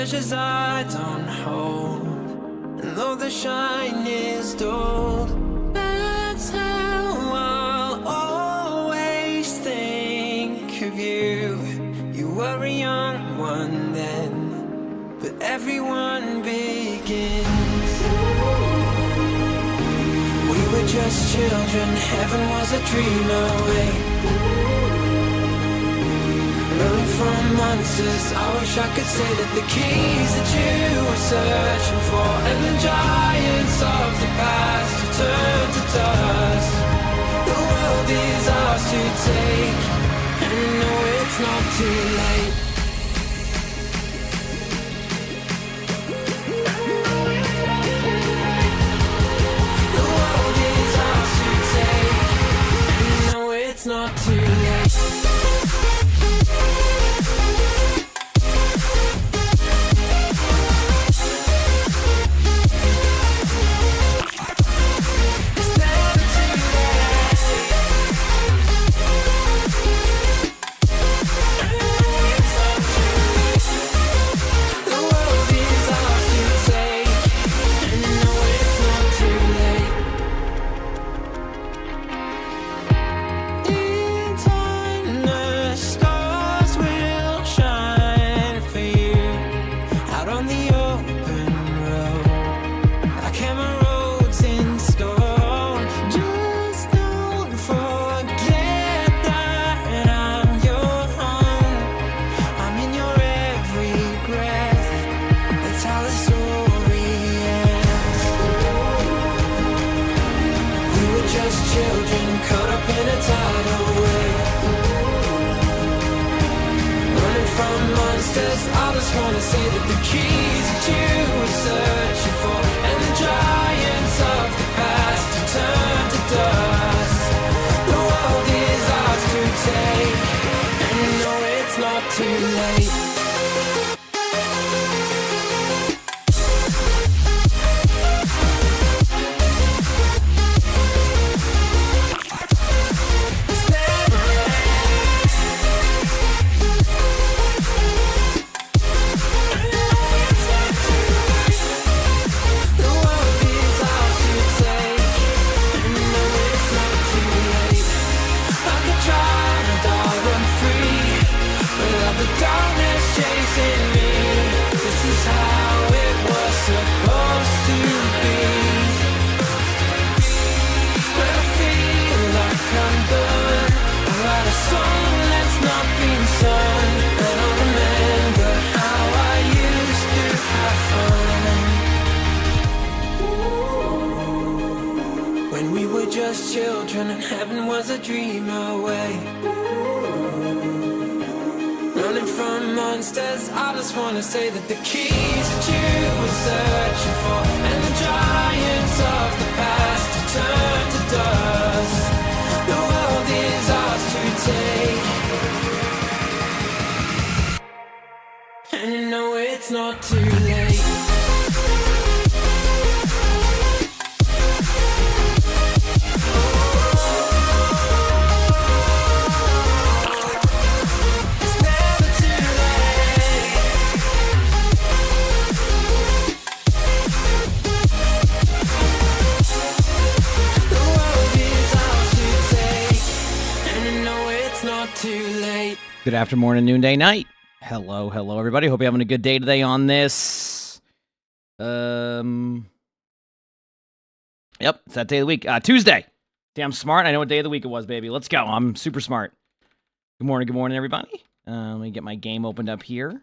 treasures I don't hold, and though the shine is dulled, that's how I'll always think of you. You were a young one then, but everyone begins. We were just children, heaven was a dream away. Running from monsters, I wish I could say that the keys that you were searching for, and the giants of the past have turned to dust. The world is ours to take, and no, it's not too late. The world is ours to take, and no, it's not too late. I just wanna say that the keys that you were searching for, and the giants of the past have turned to dust. The world is ours to take, and no, it's not too late. Just children and heaven was a dream away. Running from monsters, I just wanna say that the keys that you were searching for, and the giants of the past have turned to dust. The world is ours to take, and you know it's not too late. Good afternoon, morning, noonday, night. Hello, everybody. Hope you're having a good day today on this. Yep, it's that day of the week. Tuesday. Damn smart. I know what day of the week it was, baby. Let's go. I'm super smart. Good morning, everybody. Let me get my game opened up here.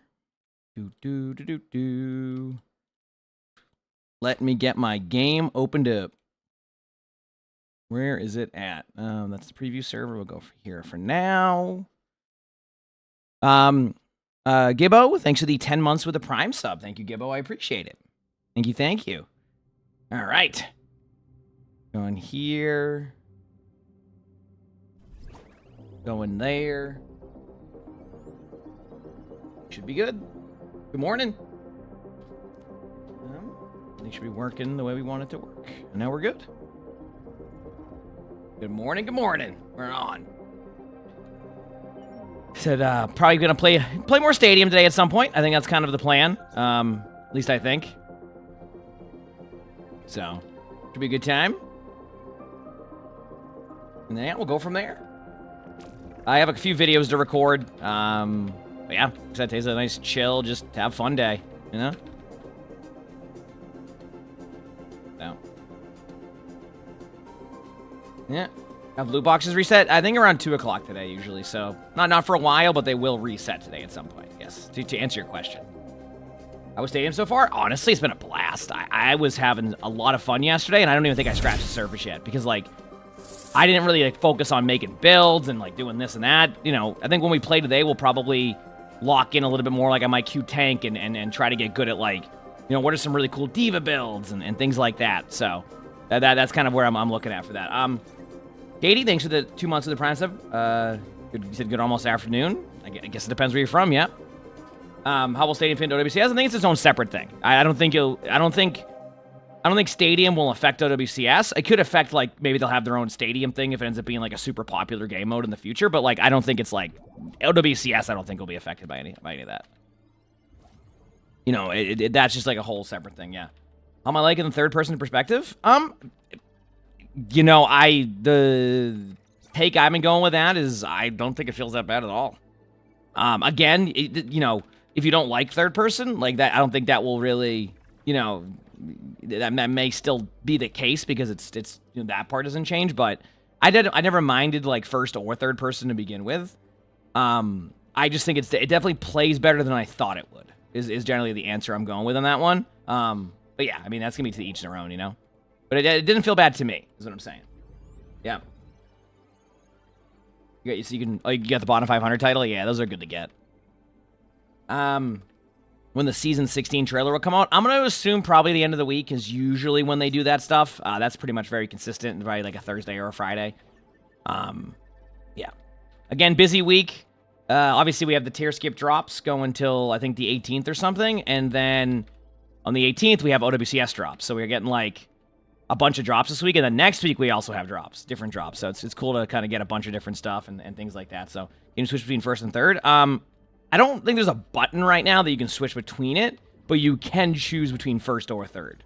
Let me get my game opened up. Where is it at? That's the preview server. We'll go here for now. Gibbo, thanks for the 10 months with a Prime sub. Thank you, Gibbo. I appreciate it. Thank you. All right. Going here. Going there. Should be good. Good morning. They should be working the way we want it to work. And now we're good. Good morning. We're on. said probably gonna play more Stadium today at some point. I think that's kind of the plan. At least I think. So, should be a good time. And then we'll go from there. I have a few videos to record. But yeah, today's a nice chill, just have fun day, you know? So. Yeah. Have loot boxes reset? I think around 2 o'clock today, usually. So, not for a while, but they will reset today at some point. Yes, to answer your question. How was Stadium so far? Honestly, it's been a blast. I was having a lot of fun yesterday, and I don't even think I scratched the surface yet. Because, like, I didn't really, like, focus on making builds and, like, doing this and that. You know, I think when we play today, we'll probably lock in a little bit more, like, on my Q tank and try to get good at, like, you know, what are some really cool D.Va builds and things like that. So, that's kind of where I'm looking at for that. Katie, thanks for the 2 months of the Prime sub. You said good almost afternoon. I guess it depends where you're from, yeah. How will Stadium fit into OWCS? I think it's its own separate thing. I don't think Stadium will affect OWCS. It could affect, like, maybe they'll have their own Stadium thing if it ends up being, like, a super popular game mode in the future. But, like, I don't think it's, like, OWCS I don't think will be affected by any of that. You know, that's just, like, a whole separate thing, yeah. How am I liking the third-person perspective? You know, the take I've been going with that is I don't think it feels that bad at all. Again, you know, if you don't like third person, like that, I don't think that will really, you know, that may still be the case because it's you know, that part doesn't change. But I never minded like first or third person to begin with. I just think it definitely plays better than I thought it would. Is generally the answer I'm going with on that one. But yeah, I mean that's gonna be to each their own, you know. But it didn't feel bad to me, is what I'm saying. Yeah. You got the bottom 500 title? Yeah, those are good to get. When the Season 16 trailer will come out, I'm going to assume probably the end of the week is usually when they do that stuff. That's pretty much very consistent, probably like a Thursday or a Friday. Yeah. Again, busy week. Obviously, we have the tier skip drops going till, I think, the 18th or something. And then on the 18th, we have OWCS drops. So we're getting, like, a bunch of drops this week, and then next week we also have drops, different drops. So it's cool to kind of get a bunch of different stuff and things like that. So you can switch between first and third. I don't think there's a button right now that you can switch between it, but you can choose between first or third.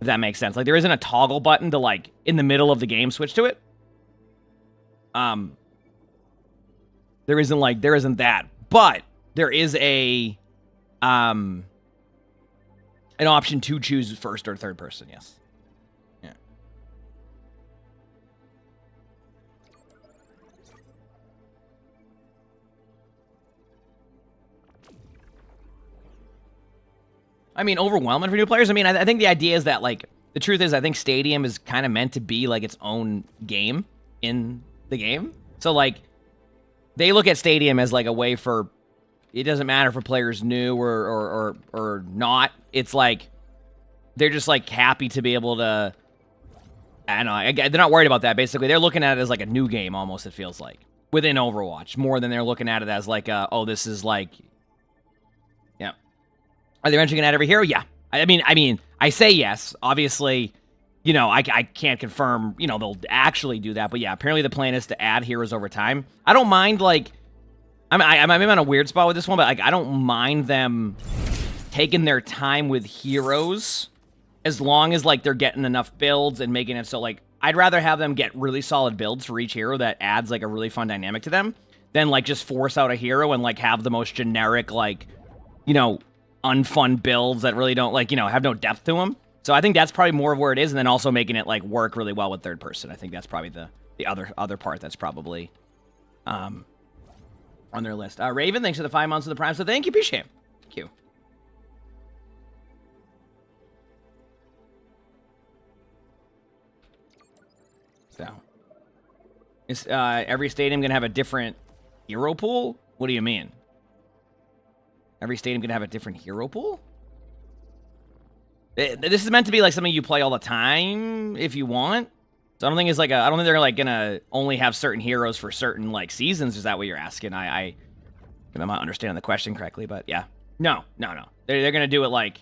If that makes sense. Like there isn't a toggle button to like in the middle of the game switch to it. There isn't that, but there is an option to choose first or third person. Yes. I mean, overwhelming for new players. I mean, I think the idea is that, like, the truth is I think Stadium is kind of meant to be, like, its own game in the game. So, like, they look at Stadium as, like, a way for, it doesn't matter for players new or not. It's, like, they're just, like, happy to be able to, I don't know, they're not worried about that, basically. They're looking at it as, like, a new game, almost, it feels like, within Overwatch, more than they're looking at it as, like, oh, this is, like, yeah. Are they eventually going to add every hero? Yeah. I mean, I say yes. Obviously, you know, I can't confirm, you know, they'll actually do that. But yeah, apparently the plan is to add heroes over time. I don't mind, like, I'm in a weird spot with this one, but like, I don't mind them taking their time with heroes as long as, like, they're getting enough builds and making it so, like, I'd rather have them get really solid builds for each hero that adds, like, a really fun dynamic to them than, like, just force out a hero and, like, have the most generic, like, you know, unfun builds that really don't, like, you know, have no depth to them. So I think that's probably more of where it is, and then also making it, like, work really well with third person. I think that's probably the other part that's probably on their list. Raven, thanks for the 5 months of the Prime, so thank you, appreciate it. Thank you. So, is every stadium gonna have a different hero pool? What do you mean? Every stadium can have a different hero pool? This is meant to be like something you play all the time if you want. So I don't think it's like I don't think they're like gonna only have certain heroes for certain like seasons. Is that what you're asking? I'm not understanding the question correctly, but yeah. No. They're gonna do it like,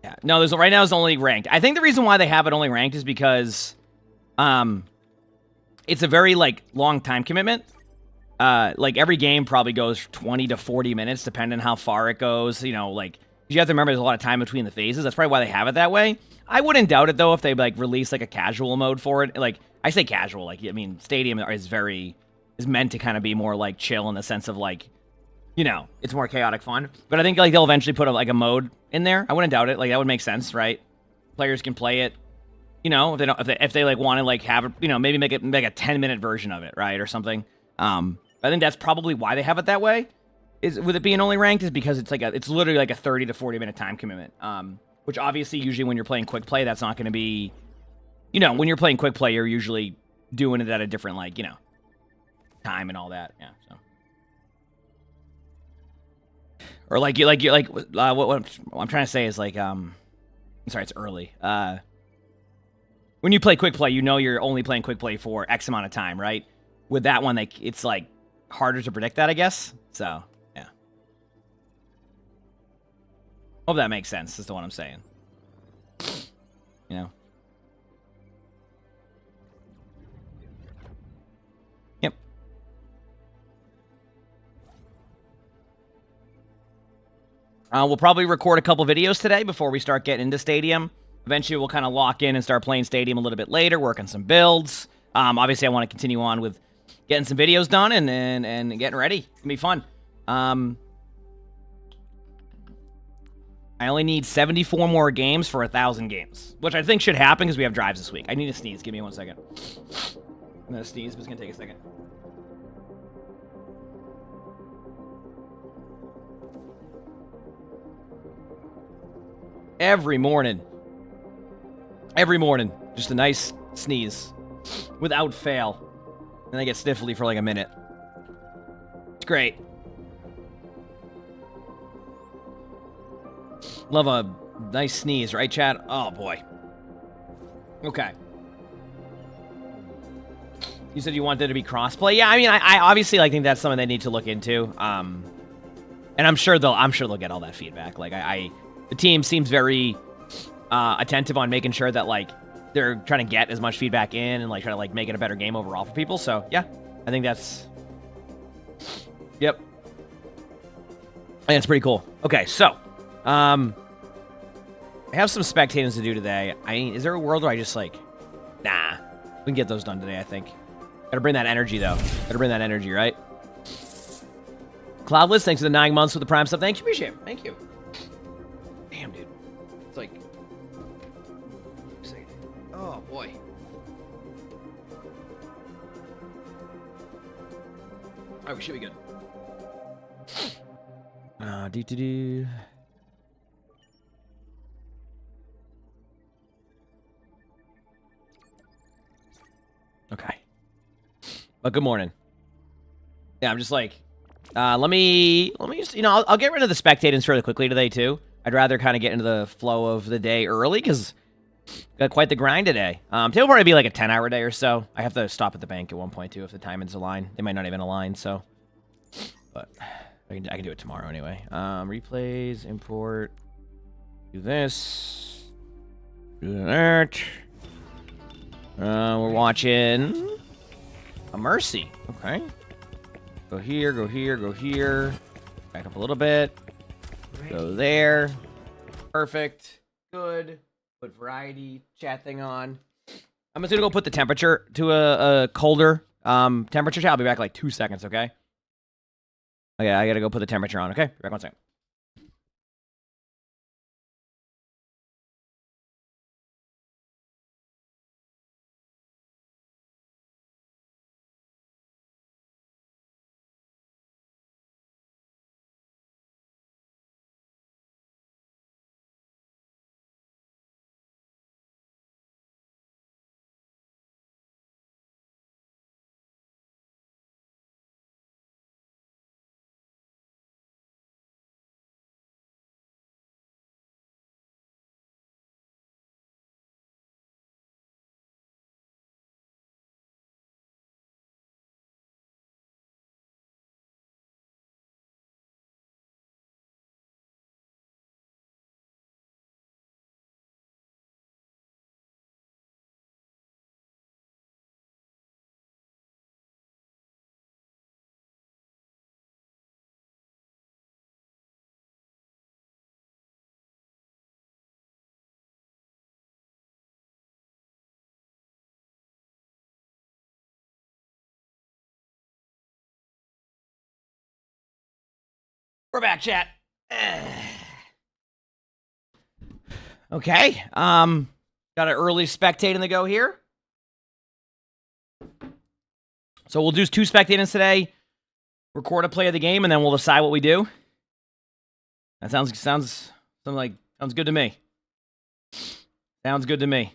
yeah. No, right now it's only ranked. I think the reason why they have it only ranked is because it's a very like long time commitment. Like every game probably goes 20 to 40 minutes, depending on how far it goes. You know, like you have to remember there's a lot of time between the phases. That's probably why they have it that way. I wouldn't doubt it though if they like release like a casual mode for it. Like I say casual, like I mean Stadium is meant to kind of be more like chill in the sense of like, you know, it's more chaotic fun. But I think like they'll eventually put like a mode in there. I wouldn't doubt it. Like that would make sense, right? Players can play it. You know, if they like want to like have it, you know, maybe make a 10-minute version of it, right, or something. I think that's probably why they have it that way. Is with it being only ranked is because it's literally like a 30 to 40-minute time commitment. Which obviously usually when you're playing quick play, that's not going to be, you know, when you're playing quick play, you're usually doing it at a different like, you know, time and all that. Yeah. So. Or what I'm trying to say is like I'm sorry, it's early. When you play quick play, you know you're only playing quick play for X amount of time, right? With that one, like it's like harder to predict that, I guess. So, yeah. Hope that makes sense, is the one I'm saying. You know? Yep. We'll probably record a couple videos today before we start getting into Stadium. Eventually, we'll kind of lock in and start playing Stadium a little bit later, work on some builds. Obviously, I want to continue on with getting some videos done and getting ready. It's going to be fun. I only need 74 more games for 1,000 games, which I think should happen because we have drives this week. I need to sneeze. Give me 1 second. I'm going to sneeze, but it's going to take a second. Every morning, just a nice sneeze without fail. And I get sniffly for like a minute. It's great. Love a nice sneeze, right, chat? Oh, boy. Okay. You said you wanted it to be crossplay? Yeah, I mean, I obviously like think that's something they need to look into. And I'm sure they'll get all that feedback. Like, the team seems very attentive on making sure that, like, they're trying to get as much feedback in and, like, try to, like, make it a better game overall for people. So, yeah, I think that's... Yep. I think it's pretty cool. Okay, so, I have some spectators to do today. I mean, is there a world where I just, like... Nah. We can get those done today, I think. Gotta bring that energy, though. Gotta bring that energy, right? Cloudless, thanks for the 9 months with the Prime stuff. Thank you, appreciate it. Thank you. Damn, dude. It's like... Oh, boy. Alright, we should be good. Do. Okay. But good morning. Yeah, I'm just like... let me just, you know, I'll get rid of the spectators fairly quickly today, too. I'd rather kind of get into the flow of the day early, because got quite the grind today. Today will probably be like a 10-hour day or so. I have to stop at the bank at one point, too, if the timings align. They might not even align, so... But I can do it tomorrow anyway. Replays, import... Do this... Do that... we're watching... A Mercy. Okay. Go here, go here, go here. Back up a little bit. Go there. Perfect. Good. Put variety chat thing on. I'm just gonna go put the temperature to a colder temperature chat. I'll be back in like 2 seconds, okay? Okay, I gotta go put the temperature on, okay? Be back 1 second. We're back, chat. Okay. Got an early spectating to go here. So we'll do 2 spectatings today. Record a play of the game, and then we'll decide what we do. That sounds good to me. Sounds good to me.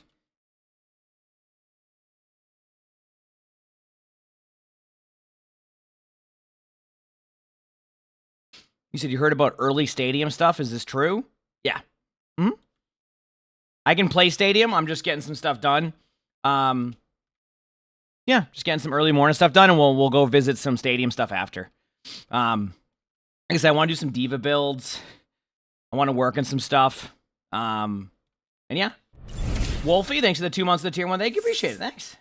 You said you heard about early stadium stuff. Is this true? Yeah. Mm-hmm. I can play stadium. I'm just getting some stuff done. Yeah, just getting some early morning stuff done, and we'll go visit some stadium stuff after. Like I said, I want to do some D.Va builds. I want to work on some stuff. And yeah. Wolfie, thanks for the 2 months of the tier 1. Thank you, appreciate it. Thanks.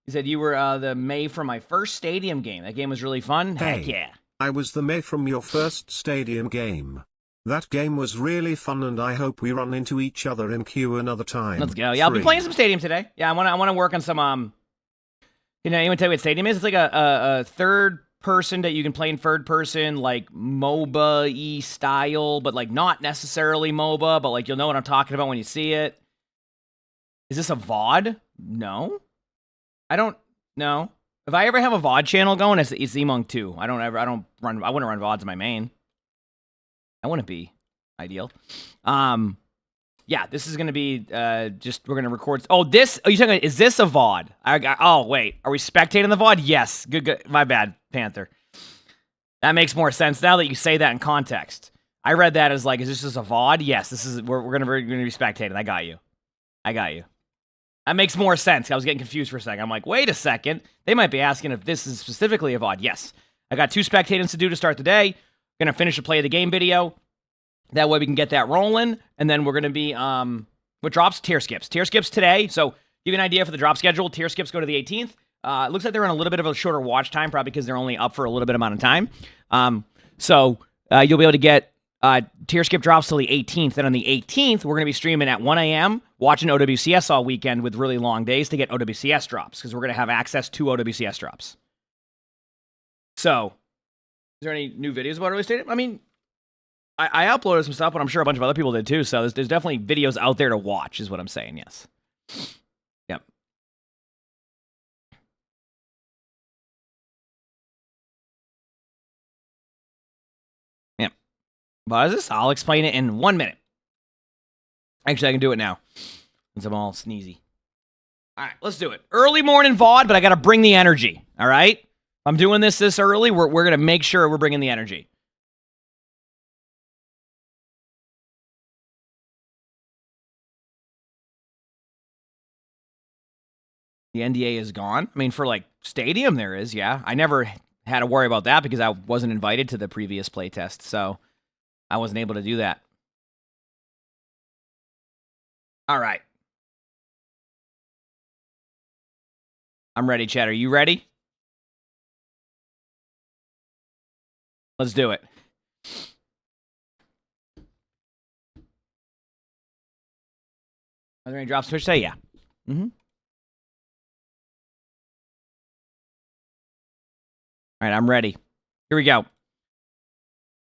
He said you were the May for my first stadium game. That game was really fun. Hey, Heck yeah. I was the May from your first stadium game. That game was really fun, and I hope we run into each other in queue another time. Let's go. Yeah, I'll be playing some stadium today. Yeah, I want to work on some anyone tell you what stadium is? It's like a third person that you can play in third person, like MOBA-y style, but like not necessarily MOBA, but like you'll know what I'm talking about when you see it. Is this a VOD? No. I don't know. If I ever have a VOD channel going, it's emongg 2. I wouldn't run VODs in my main. That wouldn't be ideal. Yeah, this is gonna be we're gonna record. Oh, you talking? Is this a VOD? Oh, wait, are we spectating the VOD? Yes. Good. My bad, Panther. That makes more sense now that you say that in context. I read that as like, is this just a VOD? Yes, this is. We're gonna be spectating. I got you. That makes more sense. I was getting confused for a second. I'm like, wait a second. They might be asking if this is specifically a VOD. Yes, I got 2 spectatings to do to start the day. Gonna finish the play of the game video. That way we can get that rolling, and then we're gonna be what drops? Tier skips. Tier skips today. So give you an idea for the drop schedule. Tier skips go to the 18th. It looks like they're on a little bit of a shorter watch time, probably because they're only up for a little bit amount of time. So you'll be able to get tier skip drops till the 18th. And on the 18th, we're gonna be streaming at 1 a.m. watching OWCS all weekend with really long days to get OWCS drops, because we're gonna have access to OWCS drops. So, is there any new videos about early stadium? I mean, I uploaded some stuff, but I'm sure a bunch of other people did too. So there's definitely videos out there to watch, is what I'm saying. Yes. Yep. Yep. What is this? I'll explain it in 1 minute. Actually, I can do it now, since I'm all sneezy. All right, let's do it. Early morning VOD, but I got to bring the energy. All right. I'm doing this early. We're gonna make sure we're bringing the energy. The NDA is gone. I mean, for like stadium, there is. Yeah, I never had to worry about that because I wasn't invited to the previous playtest, so I wasn't able to do that. All right, I'm ready, chat. Are you ready? Let's do it. Are there any drops Twitch today? Yeah. Mm-hmm. All right, I'm ready. Here we go.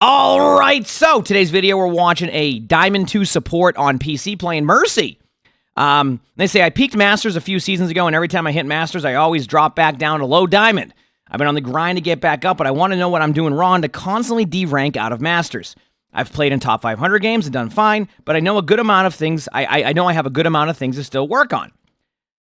All right, so today's video, we're watching a Diamond 2 support on PC playing Mercy. They say, I peaked Masters a few seasons ago, and every time I hit Masters, I always drop back down to low Diamond. I've been on the grind to get back up, but I want to know what I'm doing wrong to constantly D-rank out of Masters. I've played in top 500 games and done fine, but I know a good amount of things. I know I have a good amount of things to still work on.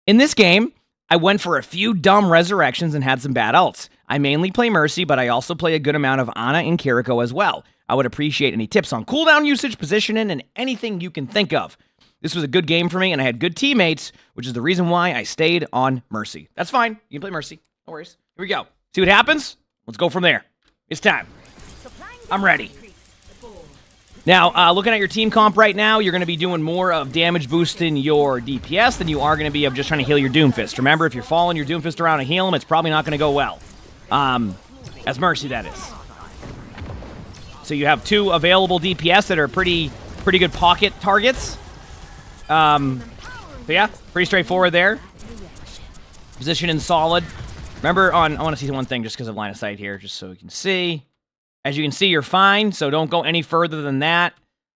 In this game, I went for a few dumb resurrections and had some bad ults. I mainly play Mercy, but I also play a good amount of Ana and Kiriko as well. I would appreciate any tips on cooldown usage, positioning, and anything you can think of. This was a good game for me, and I had good teammates, which is the reason why I stayed on Mercy. That's fine. You can play Mercy. No worries. Here we go. See what happens? Let's go from there. It's time. I'm ready. Now, looking at your team comp right now, you're going to be doing more of damage boosting your DPS than you are going to be of just trying to heal your Doomfist. Remember, if you're following your Doomfist around and heal him, it's probably not going to go well. As Mercy, that is. So you have 2 available DPS that are pretty good pocket targets. So yeah, pretty straightforward there. Positioning solid. Remember, I want to see one thing just because of line of sight here, just so we can see. As you can see, you're fine, so don't go any further than that.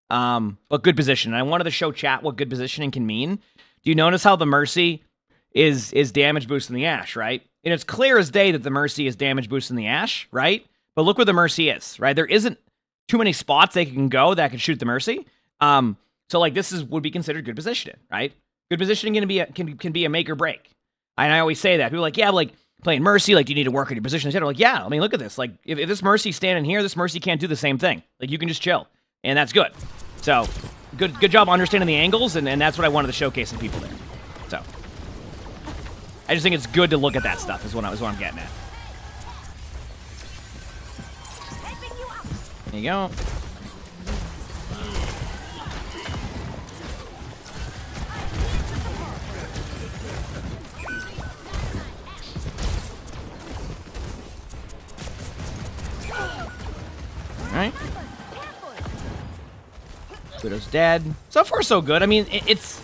But good position. And I wanted to show chat what good positioning can mean. Do you notice how the Mercy is damage boosting the Ashe, right? And it's clear as day that the Mercy is damage boosting the Ashe, right? But look where the Mercy is, right? There isn't too many spots they can go that can shoot the Mercy. So like this would be considered good positioning, right? Good positioning can be a make or break. And I always say that. People are like, yeah, like playing Mercy, like you need to work on your position. I'm like, yeah, I mean, look at this. Like if this Mercy's standing here, this Mercy can't do the same thing. Like you can just chill. And that's good. So good job understanding the angles, and that's what I wanted to showcase in people there. So I just think it's good to look at that stuff is what I'm getting at. There you go. Alright. Widow's dead. So far, so good. I mean, it's...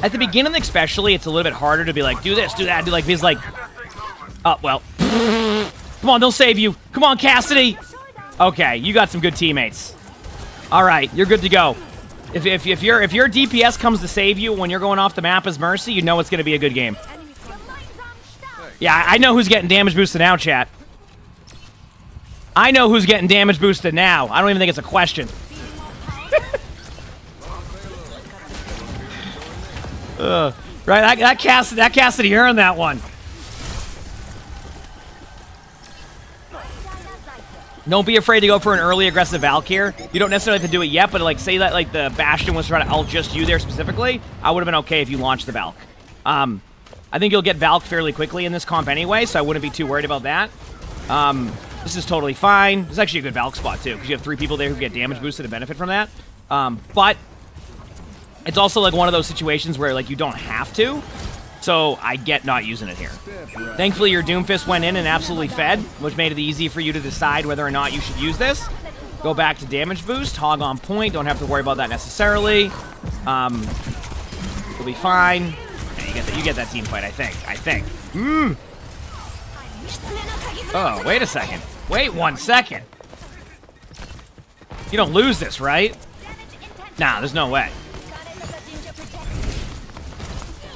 At the beginning, especially, it's a little bit harder to be like, do this, do that, do like, because like... Oh, well. Come on, they'll save you. Come on, Cassidy! Okay, you got some good teammates. Alright, you're good to go. If your DPS comes to save you when you're going off the map as Mercy, you know it's going to be a good game. Yeah, I know who's getting damage boosted now, chat. I know who's getting damage boosted now. I don't even think it's a question. Right, that Cassidy earned that one. Don't be afraid to go for an early aggressive Valk here. You don't necessarily have to do it yet, but like say that like the Bastion was trying to ult just you there specifically, I would have been okay if you launched the Valk. I think you'll get Valk fairly quickly in this comp anyway, so I wouldn't be too worried about that. This is totally fine. It's actually a good Valk spot too, because you have 3 people there who get damage boosted and benefit from that. But it's also like one of those situations where like you don't have to, so I get not using it here. Thankfully, your Doomfist went in and absolutely fed, which made it easy for you to decide whether or not you should use this. Go back to damage boost, hog on point, don't have to worry about that necessarily. You'll be fine. Yeah, you get that team fight, I think. Oh, wait a second. Wait 1 second. You don't lose this, right? Nah, there's no way.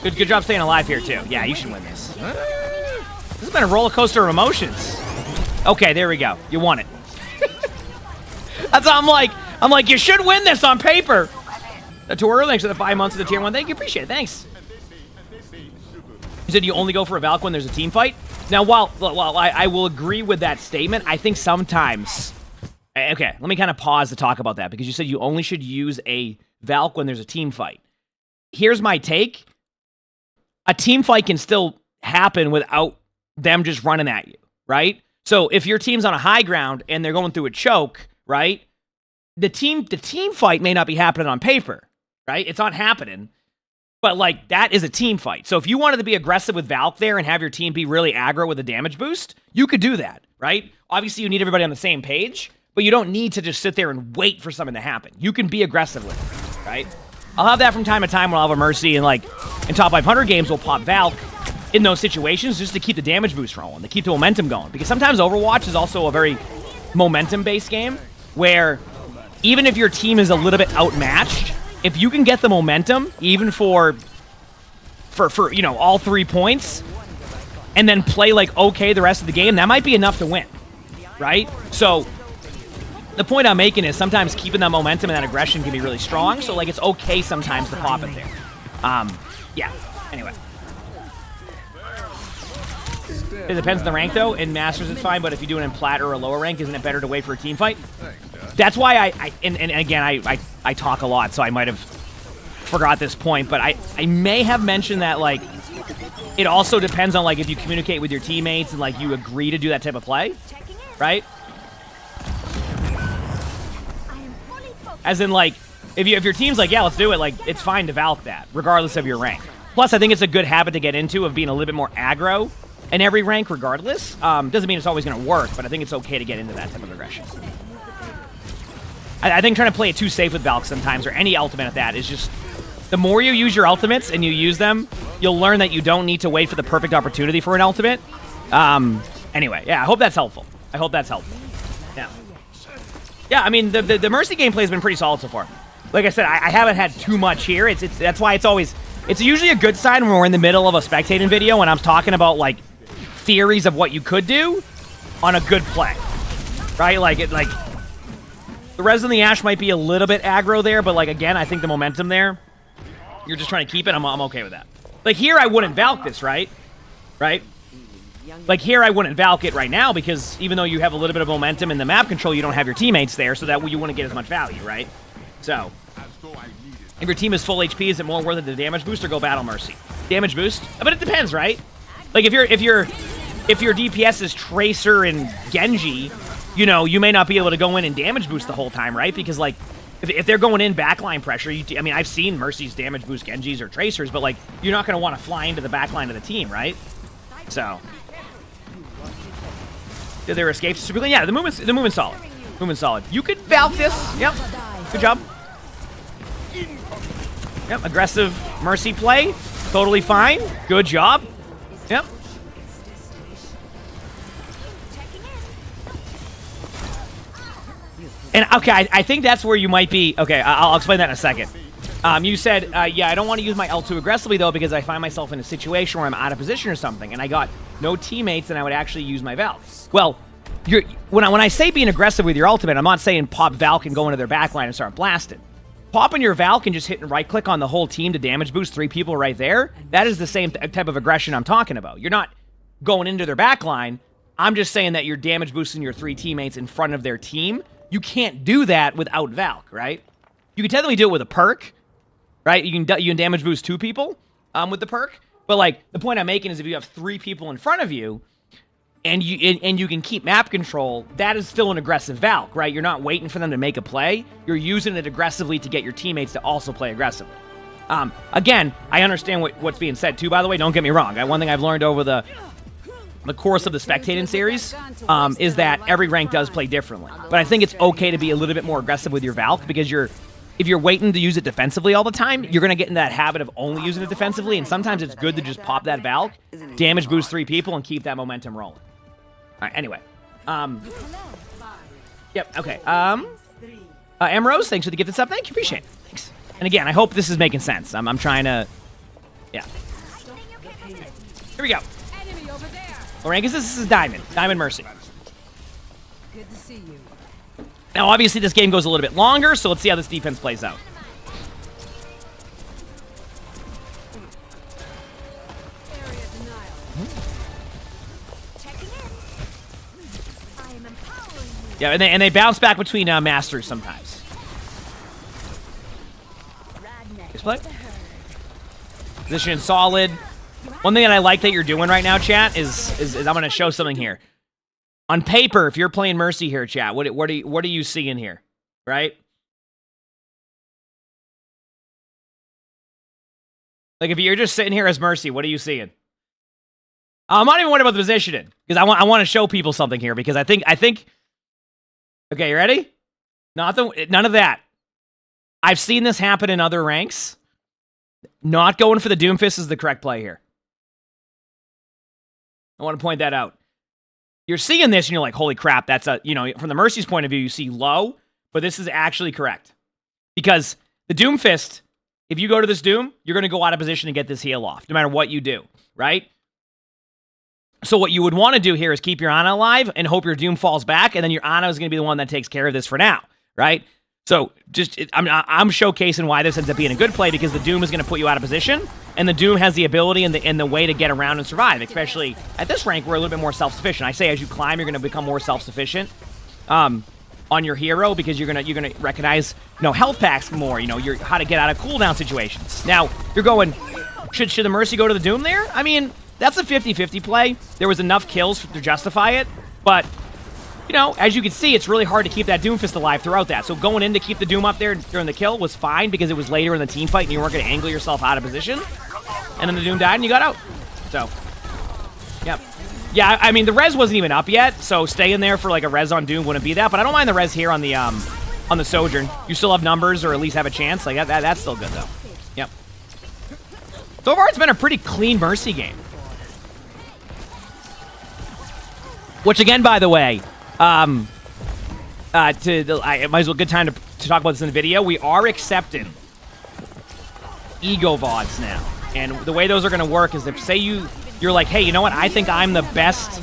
Good job staying alive here, too. Yeah, you should win this. This has been a roller coaster of emotions. Okay, there we go. You won it. That's how I'm like, you should win this on paper. Too early, thanks for the 5 months of the tier 1. Thank you, appreciate it. Thanks. You said you only go for a Valk when there's a team fight? Now, while I will agree with that statement, I think sometimes... Okay, let me kind of pause to talk about that, because you said you only should use a Valk when there's a team fight. Here's my take. A team fight can still happen without them just running at you, right? So if your team's on a high ground and they're going through a choke, right? The team fight may not be happening on paper, right? It's not happening. But, like, that is a team fight. So if you wanted to be aggressive with Valk there and have your team be really aggro with a damage boost, you could do that, right? Obviously, you need everybody on the same page, but you don't need to just sit there and wait for something to happen. You can be aggressive with it, right? I'll have that from time to time when I'll have a Mercy, and, like, in top 500 games, we'll pop Valk in those situations just to keep the damage boost rolling, to keep the momentum going. Because sometimes Overwatch is also a very momentum-based game, where even if your team is a little bit outmatched, if you can get the momentum, even for you know, all 3 points, and then play like okay the rest of the game, that might be enough to win, right? So the point I'm making is sometimes keeping that momentum and that aggression can be really strong. So like it's okay sometimes to pop it there. Yeah. Anyway, it depends on the rank though. In Masters it's fine, but if you do it in Plat or a lower rank, isn't it better to wait for a team fight? That's why and again, I talk a lot, so I might have forgot this point, but I may have mentioned that, like, it also depends on, like, if you communicate with your teammates and, like, you agree to do that type of play, right? As in, like, if your team's like, yeah, let's do it, like, it's fine to Valk that, regardless of your rank. Plus, I think it's a good habit to get into of being a little bit more aggro in every rank regardless. Doesn't mean it's always going to work, but I think it's okay to get into that type of aggression. I think trying to play it too safe with Valk sometimes, or any ultimate at that, is just... The more you use your ultimates and you use them, you'll learn that you don't need to wait for the perfect opportunity for an ultimate. Anyway, yeah, I hope that's helpful. I hope that's helpful. Yeah. Yeah, I mean, the Mercy gameplay has been pretty solid so far. Like I said, I haven't had too much here. That's why it's usually a good sign when we're in the middle of a spectating video and I'm talking about, like, theories of what you could do on a good play. Right? Like, the Res and the Ash might be a little bit aggro there, but, like, again, I think the momentum there, you're just trying to keep it. I'm okay with that. Like, here I wouldn't Valk this, right? Right? Like, here I wouldn't Valk it right now because even though you have a little bit of momentum in the map control, you don't have your teammates there, so that you wouldn't get as much value, right? So, if your team is full HP, is it more worth it to damage boost or go Battle Mercy? Damage boost? But it depends, right? Like, if your DPS is Tracer and Genji, you know, you may not be able to go in and damage boost the whole time, right? Because, like, if they're going in backline pressure, I mean, I've seen Mercy's damage boost Genjis or Tracers, but, like, you're not going to want to fly into the backline of the team, right? So, did there escapes super clean? Yeah, the movement's solid. Movement's solid. You could Valk this. Yep. Good job. Yep, aggressive Mercy play. Totally fine. Good job. Yep. And, okay, I think that's where you might be. Okay, I'll explain that in a second. You said, yeah, I don't want to use my L2 aggressively, though, because I find myself in a situation where I'm out of position or something, and I got no teammates, and I would actually use my Valk. Well, when I say being aggressive with your ultimate, I'm not saying pop Valk and go into their backline and start blasting. Popping your Valk and just hitting right-click on the whole team to damage boost 3 people right there, that is the same type of aggression I'm talking about. You're not going into their backline. I'm just saying that you're damage boosting your 3 teammates in front of their team. You can't do that without Valk, right? You can technically do it with a perk, right? You can damage boost 2 people with the perk. But, like, the point I'm making is if you have 3 people in front of you and you can keep map control, that is still an aggressive Valk, right? You're not waiting for them to make a play. You're using it aggressively to get your teammates to also play aggressively. Again, I understand what's being said, too, by the way. Don't get me wrong. One thing I've learned over the course of the Spectating series is that every rank does play differently. But I think it's okay to be a little bit more aggressive with your Valk because if you're waiting to use it defensively all the time, you're going to get in that habit of only using it defensively, and sometimes it's good to just pop that Valk, damage boost 3 people, and keep that momentum rolling. All right, anyway. Yep, okay. Amrose, thanks for the gifted sub. Thank you, appreciate it. Thanks. And again, I hope this is making sense. I'm trying to... Yeah. Here we go. Orangus, this is Diamond. Diamond Mercy. Good to see you. Now, obviously, this game goes a little bit longer, so let's see how this defense plays out. Yeah, and they bounce back between masters sometimes. Display. Position solid. One thing that I like that you're doing right now, chat, is I'm going to show something here. On paper, if you're playing Mercy here, chat, what are you seeing here, right? Like, if you're just sitting here as Mercy, what are you seeing? I'm not even worried about the positioning because I want to show people something here because I think. Okay, you ready? None of that. I've seen this happen in other ranks. Not going for the Doomfist is the correct play here. I want to point that out. You're seeing this and you're like, holy crap, that's from the Mercy's point of view, you see low, but this is actually correct. Because the Doomfist, if you go to this Doom, you're going to go out of position and get this heal off, no matter what you do, right? So what you would want to do here is keep your Ana alive and hope your Doom falls back, and then your Ana is going to be the one that takes care of this for now, right? So I'm showcasing why this ends up being a good play because the Doom is going to put you out of position, and the Doom has the ability and the way to get around and survive, especially at this rank, we're a little bit more self-sufficient. I say as you climb, you're going to become more self-sufficient on your hero because you're gonna recognize health packs more, how to get out of cooldown situations. Now, you're going, should the Mercy go to the Doom there? I mean, that's a 50-50 play. There was enough kills to justify it, but as you can see, it's really hard to keep that Doomfist alive throughout that. So going in to keep the Doom up there during the kill was fine because it was later in the team fight and you weren't going to angle yourself out of position. And then the Doom died and you got out. So, yep. Yeah, I mean, the res wasn't even up yet, so staying there for like a res on Doom wouldn't be that. But I don't mind the res here on the Sojourn. You still have numbers or at least have a chance. Like that's still good though. Yep. So far, it's been a pretty clean Mercy game. Which again, by the way, I might as well good time to talk about this in the video. We are accepting ego VODs now. And the way those are going to work is if, say you're like, hey, you know what? I think I'm the best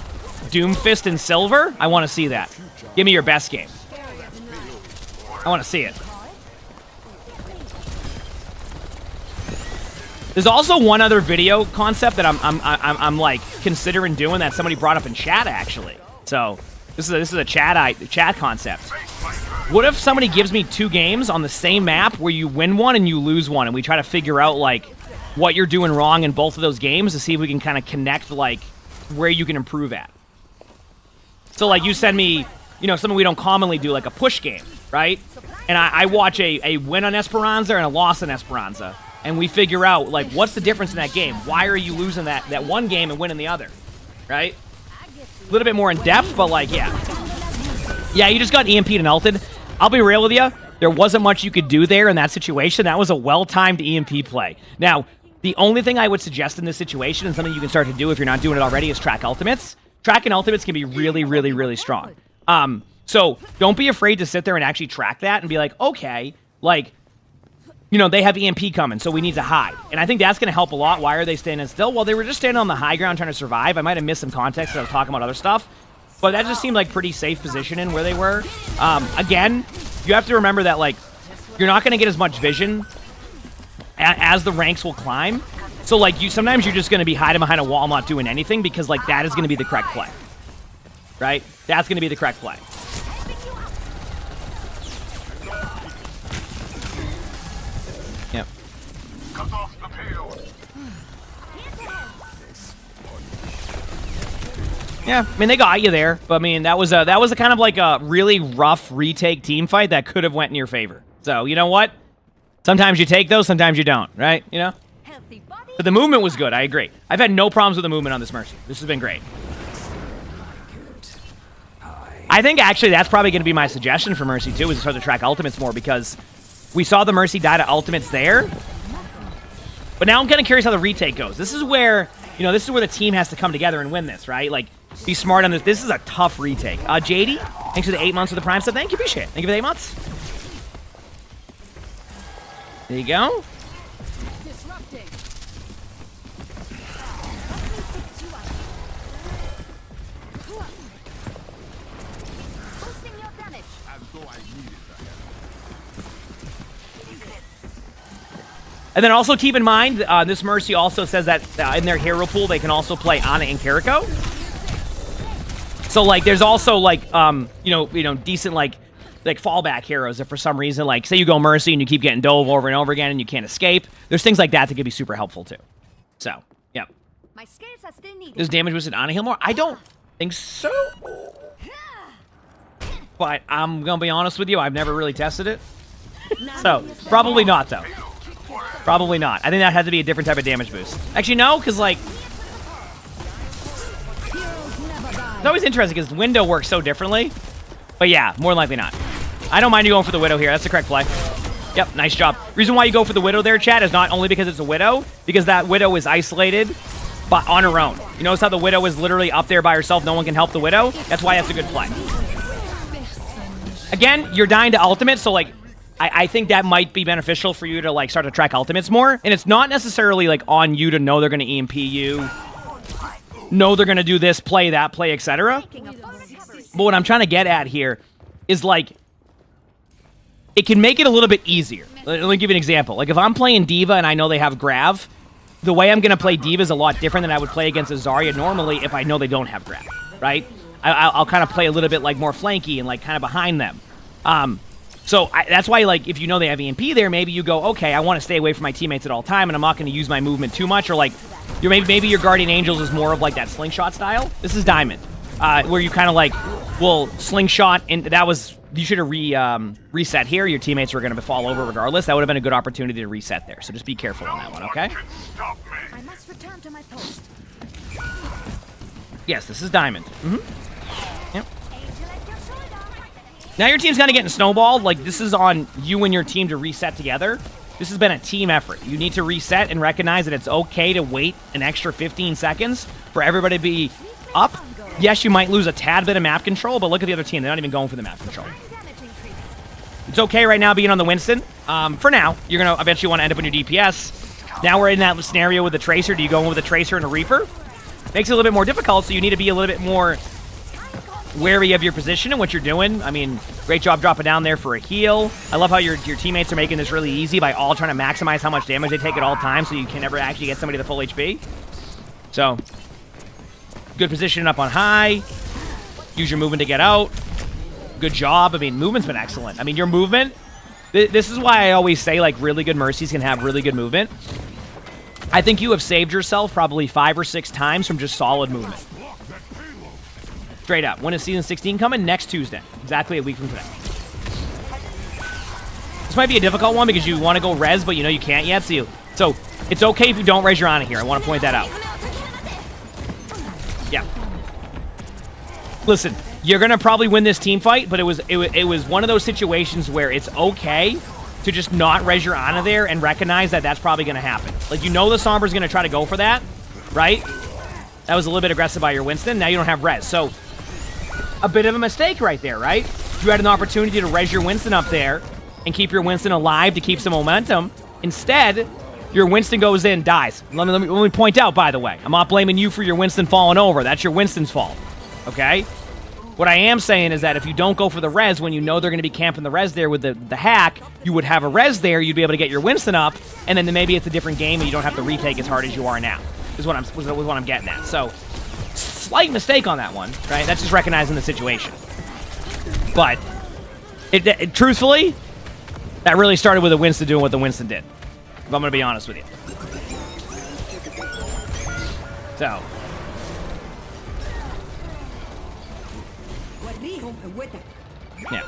Doomfist in Silver. I want to see that. Give me your best game. I want to see it. There's also one other video concept that I'm like considering doing that somebody brought up in chat actually. So this is a chat concept. What if somebody gives me 2 games on the same map where you win one and you lose one, and we try to figure out like what you're doing wrong in both of those games to see if we can kind of connect like where you can improve at. So like you send me, you know, something we don't commonly do, like a push game, right? And I watch a win on Esperanza and a loss on Esperanza, and we figure out like what's the difference in that game? Why are you losing that one game and winning the other, right? A little bit more in depth, but like yeah, you just got EMP'd and ulted. I'll be real with you. There wasn't much you could do there in that situation. That was a well-timed EMP play. Now, the only thing I would suggest in this situation, and something you can start to do if you're not doing it already, is track ultimates. Tracking ultimates can be really, really, really strong. So don't be afraid to sit there and actually track that and be like, okay, like, you know, they have EMP coming, so we need to hide. And I think that's going to help a lot. Why are they standing still? Well, they were just standing on the high ground trying to survive. I might have missed some context as I was talking about other stuff. But that just seemed like pretty safe positioning where they were. Again, you have to remember that, like, you're not going to get as much vision as the ranks will climb. So, like, sometimes you're just going to be hiding behind a wall not doing anything because, like, that is going to be the correct play. Right? That's going to be the correct play. Yep. Yeah, I mean, they got you there, but I mean, that was a kind of like a really rough retake team fight that could have went in your favor. So, you know what? Sometimes you take those, sometimes you don't, right? You know? But the movement was good, I agree. I've had no problems with the movement on this Mercy. This has been great. I think, actually, that's probably going to be my suggestion for Mercy, too, is to start to track ultimates more, because we saw the Mercy die to ultimates there. But now I'm kind of curious how the retake goes. This is where, you know, this is where the team has to come together and win this, right? Like, be smart on this. This is a tough retake. JD, thanks for the 8 months of the Prime sub. Thank you, appreciate it. Thank you for the 8 months. There you go. And then also keep in mind, this Mercy also says that in their hero pool, they can also play Ana and Kiriko. So, like, there's also, like, you know, decent, like fallback heroes if for some reason, like, say you go Mercy and you keep getting dove over and over again and you can't escape. There's things like that that could be super helpful, too. So, yeah. My skills are still needed. Does damage boosted Ana heal more? I don't think so. But I'm going to be honest with you, I've never really tested it. So, probably not, though. Probably not. I think that had to be a different type of damage boost. Actually, no, because, like, it's always interesting because Window works so differently. But yeah, more than likely not. I don't mind you going for the Widow here. That's the correct play. Yep, nice job. Reason why you go for the Widow there, chat, is not only because it's a Widow, because that Widow is isolated, but on her own. You notice how the Widow is literally up there by herself? No one can help the Widow? That's why that's a good play. Again, you're dying to ultimate, so, like, I think that might be beneficial for you to, like, start to track ultimates more. And it's not necessarily, like, on you to know they're going to EMP you, know they're going to do this play, that play, etc. But what I'm trying to get at here is, like, it can make it a little bit easier. Let me give you an example. Like, if I'm playing D.Va and I know they have Grav, the way I'm going to play D.Va is a lot different than I would play against a Zarya normally if I know they don't have Grav, right? I'll kind of play a little bit, like, more flanky and, like, kind of behind them. So that's why, like, if you know they have EMP there, maybe you go, okay, I want to stay away from my teammates at all time, and I'm not going to use my movement too much, or, like, maybe your Guardian Angels is more of, like, that slingshot style. This is Diamond, where you kind of, like, will slingshot, and that was, you should have reset here. Your teammates were going to fall over regardless. That would have been a good opportunity to reset there, so just be careful on that one, okay? I must return to my post. Yes, this is Diamond. Yep. Now your team's kind of getting snowballed. Like, this is on you and your team to reset together. This has been a team effort. You need to reset and recognize that it's okay to wait an extra 15 seconds for everybody to be up yes, you might lose a tad bit of map control, but look at the other team. They're not even going for the map control. It's okay right now being on the Winston. For now, you're going to eventually want to end up on your DPS. Now we're in that scenario with the Tracer. Do you go in with a Tracer and a Reaper? Makes it a little bit more difficult, so you need to be a little bit more wary of your position and what you're doing. I mean, great job dropping down there for a heal. I love how your teammates are making this really easy by all trying to maximize how much damage they take at all times so you can never actually get somebody to full HP. So, good positioning up on high. Use your movement to get out. Good job. I mean, movement's been excellent. I mean, your movement, this is why I always say, like, really good Mercies can have really good movement. I think you have saved yourself probably 5 or 6 times from just solid movement. Straight up. When is Season 16 coming? Next Tuesday. Exactly a week from today. This might be a difficult one because you want to go res, but you know you can't yet. So it's okay if you don't res your Ana here. I want to point that out. Yeah. Listen, you're going to probably win this team fight, but it was one of those situations where it's okay to just not res your Ana there and recognize that that's probably going to happen. Like, you know the Sombra's going to try to go for that, right? That was a little bit aggressive by your Winston. Now you don't have res. So, a bit of a mistake right there, right? You had an opportunity to res your Winston up there and keep your Winston alive to keep some momentum. Instead, your Winston goes in, dies. Let me point out, by the way, I'm not blaming you for your Winston falling over. That's your Winston's fault, okay? What I am saying is that if you don't go for the res when you know they're going to be camping the res there with the hack, you would have a res there, you'd be able to get your Winston up, and then maybe it's a different game and you don't have to retake as hard as you are now, is what I'm getting at. So, slight mistake on that one, right? That's just recognizing the situation. But, truthfully, that really started with the Winston doing what the Winston did. If I'm going to be honest with you. So. Yeah.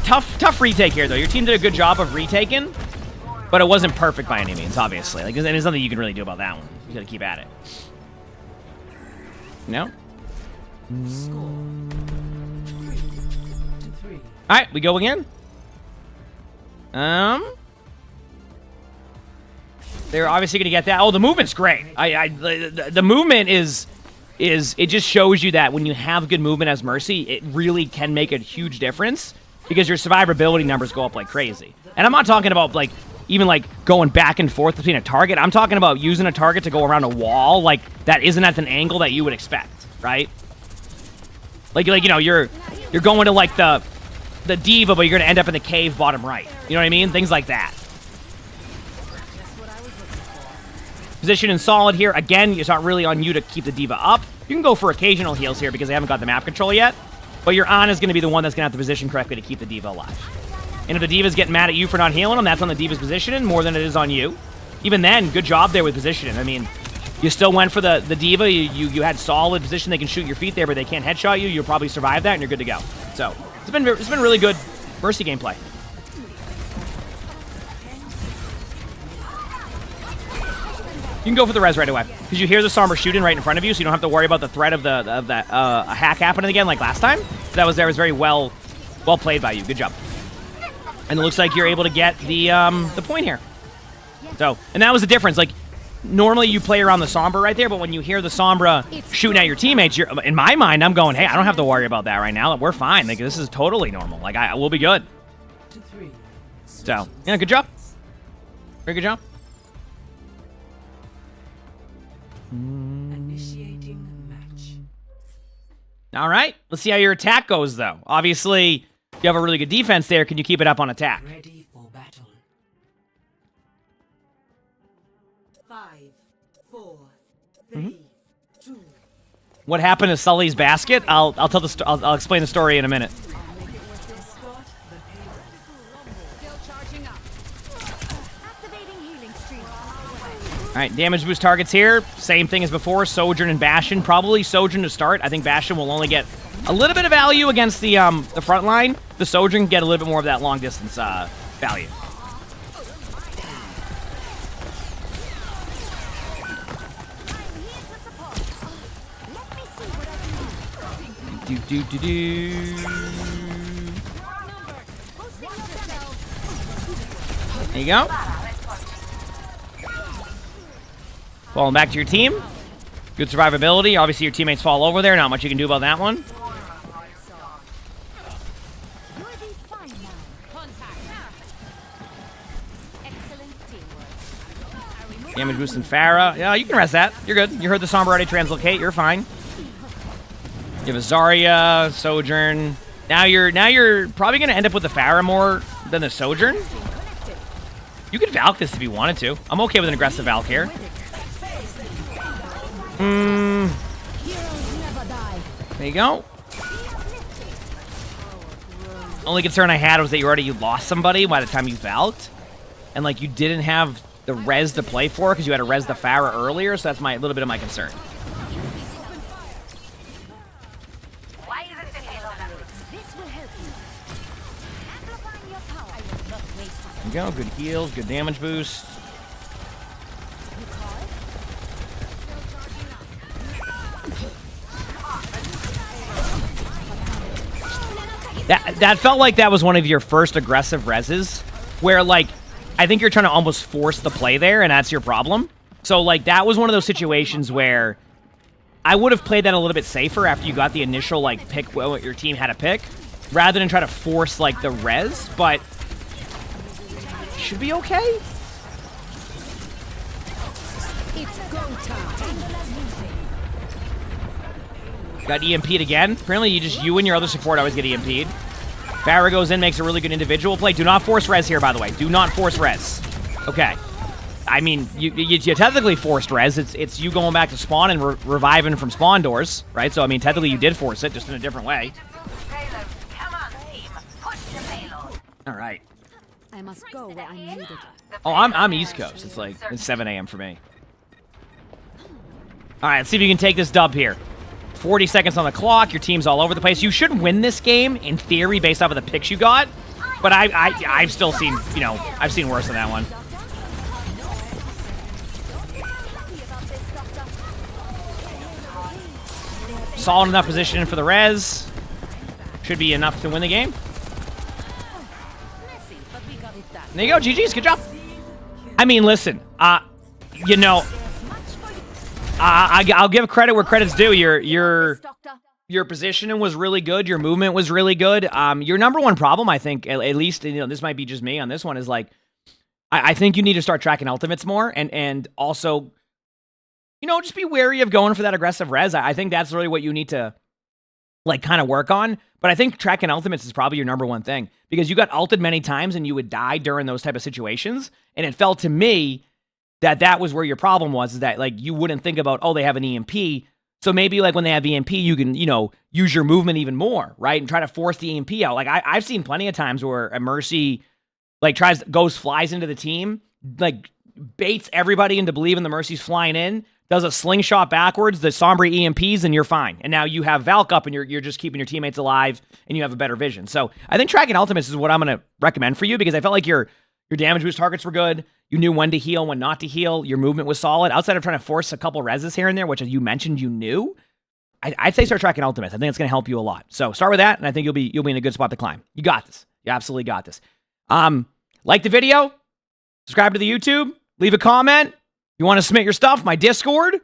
Tough retake here, though. Your team did a good job of retaking, but it wasn't perfect by any means, obviously. Like, there's nothing you can really do about that one. You gotta keep at it. No? Alright, we go again. They're obviously gonna get that. Oh, the movement's great. The movement is it just shows you that when you have good movement as Mercy, it really can make a huge difference because your survivability numbers go up like crazy. And I'm not talking about like even like going back and forth between a target. I'm talking about using a target to go around a wall like that isn't at an angle that you would expect, right? Like you know, you're going to like the D.Va, but you're gonna end up in the cave bottom right. You know what I mean? Things like that. Position and solid here. Again, it's not really on you to keep the D.Va up. You can go for occasional heals here because they haven't got the map control yet. But your Ana is going to be the one that's going to have to position correctly to keep the D.Va alive. And if the D.Va's getting mad at you for not healing them, that's on the D.Va's positioning more than it is on you. Even then, good job there with positioning. I mean, you still went for the D.Va. You had solid position. They can shoot your feet there, but they can't headshot you. You'll probably survive that, and you're good to go. So, it's been really good Mercy gameplay. You can go for the res right away because you hear the Sombra shooting right in front of you, so you don't have to worry about the threat of that hack happening again like last time. So that was very well played by you. Good job. And it looks like you're able to get the point here. So, and that was the difference. Like normally you play around the Sombra right there, but when you hear the Sombra shooting at your teammates, in my mind I'm going, hey, I don't have to worry about that right now. We're fine. Like this is totally normal. Like we'll be good. So yeah, good job. Very good job. Initiating match. All right, let's see how your attack goes, though. Obviously, you have a really good defense there. Can you keep it up on attack? Ready for battle. 5, 4, 3, 2. What happened to Sully's basket? I'll tell the I'll explain the story in a minute. All right, damage boost targets here. Same thing as before, Sojourn and Bastion. Probably Sojourn to start. I think Bastion will only get a little bit of value against the front line. The Sojourn can get a little bit more of that long distance value. There you go. Falling back to your team. Good survivability. Obviously, your teammates fall over there. Not much you can do about that one. You'll be fine now. Contact. Excellent teamwork. Damage boosting Pharah. Yeah, you can rest that. You're good. You heard the Sombra already translocate. You're fine. You have a Zarya, Sojourn. Now you're probably gonna end up with the Pharah more than the Sojourn. You could Valk this if you wanted to. I'm okay with an aggressive Valk here. Heroes never die. There you go. Only concern I had was that you already lost somebody by the time you Valked. And like you didn't have the res to play for because you had to res the Pharah earlier, so that's a little bit of my concern. This will help you. Amplifying your power. I will not waste time. There you go. Good heals, good damage boost. You call? That felt like that was one of your first aggressive reses, where like I think you're trying to almost force the play there, and that's your problem. So like that was one of those situations where I would have played that a little bit safer after you got the initial like pick what your team had to pick, rather than try to force like the res. But should be okay. It's go time. Got EMP'd again. Apparently you and your other support always get EMP'd. Pharah goes in, makes a really good individual play. Do not force res here, by the way. Do not force res. Okay. I mean, you technically forced res. It's you going back to spawn and reviving from spawn doors, right? So, I mean, technically you did force it, just in a different way. All right. I must go where I'm needed. Oh, I'm East Coast. It's 7 a.m. for me. All right, let's see if you can take this dub here. 40 seconds on the clock. Your team's all over the place. You should win this game, in theory, based off of the picks you got. But I've still seen, I've seen worse than that one. Solid enough position for the res. Should be enough to win the game. There you go, GG's. Good job. I mean, listen, I'll give credit where credit's due. Your positioning was really good. Your movement was really good. Your number one problem, I think, at least, this might be just me on this one, is like, I think you need to start tracking ultimates more, and also, just be wary of going for that aggressive res. I think that's really what you need to, like, kind of work on. But I think tracking ultimates is probably your number one thing, because you got ulted many times and you would die during those type of situations, and it felt to me that was where your problem was, is that, like, you wouldn't think about, oh, they have an EMP, so maybe, like, when they have EMP, you can, use your movement even more, right, and try to force the EMP out. Like, I've seen plenty of times where a Mercy, like, flies into the team, like, baits everybody into believing the Mercy's flying in, does a slingshot backwards, the Sombra EMPs, and you're fine. And now you have Valk up, and you're just keeping your teammates alive, and you have a better vision. So I think tracking ultimates is what I'm going to recommend for you, because I felt like your damage boost targets were good. You knew when to heal, when not to heal. Your movement was solid. Outside of trying to force a couple reses here and there, which, as you mentioned, you knew, I'd say start tracking ultimates. I think it's going to help you a lot. So start with that, and I think you'll be in a good spot to climb. You got this. You absolutely got this. Like the video, subscribe to the YouTube, leave a comment. You want to submit your stuff, my Discord.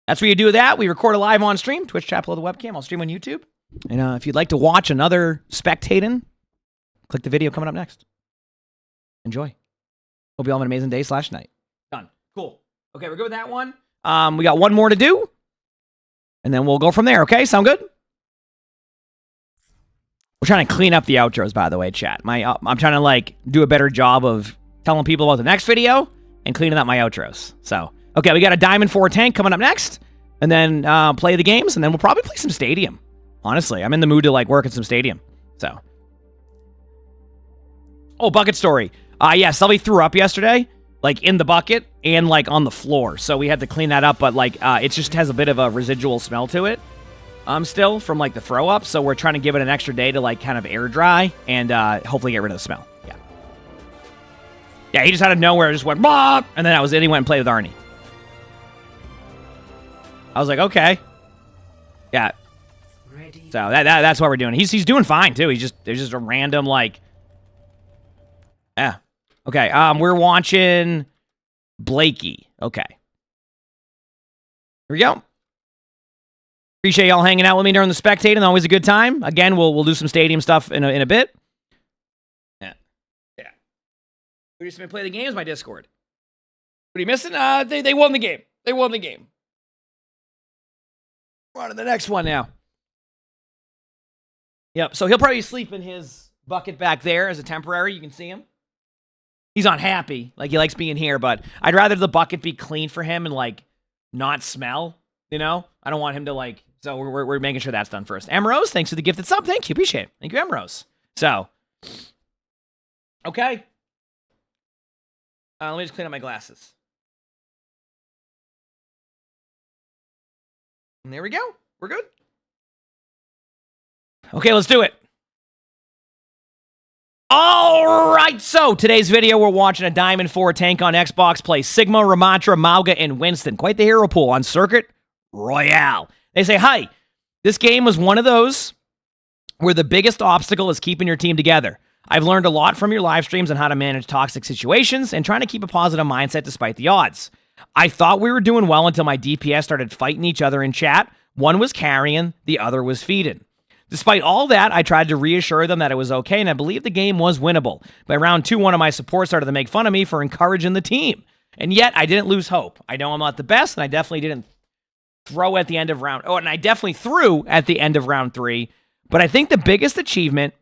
That's where you do that. We record a live on stream. Twitch chat below the webcam. I'll stream on YouTube. And if you'd like to watch another Spectating, click the video coming up next. Enjoy. Hope you all have an amazing day / night. Done. Cool. Okay, we're good with that one. We got one more to do. And then we'll go from there, okay? Sound good? We're trying to clean up the outros, by the way, chat. I'm trying to, like, do a better job of telling people about the next video and cleaning up my outros. So, okay, we got a Diamond 4 tank coming up next. And then play the games. And then we'll probably play some Stadium. Honestly, I'm in the mood to, like, work at some Stadium. So. Oh, bucket story. Yeah, somebody threw up yesterday, like, in the bucket and, like, on the floor. So we had to clean that up, but, like, it just has a bit of a residual smell to it. Still, from, like, the throw up. So we're trying to give it an extra day to, like, kind of air dry and hopefully get rid of the smell. Yeah. Yeah, he just out of nowhere just went, bah! And then that was it. He went and played with Arnie. I was like, okay. Yeah. So that's what we're doing. He's doing fine, too. There's just a random, like, yeah. Okay, we're watching Blakey. Okay. we go. Appreciate y'all hanging out with me during the spectating. Always a good time. Again, we'll do some stadium stuff in a bit. Yeah. We just been playing the games. My Discord. What are you missing? They won the game. They won the game. We're on to the next one now. Yep. So he'll probably sleep in his bucket back there as a temporary. You can see him. He's unhappy. Like, he likes being here, but I'd rather the bucket be clean for him and, like, not smell, you know? I don't want him to, like... So we're making sure that's done first. Emerose, thanks for the gifted sub. Thank you. Appreciate it. Thank you, Emerose. So, okay. Let me just clean up my glasses. And there we go. We're good. Okay, let's do it. All right, so today's video, we're watching a Diamond 4 tank on Xbox play Sigma, Ramattra, Mauga, and Winston. Quite the hero pool on Circuit Royale. They say, hi, this game was one of those where the biggest obstacle is keeping your team together. I've learned a lot from your live streams on how to manage toxic situations and trying to keep a positive mindset despite the odds. I thought we were doing well until my DPS started fighting each other in chat. One was carrying, the other was feeding. Despite all that, I tried to reassure them that it was okay, and I believe the game was winnable. By round 2, one of my supports started to make fun of me for encouraging the team. And yet, I didn't lose hope. I know I'm not the best, and I definitely didn't throw at the end of round... Oh, and I definitely threw at the end of round 3. But I think the biggest achievement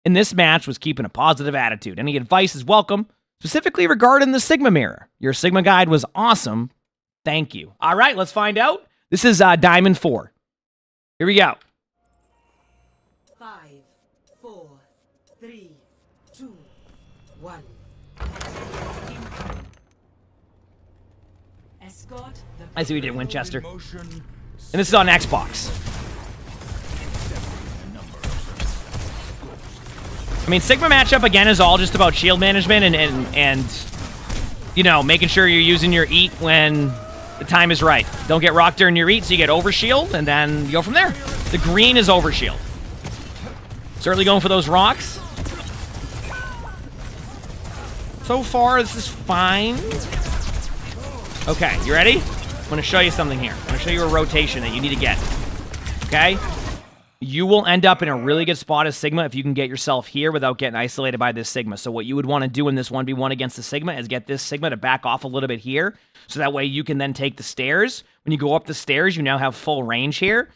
in this match was keeping a positive attitude. Any advice is welcome, specifically regarding the Sigma mirror. Your Sigma guide was awesome. Thank you. All right, let's find out. This is Diamond 4. Here we go. 5, 4, 3, 2, 1. Escort the I see we did Winchester. And this is on Xbox. I mean, Sigma matchup, again, is all just about shield management and you know, making sure you're using your eat when the time is right. Don't get rocked during your eat, so you get overshield, and then you go from there. The green is overshield. Certainly going for those rocks. So far, this is fine. Okay, you ready? I'm going to show you something here. I'm going to show you a rotation that you need to get. Okay? You will end up in a really good spot as Sigma if you can get yourself here without getting isolated by this Sigma. So what you would want to do in this 1v1 against the Sigma is get this Sigma to back off a little bit here. So that way you can then take the stairs. When you go up the stairs, you now have full range here.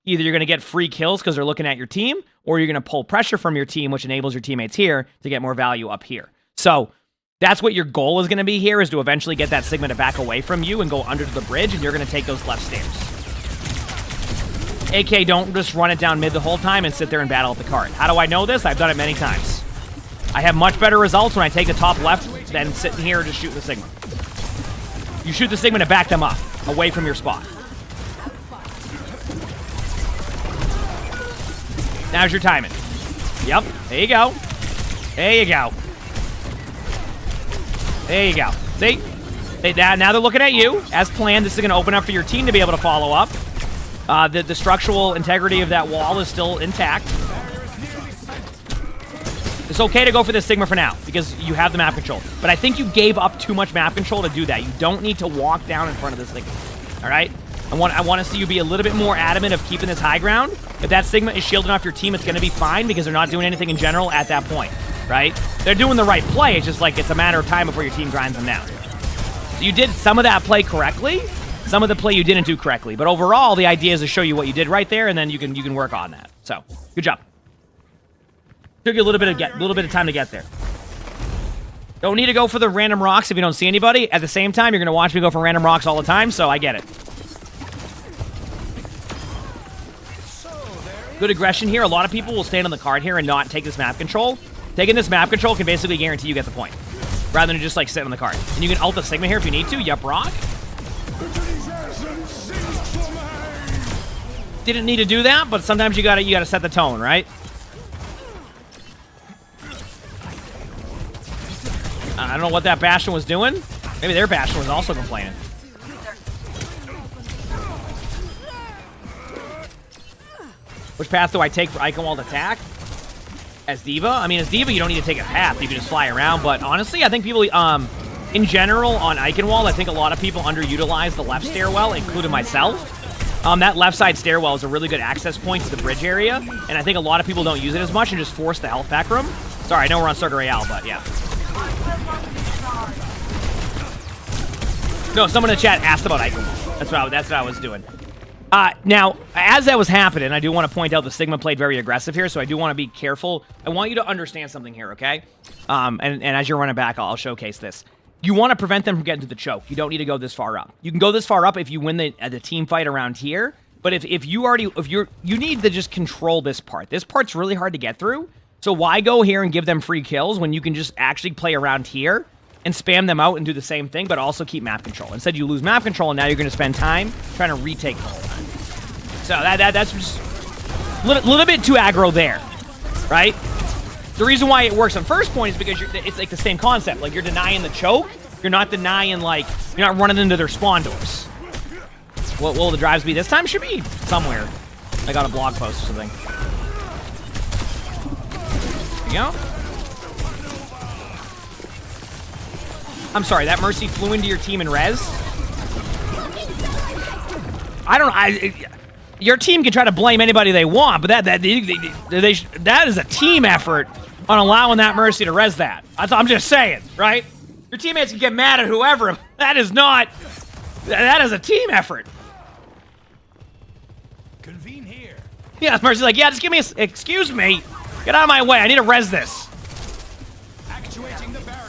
Either you're going to get free kills because they're looking at your team, or you're going to pull pressure from your team, which enables your teammates here to get more value up here. So that's what your goal is going to be here, is to eventually get that Sigma to back away from you and go under to the bridge, and you're going to take those left stairs. AK, don't just run it down mid the whole time and sit there and battle at the cart. How do I know this? I've done it many times. I have much better results when I take the top left than sitting here and just shooting the Sigma. You shoot the Sigma to back them up, away from your spot. Now's your timing. Yep, there you go. There you go. There you go. See? Now they're looking at you. As planned, this is going to open up for your team to be able to follow up. The structural integrity of that wall is still intact. It's okay to go for this Sigma for now, because you have the map control. But I think you gave up too much map control to do that. You don't need to walk down in front of this Sigma. Alright? I want to see you be a little bit more adamant of keeping this high ground. If that Sigma is shielding off your team, it's going to be fine, because they're not doing anything in general at that point. Right? They're doing the right play. It's just like it's a matter of time before your team grinds them down. So you did some of that play correctly. Some of the play you didn't do correctly. But overall, the idea is to show you what you did right there, and then you can work on that. So, good job. Took you a little bit of time to get there. Don't need to go for the random rocks if you don't see anybody. At the same time, you're going to watch me go for random rocks all the time, so I get it. Good aggression here. A lot of people will stand on the card here and not take this map control. Taking this map control can basically guarantee you get the point, rather than just like sit on the card. And you can ult the Sigma here if you need to. Yup, rock. Didn't need to do that, but sometimes you gotta set the tone, right? I don't know what that Bastion was doing. Maybe their Bastion was also complaining. Which path do I take for Iconwald attack? As D.Va? I mean, as D.Va, you don't need to take a path. You can just fly around. But honestly, I think people in general, on Eichenwald, I think a lot of people underutilize the left stairwell, including myself. That left side stairwell is a really good access point to the bridge area, and I think a lot of people don't use it as much and just force the health pack room. Sorry, I know we're on Circuit Royale, but yeah. No, someone in the chat asked about Eichenwald. That's what I was doing. Now, as that was happening, I do want to point out the Sigma played very aggressive here, so I do want to be careful. I want you to understand something here, okay? And as you're running back, I'll showcase this. You want to prevent them from getting to the choke. You don't need to go this far up. You can go this far up if you win the team fight around here, but if you need to just control this part. This part's really hard to get through, so why go here and give them free kills when you can just actually play around here and spam them out and do the same thing, but also keep map control. Instead, you lose map control, and now you're going to spend time trying to retake the whole time. So that's just a little bit too aggro there, right? The reason why it works on first point is because it's like the same concept. Like, you're denying the choke. You're not denying, like, you're not running into their spawn doors. What will the drives be this time? Should be somewhere. I got a blog post or something. There you go. I'm sorry, that Mercy flew into your team in res? Your team can try to blame anybody they want, but that is a team effort on allowing that Mercy to res that. I'm just saying, right? Your teammates can get mad at whoever. That is a team effort. Convene here. Yeah, Mercy's like, yeah, just give me excuse me. Get out of my way, I need to res this. Actuating the barrier.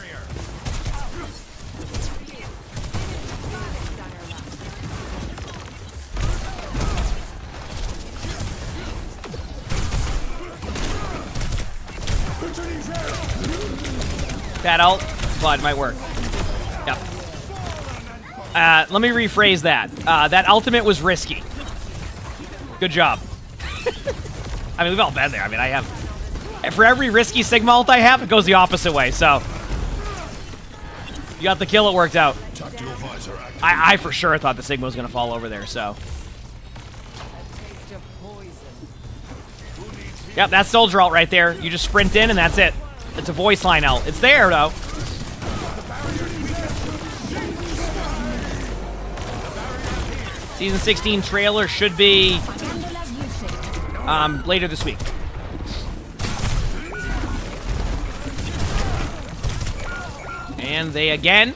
That ult, but might work. Yep. Let me rephrase that. That ultimate was risky. Good job. I mean, we've all been there. I mean, I have... For every risky Sigma ult I have, it goes the opposite way, so... You got the kill, it worked out. I for sure thought the Sigma was going to fall over there, so... Yep, that's Soldier ult right there. You just sprint in and that's it. It's a voice line ult. It's there, though. Season 16 trailer should be later this week. And they again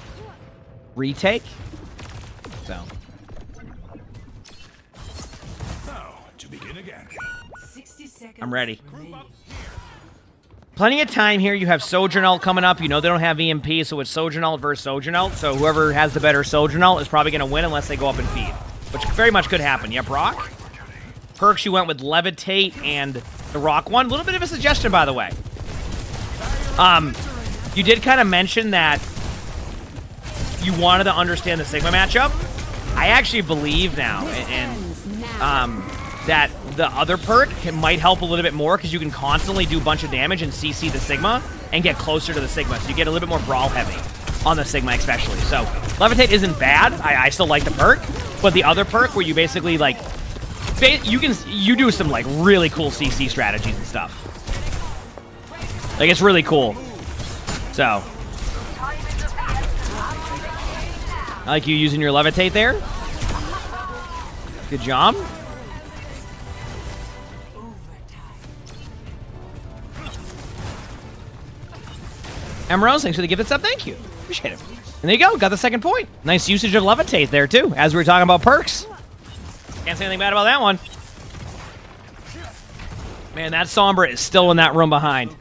retake. So Now, to begin again. 60 seconds. I'm ready. remaining. Plenty of time here. You have Sojourn ult coming up. You know they don't have EMP, so it's Sojourn ult versus Sojourn ult. So whoever has the better Sojourn ult is probably going to win unless they go up and feed, which very much could happen. Yeah, Brock? Perks, you went with Levitate and the Rock one. A little bit of a suggestion, by the way. You did kind of mention that you wanted to understand the Sigma matchup. I actually believe now, that the other perk might help a little bit more because you can constantly do a bunch of damage and CC the Sigma and get closer to the Sigma. So you get a little bit more brawl heavy on the Sigma especially. So Levitate isn't bad. I still like the perk, but the other perk where you basically like, you do some like really cool CC strategies and stuff. Like it's really cool. So I like you using your Levitate there. Good job. Emeralds, thanks for the gifted sub. Thank you. Appreciate it. And there you go. Got the second point. Nice usage of Levitate there, too, as we were talking about perks. Can't say anything bad about that one. Man, that Sombra is still in that room behind.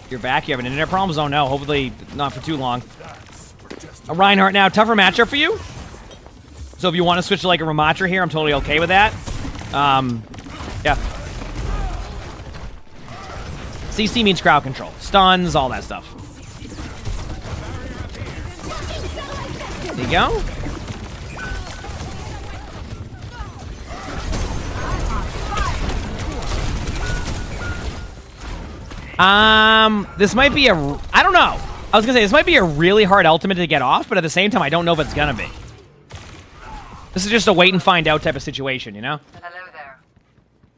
You're back. You having internet problems? Oh, no. Hopefully not for too long. A Reinhardt now. Tougher matchup for you. So if you want to switch to like a Ramatra here, I'm totally okay with that. Yeah. CC means crowd control. Stuns, all that stuff. There you go. This might be a... I don't know. I was going to say, this might be a really hard ultimate to get off, but at the same time, I don't know if it's going to be. This is just a wait and find out type of situation, you know? Hello there.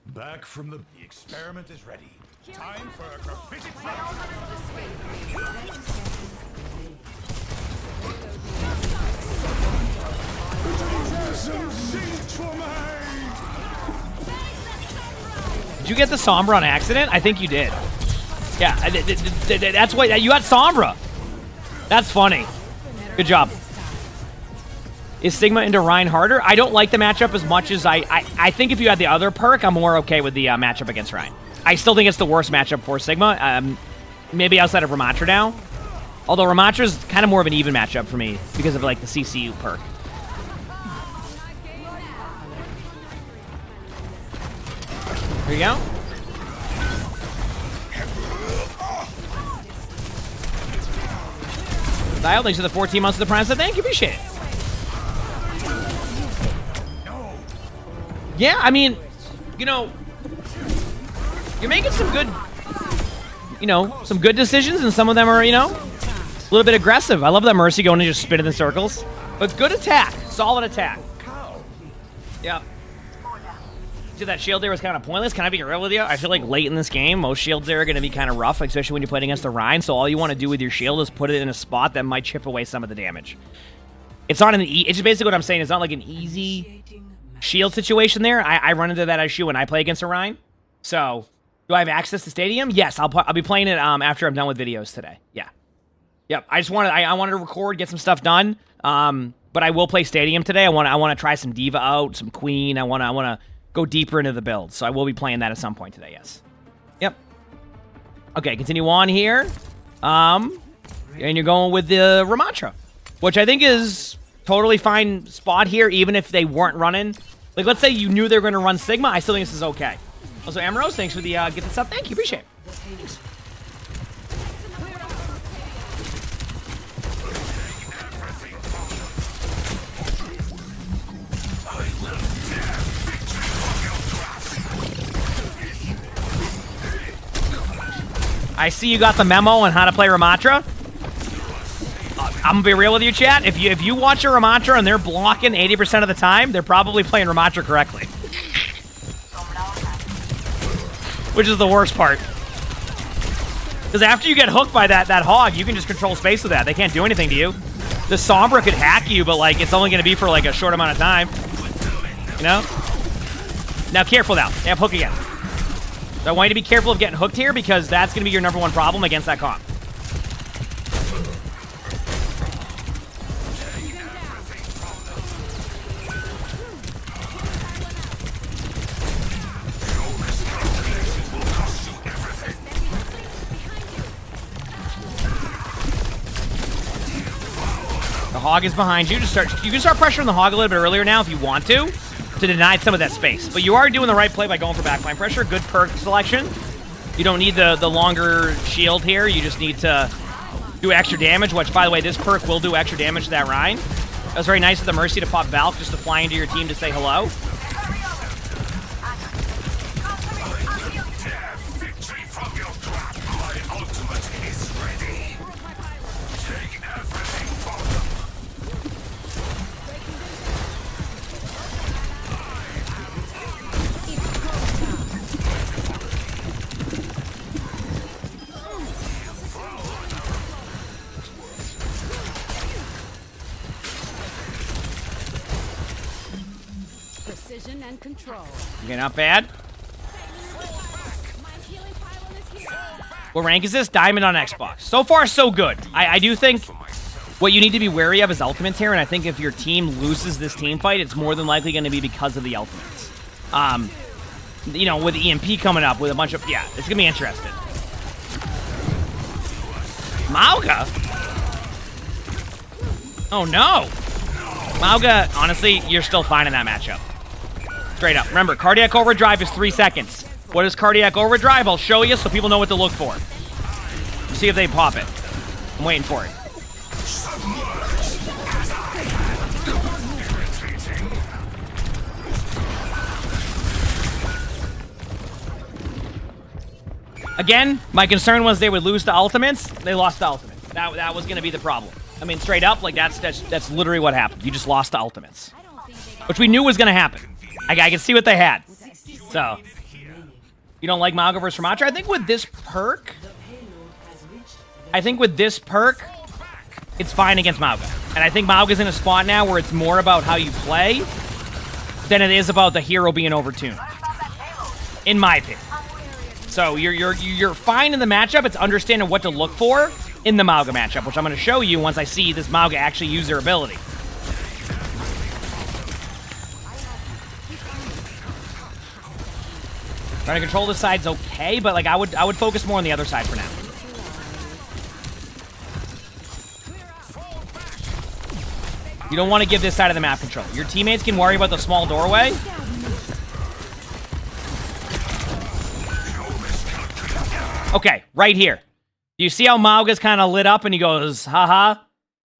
Back from the experiment is ready. Time for a graffiti. Did you get the Sombra on accident? I think you did. Yeah, that's what you got Sombra. That's funny. Good job. Is Sigma into Ryan harder? I don't like the matchup as much as I think if you had the other perk, I'm more okay with the matchup against Ryan. I still think it's the worst matchup for Sigma. Maybe outside of Ramattra now. Although Ramatra's kind of more of an even matchup for me because of like the CCU perk. Here you go. Dial, thanks for the 14 months of the Prime. So thank you, appreciate it. Yeah, I mean, you know, you're making some good, you know, some good decisions, and some of them are, you know, a little bit aggressive. I love that Mercy going and just spinning in circles. But good attack. Solid attack. Yeah. See, that shield there was kind of pointless. Can I be real with you? I feel like late in this game, most shields there are going to be kind of rough, especially when you're playing against the Rhine. So all you want to do with your shield is put it in a spot that might chip away some of the damage. It's not an it's just basically what I'm saying. It's not like an easy shield situation there. I run into that issue when I play against a Rhine. So, do I have access to Stadium? Yes, I'll be playing it after I'm done with videos today. Yeah. Yep. I wanted to record, get some stuff done. But I will play Stadium today. I want to try some D.Va out, some Queen. I want to go deeper into the build. So I will be playing that at some point today, yes. Yep. Okay, continue on here. And you're going with the Ramattra, which I think is totally fine spot here, even if they weren't running. Like, let's say you knew they were going to run Sigma. I still think this is okay. Also, Amrose, thanks for the get this up. Thank you, appreciate it. Thanks. I see you got the memo on how to play Ramattra. I'm gonna be real with you, chat. If you watch a Ramattra and they're blocking 80% of the time, they're probably playing Ramattra correctly. Which is the worst part. Because after you get hooked by that hog, you can just control space with that. They can't do anything to you. The Sombra could hack you, but like it's only gonna be for like a short amount of time. You know? Now careful now. They have hook again. So I want you to be careful of getting hooked here because that's going to be your #1 problem against that comp. The hog is behind you. You can start pressuring the hog a little bit earlier now if you want to deny some of that space. But you are doing the right play by going for backline pressure. Good perk selection. You don't need the longer shield here. You just need to do extra damage, which, by the way, this perk will do extra damage to that Rhine. That was very nice of the Mercy to pop Valk just to fly into your team to say hello. And control. Okay, not bad. What rank is this? Diamond on Xbox. So far, so good. I do think what you need to be wary of is ultimates here, and I think if your team loses this team fight, it's more than likely going to be because of the ultimates. You know, with EMP coming up, with a bunch of... Yeah, it's going to be interesting. Mauga? Oh, no. Mauga, honestly, you're still fine in that matchup. Straight up. Remember, cardiac overdrive is 3 seconds. What is cardiac overdrive? I'll show you so people know what to look for. See if they pop it. I'm waiting for it. Again, my concern was they would lose the ultimates. They lost the ultimates. That was going to be the problem. I mean, straight up, like that's literally what happened. You just lost the ultimates. Which we knew was going to happen. I can see what they had. So, you don't like Mauga versus Ramattra? I think with this perk, it's fine against Mauga. And I think Mauga's in a spot now where it's more about how you play than it is about the hero being overtuned, in my opinion. So you're fine in the matchup. It's understanding what to look for in the Mauga matchup, which I'm going to show you once I see this Mauga actually use their ability. Trying to control this side's okay, but like I would focus more on the other side for now. You don't want to give this side of the map control. Your teammates can worry about the small doorway. Okay, right here. You see how Mauga's kind of lit up and he goes, haha?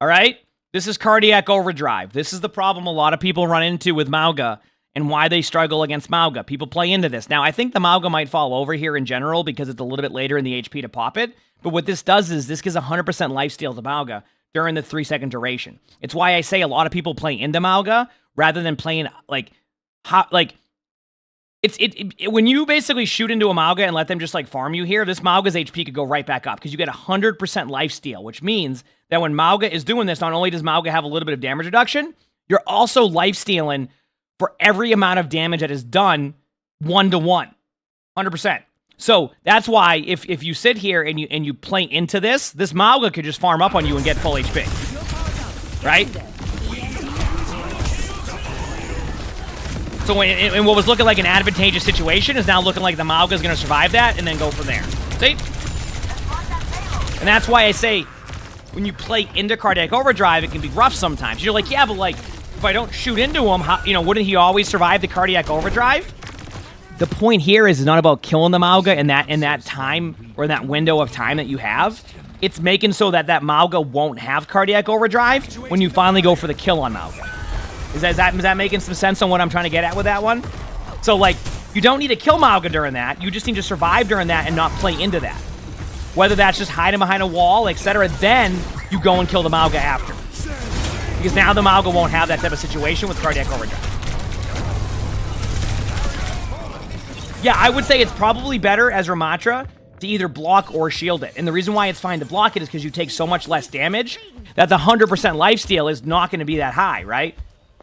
All right? This is cardiac overdrive. This is the problem a lot of people run into with Mauga and why they struggle against Mauga. People play into this. Now, I think the Mauga might fall over here in general because it's a little bit later in the HP to pop it. But what this does is this gives 100% lifesteal to Mauga during the 3-second duration. It's why I say a lot of people play into Mauga rather than playing when you basically shoot into a Mauga and let them just like farm you here, this Mauga's HP could go right back up because you get 100% lifesteal, which means that when Mauga is doing this, not only does Mauga have a little bit of damage reduction, you're also lifestealing for every amount of damage that is done 1-to-1, 100%. So that's why if you sit here and you play into this Mauga could just farm up on you and get full HP, right? So and what was looking like an advantageous situation is now looking like the Mauga is going to survive that and then go from there. See? And that's why I say when you play into cardiac overdrive, it can be rough sometimes. You're like, yeah, but like if I don't shoot into him, wouldn't he always survive the cardiac overdrive? The point here is not about killing the Mauga in that time or in that window of time that you have. It's making so that Mauga won't have cardiac overdrive when you finally go for the kill on Mauga. Is that making some sense on what I'm trying to get at with that one? So, like, you don't need to kill Mauga during that. You just need to survive during that and not play into that. Whether that's just hiding behind a wall, etc., then you go and kill the Mauga after. Because now the Mauga won't have that type of situation with cardiac overdrive. Yeah, I would say it's probably better as Ramatra to either block or shield it. And the reason why it's fine to block it is because you take so much less damage that the 100% lifesteal is not going to be that high, right?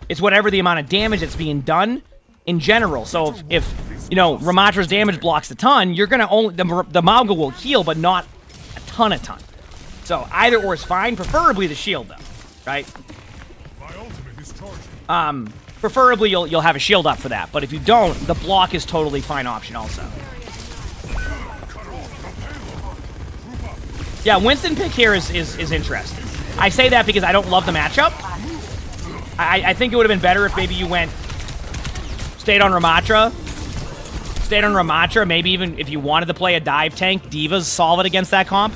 It's whatever the amount of damage that's being done in general. So if Ramatra's damage blocks a ton, you're going to only... The Mauga will heal, but not a ton. So either or is fine. Preferably the shield, though, right? My ultimate is charging. Preferably you'll have a shield up for that. But if you don't, the block is totally fine option also. Yeah, Winston pick here is interesting. I say that because I don't love the matchup. I think it would have been better if maybe you stayed on Ramatra, maybe even if you wanted to play a dive tank, D.Va's solid against that comp.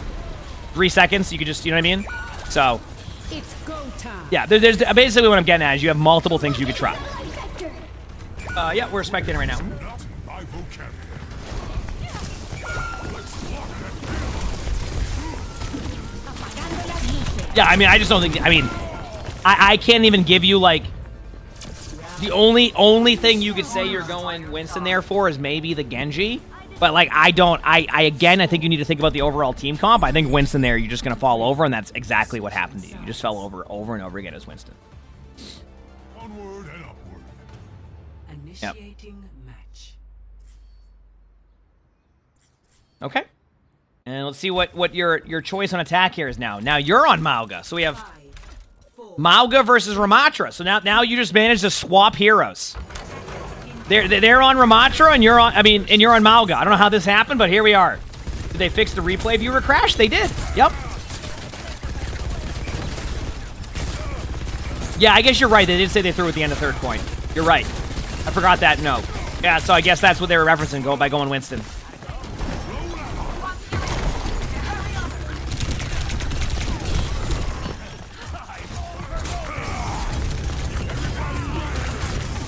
3 seconds, you could just, you know what I mean? So, It's go time. yeah, there's basically what I'm getting at is you have multiple things you could try. Yeah, we're spectating right now. Not my vocabulary. Yeah, I mean, I just don't think, I can't even give you, like, the only thing you could say you're going Winston there for is maybe the Genji. But, like, I think you need to think about the overall team comp. I think Winston there, you're just going to fall over, and that's exactly what happened to you. You just fell over and over again as Winston. Onward and upward. Initiating match. Okay. And let's see what your choice on attack here is now. Now you're on Mauga, so we have 5, 4, Mauga versus Ramatra. So now you just managed to swap heroes. They're on Ramatra and you're on Mauga. I don't know how this happened, but here we are. Did they fix the replay viewer crash? They did. Yep. Yeah, I guess you're right. They did say they threw at the end of third point. You're right. I forgot that note. Yeah, so I guess that's what they were referencing by going Winston.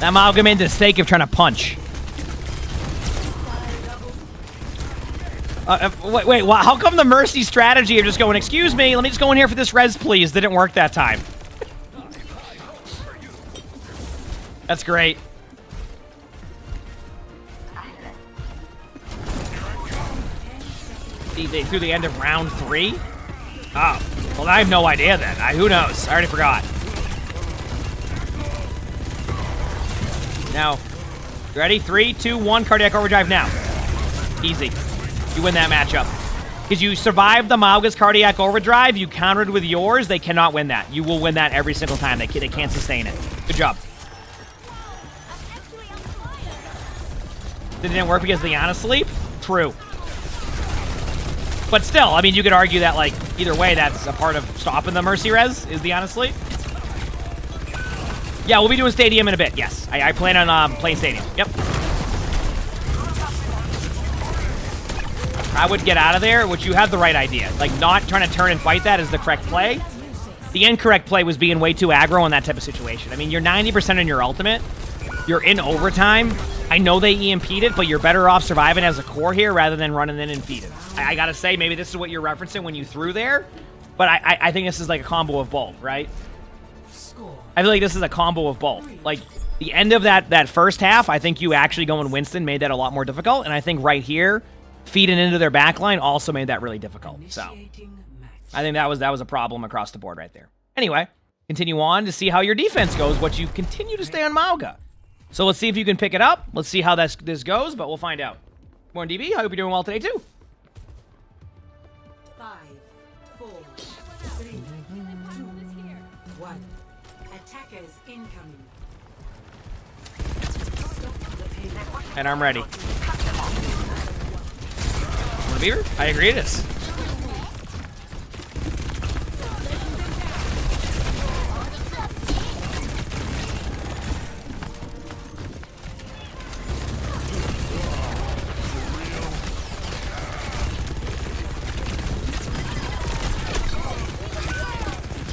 That Mauga made the mistake of trying to punch. Wait, how come the Mercy strategy of just going, excuse me, let me just go in here for this res, please, didn't work that time? That's great. They through the end of round 3? Oh. Well, I have no idea then. Who knows? I already forgot. Now, you ready? 3, 2, 1, cardiac overdrive now. Easy. You win that matchup. Because you survived the Mauga's cardiac overdrive, you countered with yours, they cannot win that. You will win that every single time. They can't sustain it. Good job. It didn't work because of the Ana sleep? True. But still, I mean, you could argue that, like, either way, that's a part of stopping the Mercy Res, is the Ana sleep. Yeah, we'll be doing Stadium in a bit, yes. I plan on playing Stadium. Yep. I would get out of there, which you have the right idea. Like, not trying to turn and fight that is the correct play. The incorrect play was being way too aggro in that type of situation. I mean, you're 90% in your ultimate. You're in overtime. I know they EMP'd it, but you're better off surviving as a core here rather than running in and feeding. I gotta say, maybe this is what you're referencing when you threw there, but I think this is like a combo of both, right? I feel like this is a combo of both. Like, the end of that first half, I think you actually going Winston made that a lot more difficult, and I think right here, feeding into their backline also made that really difficult. So, I think that was a problem across the board right there. Anyway, continue on to see how your defense goes, what you continue to stay on Mauga. So let's see if you can pick it up. Let's see how this goes, but we'll find out. Morning, DB. I hope you're doing well today, too. 5, 4, 3, 2, 1. Attackers incoming. And I'm ready. Want a beaver? I agree it is.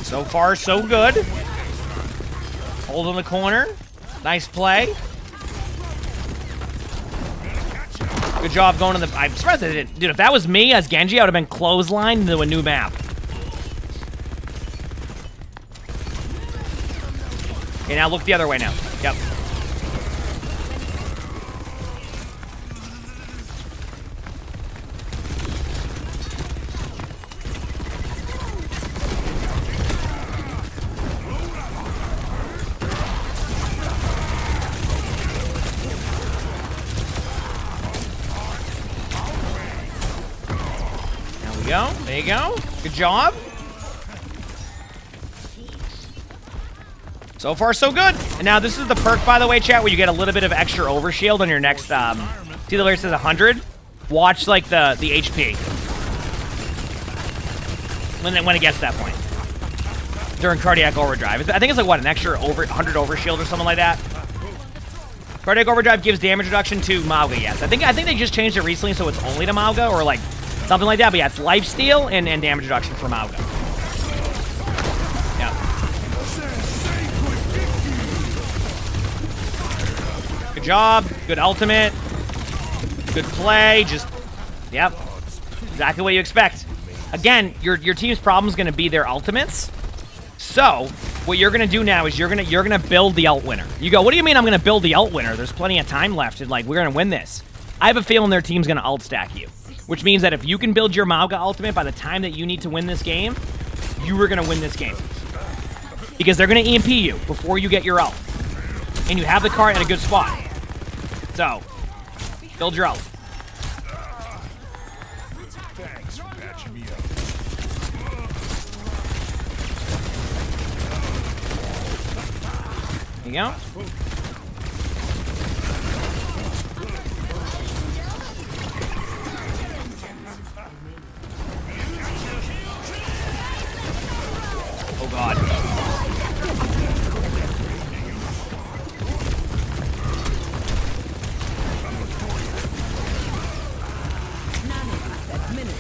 So far, so good. Hold in the corner. Nice play. Good job going to the... I'm surprised I didn't... Dude, if that was me as Genji, I would have been clotheslined into a new map. Okay, now look the other way now. Yep. Go. There you go. Good job. So far, so good. And now this is the perk, by the way, chat, where you get a little bit of extra overshield on your next, see the where it says 100? Watch, like, the HP. When it gets to that point. During cardiac overdrive. I think it's like, what, an extra 100 overshield or something like that? Cardiac overdrive gives damage reduction to Mauga, yes. I think they just changed it recently, so it's only to Mauga, or, like, something like that, but yeah, it's lifesteal and damage reduction for Mauga. Yeah. Good job. Good ultimate. Good play. Just, yep. Exactly what you expect. Again, your team's problem is going to be their ultimates. So, what you're going to do now is you're going to build the ult winner. You go, what do you mean I'm going to build the ult winner? There's plenty of time left, and like, we're going to win this. I have a feeling their team's going to ult stack you. Which means that if you can build your Mauga ultimate by the time that you need to win this game, you are going to win this game. Because they're going to EMP you before you get your ult. And you have the card at a good spot. So, build your ult. Thanks for patching me up. There you go. Oh, God.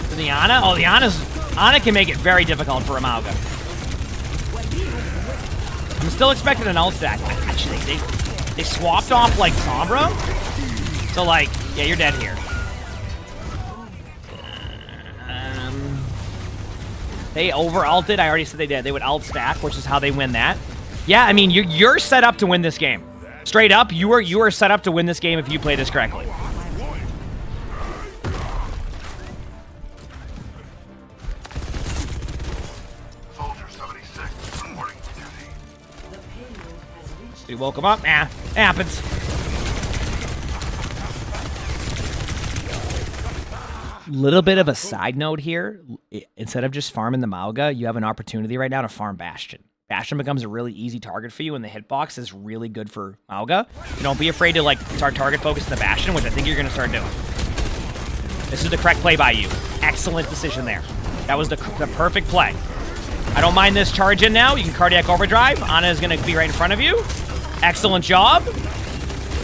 For the Ana? Oh, the Ana can make it very difficult for a Mauga. I'm still expecting an ult stack. Actually, they swapped off, like, Sombra. So, like, yeah, you're dead here. They over-ulted. I already said they did. They would ult stack, which is how they win that. Yeah, I mean, you're set up to win this game. Straight up, you are set up to win this game if you play this correctly. He woke him up. Nah, happens. Little bit of a side note here. Instead of just farming the Mauga, you have an opportunity right now to farm Bastion. Bastion becomes a really easy target for you, and the hitbox is really good for Mauga. Don't be afraid to like start target focusing the Bastion, which I think you're going to start doing. This is the correct play by you. Excellent decision there. That was the perfect play. I don't mind this charge in now. You can cardiac overdrive. Ana is going to be right in front of you. Excellent job.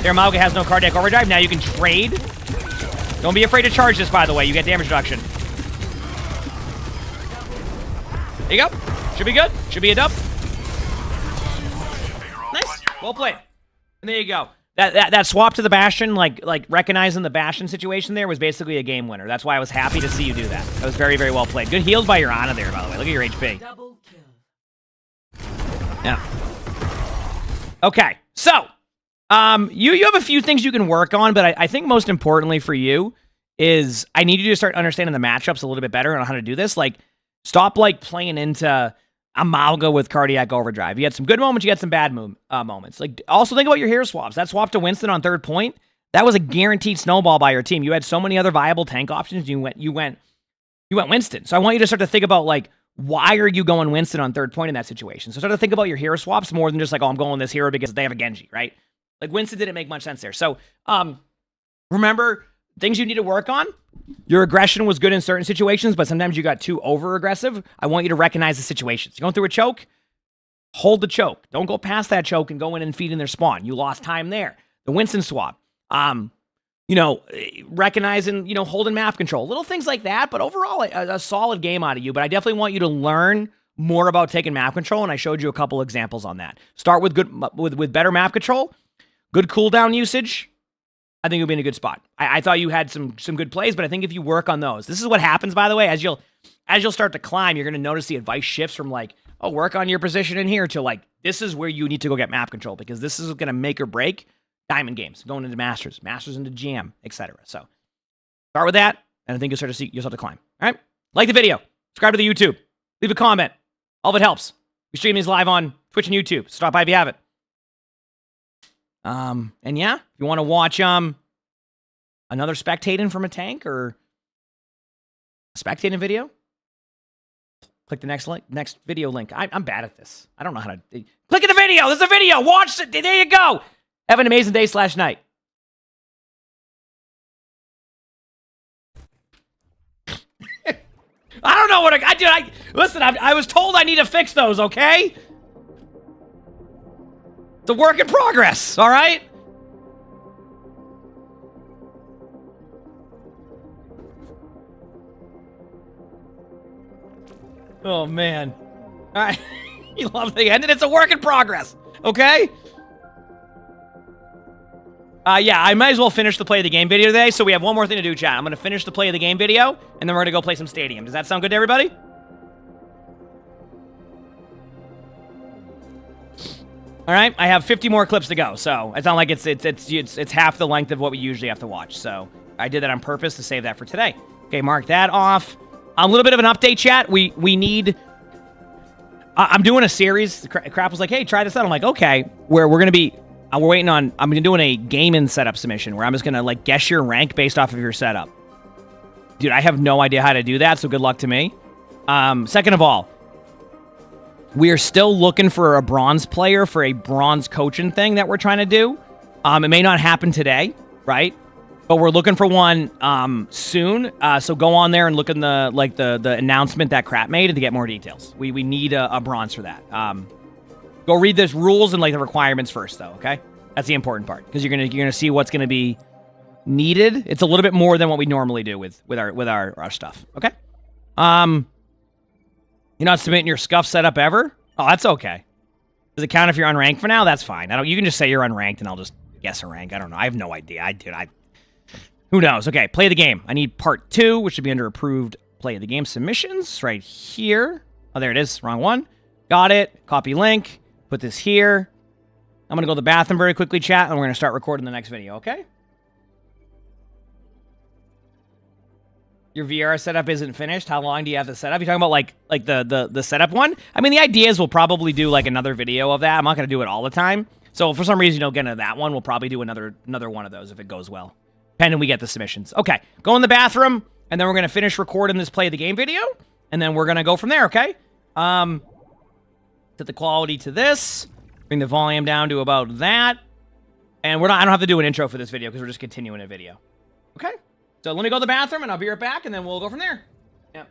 There, Mauga has no cardiac overdrive. Now you can trade. Don't be afraid to charge this, by the way. You get damage reduction. There you go. Should be good. Should be a dub. Nice. Well played. And there you go. That swap to the Bastion, like recognizing the Bastion situation there was basically a game winner. That's why I was happy to see you do that. That was very, very well played. Good heals by your Ana there, by the way. Look at your HP. Double kill. Yeah. Okay. So, you have a few things you can work on, but I think most importantly for you is I need you to start understanding the matchups a little bit better and how to do this. Like, stop like playing into Amalga with cardiac overdrive. You had some good moments, you had some bad moments. Like, also think about your hero swaps. That swap to Winston on third point, that was a guaranteed snowball by your team. You had so many other viable tank options. You went Winston. So I want you to start to think about like, why are you going Winston on third point in that situation? So start to think about your hero swaps more than just like, oh, I'm going this hero because they have a Genji, right? Like Winston didn't make much sense there. So remember things you need to work on. Your aggression was good in certain situations, but sometimes you got too over aggressive. I want you to recognize the situations. You're going through a choke, hold the choke. Don't go past that choke and go in and feed in their spawn. You lost time there. The Winston swap. Recognizing, holding map control. Little things like that, but overall, a solid game out of you. But I definitely want you to learn more about taking map control, and I showed you a couple examples on that. Start with with better map control, good cooldown usage. I think you'll be in a good spot. I thought you had some good plays, but I think if you work on those, this is what happens, by the way, as you'll start to climb, you're going to notice the advice shifts from like, oh, work on your position in here to like, this is where you need to go get map control because this is going to make or break diamond games, going into masters into jam, etc. So start with that, and I think you'll start to climb. All right, like the video, subscribe to the YouTube, leave a comment. All of it helps. We stream these live on Twitch and YouTube. Stop by if you have it. And yeah, if you want to watch another spectating from a tank or a spectating video, click the next video link. I'm bad at this. I don't know how to click in the video. There's a video. Watch it. There you go. Have an amazing day / night. I don't know what I did. Listen, I was told I need to fix those, okay? It's a work in progress, all right? Oh, man. All right. You love the end, and it's a work in progress, okay? Yeah, I might as well finish the play of the game video today, so we have one more thing to do, chat. I'm going to finish the play of the game video, and then we're going to go play some Stadium. Does that sound good to everybody? All right, I have 50 more clips to go, so it's not like it's half the length of what we usually have to watch. So I did that on purpose to save that for today. Okay, mark that off. A little bit of an update, chat. We need... I'm doing a series. Crap was like, hey, try this out. I'm like, okay. We're going to be... we're waiting on... I'm doing a gaming setup submission where I'm just going to, like, guess your rank based off of your setup. Dude, I have no idea how to do that, so good luck to me. Second of all, we are still looking for a bronze player for a bronze coaching thing that we're trying to do. It may not happen today, right? But we're looking for one soon. So go on there and look in the announcement that Crap made to get more details. We need a bronze for that. Go read the rules and like the requirements first, though. Okay, that's the important part because you're gonna see what's gonna be needed. It's a little bit more than what we normally do with our stuff. Okay. You're not submitting your scuff setup ever? Oh, that's okay. Does it count if you're unranked for now? That's fine. You can just say you're unranked and I'll just guess a rank. I don't know. I have no idea. Who knows? Okay, play the game. I need part 2, which should be under approved play of the game submissions right here. Oh, there it is. Wrong one. Got it. Copy link. Put this here. I'm going to go to the bathroom very quickly, chat, and we're going to start recording the next video, okay? Your VR setup isn't finished. How long do you have to set up? You're talking about like the setup one? I mean, the idea is we'll probably do like another video of that. I'm not going to do it all the time. So for some reason, you don't get into that one. We'll probably do another one of those if it goes well. Depending we get the submissions. Okay, go in the bathroom, and then we're going to finish recording this play of the game video, and then we're going to go from there, okay? Set the quality to this. Bring the volume down to about that. And I don't have to do an intro for this video because we're just continuing a video. Okay? So let me go to the bathroom, and I'll be right back, and then we'll go from there. Yeah.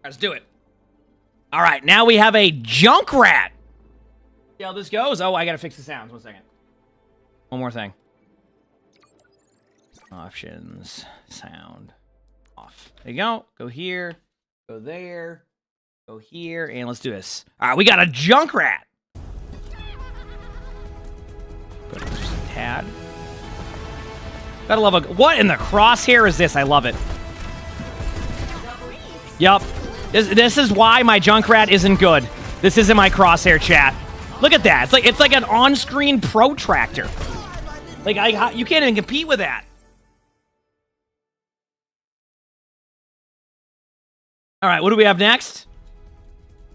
Let's do it. All right, now we have a Junkrat. See how this goes? Oh, I gotta fix the sounds. 1 second. One more thing. Options, sound, off. There you go. Go here, go there, go here, and let's do this. All right, we got a Junkrat. Go just a tad. Gotta love a... What in the crosshair is this? I love it. Yup. This is why my Junkrat isn't good. This isn't my crosshair, chat. Look at that. It's like an on-screen protractor. Like you can't even compete with that. All right, what do we have next?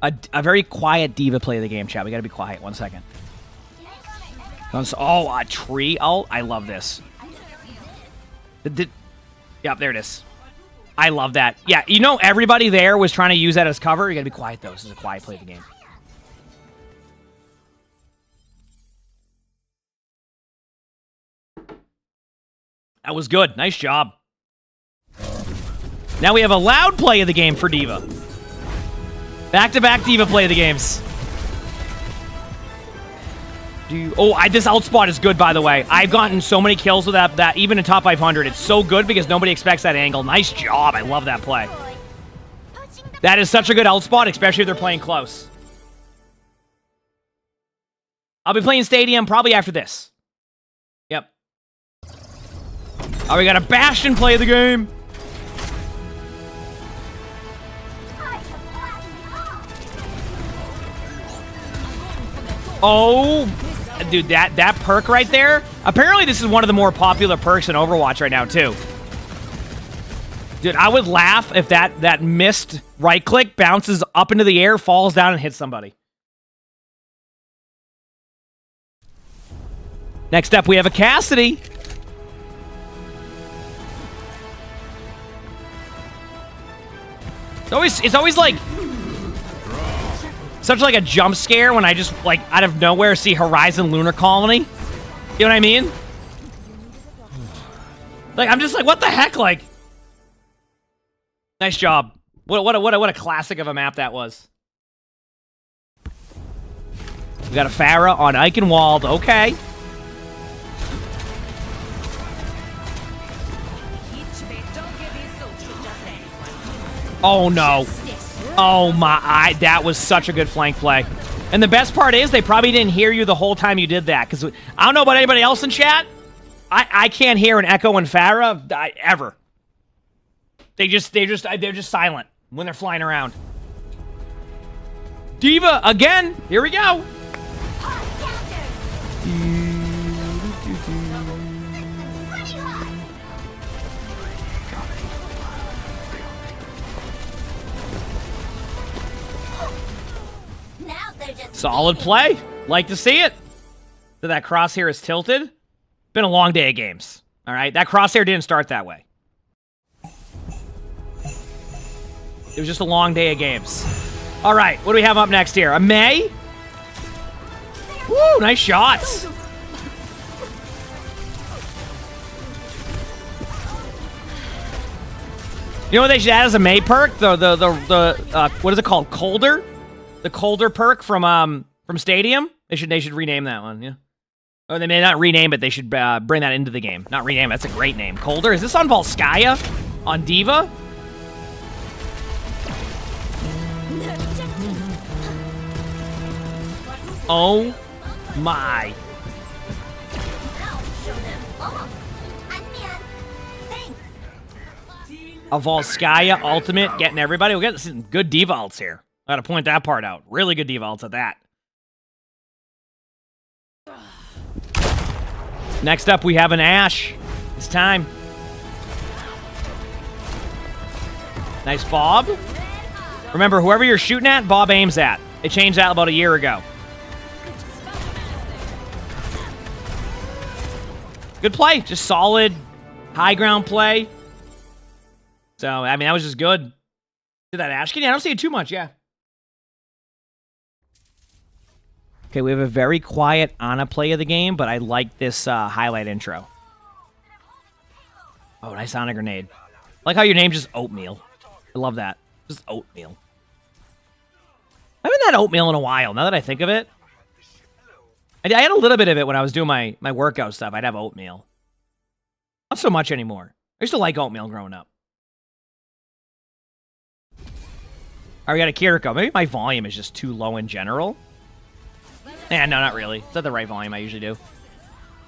A very quiet D.Va play of the game, chat. We gotta be quiet. 1 second. Oh, a tree. Oh, I love this. Yep, there it is. I love that. Yeah, you know everybody there was trying to use that as cover. You gotta be quiet, though. This is a quiet play of the game. That was good. Nice job. Now we have a loud play of the game for D.Va. Back-to-back D.Va play of the games. Oh, this ult spot is good, by the way. I've gotten so many kills with that even in top 500. It's so good because nobody expects that angle. Nice job. I love that play. That is such a good ult spot, especially if they're playing close. I'll be playing Stadium probably after this. Yep. Oh, we got a Bastion play of the game. Oh, dude, that perk right there. Apparently, this is one of the more popular perks in Overwatch right now, too. Dude, I would laugh if that missed right-click bounces up into the air, falls down, and hits somebody. Next up, we have a Cassidy. It's always like such like a jump scare when I just like out of nowhere see Horizon Lunar Colony. You know what I mean? Like I'm just like, what the heck? Like, nice job. What a classic of a map that was. We got a Pharah on Eichenwald. Okay. Oh no. Oh my, that was such a good flank play. And the best part is they probably didn't hear you the whole time you did that. Because I don't know about anybody else in chat. I can't hear an Echo and Pharah ever. They're just silent when they're flying around. D.Va again. Here we go. Solid play. Like to see it. So that crosshair is tilted. Been a long day of games. All right, that crosshair didn't start that way. It was just a long day of games. All right, what do we have up next here? A May? Woo, nice shots. You know what they should add as a May perk? The what is it called? Colder? The Colder perk from Stadium? They should rename that one, yeah. Or they may not rename it, they should bring that into the game. Not rename it, that's a great name. Colder? Is this on Volskaya? On D.Va? Oh my. A Volskaya ultimate getting everybody. We got some good D.Va ults here. I gotta point that part out. Really good D.Va ults at that. Next up, we have an Ashe. It's time. Nice Bob. Remember, whoever you're shooting at, Bob aims at. They changed that about a year ago. Good play. Just solid, high ground play. So, I mean, that was just good. Did that Ashe? Yeah, I don't see it too much, yeah. Okay, we have a very quiet Ana play of the game, but I like this highlight intro. Oh, nice Ana grenade. I like how your name's just Oatmeal. I love that. Just Oatmeal. I haven't had oatmeal in a while, now that I think of it. I had a little bit of it when I was doing my workout stuff. I'd have oatmeal. Not so much anymore. I used to like oatmeal growing up. All right, we got a Kiriko. Maybe my volume is just too low in general. No, not really. It's at the right volume I usually do.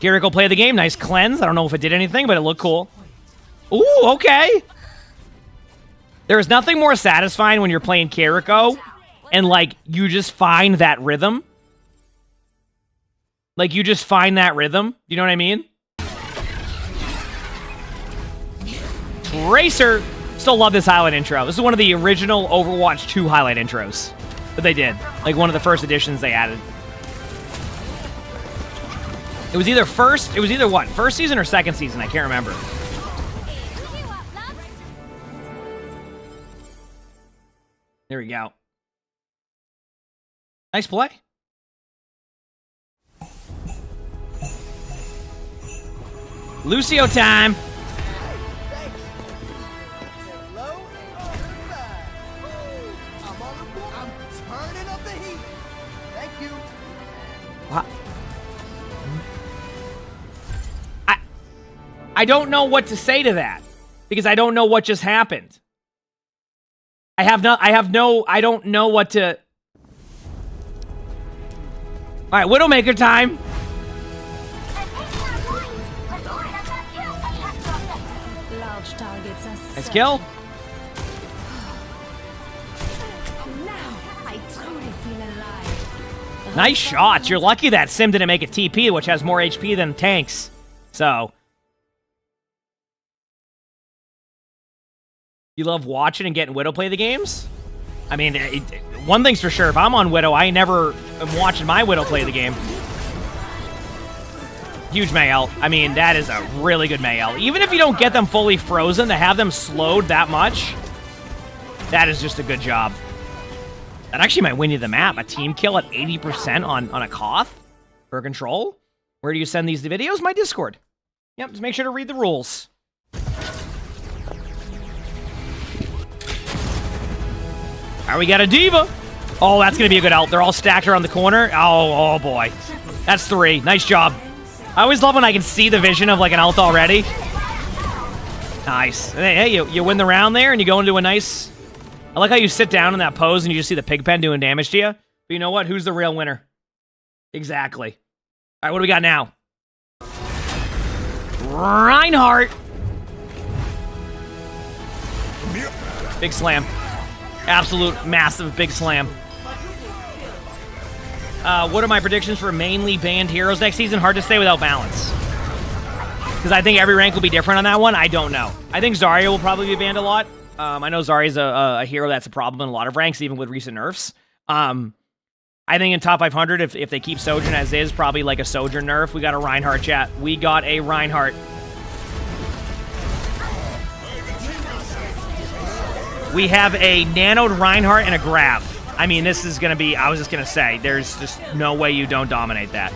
Kiriko play of the game. Nice cleanse. I don't know if it did anything, but it looked cool. Ooh, okay. There is nothing more satisfying when you're playing Kiriko and, like, you just find that rhythm. Like, you just find that rhythm. You know what I mean? Tracer. Still love this highlight intro. This is one of the original Overwatch 2 highlight intros that they did. Like, one of the first editions they added. It was either what? First season or second season? I can't remember. There we go. Nice play. Lucio time. I don't know what to say to that because I don't know what just happened. I don't know what to... All right, Widowmaker time. Large targets are Nice kill. Now I truly feel alive. Nice shots. You're lucky that Sim didn't make a TP, which has more HP than tanks. So... You love watching and getting Widow play the games? I mean, one thing's for sure. If I'm on Widow, I never am watching my Widow play the game. Huge Mayel. I mean, that is a really good Mayel. Even if you don't get them fully frozen, to have them slowed that much, that is just a good job. That actually might win you the map. A team kill at 80% on a Koth for control. Where do you send these videos? My Discord. Yep, just make sure to read the rules. All right, we got a D.Va. Oh, that's going to be a good ult. They're all stacked around the corner. Oh boy. That's 3. Nice job. I always love when I can see the vision of like an ult already. Nice. Hey, you win the round there and you go into a nice... I like how you sit down in that pose and you just see the pig pen doing damage to you. But you know what? Who's the real winner? Exactly. All right, what do we got now? Reinhardt. Big slam. Absolute massive big slam. What are my predictions for mainly banned heroes next season? Hard to say without balance. Because I think every rank will be different on that one. I don't know. I think Zarya will probably be banned a lot. I know Zarya's a hero that's a problem in a lot of ranks, even with recent nerfs. I think in top 500, if they keep Sojourn as is, probably like a Sojourn nerf. We got a Reinhardt, chat. We got a Reinhardt. We have a nanoed Reinhardt and a Graf. I mean, this is going to be... I was just going to say, there's just no way you don't dominate that.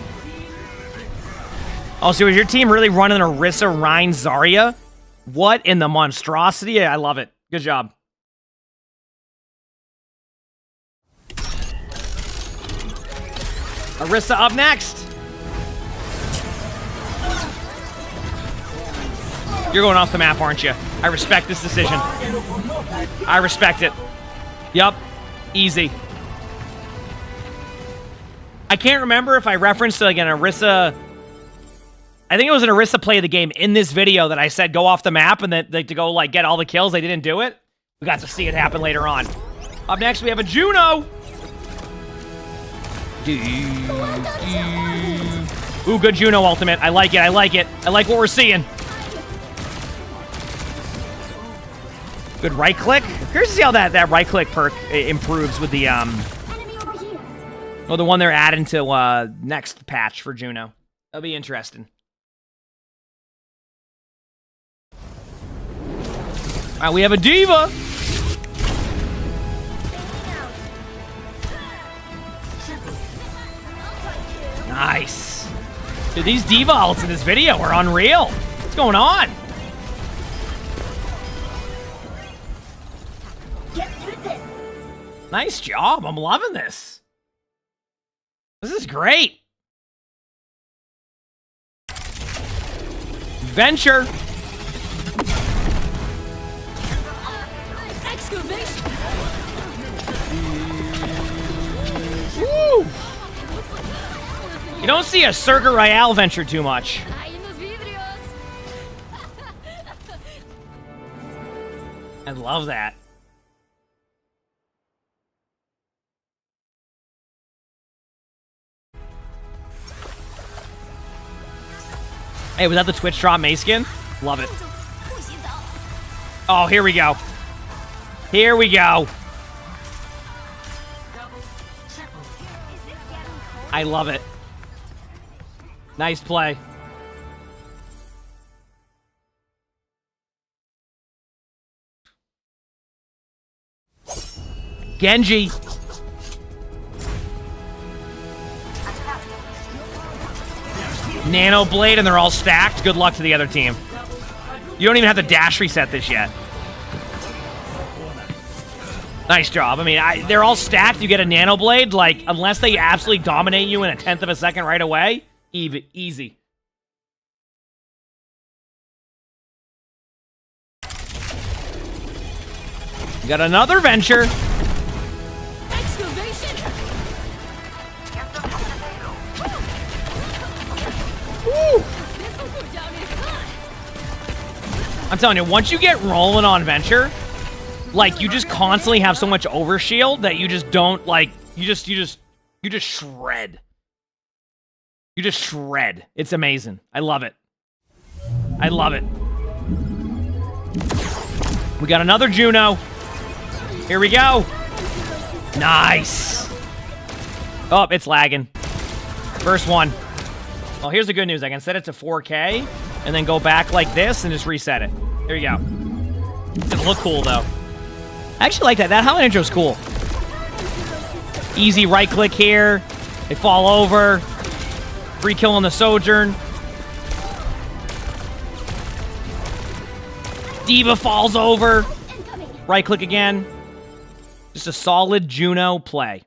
Oh, so is your team really running an Orisa, Rein, Zarya? What in the monstrosity? I love it. Good job. Orisa up next. You're going off the map, aren't you? I respect this decision. I respect it. Yup. Easy. I can't remember if I referenced like an Orisa... I think it was an Orisa play of the game in this video that I said go off the map and then to go like get all the kills. They didn't do it. We got to see it happen later on. Up next, we have a Juno. Ooh, good Juno ultimate. I like it. I like it. I like what we're seeing. Good right click. Curious to see how that right click perk improves with the well, the one they're adding to next patch for Juno. That'll be interesting. All right, we have a D.Va. Nice. Dude, these D.Va ults in this video are unreal. What's going on? Nice job. I'm loving this. This is great. Venture. Woo. You don't see a Circuit Royale venture too much. I love that. Hey, was that the Twitch drop May skin? Love it. Oh, here we go. Here we go. I love it. Nice play. Genji. Nano Blade, and they're all stacked. Good luck to the other team. You don't even have to dash reset this yet. Nice job. I mean, they're all stacked. You get a Nano Blade. Like, unless they absolutely dominate you in a 1/10 of a second right away, easy. Got another venture. Excavation. Woo! This'll go down in I'm telling you, once you get rolling on venture, like you just constantly have so much overshield that you just don't like. You just shred. You just shred. It's amazing. I love it. I love it. We got another Juno. Here we go. Nice. Oh, it's lagging. First one. Well, here's the good news. I can set it to 4K and then go back like this and just reset it. There you go. Doesn't look cool, though. I actually like that. That highlight intro is cool. Easy right-click here. They fall over. Free kill on the Sojourn. D.Va falls over. Right-click again. Just a solid Juno play.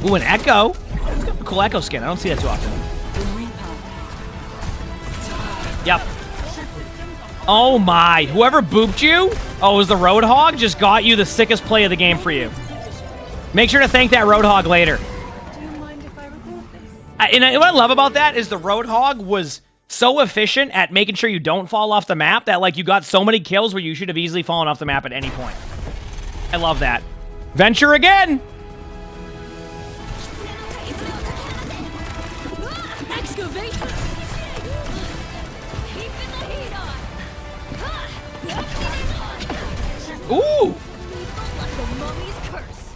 Ooh, an Echo. It's got a cool Echo skin. I don't see that too often. Yep. Oh my. Whoever booped you, oh, it was the Roadhog, just got you the sickest play of the game for you. Make sure to thank that Roadhog later. Do you mind if I record this? And what I love about that is the Roadhog was so efficient at making sure you don't fall off the map that, like, you got so many kills where you should have easily fallen off the map at any point. I love that. Venture again! excavation. Keeping the heat on. Ooh! Like the mummy's curse.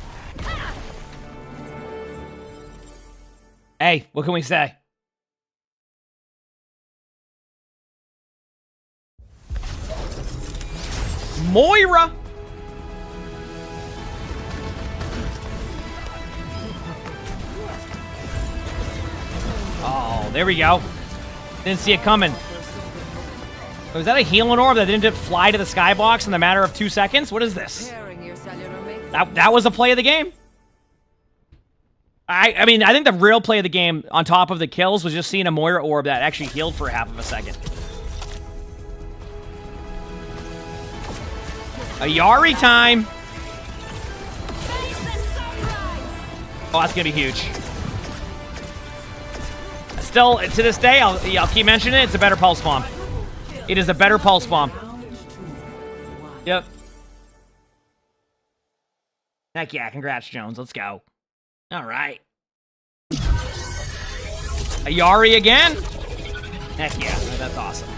Hey, what can we say? Moira! Oh, there we go. Didn't see it coming. Was that a healing orb that didn't just fly to the skybox in the matter of 2 seconds? What is this? That was a play of the game. I mean, I think the real play of the game, on top of the kills, was just seeing a Moira orb that actually healed for half of a second. A Yari time. Oh, that's gonna be huge. Still, to this day, I'll keep mentioning it. It's a better pulse bomb. It is a better pulse bomb. Yep. Heck yeah! Congrats, Jones. Let's go. All right. A Yari again. Heck yeah! That's awesome.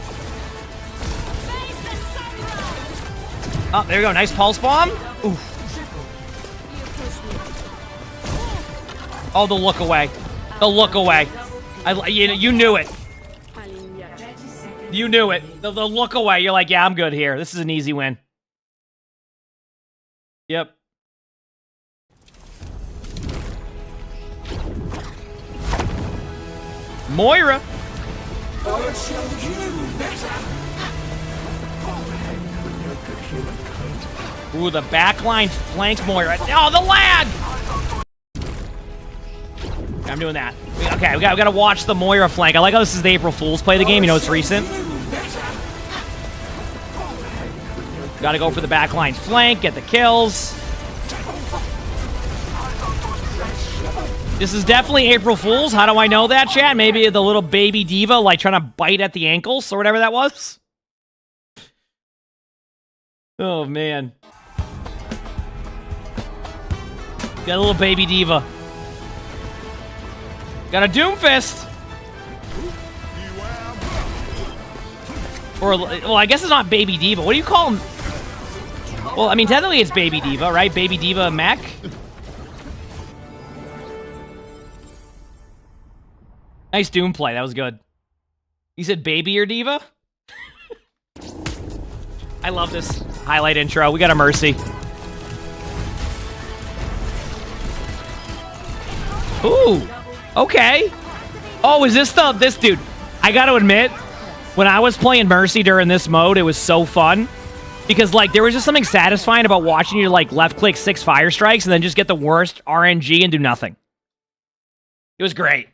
Oh, there we go. Nice pulse bomb. Oof. Oh, the look away. The look away. You knew it. You knew it. The look away. You're like, yeah, I'm good here. This is an easy win. Yep. Moira. Ooh, the backline flank Moira. Oh, the lag! I'm doing that. Okay, we got to watch the Moira flank. I like how this is the April Fool's play of the game. You know, it's recent. Got to go for the backline flank, get the kills. This is definitely April Fool's. How do I know that, chat? Maybe the little baby D.Va, like, trying to bite at the ankles or whatever that was? Oh, man. Got a little baby D.Va. Got a Doomfist. Or, well, I guess it's not baby D.Va. What do you call him? Well, I mean, technically it's baby D.Va, right? Baby D.Va mech. Nice Doom play. That was good. You said baby or D.Va? I love this highlight intro. We got a Mercy. Ooh. Okay. Oh, is this this dude? I got to admit, when I was playing Mercy during this mode, it was so fun. Because, like, there was just something satisfying about watching you, like, left-click 6 fire strikes and then just get the worst RNG and do nothing. It was great.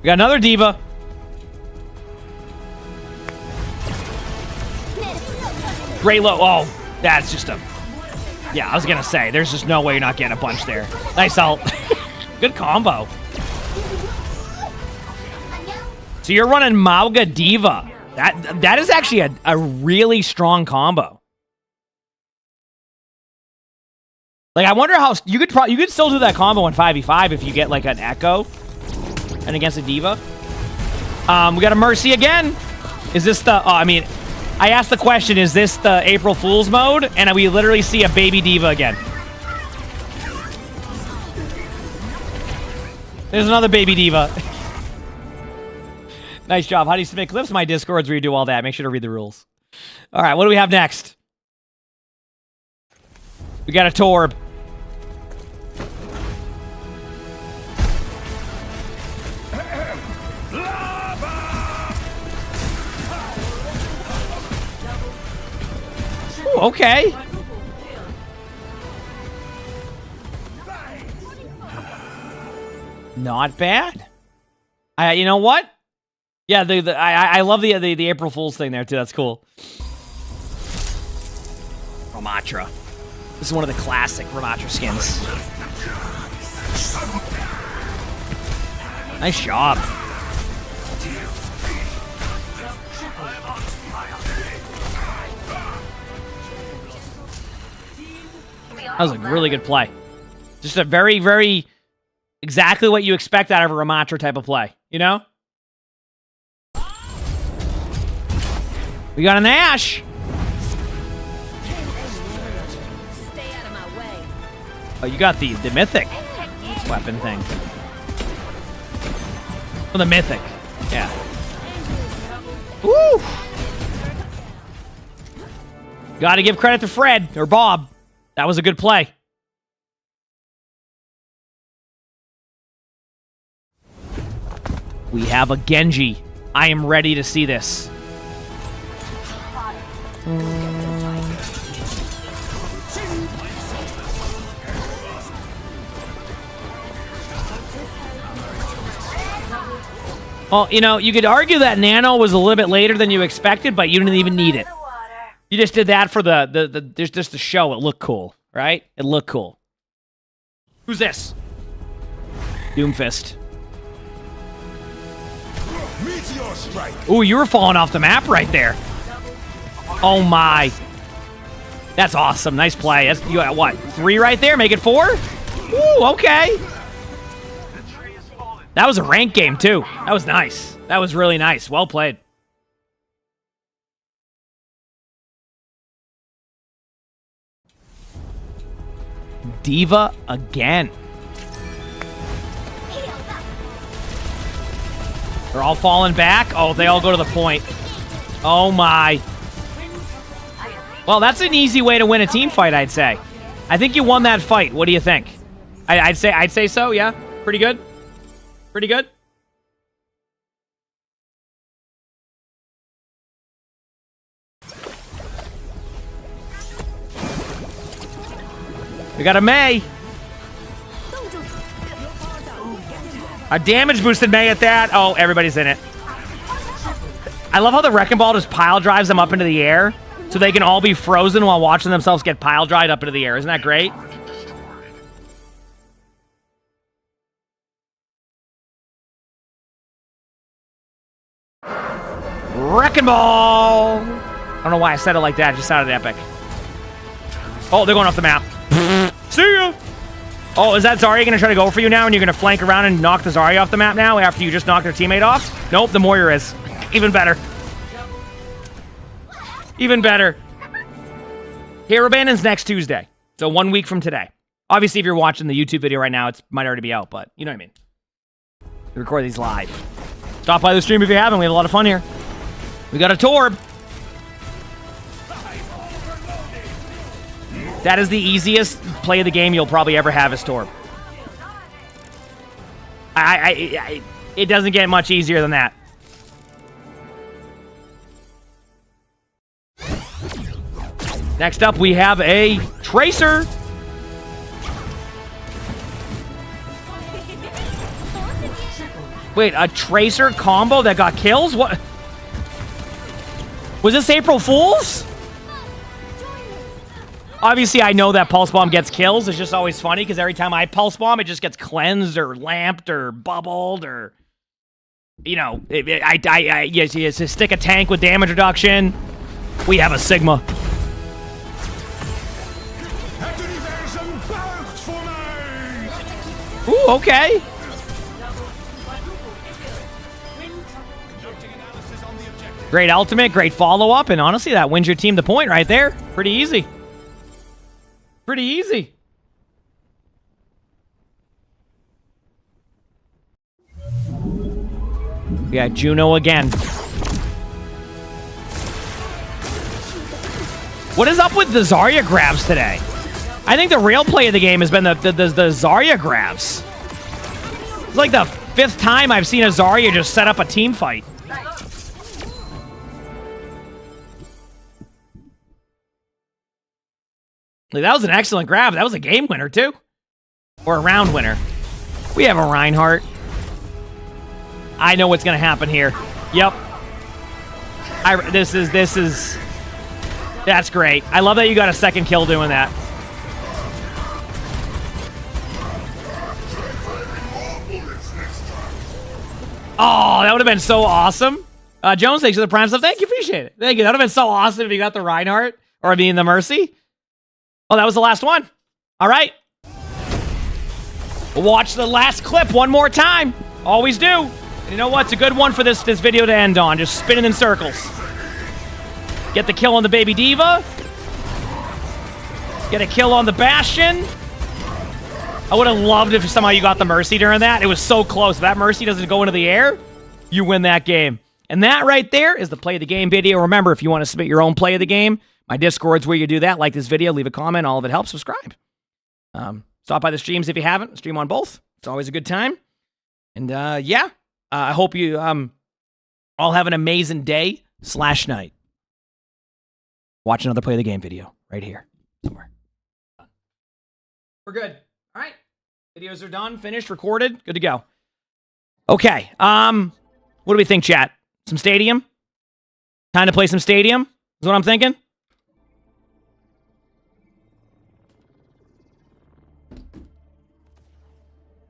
We got another D.Va. Great low. Oh, that's just a... Yeah, I was going to say, there's just no way you're not getting a bunch there. Nice ult. Good combo. So you're running Mauga D.Va. That is actually a really strong combo. Like, I wonder how... You could still do that combo in 5v5 if you get, like, an Echo and against a D.Va. We got a Mercy again. Is this the... Oh, I mean... I asked the question, is this the April Fool's mode? And we literally see a baby D.Va again. There's another baby D.Va. Nice job. How do you submit clips? My Discord's where you do all that. Make sure to read the rules. All right, what do we have next? We got a Torb. Ooh, okay. Not bad. You know what? Yeah, I love the April Fool's thing there too. That's cool. Ramatra. This is one of the classic Ramatra skins. Nice job. That was a really good play. Just a very, very exactly what you expect out of a Ramatra type of play, you know? We got an Ashe. Stay out of my way. Oh, you got the mythic weapon thing. Oh, the mythic. Yeah. Woo! Gotta give credit to Fred, or Bob. That was a good play. We have a Genji. I am ready to see this. Well, you know, you could argue that Nano was a little bit later than you expected, but you didn't even need it. You just did that for just the show. It looked cool, right? It looked cool. Who's this? Doomfist. Meteor strike. Ooh, you were falling off the map right there. Oh my. That's awesome. Nice play. That's, you got what? 3 right there? Make it 4? Ooh, okay. That was a rank game too. That was nice. That was really nice. Well played. D.Va again. They're all falling back. Oh, they all go to the point. Oh my. Well, that's an easy way to win a team fight, I'd say. I think you won that fight. What do you think? I'd say so, yeah. Pretty good. Pretty good. We got a Mei. A damage boosted Mei at that. Oh, everybody's in it. I love how the Wrecking Ball just pile drives them up into the air so they can all be frozen while watching themselves get pile dried up into the air. Isn't that great? Wrecking Ball! I don't know why I said it like that. It just sounded epic. Oh, they're going off the map. See ya! Oh, is that Zarya going to try to go for you now and you're going to flank around and knock the Zarya off the map now after you just knocked their teammate off? Nope, the Moira is. Even better. Even better. Hero Abandon's next Tuesday. So 1 week from today. Obviously, if you're watching the YouTube video right now, it might already be out, but you know what I mean. We record these live. Stop by the stream if you haven't. We have a lot of fun here. We got a Torb. That is the easiest play of the game you'll probably ever have as Torb. It doesn't get much easier than that. Next up, we have a Tracer. Wait, a Tracer combo that got kills? What? Was this April Fool's? Obviously, I know that Pulse Bomb gets kills. It's just always funny because every time I Pulse Bomb, it just gets cleansed or lamped or bubbled or... You know, you stick a tank with damage reduction. We have a Sigma. Ooh, okay. Great ultimate, great follow-up, and honestly, that wins your team the point right there. Pretty easy. Pretty easy. We got Juno again. What is up with the Zarya grabs today? I think the real play of the game has been the Zarya grabs. It's like the 5th time I've seen a Zarya just set up a team fight. Like, that was an excellent grab. That was a game winner, too. Or a round winner. We have a Reinhardt. I know what's going to happen here. Yep. This is... That's great. I love that you got a second kill doing that. Oh, that would have been so awesome. Jones, thanks for the prime stuff. Thank you, appreciate it. Thank you. That would have been so awesome if you got the Reinhardt. Or, I mean, the Mercy. Oh, that was the last one. All right. We'll watch the last clip one more time. Always do. And you know what? It's a good one for this video to end on. Just spinning in circles. Get the kill on the baby D.Va. Get a kill on the Bastion. I would have loved if somehow you got the Mercy during that. It was so close. If that Mercy doesn't go into the air, you win that game. And that right there is the play of the game video. Remember, if you want to submit your own play of the game, my Discord's where you do that. Like this video, leave a comment. All of it helps. Subscribe. Stop by the streams if you haven't. Stream on both. It's always a good time. And yeah, I hope you all have an amazing day/night. Watch another play of the game video right here somewhere. We're good. All right. Videos are done, finished, recorded, good to go. Okay. What do we think, chat? Some Stadium? Time to play some Stadium? Is what I'm thinking.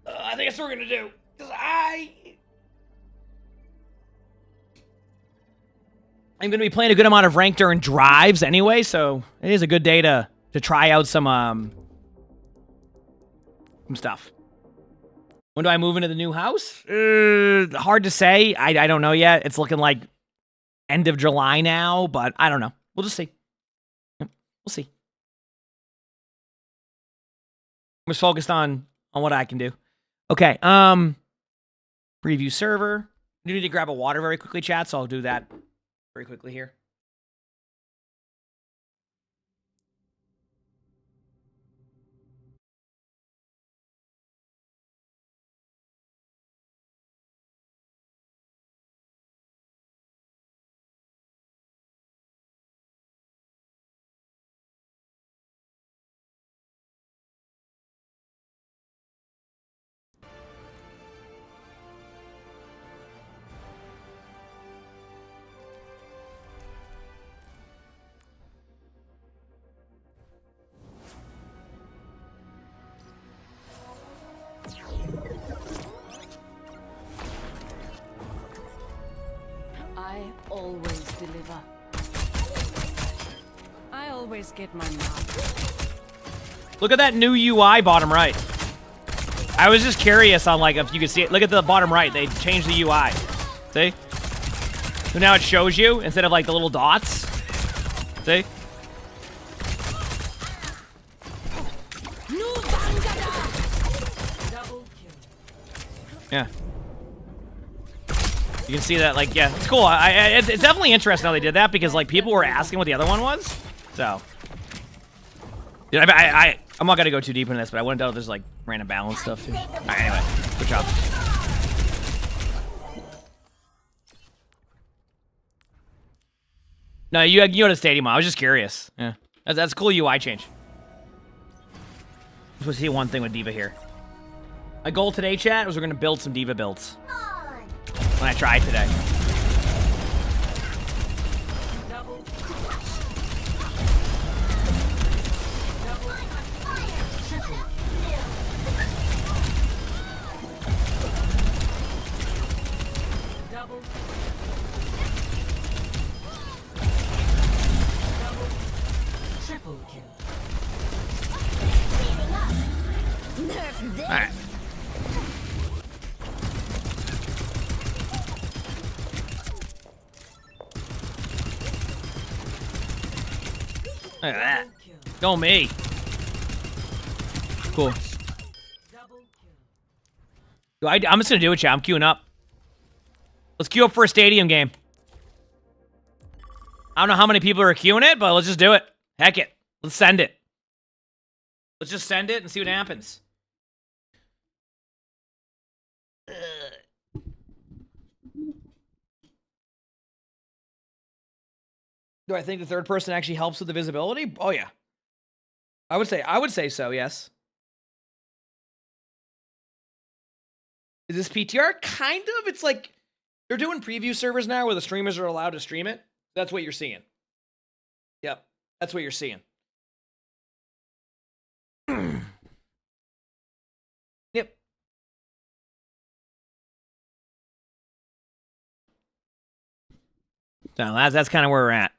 I think that's what we're gonna do. Cause I'm going to be playing a good amount of ranked during drives anyway, so it is a good day to try out some stuff. When do I move into the new house? Hard to say. I don't know yet. It's looking like end of July now, but I don't know. We'll just see. We'll see. I'm just focused on what I can do. Okay. Preview server. You need to grab a water very quickly, chat, so I'll do that very quickly here. I always deliver. I always get my mark. Look at that new UI bottom right. I was just curious on like if you could see it. Look at the bottom right. They changed the UI. See? So now it shows you instead of like the little dots. See? Yeah. You can see that, like, yeah, it's cool. It's definitely interesting how they did that because, like, people were asking what the other one was. So, yeah, I'm not gonna go too deep into this, but I want to know if there's like random balance stuff too. All right, anyway, good job. No, you go to Stadium. I was just curious. Yeah, that's a cool UI change. Just want to see one thing with D.Va here. My goal today, chat, was we're gonna build some D.Va builds. when I tried today. Alright. Look at that. Go me. Cool. I'm just gonna do it, chat. I'm queuing up. Let's queue up for a stadium game. I don't know how many people are queuing it, but let's just do it. Heck it. Let's send it. Let's just send it and see what happens. Do I think the third person actually helps with the visibility? Oh yeah. I would say so, yes. Is this PTR? Kind of. It's like they're doing preview servers now where the streamers are allowed to stream it. That's what you're seeing. Yep. That's what you're seeing. Yep. So that's kind of where we're at.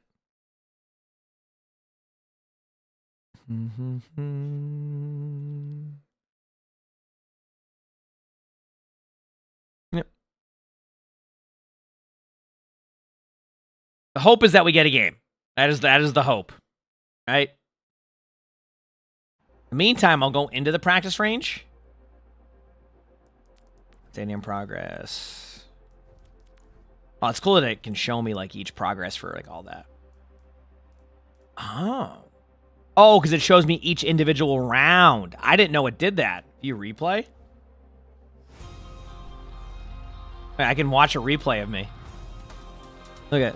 Yep. The hope is that we get a game. That is the hope. Right? In the meantime, I'll go into the practice range. Stadium progress. Oh, it's cool that it can show me like each progress for like all that. Oh, because it shows me each individual round. I didn't know it did that. You replay? I can watch a replay of me. Look at.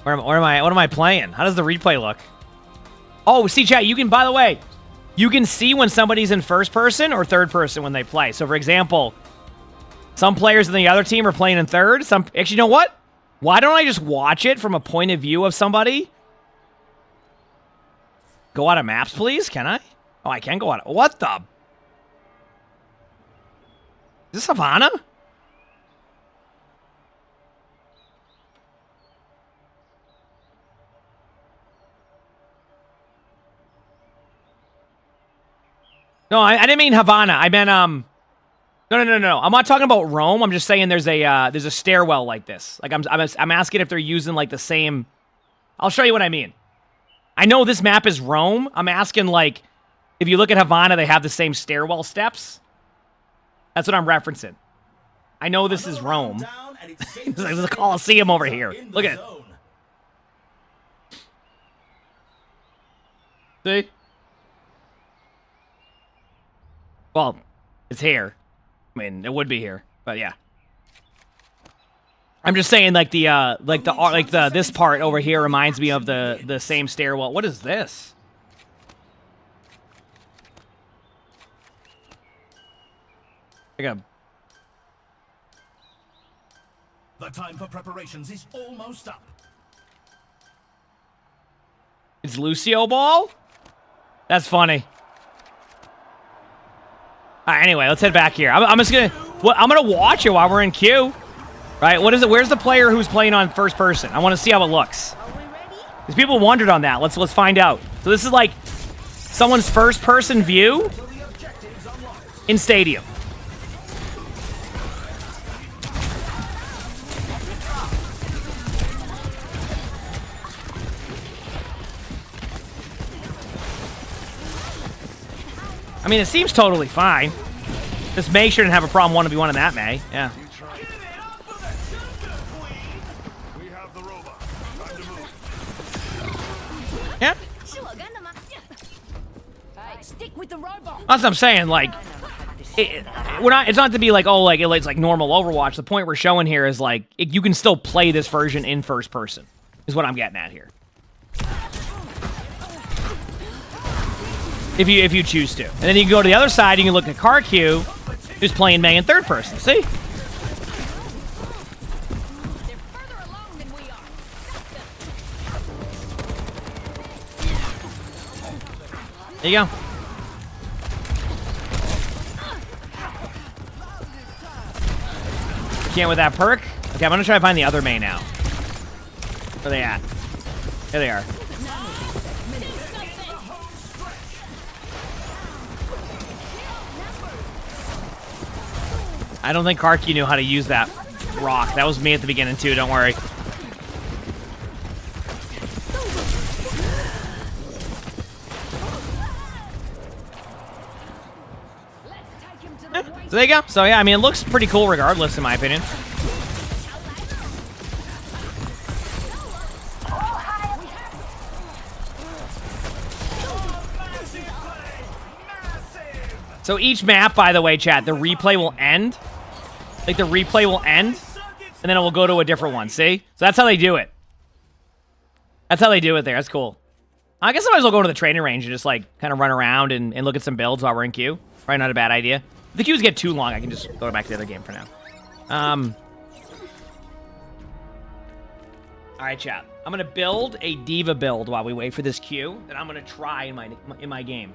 What am I playing? How does the replay look? Oh, see, chat, you can, by the way, you can see when somebody's in first person or third person when they play. So, for example, some players in the other team are playing in third. Actually, you know what? Why don't I just watch it from a point of view of somebody? Go out of maps, please? Can I? Oh, I can go out. What the? Is this Havana? No, I didn't mean Havana. I meant No. I'm not talking about Rome. I'm just saying there's a stairwell like this. Like I'm asking if they're using like the same. I'll show you what I mean. I know this map is Rome. I'm asking like if you look at Havana, they have the same stairwell steps. That's what I'm referencing. I know this is Rome. There's a Colosseum over here. Look at it. See? Well, it's here. I mean, it would be here, but yeah. I'm just saying, like this part over here reminds me of the same stairwell. What is this? Like a. The time for preparations is almost up. It's Lucio Ball? That's funny. Anyway, let's head back here. I'm just gonna. I'm gonna watch it while we're in queue. Right? What is it? Where's the player who's playing on first person? I want to see how it looks. Because people wondered on that. Let's find out. So this is like someone's first person view in Stadium. I mean, it seems totally fine. Just make sure to have a problem 1v1 in that May. Yeah. Yeah. Stick with the robot. That's what I'm saying. Like, it's not to be like, oh, like it's like normal Overwatch. The point we're showing here is like you can still play this version in first person. Is what I'm getting at here. If you choose to. And then you can go to the other side, you can look at CarQ, who's playing May in third person. See? There you go. Can't with that perk. Okay, I'm gonna try to find the other main now. Where they at? There they are. I don't think Karki knew how to use that rock. That was me at the beginning too, don't worry. So there you go. So yeah, I mean, it looks pretty cool regardless, in my opinion. So each map, by the way, chat, the replay will end. Like, the replay will end, and then it will go to a different one, see? So that's how they do it. That's how they do it there. That's cool. I guess I might as well go to the training range and just, like, kind of run around and look at some builds while we're in queue. Probably not a bad idea. If the queues get too long, I can just go back to the other game for now. Alright, chat. I'm going to build a D.Va build while we wait for this queue that I'm going to try in my game.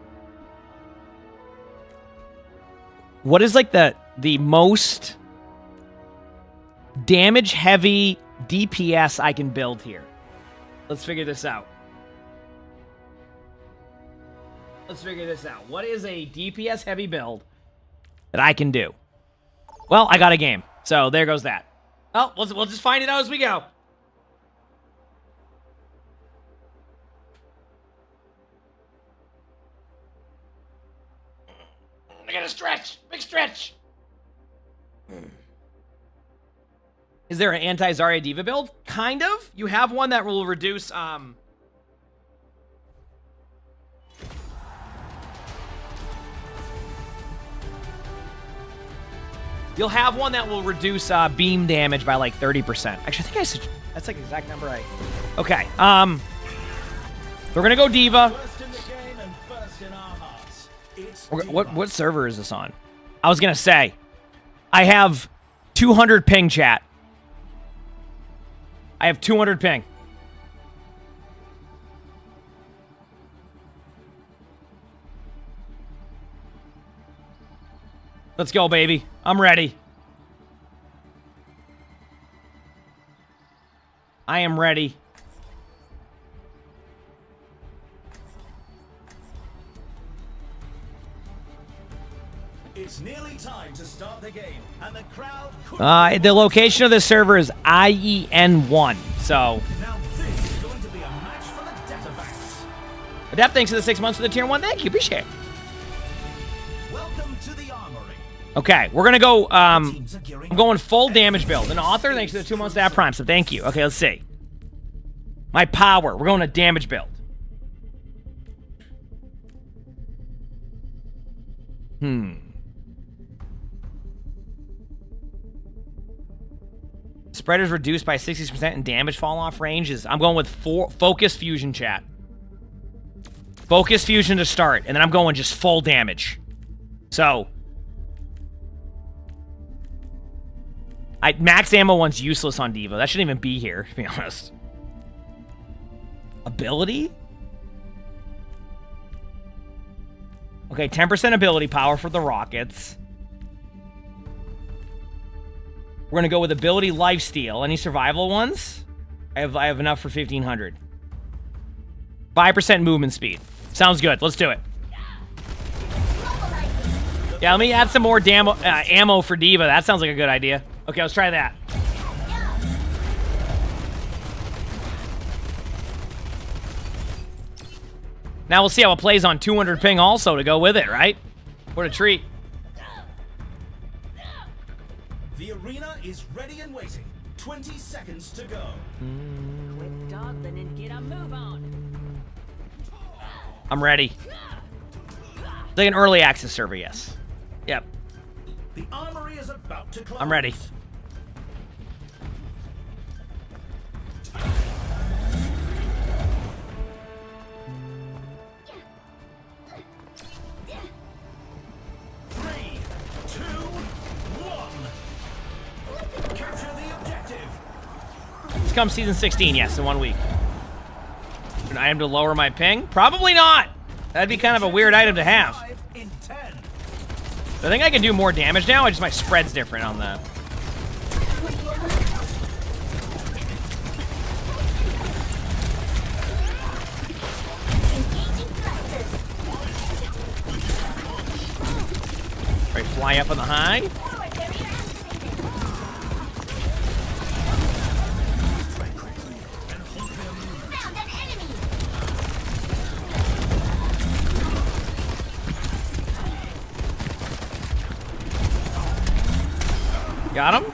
What is, like, the most damage-heavy DPS I can build here? Let's figure this out. Let's figure this out. What is a DPS-heavy build that I can do? Well, I got a game, so there goes that. Oh, we'll just find it out as we go. I gotta stretch. Big stretch. Is there an anti-Zarya D.Va build? Kind of. You have one that will reduce, You'll have one that will reduce beam damage by like 30%. Actually, I think that's like the exact number I... Okay, we're gonna go D.Va. First in the game and first in our hearts. It's What server is this on? I was gonna say, I have 200 ping, chat. I have 200 ping. Let's go, baby. I'm ready. I am ready. It's nearly time to start the game, and the crowd. The location of this server is IEN1. So, Now this is going to be a match for the Databanks. Adapt, thanks for the 6 months for the tier 1. Thank you. Appreciate it. Welcome to the Armory. Okay, we're gonna go. Teams are gearing I'm going full damage build. An author, thanks for the 2 months to that prime. So thank you. Okay, let's see. My power. We're going to damage build. Spread is reduced by 60% and damage fall off ranges. I'm going with focus fusion, chat. Focus fusion to start, and then I'm going just full damage. So, max ammo one's useless on D.Va. That shouldn't even be here, to be honest. Ability? Okay, 10% ability power for the rockets. We're gonna go with ability lifesteal. Any survival ones? I have enough for 1500. 5% movement speed. Sounds good. Let's do it. Yeah, let me add some more ammo for D.Va. That sounds like a good idea. Okay, let's try that. Now we'll see how it plays on 200 ping also to go with it, right? What a treat. The arena is ready and waiting. 20 seconds to go. Quick dawdling and get a move on. I'm ready. Like an early access server, yes. Yep. The armory is about to close. I'm ready. Three, two, one. Capture the objective. It's come season 16, yes, in 1 week. An item to lower my ping? Probably not. That'd be kind of a weird item to have. 5 in 10. I think I can do more damage now. Just my spread's different on that. Right, fly up on the high. Got him.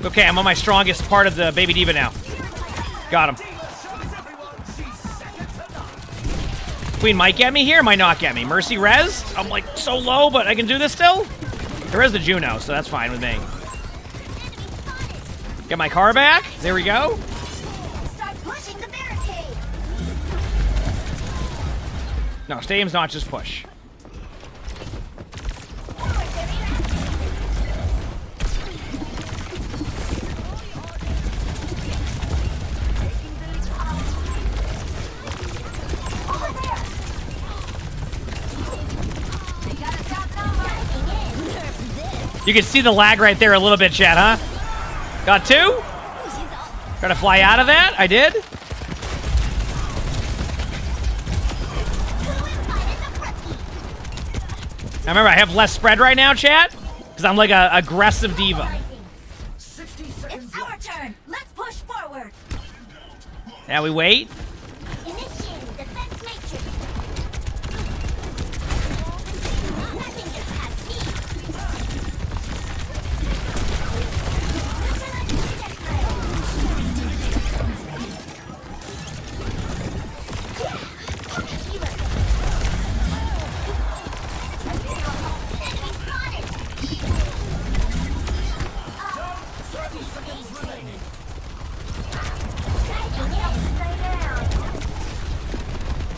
Okay, I'm on my strongest part of the baby D.Va now. Got him. Queen might get me here, might not get me. Mercy res. I'm like so low, but I can do this still. There is the Juno, so that's fine with me. Get my car back. There we go. Start pushing the barricade. No, stadium's not just push. You can see the lag right there a little bit, chat, huh? Got two? Trying to fly out of that? I did. Now remember, I have less spread right now, chat, because I'm like a aggressive D.Va. 60 seconds It's our turn. Let's push forward. Now we wait. Initiating defense matrix. Nothing gets past me. Enemy spotted.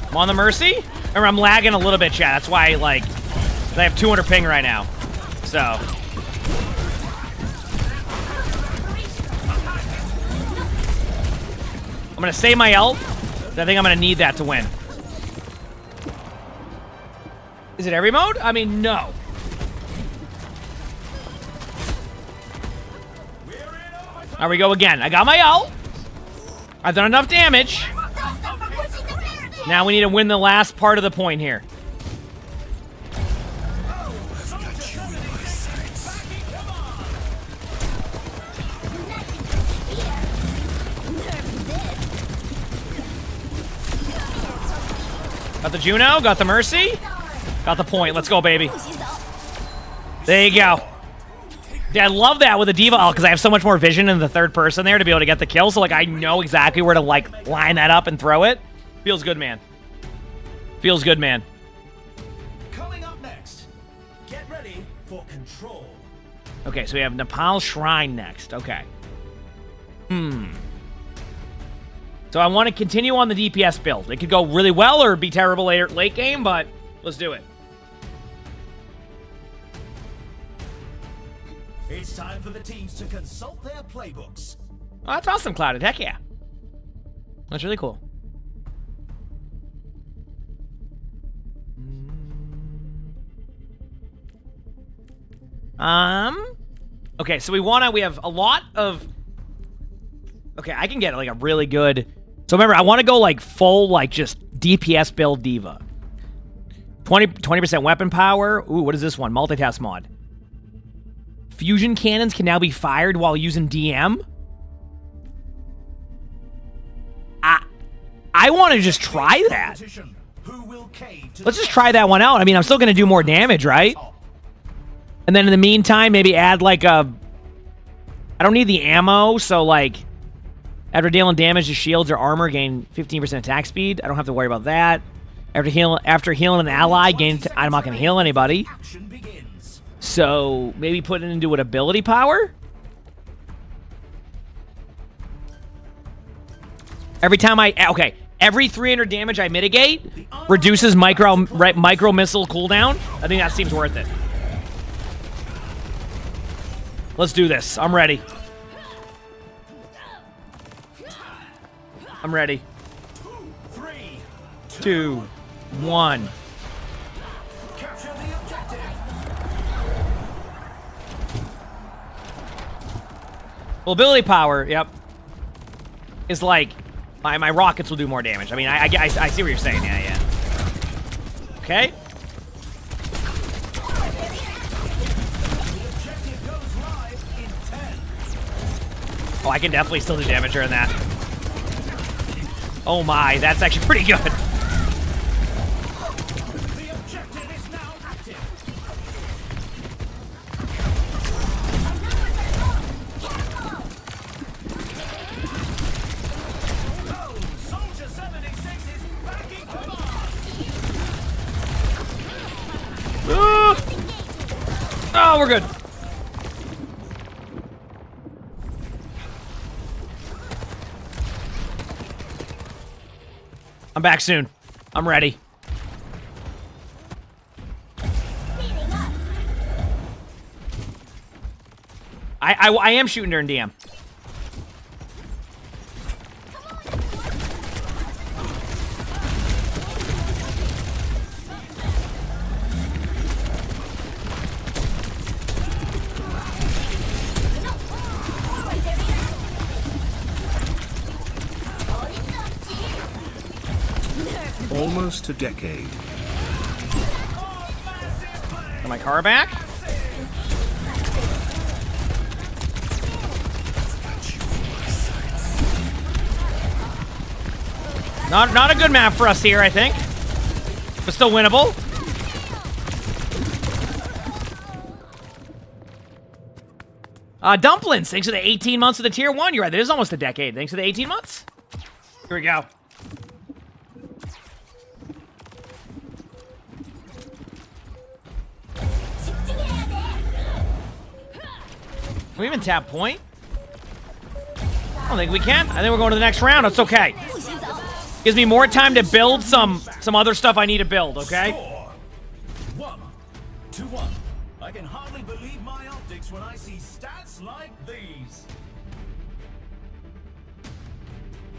I'm on the Mercy. Remember, I'm lagging a little bit, chat. That's why, like, I have 200 ping right now. So. I'm going to save my ult. I think I'm going to need that to win. Is it every mode? I mean, no. There we go again. I got my ult. I've done enough damage. Now we need to win the last part of the point here. Got the Juno, got the Mercy, got the point. Let's go, baby. There you go. Yeah, I love that with the D.Va ult because I have so much more vision in the third person there to be able to get the kill. So, like, I know exactly where to, like, line that up and throw it. Feels good, man. Feels good, man. Coming up next, get ready for control. Okay, so we have Nepal Shrine next. Okay. So I want to continue on the DPS build. It could go really well or be terrible later, late game, but let's do it. It's time for the teams to consult their playbooks. Oh, that's awesome, Clouded. Heck yeah. That's really cool. Okay, so we have a lot of... Okay, I can get like a really good... So remember, I want to go like full, like just DPS build D.Va. 20% weapon power. Ooh, what is this one? Multitask mod. Fusion cannons can now be fired while using DM. I want to just try that. Let's just try that one out. I mean, I'm still going to do more damage, right? And then in the meantime, maybe add like a... I don't need the ammo, so like... After dealing damage to shields or armor, gain 15% attack speed. I don't have to worry about that. After healing an ally, I'm not going to heal anybody. So maybe put it into an ability power. Every time every 300 damage I mitigate reduces micro missile cooldown. I think that seems worth it. Let's do this. I'm ready. I'm ready. 3, 2, 1. capture the objective. Well, ability power, yep, is like my rockets will do more damage. I mean, I see what you're saying. Yeah. Okay. Objective goes live in 10. Oh, I can definitely still do damage during that. Oh my, that's actually pretty good. The objective is now active. Oh, Soldier 76 is backing command. Oh, we're good. I'm back soon. I'm ready. I am shooting during DM. Almost a decade. Got my car back. Not a good map for us here, I think, but still winnable. Dumplings, thanks for the 18 months of the tier 1. You're right, it is almost a decade. Thanks for the 18 months. Here we go. Can we even tap point? I don't think we can. I think we're going to the next round. It's okay. Gives me more time to build some other stuff I need to build, okay? Score 1-1. I can hardly believe my optics when I see stats like these.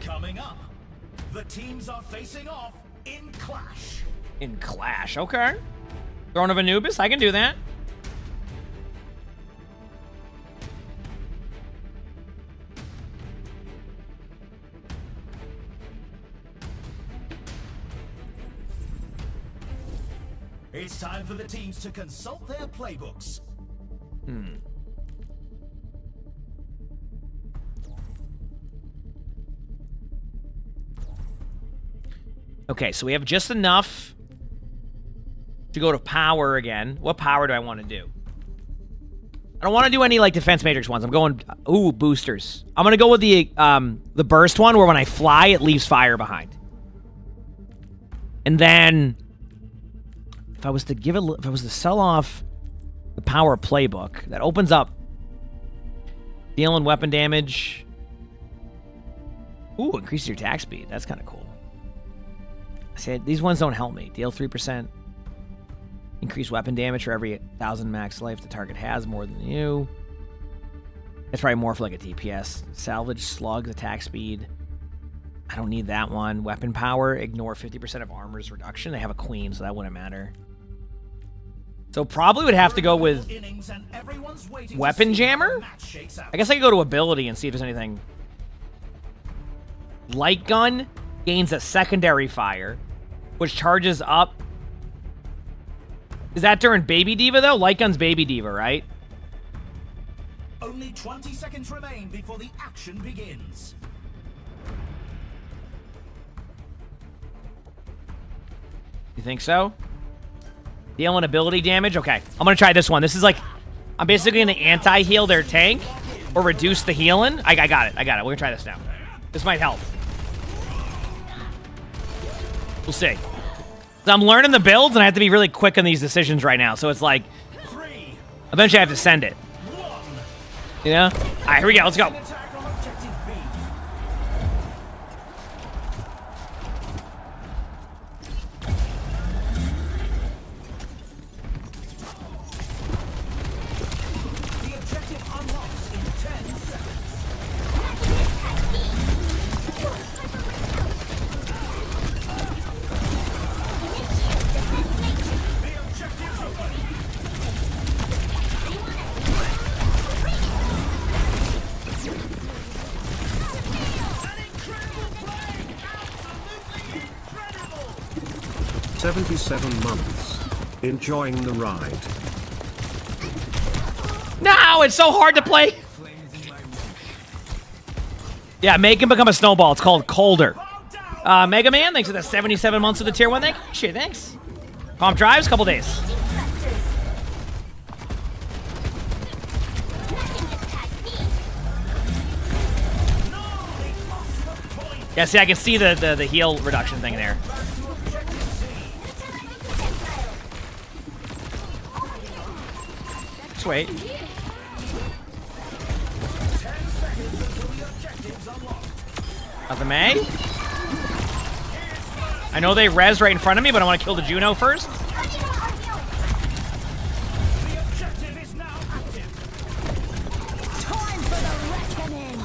Coming up, the teams are facing off in Clash. In Clash, okay. Throne of Anubis, I can do that. It's time for the teams to consult their playbooks. Okay, so we have just enough to go to power again. What power do I want to do? I don't want to do any like defense matrix ones. I'm going boosters. I'm gonna go with the burst one where when I fly it leaves fire behind. And then if I was to sell off the power playbook, that opens up dealing weapon damage. Ooh, increases your attack speed. That's kind of cool. I said these ones don't help me. Deal 3%. Increase weapon damage for every 1,000 max life the target has more than you. That's probably more for like a DPS. Salvage slugs, attack speed. I don't need that one. Weapon power, ignore 50% of armor's reduction. They have a queen, so that wouldn't matter. So probably would have to go with weapon jammer. I guess I could go to ability and see if there's anything. Light gun gains a secondary fire, which charges up. Is that during Baby D.Va though? Light gun's Baby D.Va, right? Only 20 seconds remain before the action begins. You think so? Dealing ability damage? Okay, I'm gonna try this one. This is like, I'm basically gonna anti-heal their tank or reduce the healing. I got it. We're gonna try this now. This might help. We'll see. So I'm learning the builds, and I have to be really quick on these decisions right now. So it's like, eventually I have to send it. You know? All right, here we go. Let's go. 77 months. Enjoying the ride. No, it's so hard to play. Yeah, make him become a snowball. It's called Colder. Mega Man, thanks for the 77 months of the tier 1. Thank you. Shit, thanks. Comp drives, couple days. Yeah, see, I can see the heal reduction thing there. Just wait. Got the May. I know they res right in front of me, but I want to kill the Juno first. The objective is now active. Time for the reckoning.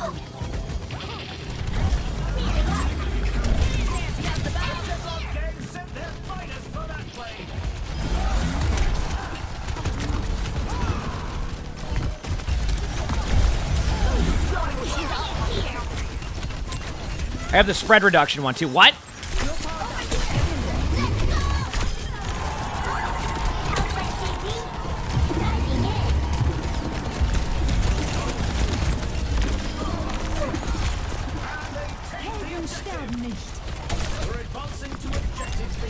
Game sent their finest for that play. I have the spread reduction one too. What? We're advancing to objective B.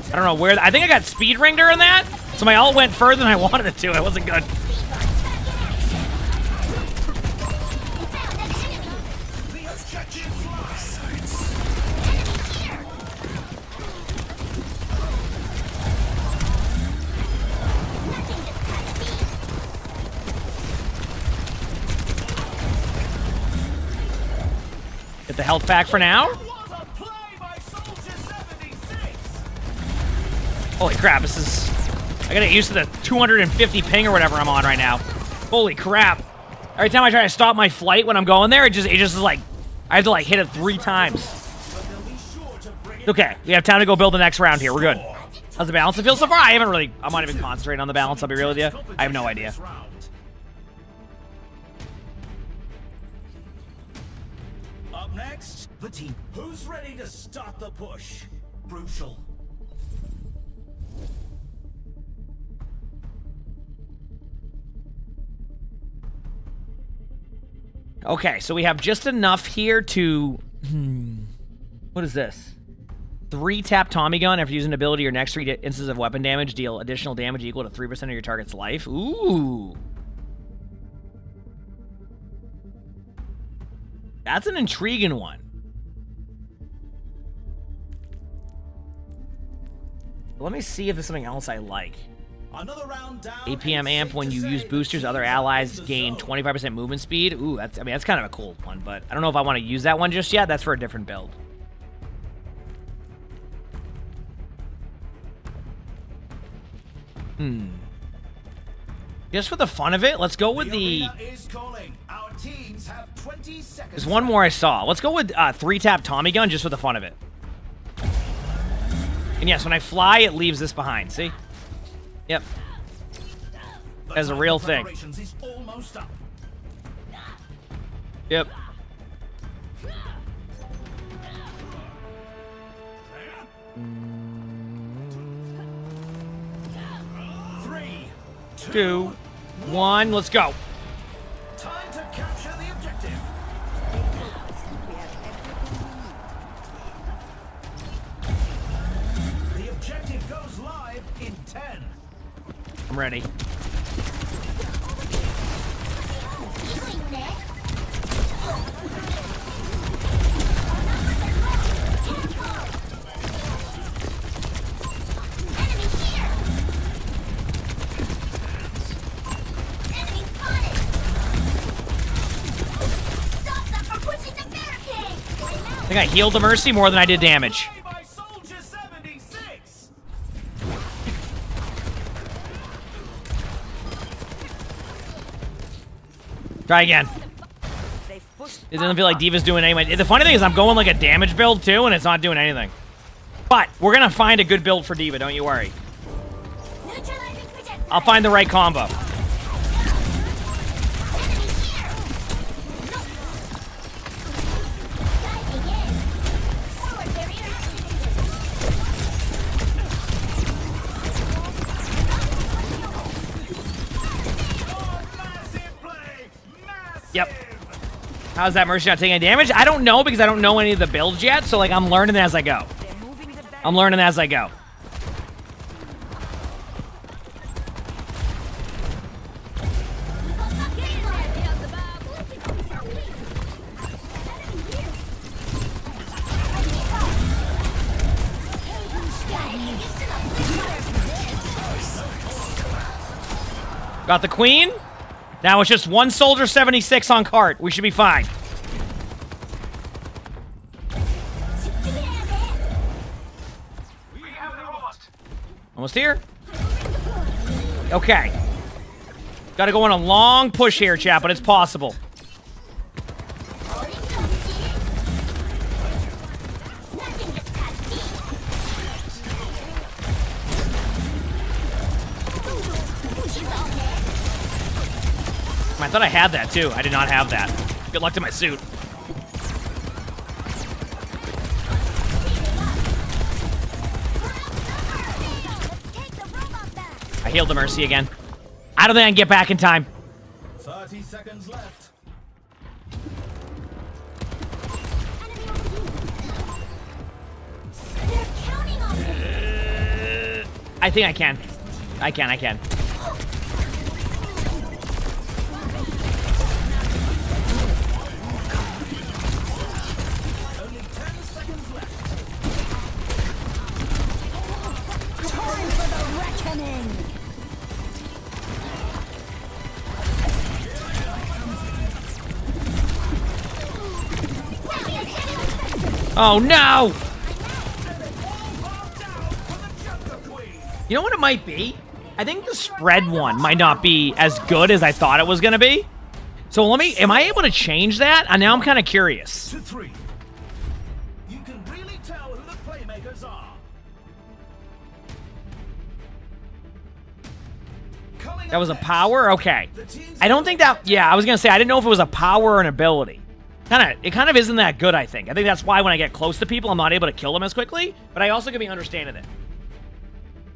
I don't know where. I think I got speed ring during that, so my ult went further than I wanted it to. It wasn't good. The objective lies. Get the health back for now. What a play by Soldier 76. Holy crap, this is... I gotta get used to the 250 ping or whatever I'm on right now. Holy crap. Every time I try to stop my flight when I'm going there, it just is like... I have to like hit it 3 times. But they'll be sure to bring it. Okay, we have time to go build the next round here. We're good. How's the balance feel so far? I haven't really... I'm not even concentrating on the balance, I'll be real with you. I have no idea. Up next, the team. Who's ready to start the push? Crucial. Okay, so we have just enough here to... What is this? 3-tap Tommy gun after using an ability. Your next 3 instances of weapon damage deal additional damage equal to 3% of your target's life. Ooh. That's an intriguing one. Let me see if there's something else I like. Another round down. APM amp, when you use boosters, other allies gain 25% movement speed. Ooh, that's, I mean, that's kind of a cool one, but I don't know if I want to use that one just yet. That's for a different build. Just for the fun of it, let's go with the... Our teams have 20 seconds. There's one more I saw. Let's go with 3-tap Tommy gun just for the fun of it. And yes, when I fly, it leaves this behind. See? Yep. That's a real thing. Is almost up. Yep. Three, 2, 1, let's go. time to capture the objective. The objective goes live in 10. I'm ready. I think I healed the Mercy more than I did damage. By Soldier 76. Try again. It doesn't feel like D.Va's doing anything. The funny thing is I'm going like a damage build too, and it's not doing anything. But we're going to find a good build for D.Va, don't you worry. I'll find the right combo. Yep. How's that Mercy not taking any damage? I don't know because I don't know any of the builds yet, so like I'm learning as I go. I'm learning as I go. Got the queen. Now it's just one soldier 76 on cart. We should be fine. Almost here. Okay. Gotta go on a long push here, chat, but it's possible. I thought I had that, too. I did not have that. Good luck to my suit. I healed the Mercy again. I don't think I can get back in time. 30 seconds left. I think I can. I can. Only 10 seconds left. Time for the reckoning. Oh, no! You know what it might be? I think the spread one might not be as good as I thought it was going to be. So am I able to change that? And now I'm kind of curious. To 3. You can really tell who the playmakers are. That was a power? Okay. I don't think that... Yeah, I was going to say, I didn't know if it was a power or an ability. It kind of isn't that good, I think. I think that's why when I get close to people, I'm not able to kill them as quickly. But I also could be understanding it.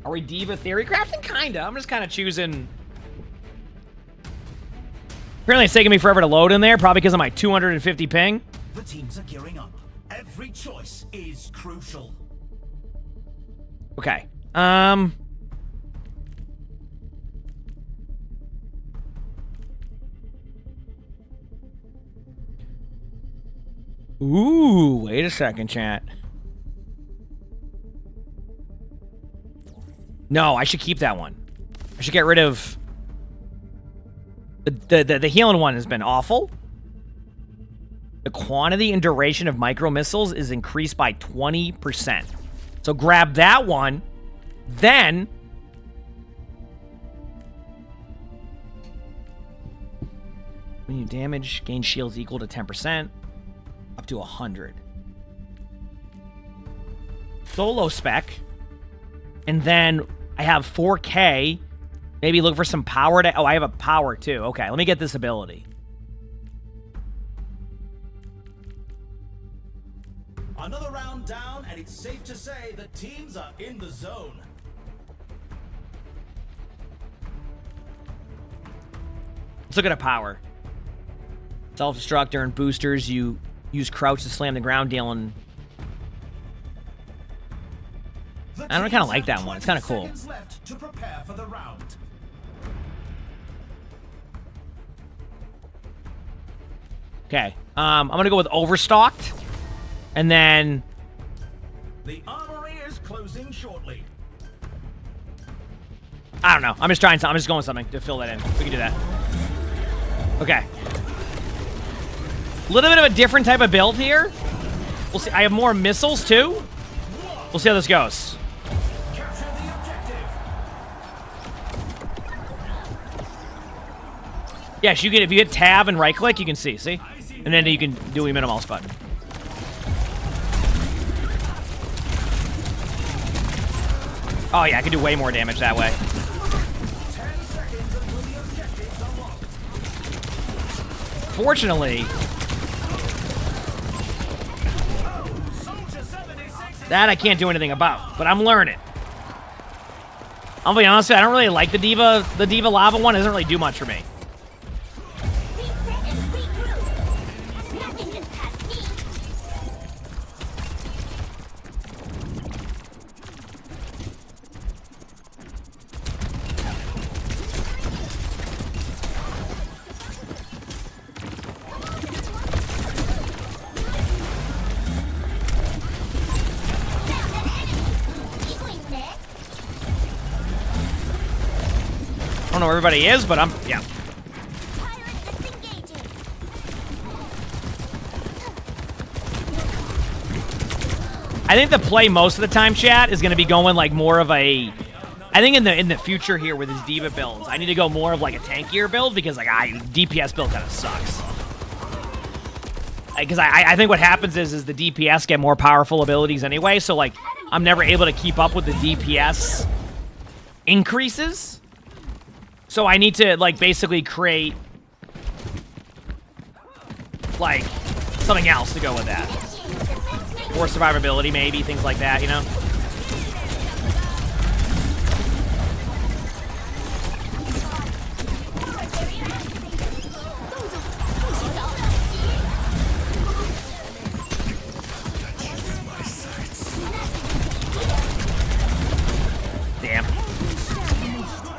Are we D.Va theory crafting? Kinda. I'm just kind of choosing... Apparently it's taking me forever to load in there, probably because of my 250 ping. The teams are gearing up. Every choice is crucial. Okay. Ooh, wait a second, chat. No, I should keep that one. I should get rid of... The healing one has been awful. The quantity and duration of micro missiles is increased by 20%. So grab that one. Then... when you damage, gain shields equal to 10%. Up to 100. Solo spec. And then I have 4K. Maybe look for some power to... Oh, I have a power too. Okay, let me get this ability. Another round down, and it's safe to say the teams are in the zone. Let's look at a power. Self-destruct during boosters. You use crouch to slam the ground, dealing... I don't kind of like that one. It's kind of cool. Left to prepare for the round. Okay. I'm going to go with overstocked. And then... The armory is closing shortly. I don't know. I'm just trying something. I'm just going with something to fill that in. We can do that. Okay. A little bit of a different type of build here. We'll see. I have more missiles, too. We'll see how this goes. Capture the objective. Yes, you can. If you hit tab and right click, you can see. See? And then you can do a minimalist button. Oh, yeah. I can do way more damage that way. 10 seconds until the objective's unlocked. Fortunately... that I can't do anything about, but I'm learning. I'll be honest with you, I don't really like the D.Va lava one. It doesn't really do much for me. know where everybody is, but yeah. Tyrant disengaging. I think the play most of the time, chat, is going to be going like more of a... I think in the future here with his D.Va builds, I need to go more of like a tankier build because like DPS build kind of sucks. Because I think what happens is the DPS get more powerful abilities anyway, so like I'm never able to keep up with the DPS increases. So I need to like basically create like something else to go with that. More survivability maybe, things like that, you know? Damn.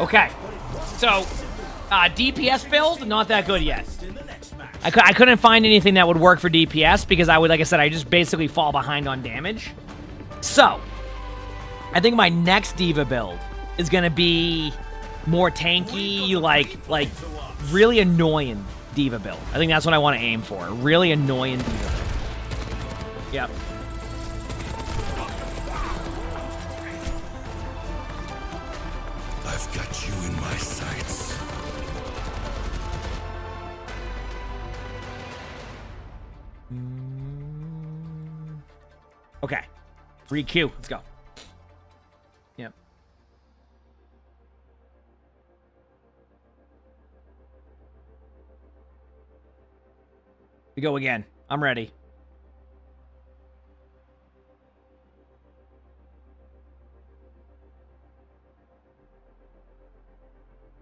Okay. So, DPS build, not that good yet. I couldn't find anything that would work for DPS because I would, like I said, I just basically fall behind on damage. So, I think my next D.Va build is gonna be more tanky, like really annoying D.Va build. I think that's what I want to aim for. Really annoying D.Va build. Yep. I've got you in my sights. Okay. Re-queue. Let's go. Yep. We go again. I'm ready.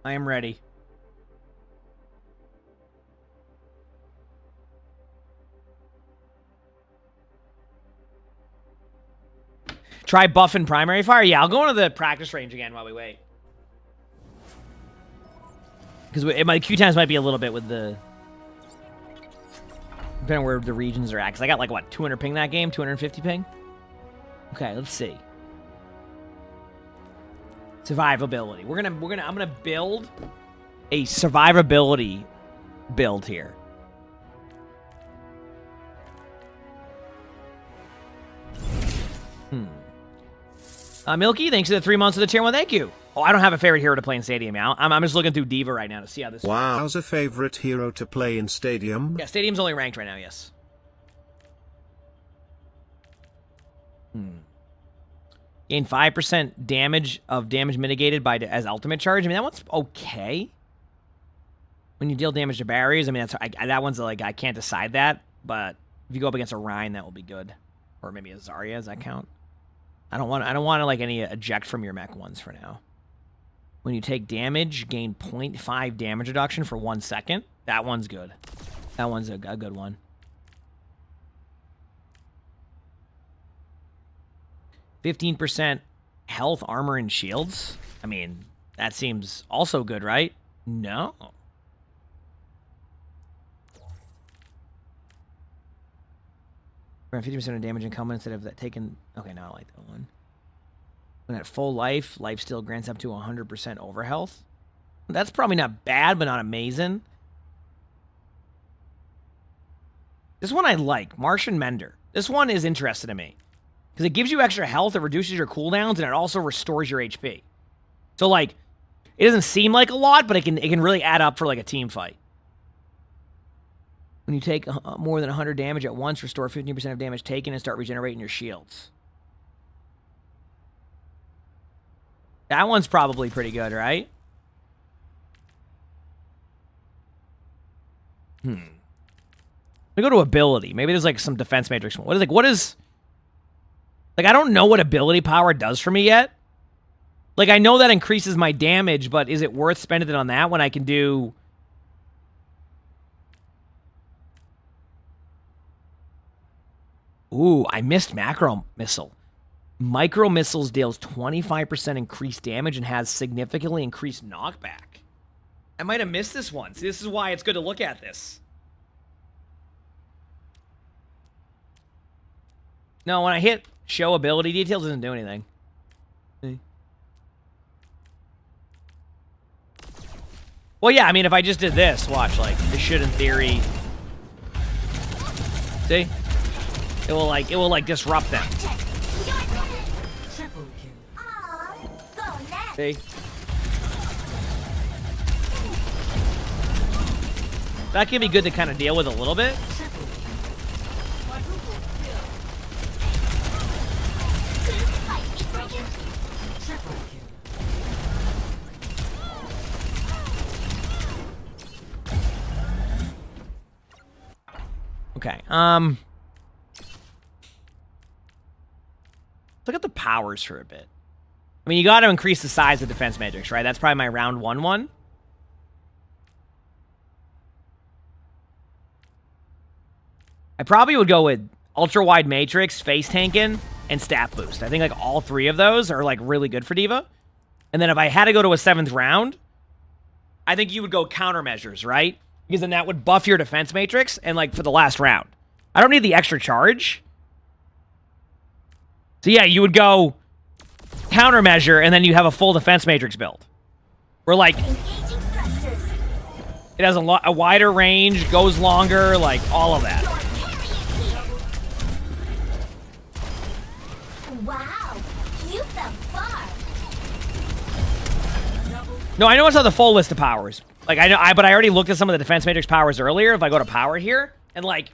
I am ready. Try buffing primary fire? Yeah, I'll go into the practice range again while we wait. Because my Q times might be a little bit with the... depending on where the regions are at. Because I got like, what, 200 ping that game? 250 ping? Okay, let's see. Survivability. I'm gonna build a survivability build here. Milky, thanks for the 3 months of the tier 1. Thank you. Oh, I don't have a favorite hero to play in Stadium now. I'm just looking through D.Va right now to see how this... Wow. How's a favorite hero to play in Stadium? Yeah, Stadium's only ranked right now, yes. Gain 5% damage mitigated by as ultimate charge. I mean, that one's okay. When you deal damage to barriers, I mean, that one's like, I can't decide that. But if you go up against a Rhine, that will be good. Or maybe a Zarya, does that count? I don't want to like any eject from your mech ones for now. When you take damage, gain 0.5 damage reduction for 1 second. That one's good. That one's a good one. %, health, armor, and shields. I mean, that seems also good, right? No. Around 50% of damage incoming instead of that taken. Okay, now I like that one. When at full life, life steal grants up to 100% over health. That's probably not bad, but not amazing. This one I like. Martian Mender. This one is interesting to me. Because it gives you extra health, it reduces your cooldowns, and it also restores your HP. So, like, it doesn't seem like a lot, but it can really add up for, like, a team fight. When you take more than 100 damage at once, restore 15% of damage taken and start regenerating your shields. That one's probably pretty good, right? Let me go to ability. Maybe there's like some defense matrix. What is like, I don't know what ability power does for me yet. Like, I know that increases my damage, but is it worth spending it on that when I can do... Ooh, I missed macro missile. Micro missiles deals 25% increased damage and has significantly increased knockback. I might have missed this one. See, this is why it's good to look at this. No, when I hit show ability details, it doesn't do anything. See? Well, yeah, I mean, if I just did this, watch, like, this should, in theory... See? It will, like, disrupt them. Triple kill. Aw, go next. See? That can be good to kind of deal with a little bit. Triple kill. Quadruple kill. Triple kill. Okay, look at the powers for a bit. I mean, you got to increase the size of defense matrix, right? That's probably my round one. I probably would go with ultra wide matrix, face tanking, and stat boost. I think like all three of those are like really good for D.Va. And then if I had to go to a 7th round, I think you would go countermeasures, right? Because then that would buff your defense matrix and like for the last round. I don't need the extra charge. So yeah, you would go countermeasure and then you have a full defense matrix build. Where like Engaging thrusters. it has a wider range, goes longer, like all of that. Your period here. Wow, you fell far. No, I know it's not the full list of powers. Like but I already looked at some of the defense matrix powers earlier. If I go to power here, and like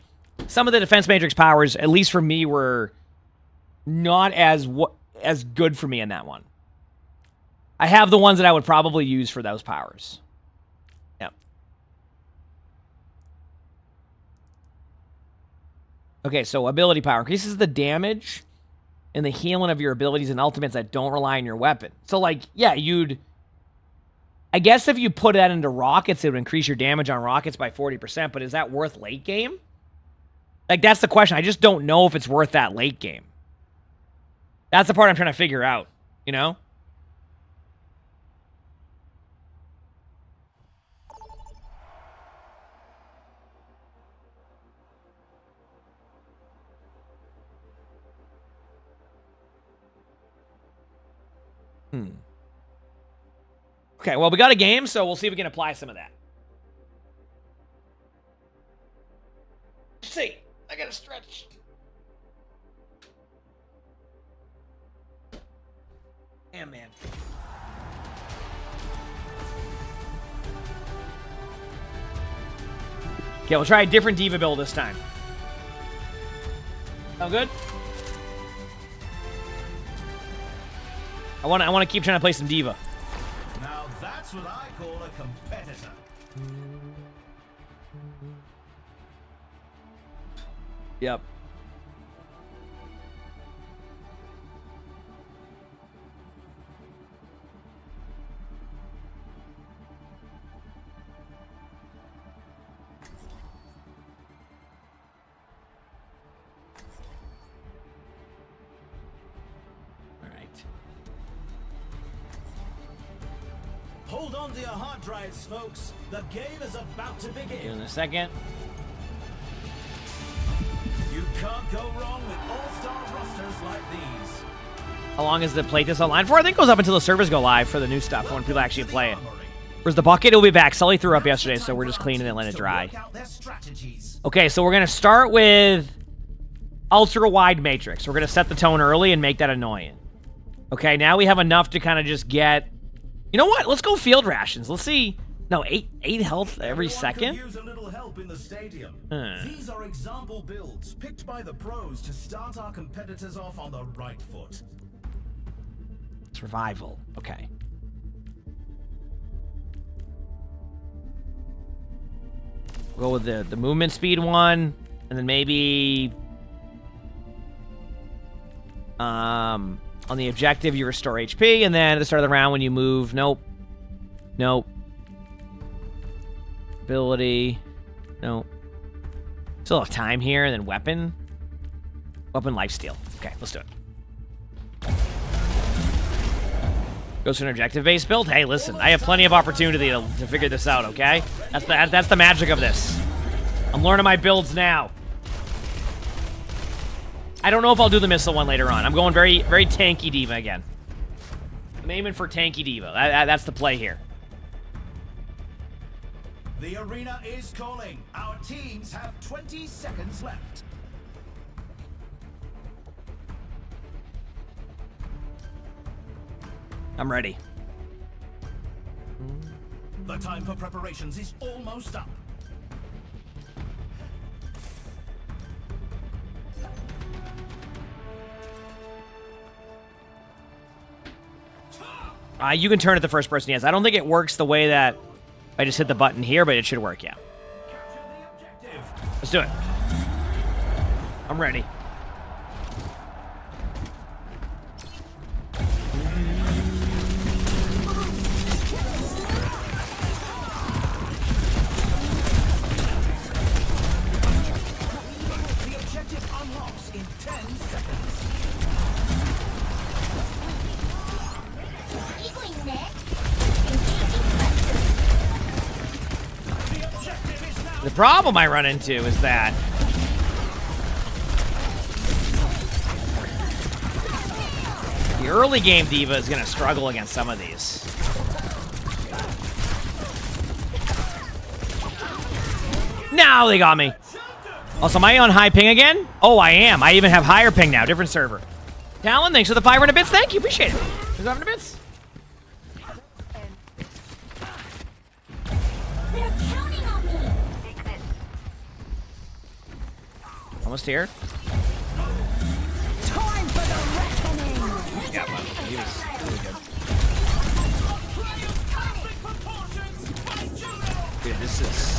some of the defense matrix powers, at least for me, were not as good for me in that one. I have the ones that I would probably use for those powers. Yep. Okay, so ability power increases the damage and the healing of your abilities and ultimates that don't rely on your weapon. So like, yeah, I guess if you put that into rockets, it would increase your damage on rockets by 40%, but is that worth late game? Like, that's the question. I just don't know if it's worth that late game. That's the part I'm trying to figure out, you know? Okay, well, we got a game, so we'll see if we can apply some of that. Let's see. I gotta stretch. Damn, man. Okay, we'll try a different D.Va build this time. Sound good? I want to keep trying to play some D.Va. Now that's what I call a competitor. Yep. Hold on to your hard drives, folks. The game is about to begin. In a second. You can't go wrong with all-star rosters like these. How long is the playtest online for? I think it goes up until the servers go live for the new stuff when people actually play it. Where's the bucket? It'll be back. Sully threw up yesterday, so we're just cleaning it and letting it dry. Okay, so we're going to start with ultra-wide matrix. We're going to set the tone early and make that annoying. Okay, now we have enough to kind of just get... You know what? Let's go field rations. Let's see. No, 8 health every second? Could use a little help in the stadium. These are example builds picked by the pros to start our competitors off on the right foot. Survival. Okay. We'll go with the movement speed one, and then maybe on the objective you restore HP, and then at the start of the round when you move, nope. Ability, nope. Still have time here, and then weapon lifesteal. Okay, let's do it. Goes to an objective-based build. Hey, listen, I have plenty of opportunity to figure this out, okay? That's the magic of this. I'm learning my builds now. I don't know if I'll do the missile one later on. I'm going very, very tanky D.Va again. I'm aiming for tanky D.Va. That's the play here. The arena is calling. Our teams have 20 seconds left. I'm ready. The time for preparations is almost up. You can turn it the first person, yes. I don't think it works the way that I just hit the button here, but it should work, yeah. Let's do it. I'm ready. The objective unlocks in 10 seconds. The problem I run into is that the early game D.Va is going to struggle against some of these. No, they got me. Also, am I on high ping again? Oh, I am. I even have higher ping now. Different server. Talon, thanks for the 500 bits. Thank you. Appreciate it. Thanks for 500 bits. Almost here. Time for the reckoning. Yeah, well, he was really good. Dude, this is...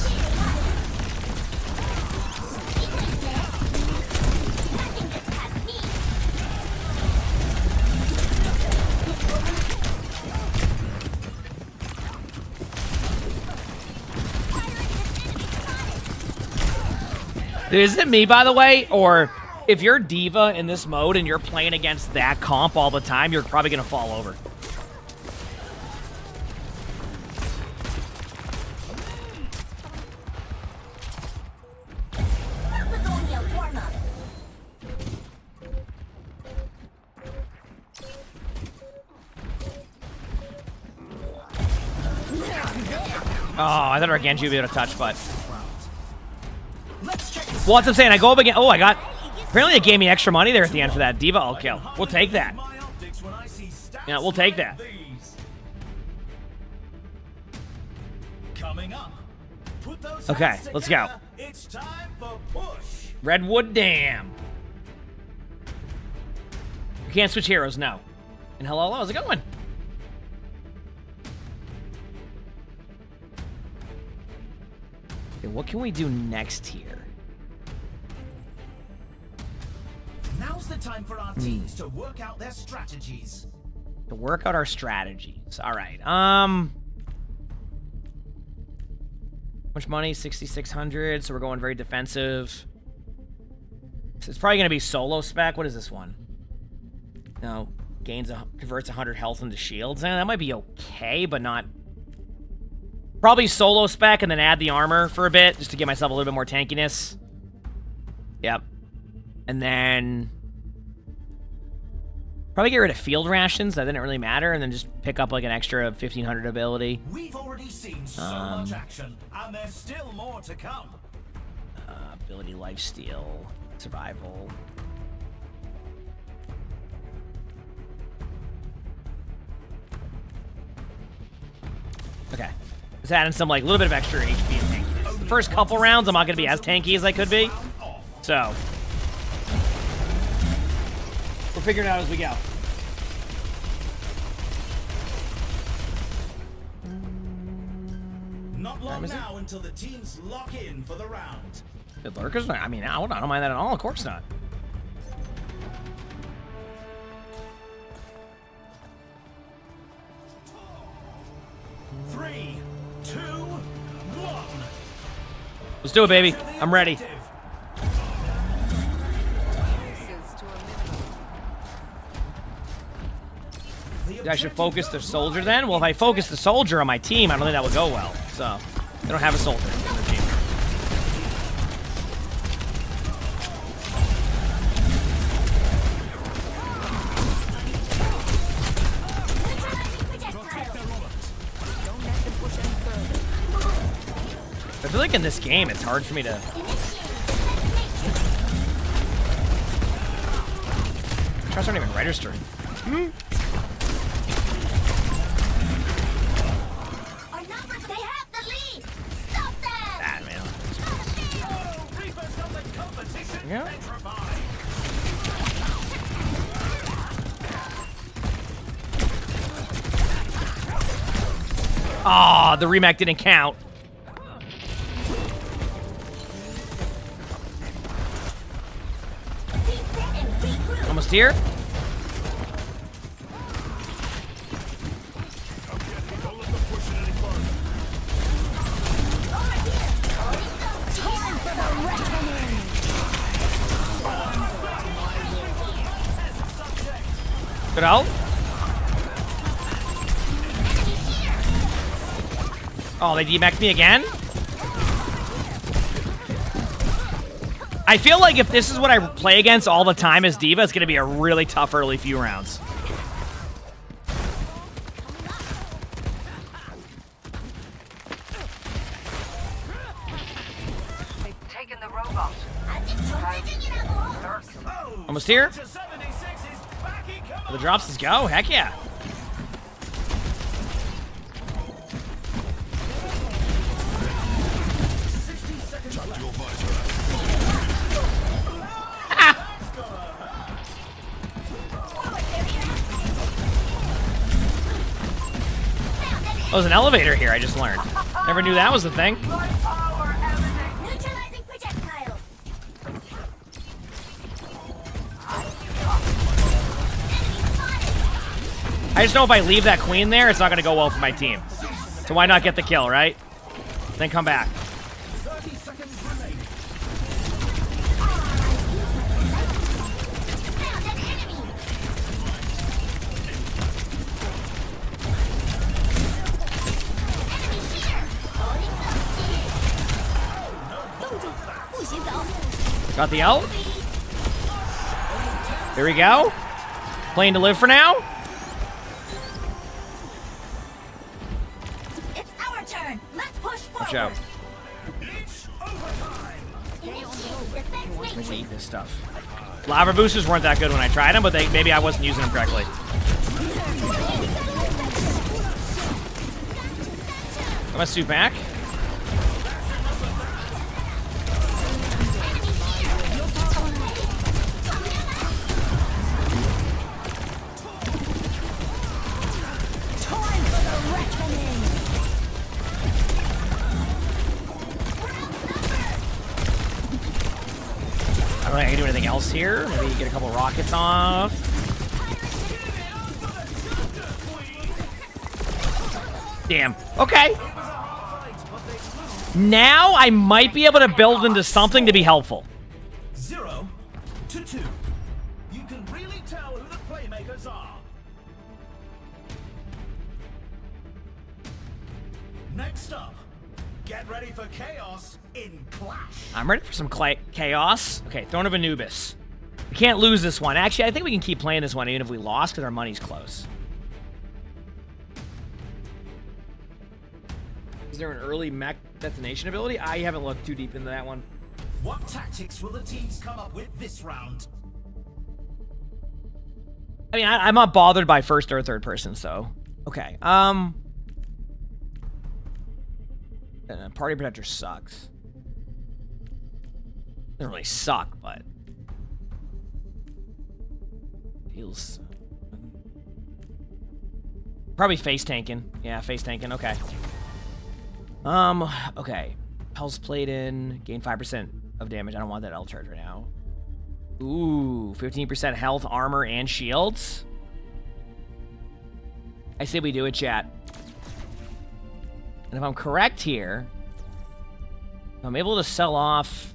Dude, is it me, by the way? Or if you're D.Va in this mode and you're playing against that comp all the time, you're probably going to fall over. Oh, I thought our Genji would be able to touch, but... Well, that's what I'm saying. I go up again. Oh, I got... Apparently it gave me extra money there at the end for that D.Va ult kill. We'll take that. Yeah, we'll take that. Okay, let's go. It's time for push. Redwood Dam. You can't switch heroes, no. And hello, how's it going? Okay, what can we do next here? Now's the time for our teams to work out their strategies. To work out our strategies. All right. Much money? 6,600. So we're going very defensive. So it's probably going to be solo spec. What is this one? No. Converts 100 health into shields. That might be okay, but not... Probably solo spec and then add the armor for a bit, just to give myself a little bit more tankiness. Yep. And then... Probably get rid of field rations. That didn't really matter. And then just pick up like an extra 1,500 ability. We've already seen so much action, and there's still more to come. Ability, lifesteal, survival. Okay. Just adding some like little bit of extra HP and tankiness. The first couple rounds, I'm not going to be as tanky as I could be. So... We'll figure it out as we go. Not long now until the teams lock in for the round. The lurkers? I mean, I don't mind that at all. Of course not. Three, 2, 1. Let's do it, baby. I'm ready. I should focus the soldier then? Well, if I focus the soldier on my team, I don't think that would go well. So, they don't have a soldier in their team. I feel like in this game, it's hard for me to... Shots aren't even registering. Our numbers, they have the lead. Stop them. Ah, man. Reapers got the competition Yeah. petrified. Aw, the remake didn't count. Almost here. Time for the reckoning. Good out. Oh, they demaxed me again? I feel like if this is what I play against all the time as D.Va, it's going to be a really tough early few rounds. They've taken the robot. Almost here. To 76 is back in command. The drops, let's go. Heck yeah. Oh, there's an elevator here, I just learned. Never knew that was the thing. Power evident. Neutralizing projectile. I just know if I leave that queen there, it's not going to go well for my team. So why not get the kill, right? Then come back. 30 seconds remaining. Found an enemy. Enemy here. Holding the Got the ult. There we go. Playing to live for now. It's our turn. Let's push forward. Watch out. It's overtime. Defense Let me matrix. eat this stuff. Lava boosters weren't that good when I tried them, but maybe I wasn't using them correctly. I'm gonna suit back. Time for the reckoning. I don't think I can do anything else here. Maybe get a couple rockets off. Damn. Okay. Now I might be able to build into something to be helpful. 0 to 2. You can really tell who the playmakers are. Next up, get ready for chaos in Clash. I'm ready for some chaos. Okay, Throne of Anubis. We can't lose this one. Actually, I think we can keep playing this one even if we lost because our money's close. Is there an early mech detonation ability? I haven't looked too deep into that one. What tactics will the teams come up with this round? I mean, I'm not bothered by first or third person, so... Okay, Party Protector sucks. Doesn't really suck, but... Feels... Probably face tanking. Yeah, face tanking, okay. Okay. Pulse plate in, gain 5% of damage. I don't want that L charge right now. Ooh, 15% health, armor, and shields. I say we do it, chat. And if I'm correct here, if I'm able to sell off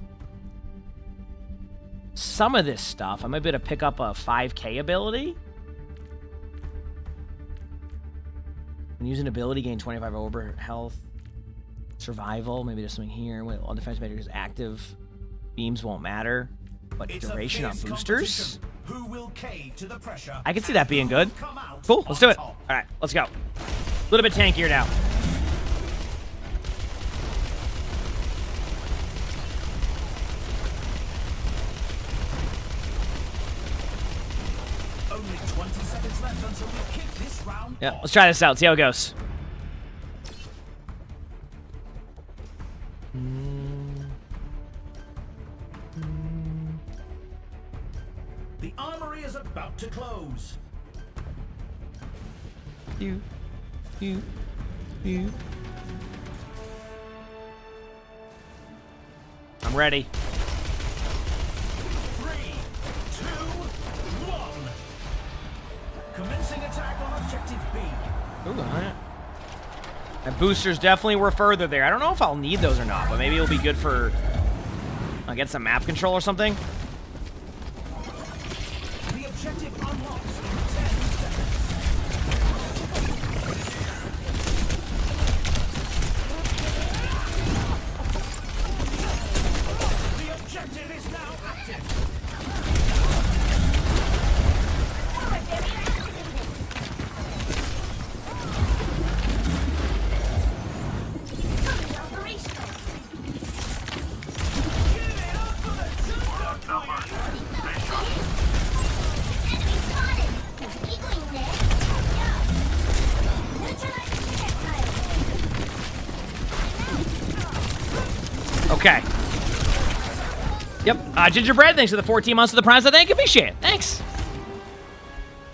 some of this stuff, I might be able to pick up a 5k ability. And use an ability, gain 25 over health. Survival, maybe there's something here. Wait, all defense measures active. Beams won't matter. But It's a duration on fierce boosters? competition. Who will cave to the pressure? I can see that being good. Come out Cool, let's do it. on All top. right, let's go. A little bit tankier now. left until we kick this round Yeah, off. let's try this out. See how it goes. The armory is about to close. You. I'm ready. 3, 2, 1. Commencing attack on objective B. Ooh, alright. And boosters definitely were further there. I don't know if I'll need those or not, but maybe it'll be good for get some map control or something. The objective unlocks in 10 seconds. The objective is now active. Okay. Yep. Gingerbread, thanks for the 14 months of the prize. I thank you. Appreciate it. Thanks.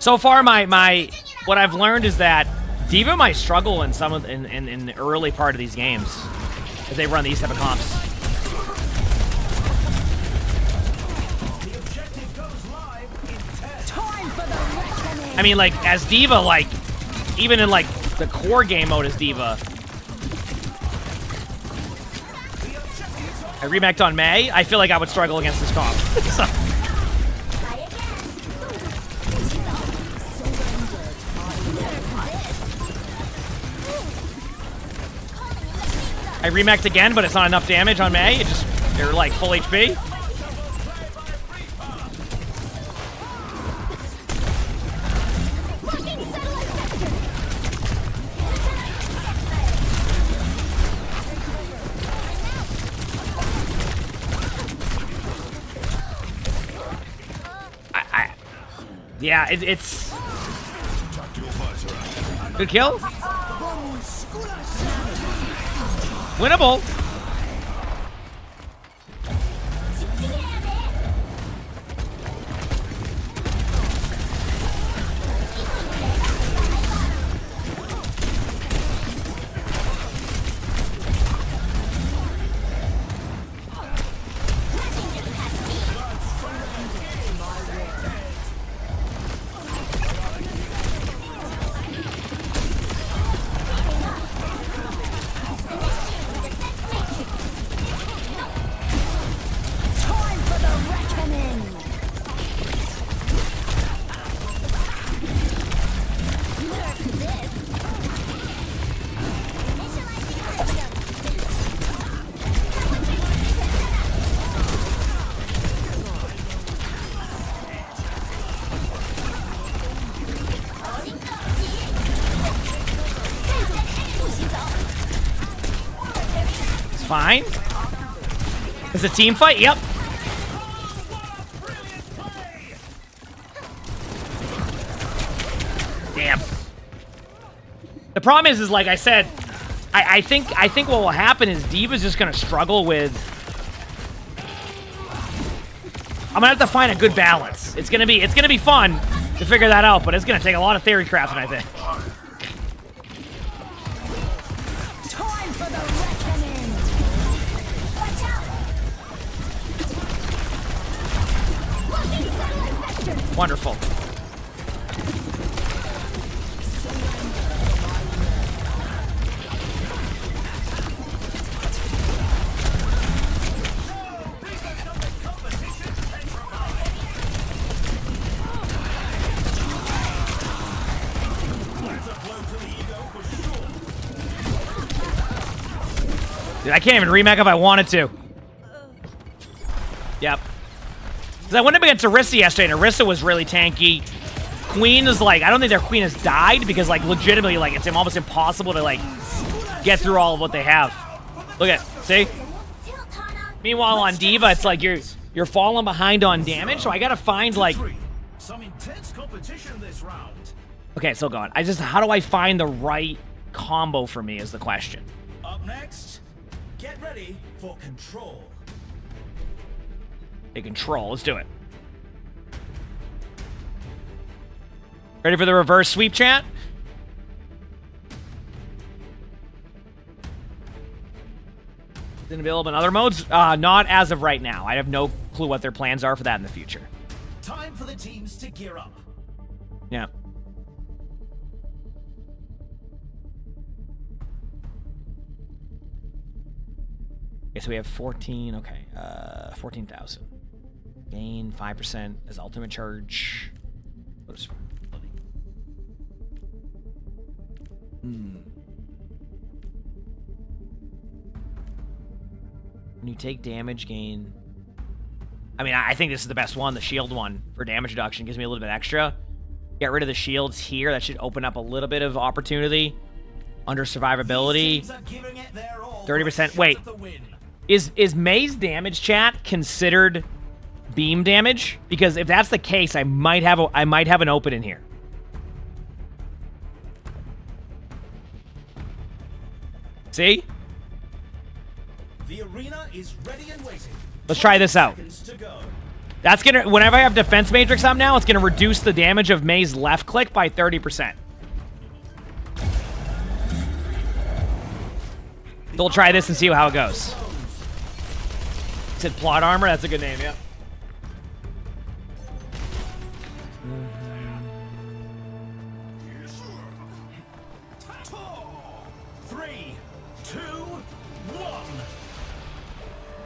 So far, what I've learned is that D.Va might struggle in some of in the early part of these games as they run these type of comps. The objective goes live in 10. I mean, like as D.Va, like even in like the core game mode as D.Va. I remacked on May. I feel like I would struggle against this comp. So. I remacked again, but it's not enough damage on May. They're like full HP. Yeah, it's good kill. Winnable. Fine. It's a team fight? Yep. Damn. The problem is like I said, I think what will happen is D.Va's just gonna struggle with. I'm gonna have to find a good balance. It's gonna be fun to figure that out, but it's gonna take a lot of theory crafting, I think. Wonderful. Dude, I can't even remake if I wanted to. Yep. Because I went up against Orisa yesterday, and Orisa was really tanky. Queen is like, I don't think their queen has died, because like legitimately, like it's almost impossible to like get through all of what they have. Look at, see? Meanwhile on D.Va, it's like you're falling behind on damage, so I gotta find like Some intense competition this round. Okay, still going. How do I find the right combo for me is the question. Up next, get ready for Control. Hey, Control. Let's do it. Ready for the reverse sweep, chat? Is it available in other modes? Not as of right now. I have no clue what their plans are for that in the future. Time for the teams to gear up. Yeah. Okay, so we have 14. Okay, 14,000. Gain 5% as ultimate charge. What is When you take damage, gain. I mean, I think this is the best one, the shield one for damage reduction. Gives me a little bit extra. Get rid of the shields here. That should open up a little bit of opportunity under survivability. 30%. Wait, is May's damage, chat, considered beam damage? Because if that's the case, I might have an open in here. See? The arena is ready and waiting. Let's try this out. That's gonna, whenever I have defense matrix up now, it's gonna reduce the damage of May's left click by 30%. So we'll try this and see how it goes. It said plot armor, that's a good name, yeah.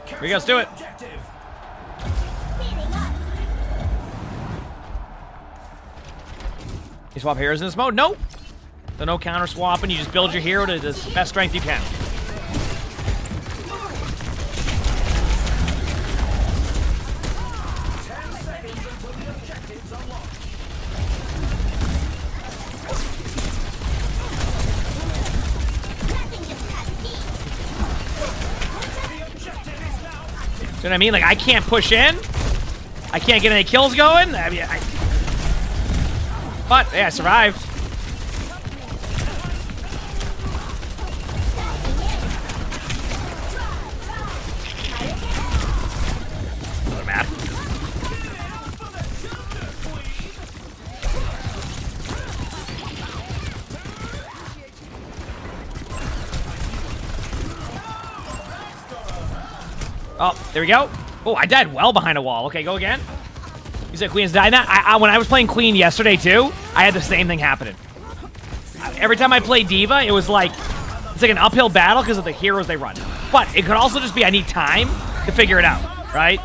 Here we go, let's do it. You swap heroes in this mode? Nope. So no counter swapping, you just build your hero to the best strength you can. You know what I mean? Like, I can't push in. I can't get any kills going. I mean, but, yeah, I survived. Another map. Oh, there we go. Oh, I died well behind a wall. Okay, go again. You said Queen's died that? When I was playing Queen yesterday, too, I had the same thing happening. Every time I played D.Va, it was like, it's like an uphill battle because of the heroes they run. But it could also just be I need time to figure it out, right?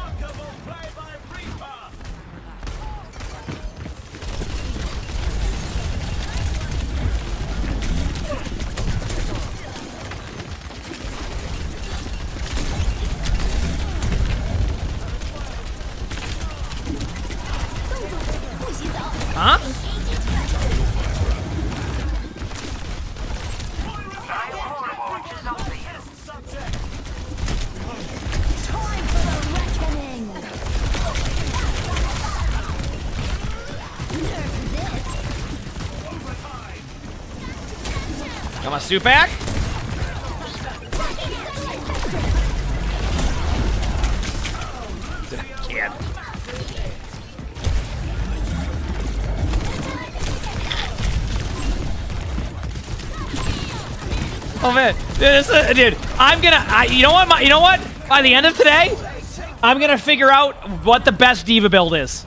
Huh? Overwatch is over you. Time for the reckoning. Got my suit back. Can't. Oh man, dude, I'm gonna, you know what? By the end of today, I'm gonna figure out what the best D.Va build is.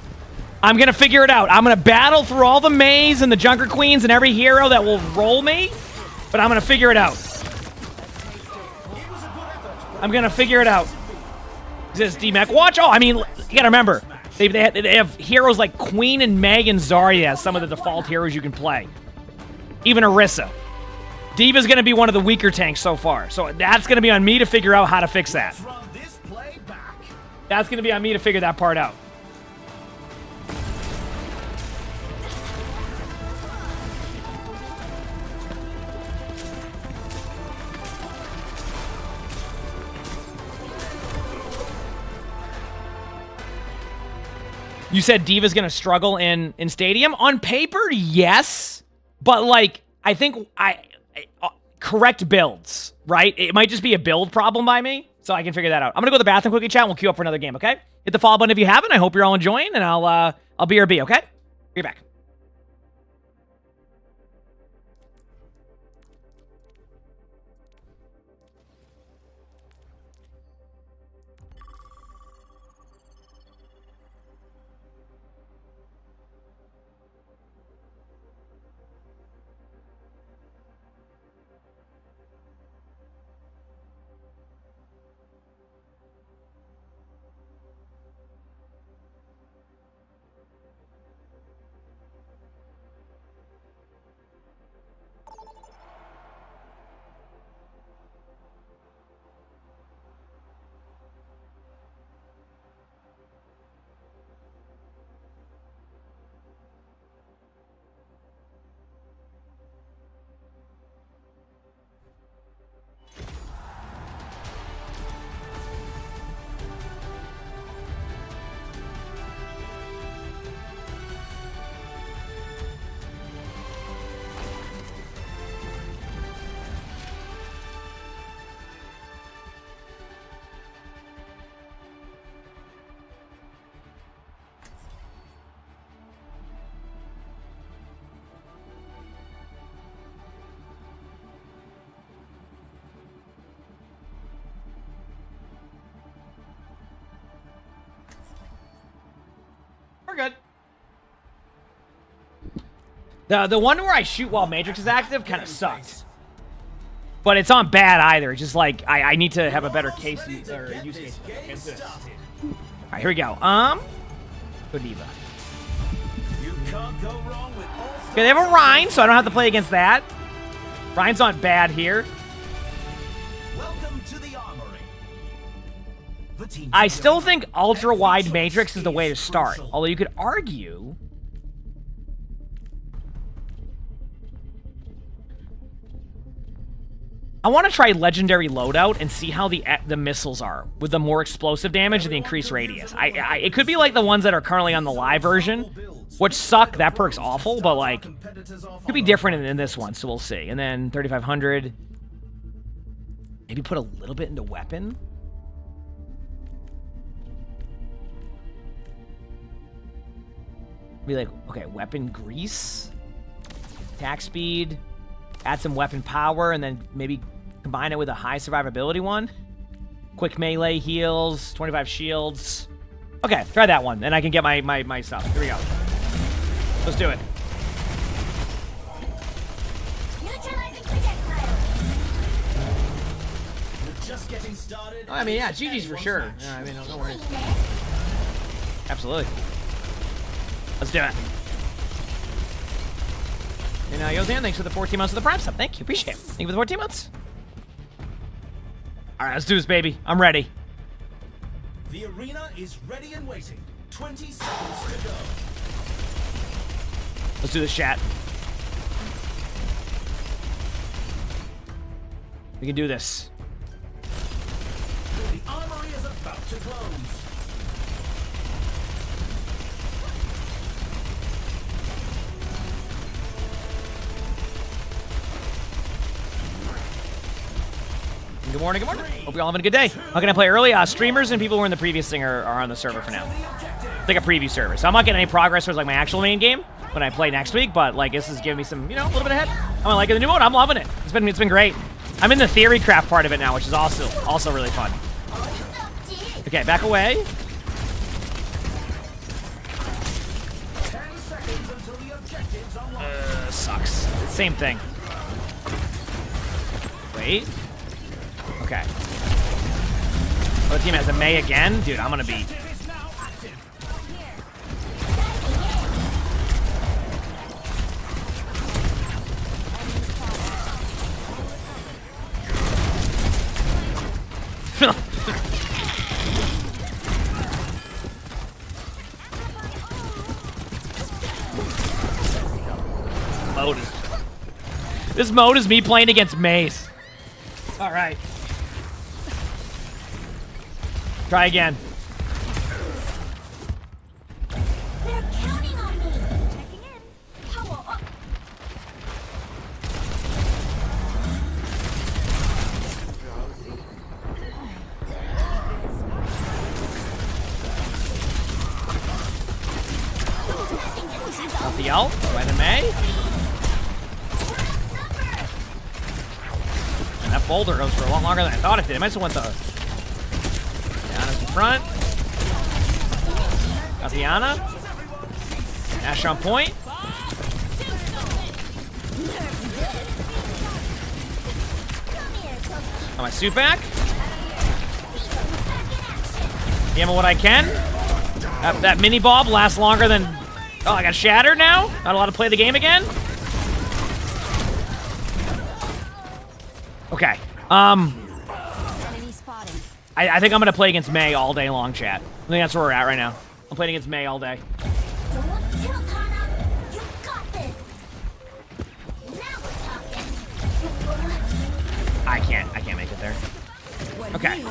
I'm gonna figure it out. I'm gonna battle through all the Mays and the Junker Queens and every hero that will roll me, but I'm gonna figure it out. I'm gonna figure it out. Is this D-Mech Watch? Oh, I mean, you gotta remember, they have heroes like Queen and Meg and Zarya as some of the default heroes you can play. Even Orisa. D.Va's going to be one of the weaker tanks so far. So that's going to be on me to figure out how to fix that. That's going to be on me to figure that part out. You said D.Va's going to struggle in Stadium? On paper, yes. But, like, I think correct builds, right? It might just be a build problem by me, so I can figure that out. I'm going to go to the bathroom quickly, chat, and we'll queue up for another game, okay? Hit the follow button if you haven't. I hope you're all enjoying, and I'll BRB, okay? Be back. We're good. The one where I shoot while Matrix is active kind of sucks. But it's not bad either. It's just like, I need to have a better case or use case. Okay, let's do this. Alright, here we go. Go D.Va. Okay, they have a Rhine, so I don't have to play against that. Rhine's not bad here. Welcome to the armory. I still think ultra-wide Matrix is the way to start. Although you could argue... I want to try Legendary Loadout and see how the missiles are with the more explosive damage and the increased radius. It could be like the ones that are currently on the live version, which suck. That perk's awful, but like, could be different in this one, so we'll see. And then 3,500. Maybe put a little bit into weapon. Be like, okay, weapon grease, attack speed, add some weapon power, and then maybe combine it with a high survivability one. Quick melee heals, 25 shields. Okay, try that one, and I can get my stuff. Here we go. Let's do it. Neutralizing projectile. Just getting started. Oh, I mean, yeah, GG's for sure. Yeah, I mean, don't worry. Absolutely. Let's do it. And Yozan, thanks for the 14 months of the Prime sub. Thank you, appreciate it. Thank you for the 14 months. All right, let's do this, baby. I'm ready. The arena is ready and waiting. 20 seconds to go. Let's do this, chat. We can do this. The armory is about to close. Good morning, good morning. Hope you're all having a good day. How can I play early? Streamers and people who are in the previous thing are on the server for now. It's like a preview server. So I'm not getting any progress towards like my actual main game when I play next week, but like this is giving me some, you know, a little bit ahead. I'm liking the new mode. I'm loving it. It's been great. I'm in the theory craft part of it now, which is also really fun. Okay, back away. 10 seconds until the objectives unlock. Sucks. Same thing. Wait. Okay. Oh, the team has a Mei again? Dude, I'm gonna be... Objective is now active. This mode is me playing against Meis. Alright. Try again. They're counting on me. Checking in. Power up. the ult. By the May. And that boulder goes for a lot longer than I thought it did. I might as well went the... Diana's in front. Got the Ana. Asher on point. Got my suit back. Gamma what I can. That mini bob lasts longer than... Oh, I got shattered now? Not allowed to play the game again? Okay. Enemy spotted. I think I'm going to play against Mei all day long, chat. I think that's where we're at right now. I'm playing against Mei all day. Don't tilt, Hana. You got this. Now we're talking. I can't make it there. Okay.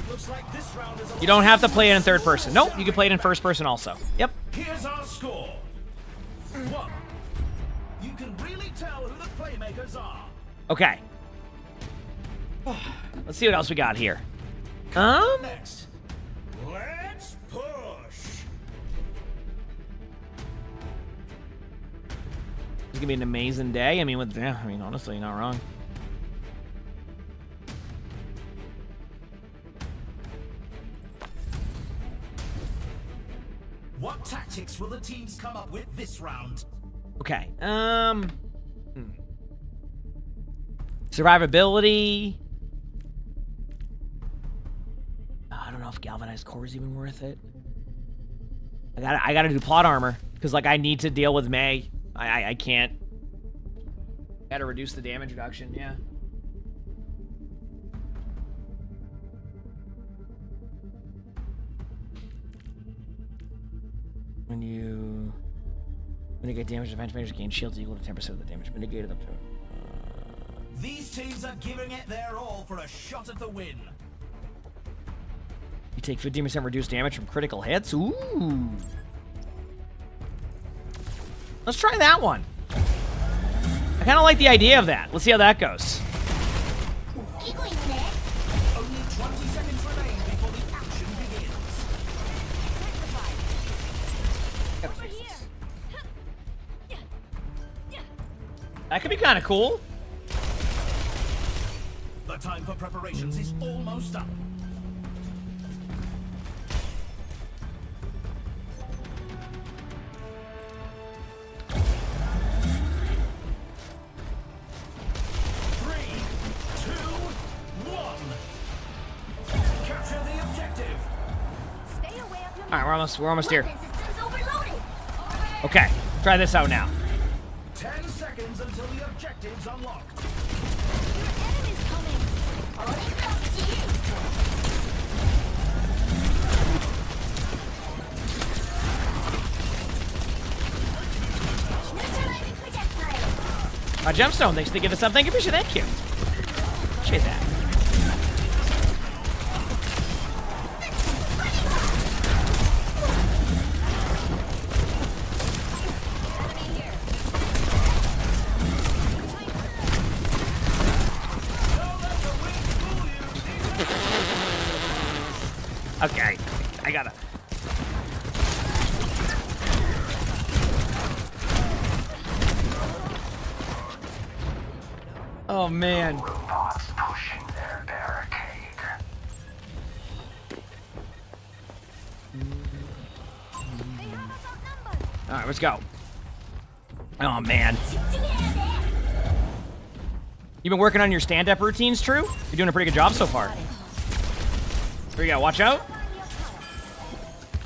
Looks like this round is a You don't have to play it in third person. Nope, you can play it in first person also. Yep. Here's our score. 1. You can really tell who the playmakers are. Okay. Let's see what else we got here. Next, let's push. It's gonna be an amazing day. I mean, honestly, you're not wrong. What tactics will the teams come up with this round? Okay. Survivability. I don't know if galvanized core is even worth it. I gotta do plot armor because like I need to deal with Mei. I can't. Gotta reduce the damage reduction. Yeah. When you mitigate damage, defense measures gain shields equal to 10% of the damage mitigated up to. These teams are giving it their all for a shot at the win. You take 15% reduced damage from critical hits. Ooh. Let's try that one. I kind of like the idea of that. Let's see how that goes. Only 20 seconds remain before the action begins. That could be kind of cool. The time for preparations is almost up. All right, we're almost here. Systems overloaded. Okay, try this out now. 10 seconds until the objective's unlocked. Enemies coming. Only comes to you. Neutralizing projectile. Gemstone, thanks to give us something. Appreciate that. Thank you. Appreciate that. Okay, I gotta. Oh man. Robots pushing their barricade. All right, let's go. Oh man. You've been working on your stand-up routines, True? You're doing a pretty good job so far. Here we go. Watch out.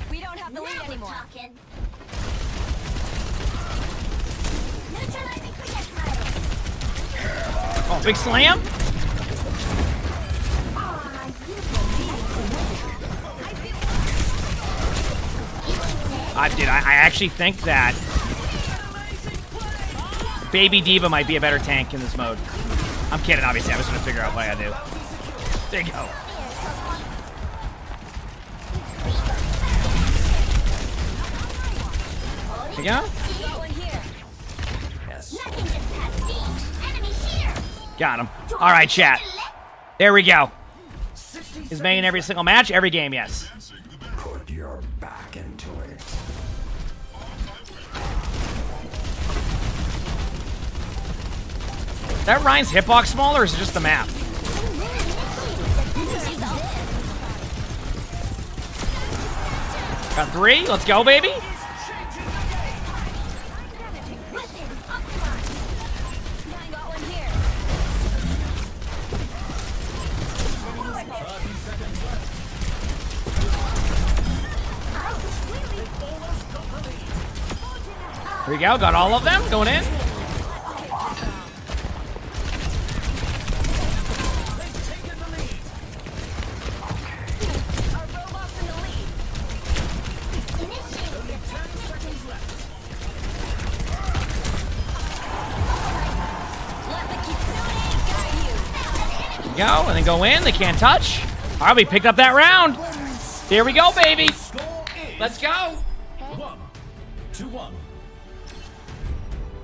We don't have the lead anymore. Neutralizing projectile. Oh, big slam. I actually think that Baby D.Va might be a better tank in this mode. I'm kidding, obviously. I was gonna figure out what I gotta do. There you go. There you go. Yes. Got him. All right, chat. There we go. Is Mei in every single match? Every game, yes. Put your back into it. That Ryan's hitbox smaller, or is it just the map? Got 3. Let's go, baby. Here we go. Got all of them going in. Go and then go in. They can't touch. All right, we picked up that round. There we go, baby. Let's go. 1-1.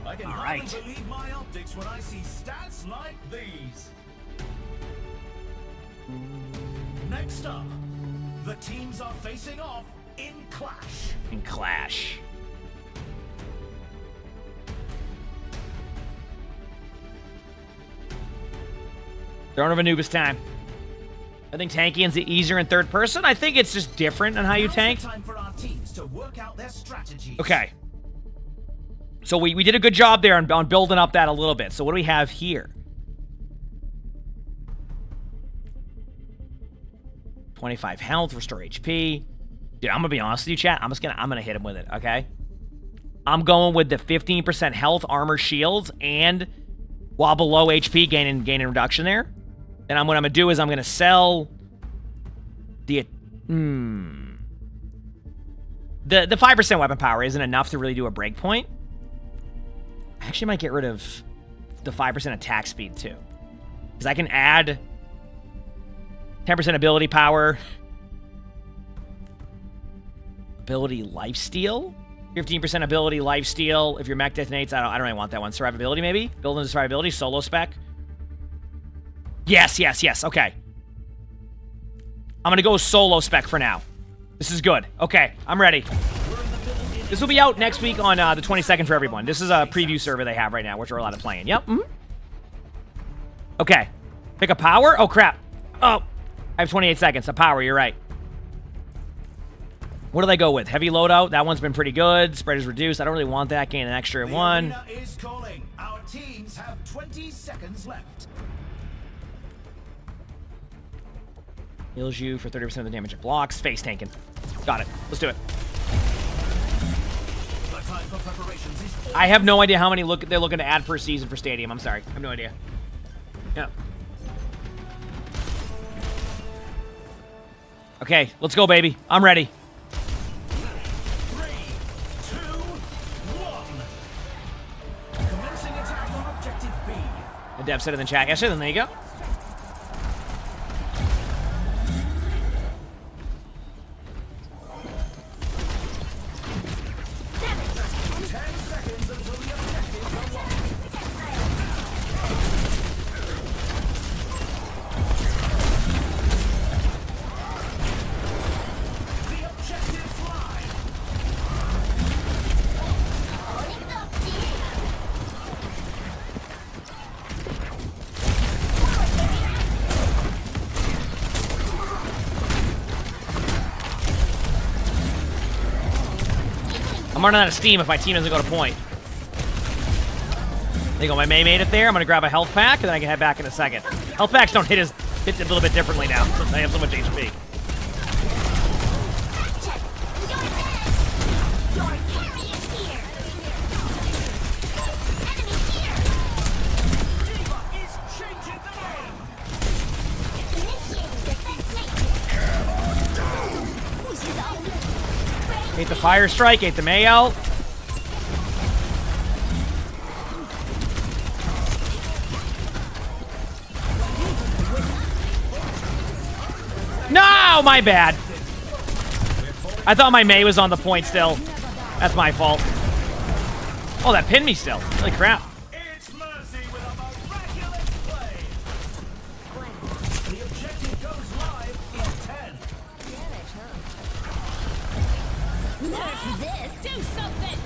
I can hardly right. believe my optics when I see stats like these. Next up, the teams are facing off in Clash. And Clash. Throne of Anubis time. I think tanking is easier in third person. I think it's just different on how you tank. Time for our teams to work out their strategies. Okay. So we did a good job there on building up that a little bit. So what do we have here? 25 health, restore HP. Dude, I'm gonna be honest with you, chat. I'm gonna hit him with it, okay? I'm going with the 15% health, armor, shields, and while below HP, gaining reduction there. And what I'm gonna do is I'm gonna sell the 5% weapon power isn't enough to really do a breakpoint. I actually might get rid of the 5% attack speed too, because I can add 10% ability power, ability lifesteal, 15% ability lifesteal. If your mech detonates, I don't really want that one. Survivability maybe. Build into survivability. Solo spec. Yes. Okay. I'm gonna go solo spec for now. This is good. Okay, I'm ready. This will be out next week on the 22nd for everyone. This is a preview server they have right now, which we're allowed to play in. Yep. Okay. Pick a power. Oh, crap. Oh. I have 28 seconds. A power, you're right. What do they go with? Heavy loadout. That one's been pretty good. Spread is reduced. I don't really want that. Gain an extra one. The arena is calling. Our teams have 20 seconds left. Heals you for 30% of the damage it blocks. Face tanking. Got it. Let's do it. The time for preparations is I have no idea how many they're looking to add per season for Stadium. I'm sorry. I have no idea. Yeah. Okay, let's go, baby. I'm ready. 3, 2, 1. Commencing attack on objective B. And Dev said in the chat yesterday, then there you go. I'm running out of steam if my team doesn't go to point. There you go, my May made it there. I'm gonna grab a health pack, and then I can head back in a second. Health packs don't hit a little bit differently now, since I have so much HP. Ate the fire strike, ate the May out. No, my bad. I thought my May was on the point still. That's my fault. Oh, that pinned me still. Holy crap. It's Mercy with a miraculous play. The objective goes live in 10. Nerf this. Do something.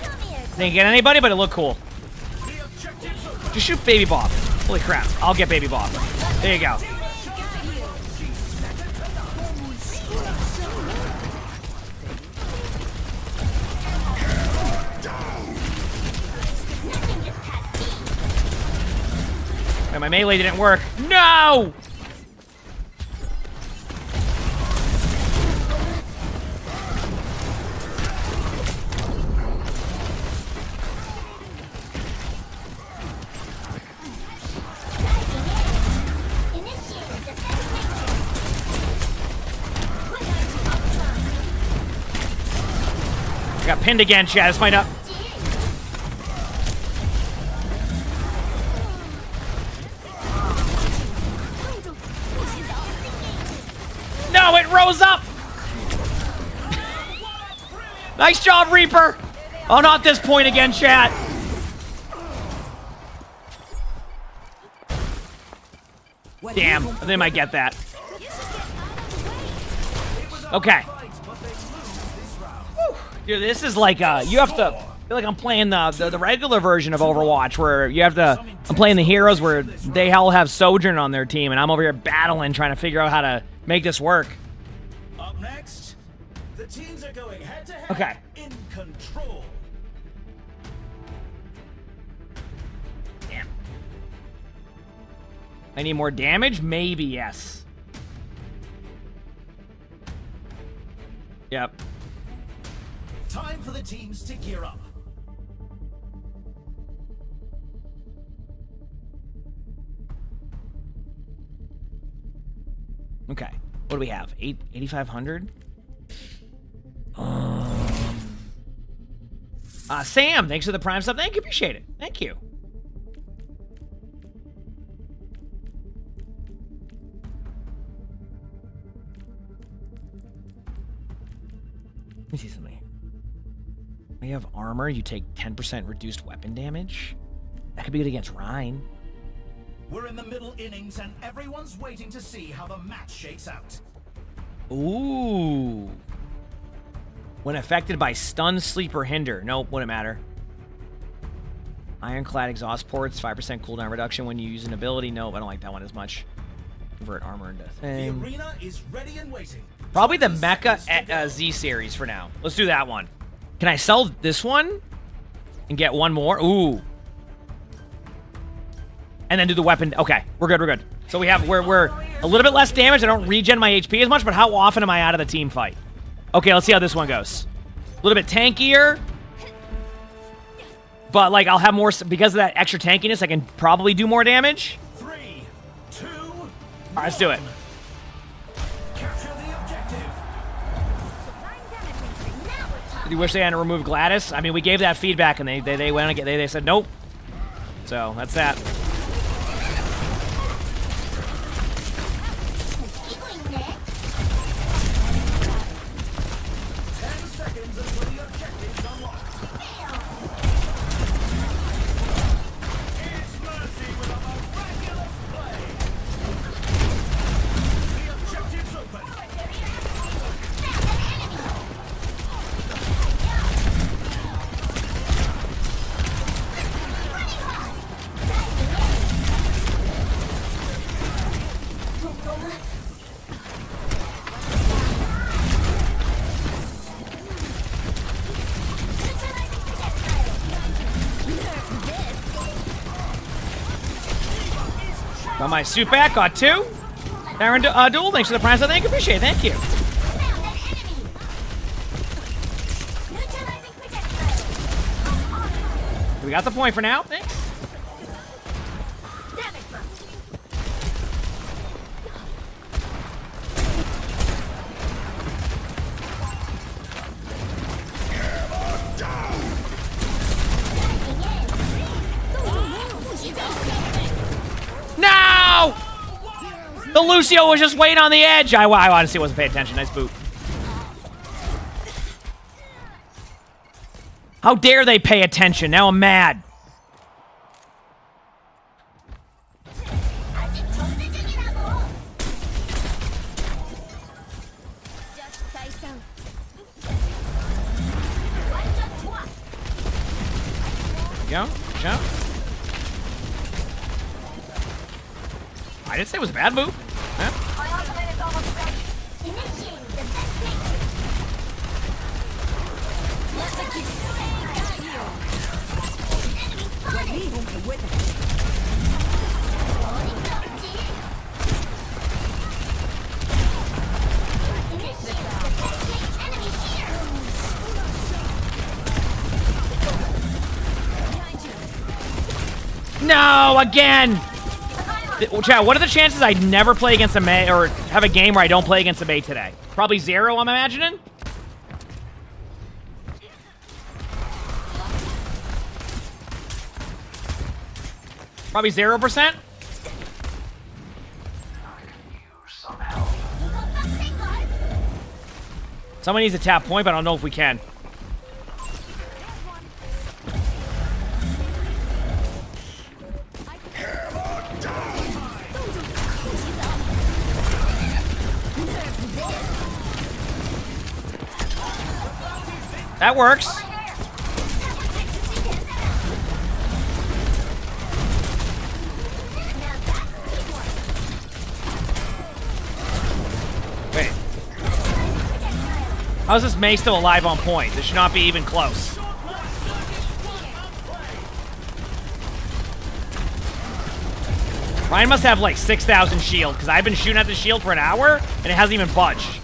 Come here. Didn't get anybody, but it looked cool. The objectives are Just shoot Baby Bob. Holy crap. I'll get Baby Bob. There you go. Wait, my melee didn't work. No! I got pinned again, chat. This might not. No, it rose up. Nice job, Reaper. Oh, not this point again, chat. Damn, they might get that. Okay. Dude, this is like you have to. I feel like I'm playing the regular version of Overwatch, where you have to. I'm playing the heroes where they all have Sojourn on their team, and I'm over here battling, trying to figure out how to make this work. Up next, the teams are going head to head. Okay. In control. Damn. I need more damage? Maybe, yes. Yep. Time for the teams to gear up. Okay. What do we have? 8,500? Sam, thanks for the Prime sub. Thank you. Appreciate it. Thank you. Let me see something. You have armor, you take 10% reduced weapon damage. That could be good against Rhine. We're in the middle innings and everyone's waiting to see how the match shakes out. Ooh. When affected by stun, sleep, or hinder. Nope, wouldn't matter. Ironclad exhaust ports, 5% cooldown reduction when you use an ability. Nope, I don't like that one as much. Convert armor into thing. The arena is ready and waiting. Probably the Mecha Z series for now. Let's do that one. Can I sell this one and get one more? Ooh. And then do the weapon. Okay, we're good, we're good. So we're a little bit less damage. I don't regen my HP as much, but how often am I out of the team fight? Okay, let's see how this one goes. A little bit tankier. But like I'll have more because of that extra tankiness, I can probably do more damage. 3, 2, All right, let's do it. capture the objective. Did you wish they hadn't removed Gladys? I mean, we gave that feedback, and they went and they said nope. So that's that. Got my suit back, got 2. Aaron Duel, thanks for the prize. I think appreciate it. Thank you. We got the point for now. Thanks. No! The Lucio was just waiting on the edge. I honestly wasn't paying attention. Nice boot. How dare they pay attention? Now I'm mad. There we go. Jump. I didn't say it was a bad move. Huh? No, again! Chat, what are the chances I never play against a Mei, or have a game where I don't play against a Mei today? Probably 0, I'm imagining? Probably 0%? Someone needs to tap point, but I don't know if we can. That works. Wait. How is this Mei still alive on point? This should not be even close. Ryan must have like 6,000 shield, because I've been shooting at the shield for an hour, and it hasn't even budged.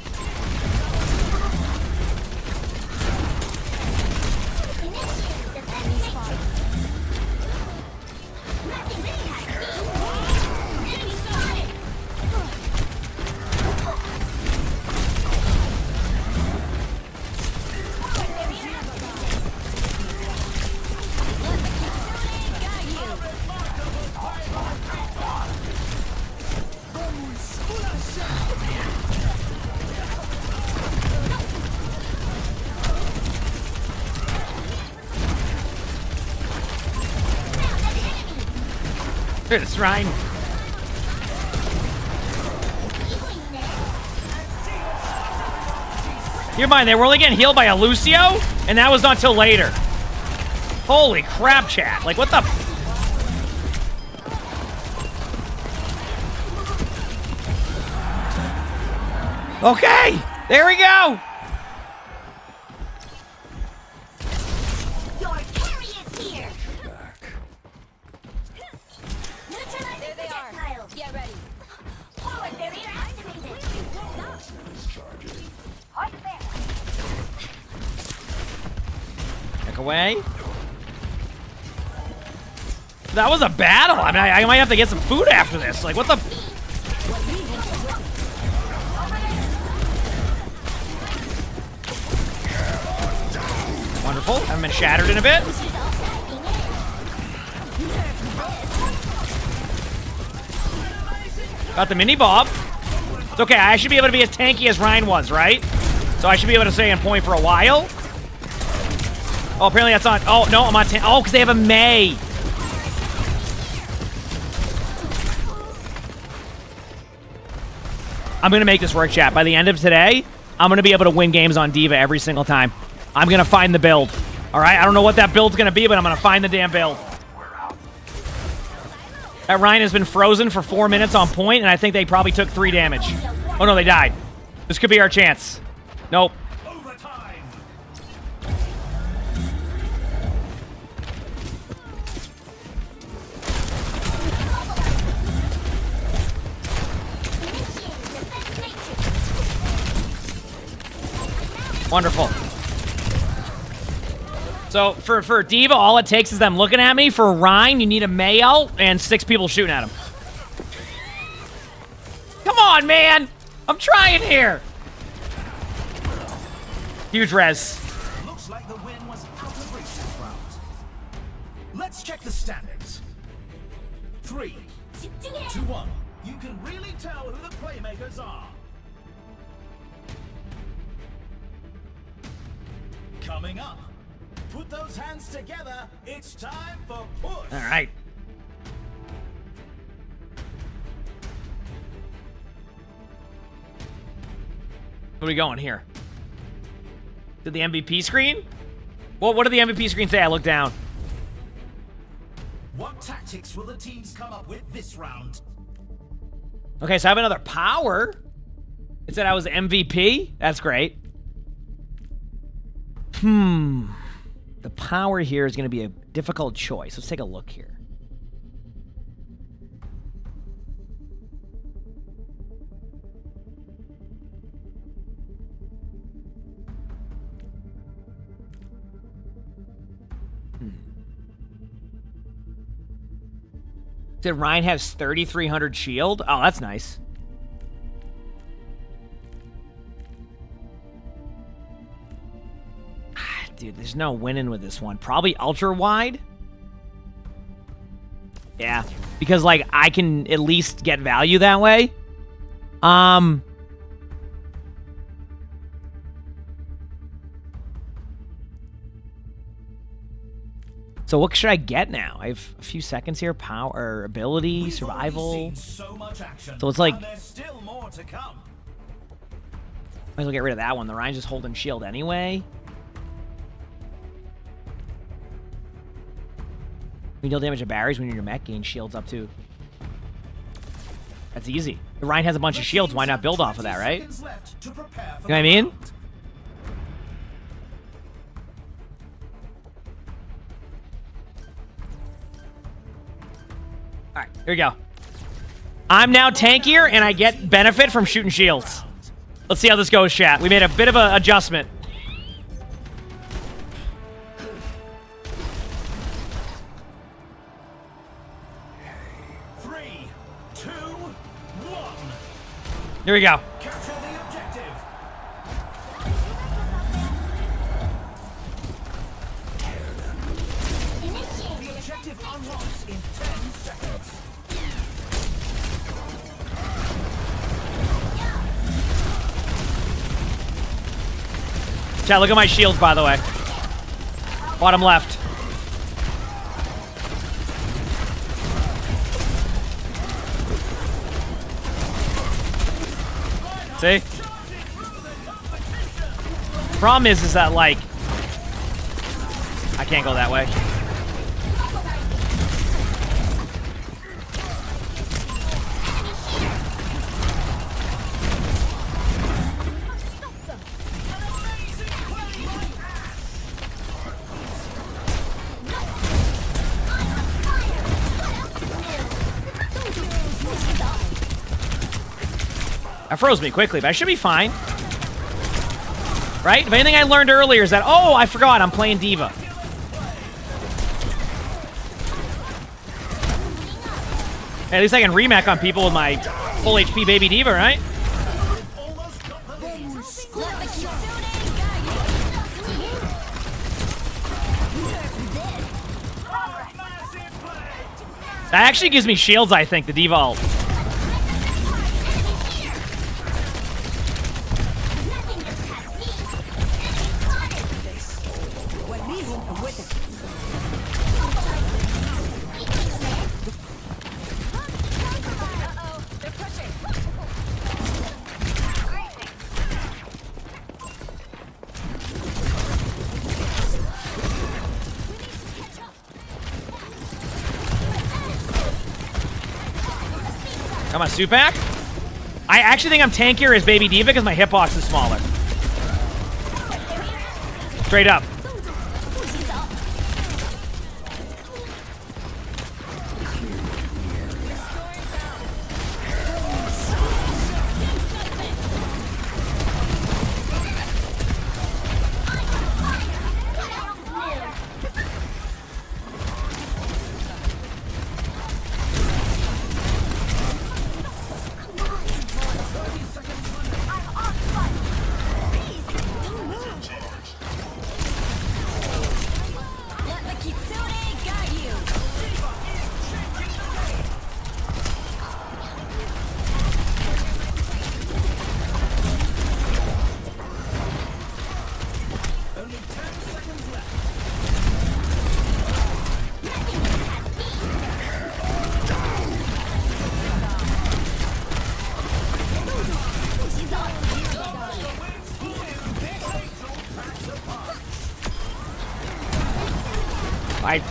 It's Ryan. Keep in mind, they were only getting healed by a Lucio, and that was not till later. Holy crap, chat. Like, what the... Okay, there we go. Away. That was a battle. I mean, I might have to get some food after this. Like, what the... Wonderful. Haven't been shattered in a bit. Got the mini bob. It's okay. I should be able to be as tanky as Ryan was, right? So I should be able to stay on point for a while. Oh, apparently that's on. Oh, no, I'm on 10. Oh, because they have a Mei. I'm going to make this work, chat. By the end of today, I'm going to be able to win games on D.Va every single time. I'm going to find the build. All right? I don't know what that build's going to be, but I'm going to find the damn build. That Ryan has been frozen for 4 minutes on point, and I think they probably took 3 damage. Oh, no, they died. This could be our chance. Nope. Wonderful. So for D.Va, all it takes is them looking at me. For Ryan, you need a Mei ult and 6 people shooting at him. Come on, man! I'm trying here. Huge res. Looks like the win was out of reach this round. Let's check the standings. 3, 2, 1. You can really tell who the playmakers are. Coming up, put those hands together. It's time for push. All right. What are we going here? Did the MVP screen? Well, what did the MVP screen say? I looked down. What tactics will the teams come up with this round? Okay, so I have another power. It said I was MVP. That's great. The power here is going to be a difficult choice. Let's take a look here. Did Ryan has 3,300 shield? Oh, that's nice. Dude, there's no winning with this one. Probably ultra wide. Yeah, because like I can at least get value that way. So what should I get now? I have a few seconds here. Power, ability, survival. So much action, So it's like, and there's still more to come. might as well get rid of that one. The Ryan's just holding shield anyway. You deal damage to barriers when you're in your mech, gain shields up too. That's easy. The Ryan has a bunch of shields. Why not build off of that, right? You know what I mean? Alright, here we go. I'm now tankier, and I get benefit from shooting shields. Let's see how this goes, chat. We made a bit of an adjustment. Here we go. Capture the objective. The objective unlocks in 10 seconds. Chat, look at my shields, by the way. Bottom left. See? Problem is that, like, I can't go that way. That froze me quickly, but I should be fine. Right? If anything I learned earlier is that, oh, I forgot, I'm playing D.Va. Hey, at least I can remake on people with my full HP baby D.Va, right? That actually gives me shields, I think, the D.Va ult. Come on, suit back. I actually think I'm tankier as baby D.Va because my hitbox is smaller. Straight up.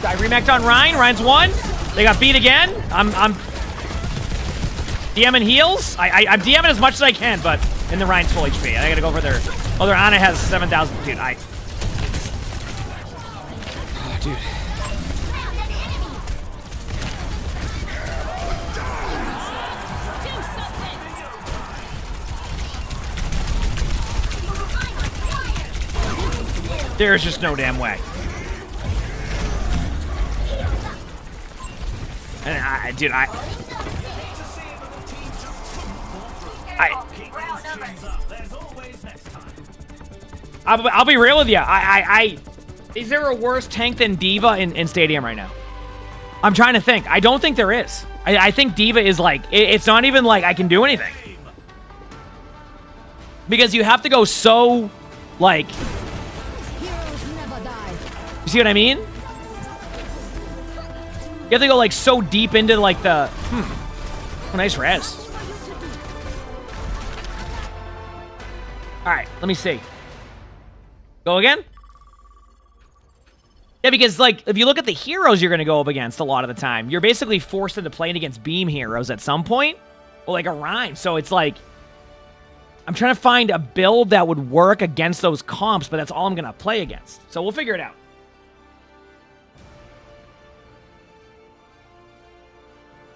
I remacked on Ryan. Ryan's won. They got beat again. DMing heals? I'm DMing as much as I can, but in the Ryan's full HP. I gotta go for their... Oh, their Ana has 7,000. Dude, Oh, dude. There's just no damn way. And dude, I'll be real with you. Is there a worse tank than D.Va in Stadium right now? I'm trying to think. I don't think there is. I think D.Va is like, it's not even like I can do anything. Because you have to go so, like, Heroes never die. you see what I mean? You have to go like so deep into like the, oh, nice res. All right, let me see. Go again? Yeah, because like if you look at the heroes you're going to go up against a lot of the time, you're basically forced into playing against beam heroes at some point, or like a Rhyme. So it's like, I'm trying to find a build that would work against those comps, but that's all I'm going to play against. So we'll figure it out.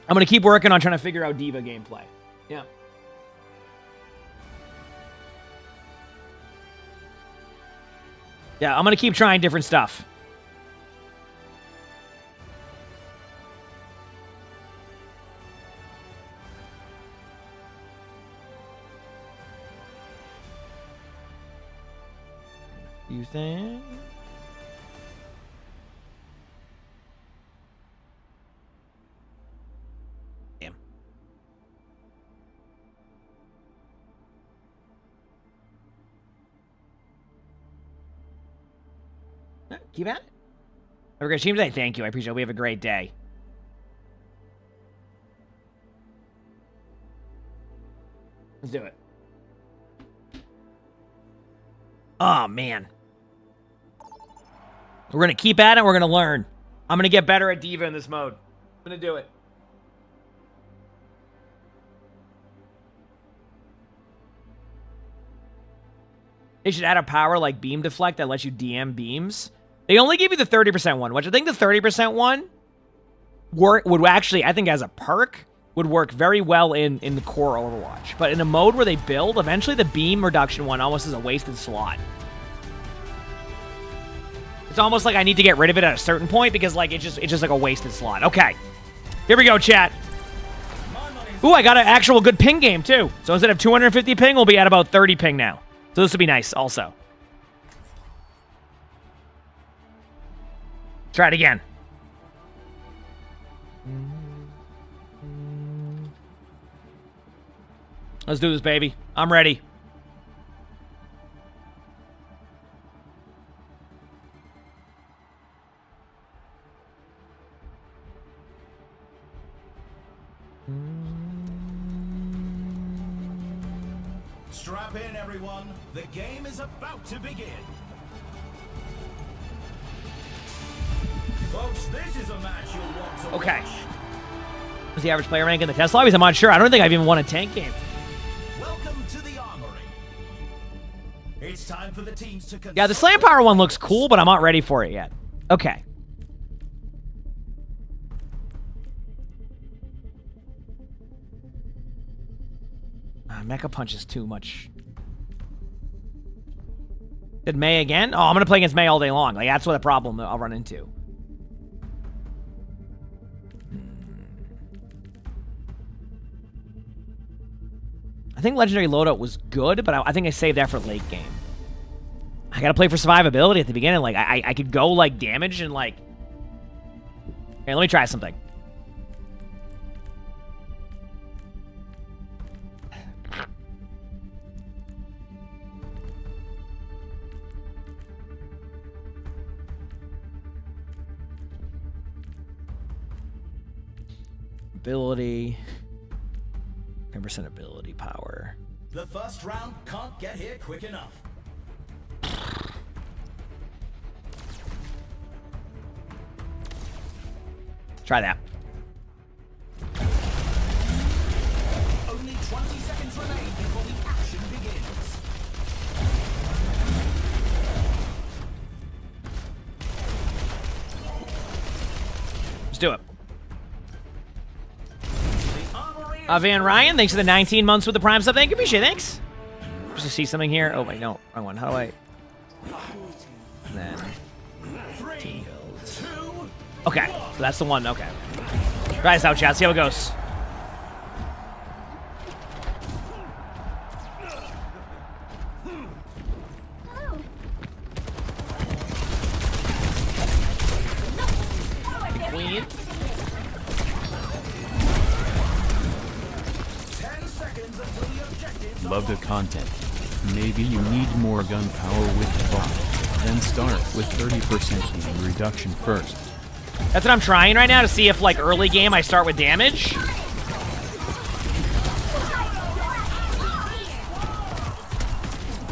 I'm going to keep working on trying to figure out D.Va gameplay. Yeah. Yeah, I'm going to keep trying different stuff. You think? Damn. Keep at it. Have a great stream today. Thank you. I appreciate it. We have a great day. Let's do it. Oh, man. We're going to keep at it. We're going to learn. I'm going to get better at D.Va in this mode. I'm going to do it. They should add a power like Beam Deflect that lets you DM beams. They only give you the 30% one, which I think the 30% one would actually, I think as a perk, would work very well in the core Overwatch. But in a mode where they build, eventually the beam reduction one almost is a wasted slot. It's almost like I need to get rid of it at a certain point because like it's just like a wasted slot. Okay. Here we go, chat. Ooh, I got an actual good ping game too. So instead of 250 ping, we'll be at about 30 ping now. So this will be nice also. Try it again. Let's do this, baby. I'm ready. Strap in, everyone. The game is about to begin. Folks, this is a match you'll want to Okay. watch. What's the average player rank in the test lobbies? I'm not sure. I don't think I've even won a tank game. Welcome to the Armory. It's time for the teams to Yeah, the Slam Power one looks cool, but I'm not ready for it yet. Okay. Mecha Punch is too much. Did May again? Oh, I'm going to play against May all day long. Like, that's what the problem I'll run into. I think Legendary Loadout was good, but I think I saved that for late game. I got to play for survivability at the beginning. Like, I could go, like, damage and, like... Here, let me try something. Ability, 10% ability power. The first round can't get here quick enough. Try that. Let's do it. Van Ryan, thanks for the 19 months with the Prime sub. Thank you, appreciate it. Thanks. Just to see something here. Oh, wait, no. Wrong one. How do I... And then... Okay, so that's the one. Okay. Try this out, chat. See how it goes. Queen. 10 seconds until the objective. Love the content. Maybe you need more gunpowder with the bot. Then start with 30% healing reduction first. That's what I'm trying right now to see if, like, early game I start with damage.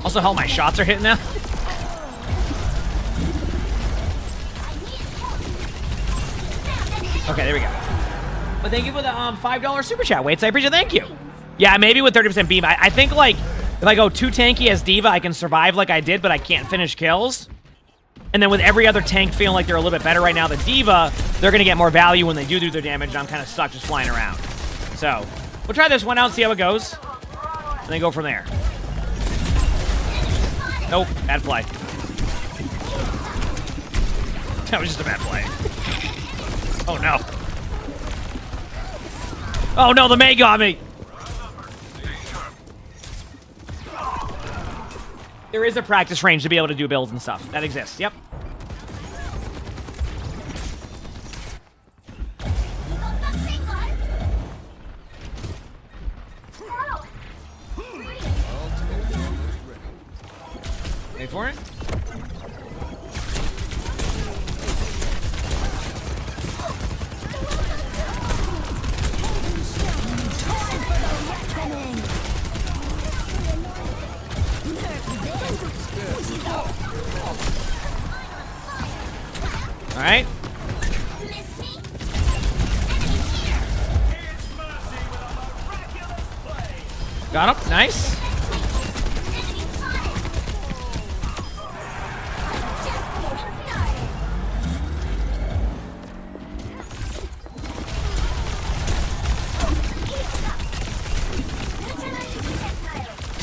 Also, hell, my shots are hitting now. Okay, there we go. But thank you for the $5 super chat, Waits. I appreciate it. Thank you. Yeah, maybe with 30% beam. I think, like, if I go too tanky as D.Va, I can survive like I did, but I can't finish kills. And then with every other tank feeling like they're a little bit better right now than D.Va, they're going to get more value when they do their damage, and I'm kind of stuck just flying around. So, we'll try this one out and see how it goes. And then go from there. Nope, bad play. That was just a bad play. Oh, no. Oh, no, the May got me. There is a practice range to be able to do builds and stuff. That exists, yep. Wait for it. All right. Got him. Nice.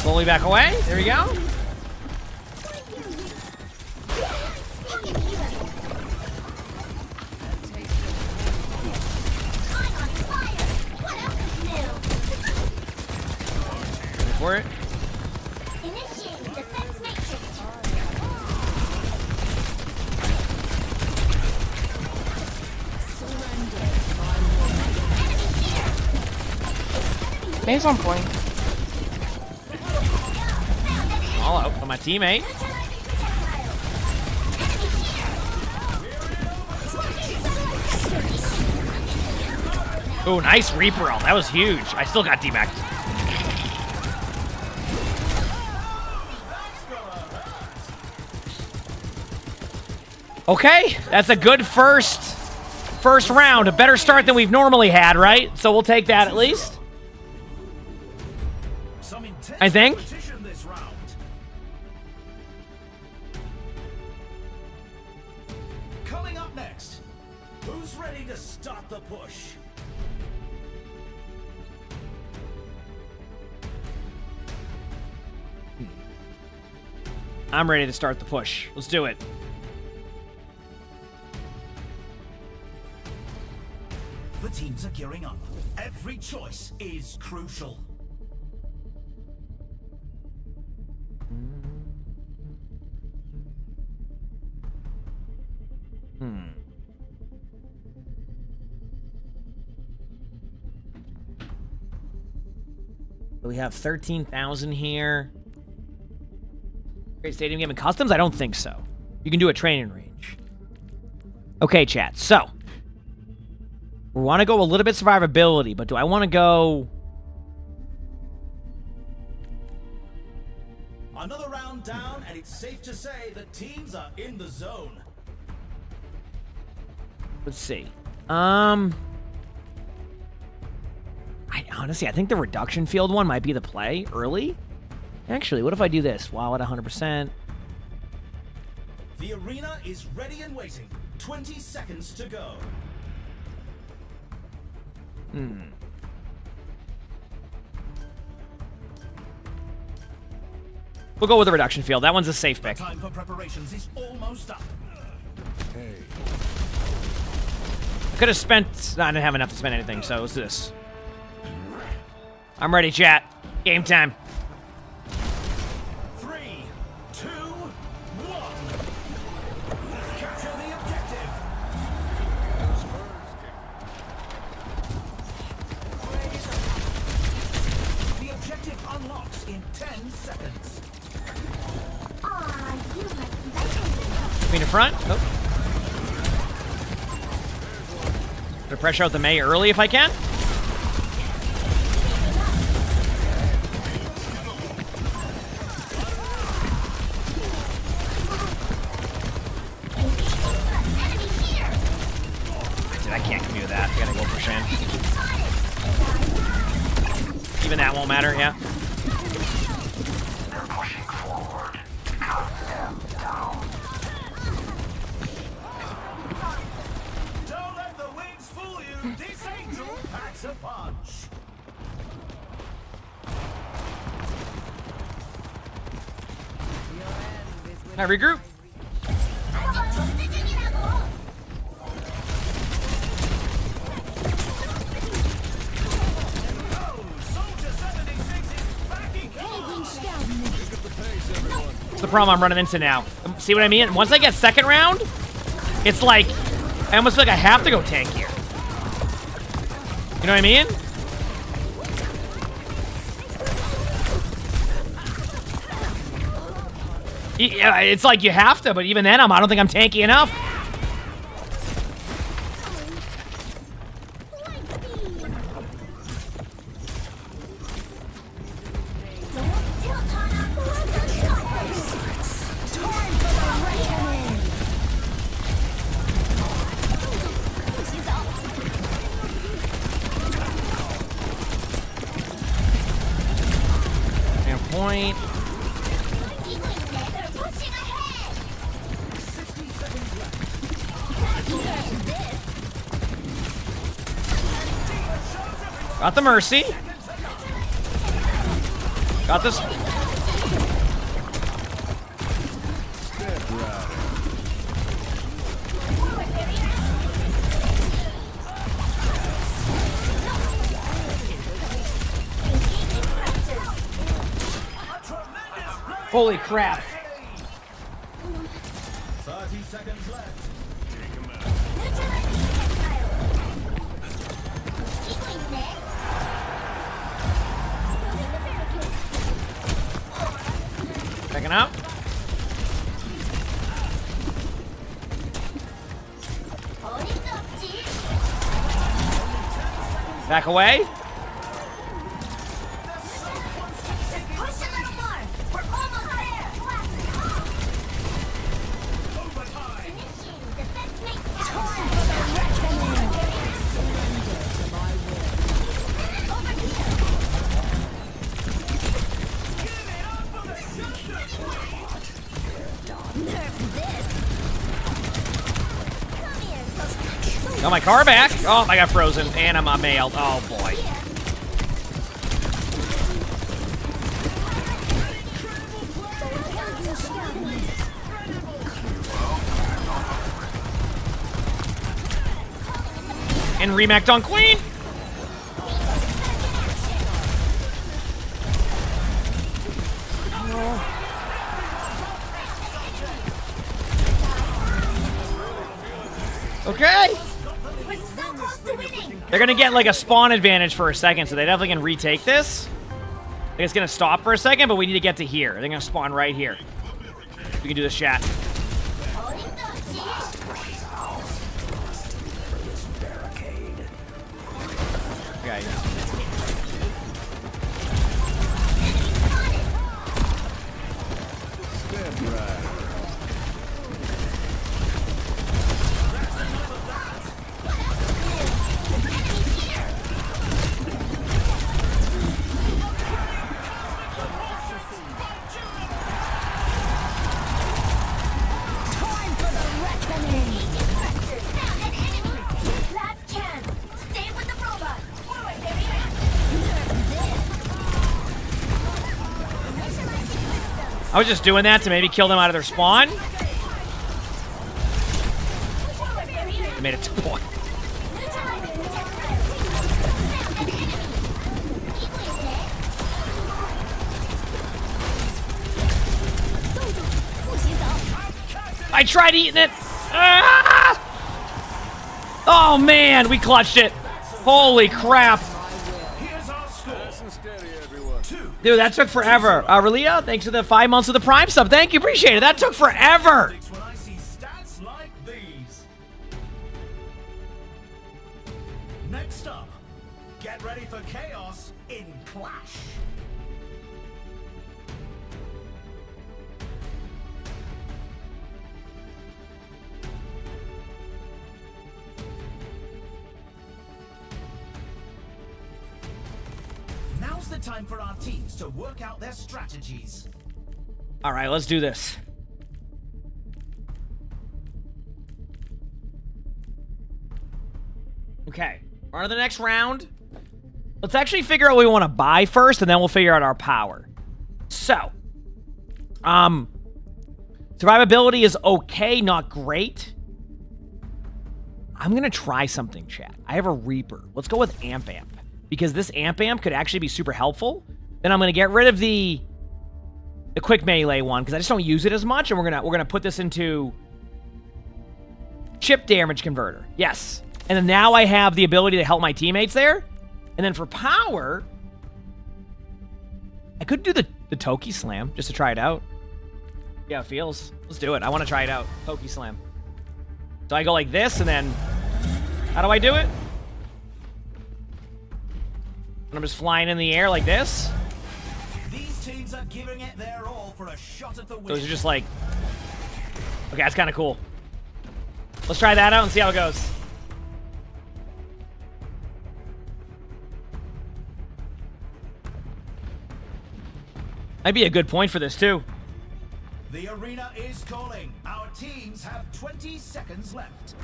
Slowly back away. There we go. For it. May's on point. All out for my teammate. Oh, nice Reaper ult. That was huge. I still got D-backed. Okay, that's a good first round. A better start than we've normally had, right? So we'll take that at least. I think. This round. Coming up next, who's ready to start the push? I'm ready to start the push. Let's do it. The teams are gearing up. Every choice is crucial. We have 13,000 here. Great stadium game and customs? I don't think so. You can do a training range. Okay, chat. So, we want to go a little bit survivability, but do I want to go... Another round down, and it's safe to say the teams are in the zone. Let's see. Honestly, I think the reduction field one might be the play early. Actually, what if I do this? Wow, at 100%. The arena is ready and waiting. 20 seconds to go. We'll go with the reduction field. That one's a safe pick. Time for preparations is almost up. I could have spent... No, I didn't have enough to spend anything, so let's do this. I'm ready, chat. Game time. 3, 2, 1. Capture the objective. The objective unlocks in 10 seconds. Aw, you must be Queen in front. Oh. Gonna pressure out the Mei early if I can. Dude, I can't commute that. I gotta go push in. Even that won't matter, yeah. They're pushing forward. Cut them down. Don't let the wings fool you. This angel packs a punch. Can I regroup? Soldier 76 is back in command. That's the problem I'm running into now. See what I mean? Once I get second round, it's like, I almost feel like I have to go tank here. You know what I mean? Yeah, it's like you have to, but even then, I don't think I'm tanky enough. And point. Got the Mercy. Got this. Holy crap. 30 seconds left. Checking out. Back away. Got my car back. Oh, I got frozen. And I'm on mailed. Oh, boy. And remacked on Queen. Okay. They're gonna get like a spawn advantage for a second, so they definitely can retake this. I think it's gonna stop for a second, but we need to get to here. They're gonna spawn right here. We can do this, chat. Okay. I was just doing that to maybe kill them out of their spawn. I made it 2 points. I tried eating it. Ah! Oh man, we clutched it. Holy crap. Dude, that took forever. Relia, thanks for the 5 months of the Prime sub. Thank you, appreciate it. That took forever. When I see stats like these. Next up, get ready for chaos in Clash. Now's the time for our teams to work out their strategies. All right, let's do this. Okay, on to the next round. Let's actually figure out what we want to buy first, and then we'll figure out our power. So, survivability is okay, not great. I'm gonna try something, chat. I have a Reaper. Let's go with Amp, because this Amp could actually be super helpful. Then I'm gonna get rid of the quick melee one because I just don't use it as much, and we're gonna put this into chip damage converter. Yes, and then now I have the ability to help my teammates there. And then for power, I could do the Toki Slam just to try it out. Yeah, it feels. Let's do it. I want to try it out. Toki Slam. So I go like this, and then how do I do it? And I'm just flying in the air like this. These teams are giving it their all for a shot at the win. Those are just like, okay, that's kind of cool. Let's try that out and see how it goes. Might be a good point for this too. The arena is calling. Our teams have 20 seconds left.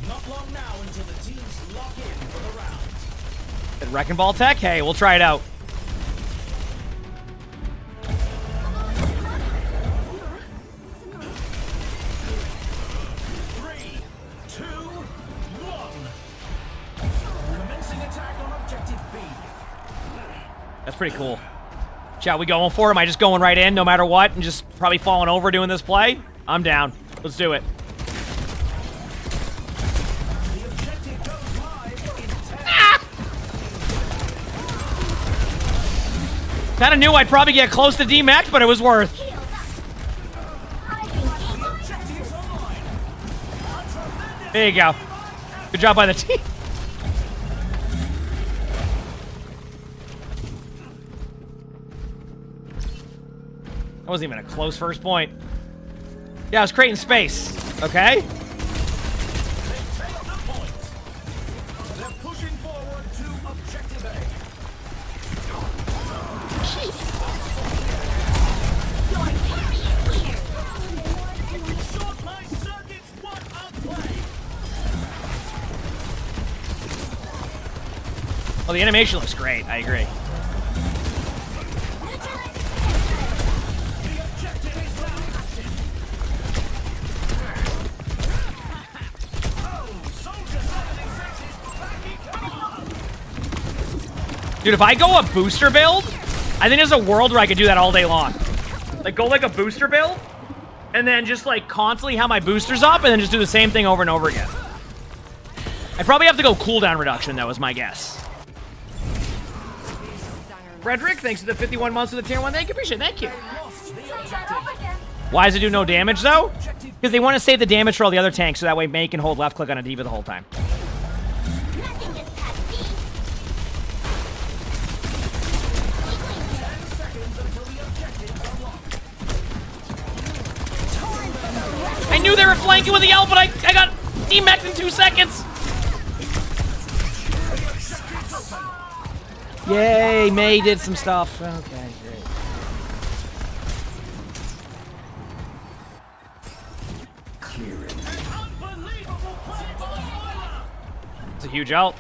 Not long now until the teams lock in for the round. Wrecking Ball tech? Hey, we'll try it out. That's pretty cool. Chat, we going for him? Am I just going right in no matter what and just probably falling over doing this play? I'm down. Let's do it. Kind of knew I'd probably get close to D-Max, but it was worth. There you go. Good job by the team. That wasn't even a close first point. Yeah, I was creating space. Okay. They're pushing forward to objective A. Short my circuits, what a play! Well, the animation looks great. I agree. Dude, if I go a booster build, I think there's a world where I could do that all day long. Like, go like a booster build, and then just, like, constantly have my boosters up, and then just do the same thing over and over again. I'd probably have to go cooldown reduction, though, is my guess. Frederick, thanks for the 51 months of the tier 1. Thank you, appreciate it. Thank you. Why does it do no damage, though? Because they want to save the damage for all the other tanks, so that way May can hold left click on a D.Va the whole time. I knew they were flanking with the L, but I got D-Mexed in 2 seconds. Yay, May did some stuff. Okay, great. It's a huge ult.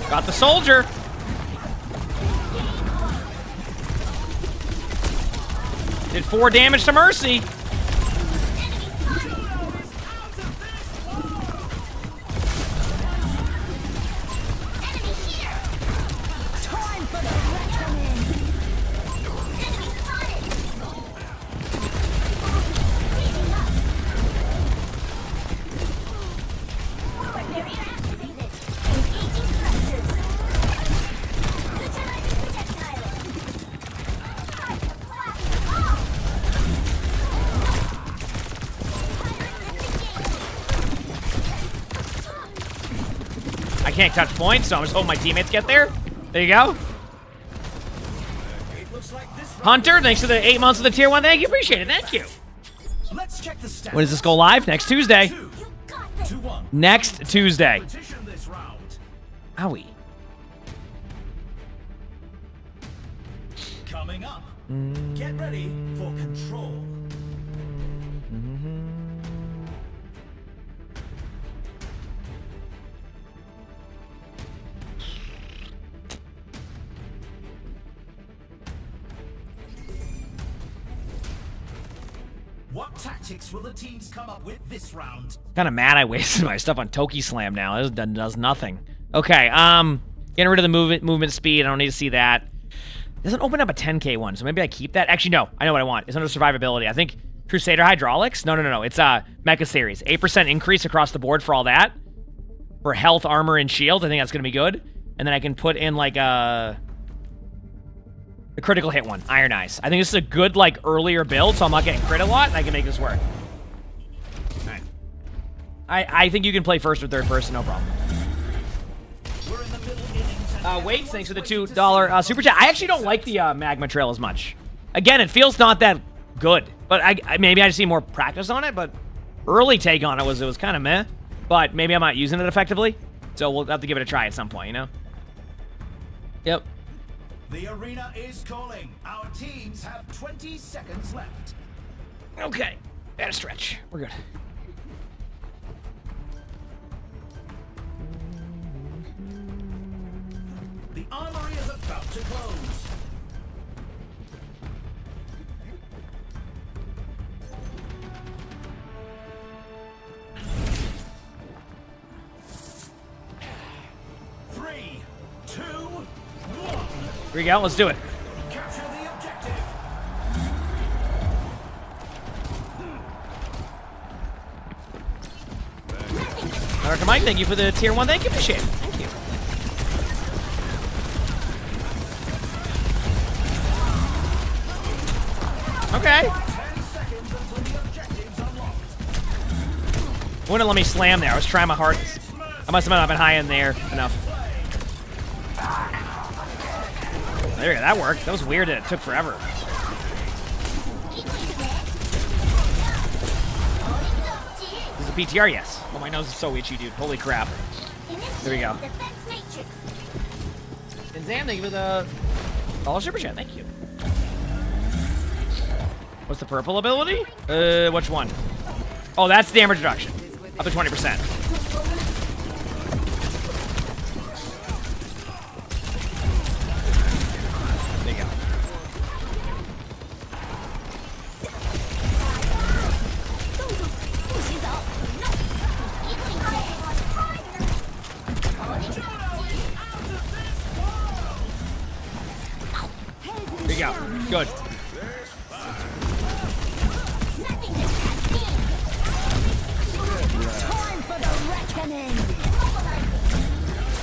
Got the soldier. Did 4 damage to Mercy. I can't touch points, so I'm just hoping my teammates get there. There you go. Hunter, thanks for the 8 months of the tier 1. Thank you. Appreciate it. Thank you. Let's check the stats. When does this go live? Next Tuesday. 2-1. Next Tuesday. Competition this round. Owie. Coming up. Get ready for control. What tactics will the teams come up with this round? Kind of mad I wasted my stuff on Toki Slam now. This does nothing. Okay, getting rid of the movement speed. I don't need to see that. It doesn't open up a 10k one, so maybe I keep that. Actually, no. I know what I want. It's under survivability. I think Crusader Hydraulics? No. It's Mecha Series. 8% increase across the board for all that. For health, armor, and shield. I think that's going to be good. And then I can put in, like, the critical hit one, Iron Eyes. I think this is a good, like, earlier build, so I'm not getting crit a lot, and I can make this work. Alright. I think you can play first or third person, no problem. We're in the middle innings. Wait, thanks for the $2 super chat. I actually don't like the Magma Trail as much. Again, it feels not that good, but maybe I just need more practice on it, but early take on it was kind of meh, but maybe I'm not using it effectively, so we'll have to give it a try at some point, you know? Yep. The arena is calling. Our teams have 20 seconds left. Okay. Gotta stretch. We're good. The armory is about to close. Three, two, one. Here we go. Let's do it. Capture the objective. Dr. Mike, thank you for the tier 1. Thank you. Appreciate it. Thank you. Okay. 10 seconds until the objective's unlocked. Wouldn't let me slam there. I was trying my hardest. I must have not been high in there enough. There you go. That worked. That was weird that it took forever. This is a PTR, yes. Oh, my nose is so itchy, dude. Holy crap. There we go. And Zam, thank you for the $1 super chat. Thank you. What's the purple ability? Which one? Oh, that's damage reduction. Up to 20%. There you go. There you go. Good. Time for the reckoning.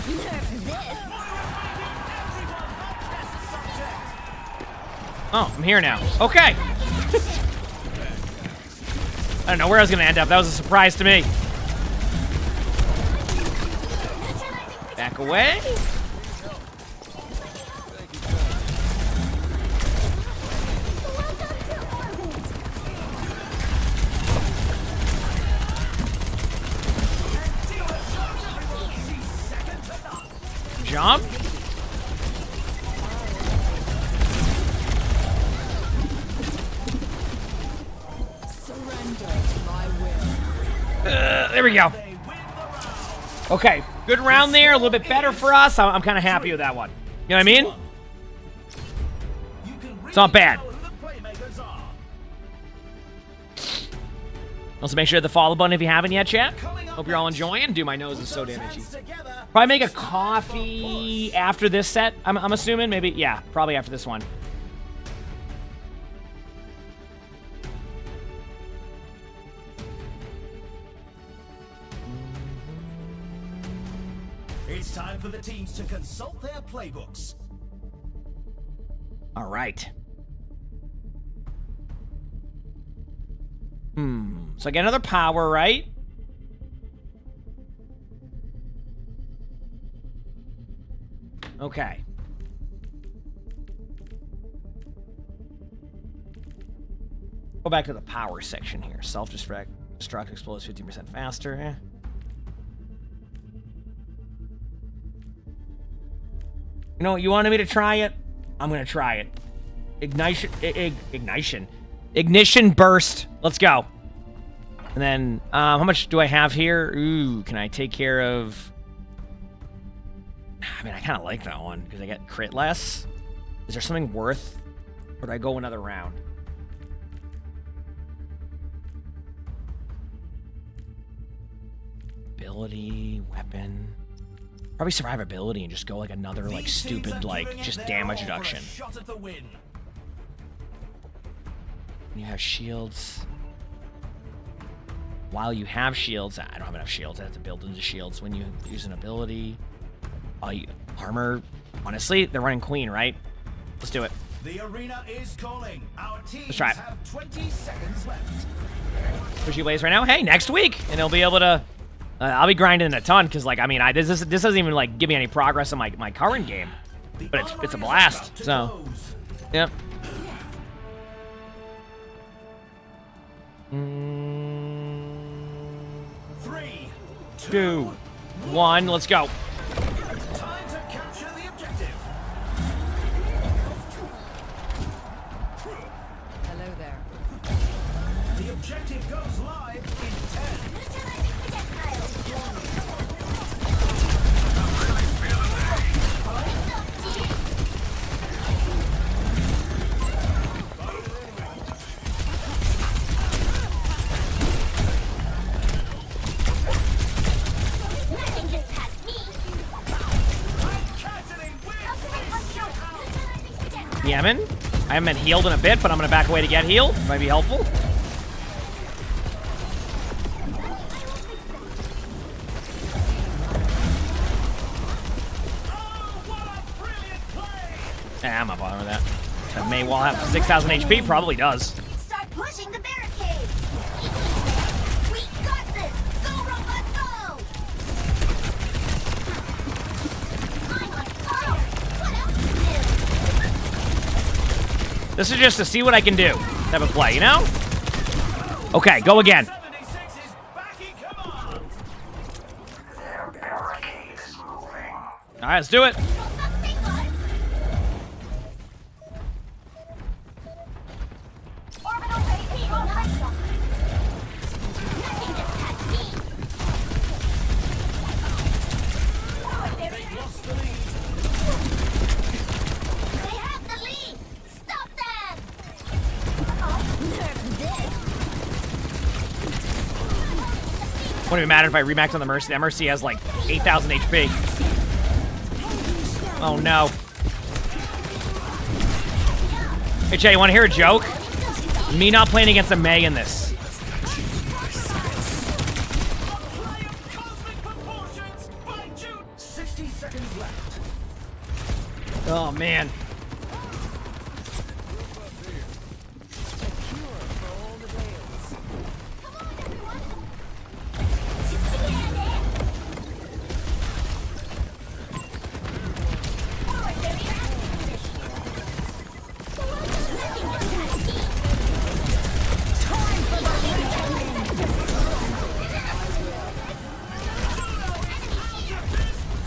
Nerf this. Oh, I'm here now. Okay. I don't know where I was going to end up. That was a surprise to me. Back away. job. There we go. Okay, good round there. A little bit better for us. I'm kind of happy with that one. You know what I mean? It's not bad. Also, make sure to hit the follow button if you haven't yet, chat. Hope you're all enjoying. Dude, my nose is so damn itchy. Probably make a coffee after this set, I'm assuming. Maybe, yeah, probably after this one. It's time for the teams to consult their playbooks. All right. So I get another power, right? Okay. Go back to the power section here. Self-destruct explodes 15% faster. Eh. You know, you wanted me to try it? I'm gonna try it. Ignition burst. Let's go. And then, how much do I have here? Ooh, can I take care of... I mean, I kind of like that one, because I get crit less. Is there something worth... Or do I go another round? Ability, weapon... Probably survivability and just go like another, like, stupid, like, just damage reduction. You have shields. While you have shields, I don't have enough shields. I have to build into shields when you use an ability. Armor. Honestly, they're running Queen, right? Let's do it. The arena is calling. Our teams Let's try it. have 20 seconds left. Pushy Blaze right now. Hey, next week, and they'll be able to. I'll be grinding a ton because, like, I mean, this doesn't even like give me any progress in my current game, but it's a blast. So, yep. 3, 2, 1, let's go. Time to capture the objective. Hello there. The objective goes live in 10. Yemen. I haven't been healed in a bit, but I'm gonna back away to get healed. Might be helpful. I'm not bothering with that. That may well have 6,000 HP. Probably does. Start pushing the barricade. We got this. Go, robot, go. I'm on fire. What else to do? This is just to see what I can do. Type of play, you know? Okay, go again. 76 is backing command. Their barricade is moving. All right, let's do it. Orbital ready for hustle. Nothing gets past me. Forward, baby. They have the lead. Stop them. Uh-oh. Nerf this. Wouldn't even matter if I remax on the Mercy. That Mercy has like 8,000 HP. Oh no. Hey Jay, you want to hear a joke? Me not playing against a Mei in this. Play of cosmic proportions by June. 60 seconds left. Oh man. Forward, baby.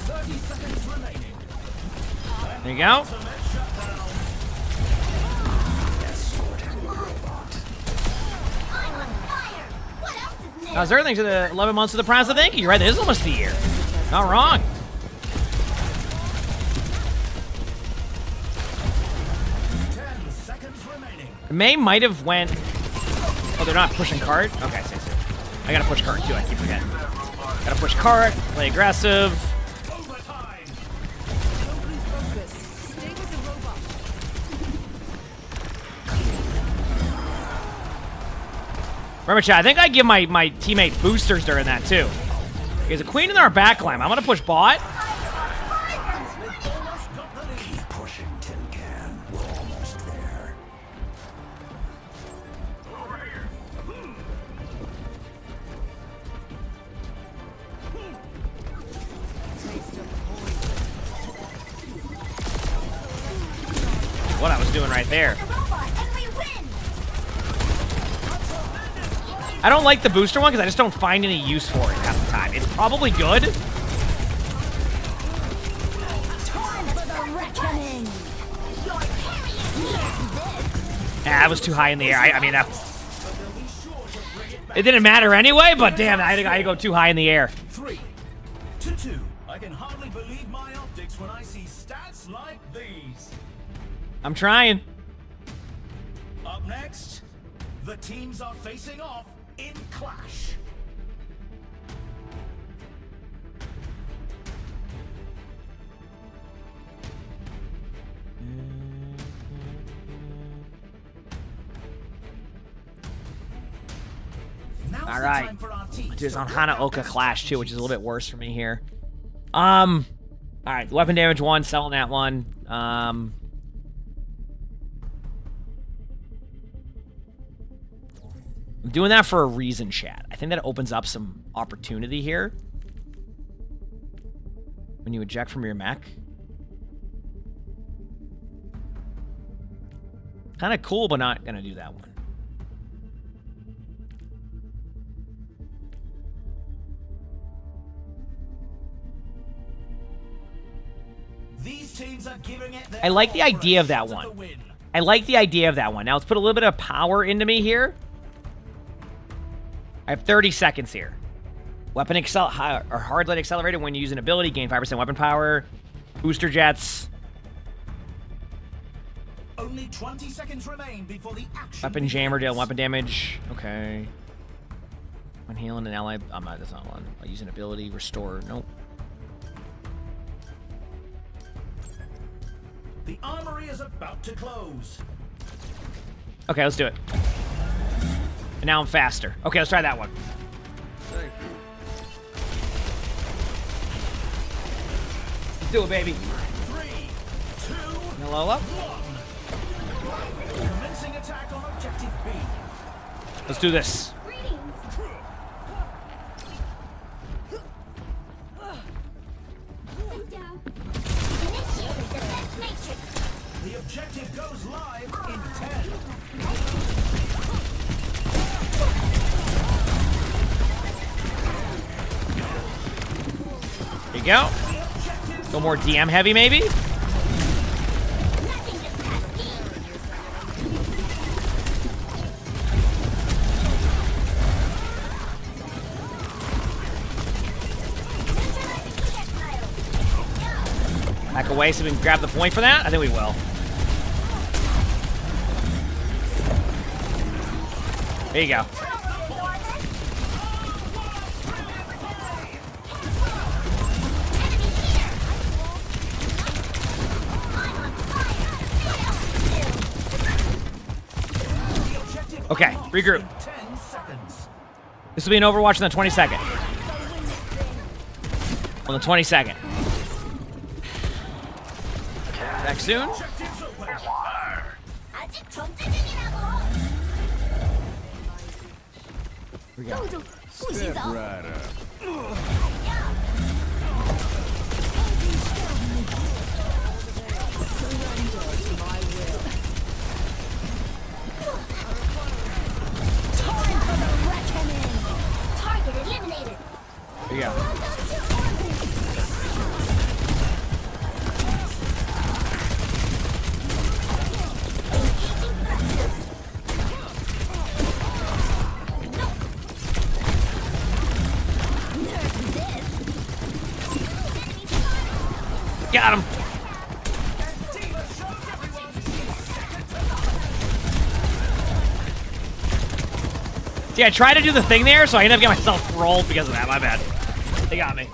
30 seconds remaining. There you go. Now, is there anything to the 11 months of the prize? Thank you. You're right. It is almost a year. Not wrong. May might have went. Oh, they're not pushing cart? Okay, see. I gotta push cart too. I keep forgetting. Gotta push cart, play aggressive. Remember, chat, I think I give my teammate boosters during that, too. There's a queen in our backline. I'm going to push bot. Keep pushing, Tin Can. We're almost there. What I was doing right there. I don't like the booster one because I just don't find any use for it half the time. It's probably good. I was too high in the air. I mean, it didn't matter anyway, but damn, I had to go too high in the air. 3 to 2. I can hardly believe my optics when I see stats like these. I'm trying. Up next, the teams are facing off in Clash. All right, it's on Hanaoka Clash too, which is a little bit worse for me here. All right, weapon damage 1, selling that one. I'm doing that for a reason, chat. I think that opens up some opportunity here. When you eject from your mech. Kind of cool, but not gonna do that one. These teams are giving it their I like the idea of that all for one. the win. I like the idea of that one. Now let's put a little bit of power into me here. I have 30 seconds here. Weapon or hard light accelerated when you use an ability, gain 5% weapon power. Booster jets. Only 20 seconds remain before the action. Weapon jammer, deal weapon damage. Okay. When healing an ally, that's not one. I'll use an ability, restore. Nope. The armory is about to close. Okay, let's do it. And now I'm faster. Okay, let's try that one. Let's do it, baby. 3, 2, Hello up. 1. Commencing attack on objective B. Let's do this. The objective goes live in 10. There you go. Go more DM heavy, maybe? Back away so we can grab the point for that? I think we will. There you go. Okay, regroup. 10 seconds. This will be an Overwatch on the 22nd. On the 22nd. Back soon. Objectives open. Here we go. Step right up. Here we go. Got him. See, I tried to do the thing there, so I ended up getting myself rolled because of that. My bad. They got me.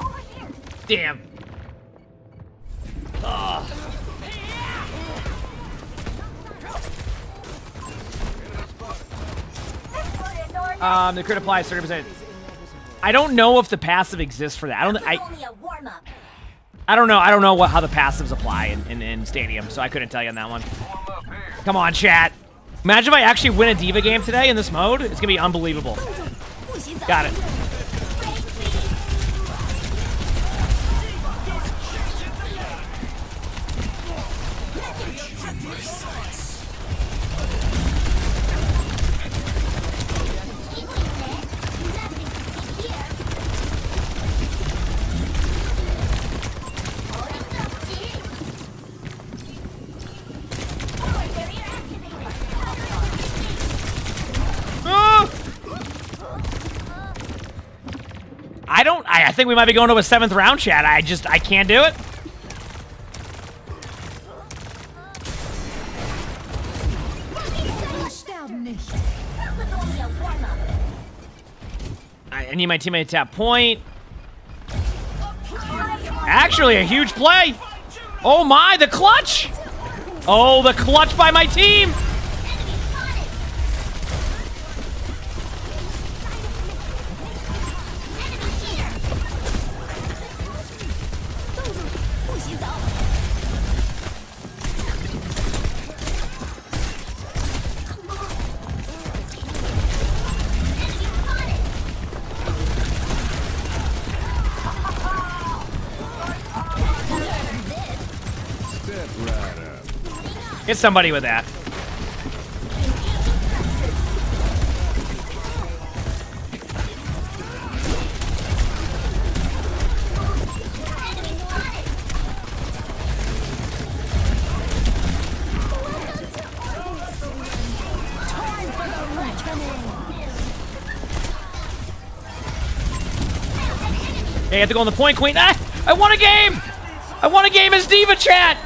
Damn. Ugh. The crit applies 30%. I don't know if the passive exists for that. I don't know. I don't know how the passives apply in Stadium, so I couldn't tell you on that one. Come on, chat. Imagine if I actually win a D.Va game today in this mode. It's gonna be unbelievable. Got it. I think we might be going to a 7th round, chat. I can't do it. I need my teammate to tap point. Actually, a huge play. Oh my, the clutch. Oh, the clutch by my team. Get somebody with that. Hey, you have to go on the point, Queen. Ah, I won a game! I won a game as D.Va, chat!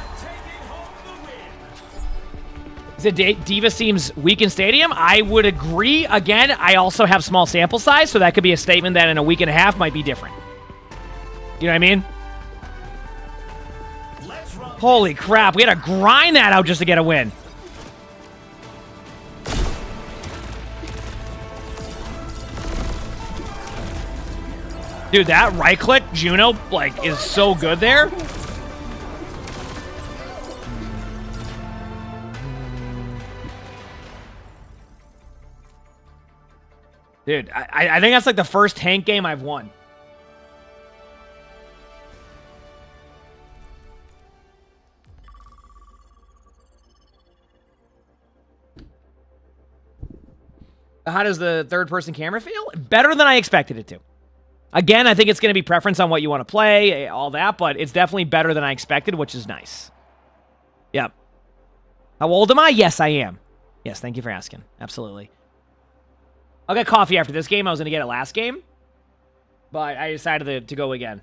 Is it D.Va seems weak in Stadium? I would agree. Again, I also have small sample size, so that could be a statement that in a week and a half might be different. You know what I mean? Holy crap, we had to grind that out just to get a win. Dude, that right-click Juno, like, is so good there. Dude, I think that's like the first tank game I've won. How does the third-person camera feel? Better than I expected it to. Again, I think it's going to be preference on what you want to play, all that, but it's definitely better than I expected, which is nice. Yep. How old am I? Yes, I am. Yes, thank you for asking. Absolutely. I'll get coffee after this game. I was going to get it last game, but I decided to go again.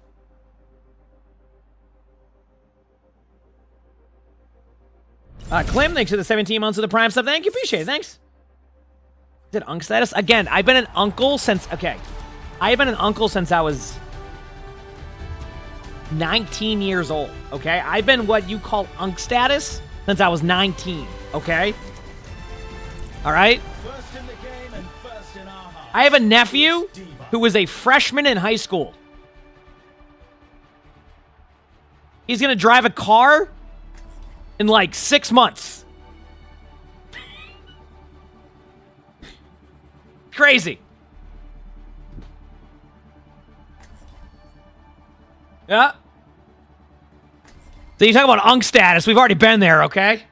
Clem, thanks for the 17 months of the Prime stuff. Thank you. Appreciate it. Thanks. Did Unk status? Again, I've been an uncle since... Okay. I've been an uncle since I was 19 years old, okay? I've been what you call Unk status since I was 19, okay? All right? I have a nephew who was a freshman in high school. He's going to drive a car in like 6 months. Crazy. Yeah. So you talk about Unk status. We've already been there, okay?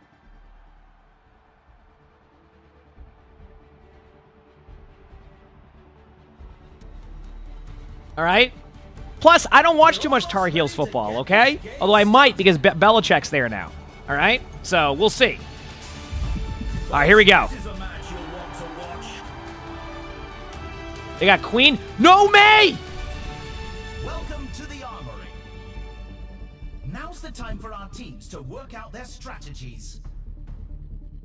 All right? Plus, I don't watch too much Tar Heels football, okay? Although I might because Belichick's there now. All right? So we'll see. All right, here we go. They got Queen. No, May! Now's the time for our teams to work out their strategies.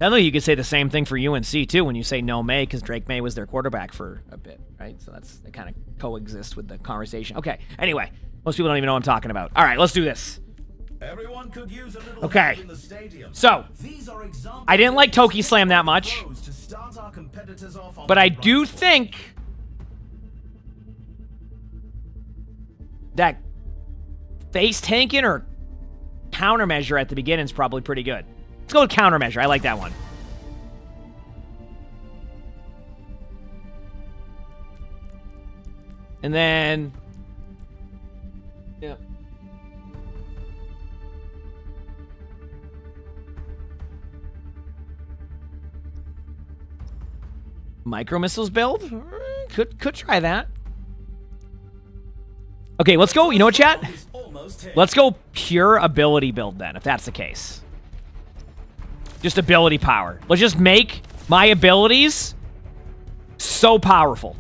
I know you could say the same thing for UNC too when you say no May, because Drake May was their quarterback for a bit, right? So it kind of coexists with the conversation. Okay, anyway, most people don't even know what I'm talking about. All right, let's do this. Everyone could use a little Okay, help in the stadium. so These are examples I didn't like Toki Slam that much, to start our competitors off on but the I right do foot. think that face tanking or countermeasure at the beginning is probably pretty good. Let's go with countermeasure. I like that one. And then, yeah. Micro missiles build? Could try that. Okay, let's go. You know what, chat? Let's go pure ability build then, if that's the case. Just ability power. Let's just make my abilities so powerful.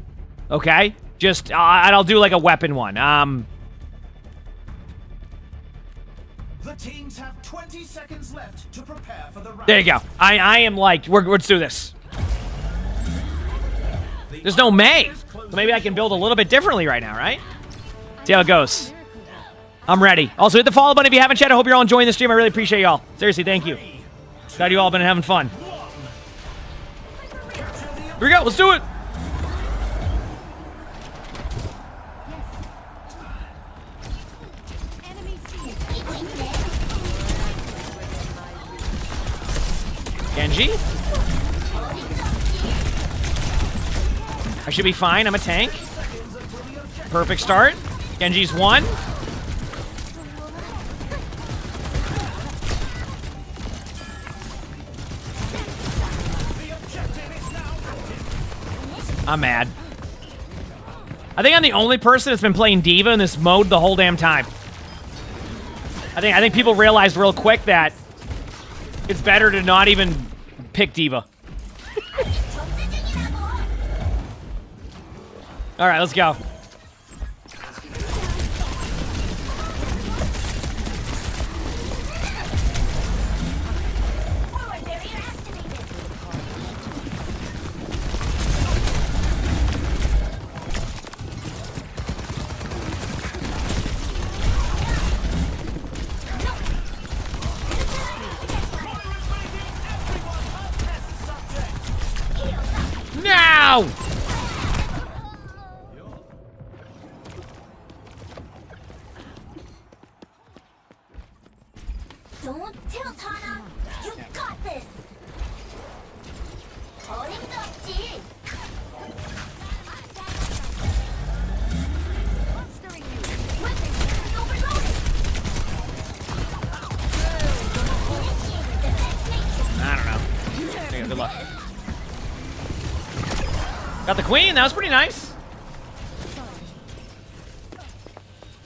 Okay? Just, I'll do like a weapon one. The teams have 20 seconds left to prepare for the round. There you go. I am like, let's do this. There's no May. So maybe I can build a little bit differently right now, right? See how it goes. I'm ready. Also, hit the follow button if you haven't, chat. I hope you're all enjoying the stream. I really appreciate y'all. Seriously, thank you. Glad you all been having fun. Here we go. Let's do it. Genji. I should be fine. I'm a tank. Perfect start. Genji's one. I'm mad. I think I'm the only person that's been playing D.Va in this mode the whole damn time. I think people realized real quick that it's better to not even pick D.Va. All right, let's go. Now! Don't tilt, Hana. You got this. 어림없지. Monstering you. Weapon overloaded. I don't know. Okay, good luck. Got the queen. That was pretty nice.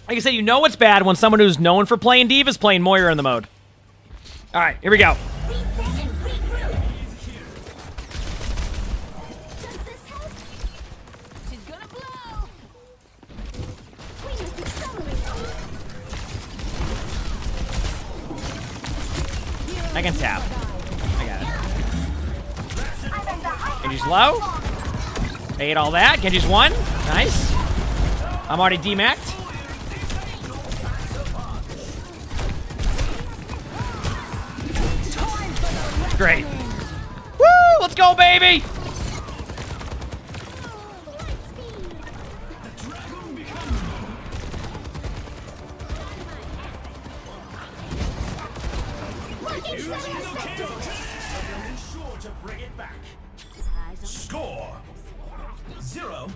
Like I said, you know it's bad when someone who's known for playing D.Va is playing Moira in the mode. All right, here we go. Reset and regroup. Does this help? She's gonna blow. We must accelerate. I can tap. I got it. I'm in the high. Genji's low. Ate all that. Genji's one. Nice. I'm already demacked. Great. Woo! Let's go, baby! Sure to bring it back. Score 0.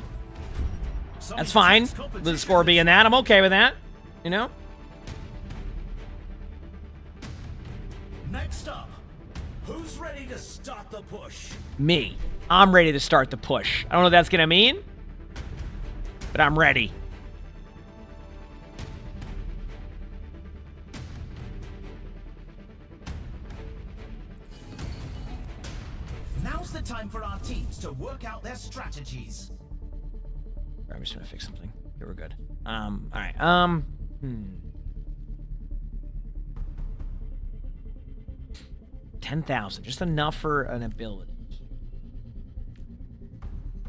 That's fine. With the score being that, I'm okay with that. You know? Next up, who's ready to start the push? Me. I'm ready to start the push. I don't know what that's gonna mean, but I'm ready. Now's the time for our teams to work out their strategies. I'm just gonna fix something. Okay, we're good. All right. 10,000, just enough for an ability.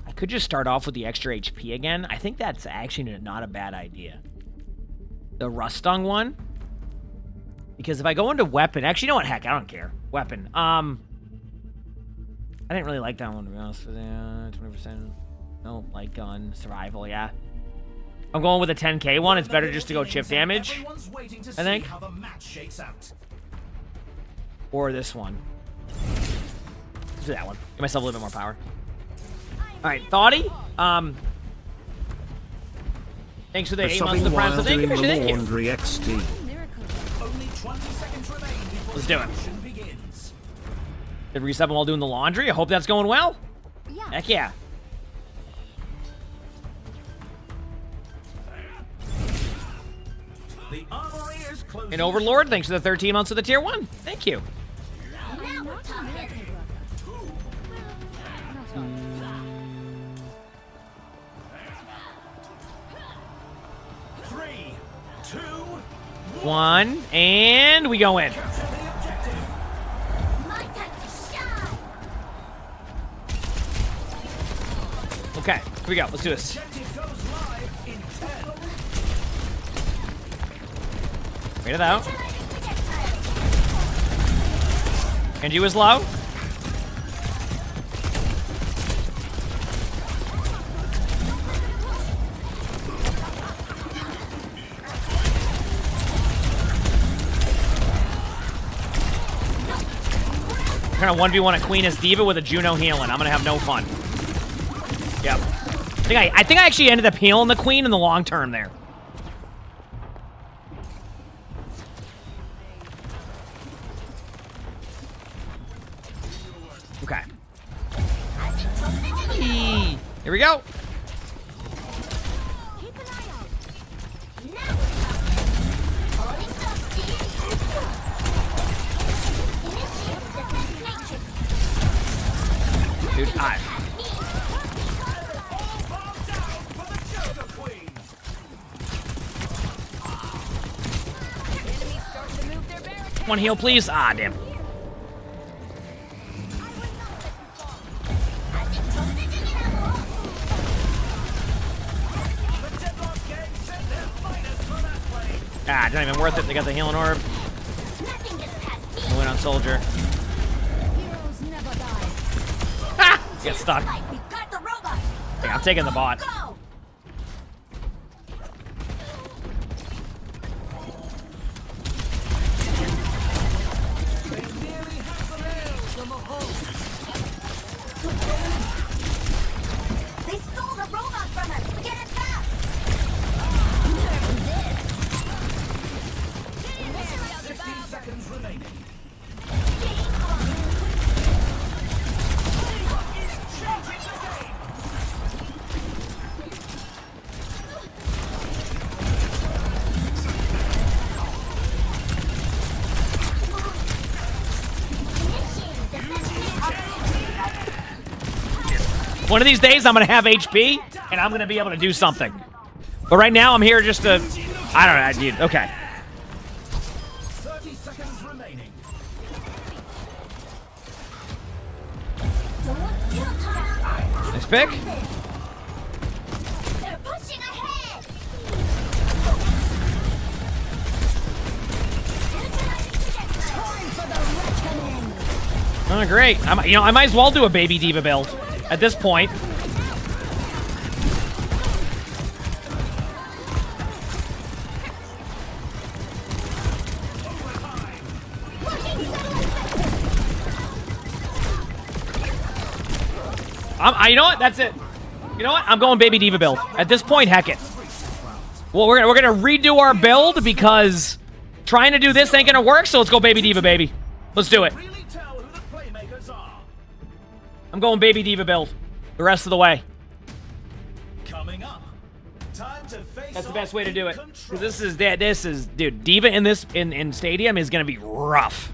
I could just start off with the extra HP again. I think that's actually not a bad idea. The Rustung one. Because if I go into weapon, actually, you know what? Heck, I don't care. Weapon. I didn't really like that one, to be honest with you. 20%. No, light gun, survival, yeah. I'm going with a 10k one. It's better just to go chip damage, I think. Or this one. Let's do that one. Give myself a little bit more power. Alright, Thoughty. Thanks for the 8 months of the Prime. So thank you, thank you. Laundry XD. Let's do it. Did reset while doing the laundry? I hope that's going well. Yeah. Heck yeah. The armory is closing. And Overlord, thanks for the 13 months of the tier 1. Thank you. Now we're talking. 3, 2, 1, and we go in. My time to shine. Okay, here we go. Let's do this. objective goes live in 10. Wait it out. Genji was low. We're gonna 1v1 a Queen as D.Va with a Juno healing. I'm gonna have no fun. Yep. I think I actually ended up healing the Queen in the long term there. Okay. Eee. Here we go. Keep an eye out. Now we're talking. Holding close to you. Initiate defense matrix. Dude, one heal, please. Ah, damn. Ah, not even worth it. They got the healing orb. Nothing gets past me. I win on Soldier. Heroes never die. Ah! Get stuck. Like we got the robot. Hey, I'm taking the bot. Go. They stole the robot from us. Get it back. Nerve this. 15 seconds remaining. One of these days, I'm gonna have HP, and I'm gonna be able to do something. But right now, I'm here just to... I don't know, dude. Okay. 30 seconds remaining. Nice pick. They're pushing ahead. Time for the reckoning. Oh, great. I might as well do a baby D.Va build at this point. You know what? That's it. You know what? I'm going baby D.Va build. At this point, heck it. Well, we're gonna redo our build because trying to do this ain't gonna work, so let's go baby D.Va, baby. Let's do it. Really tell who the playmakers are. I'm going baby D.Va build the rest of the way. Coming up. Time to face That's the off best way to do it. in 'Cause this is dude, D.Va in this in Stadium is gonna be rough.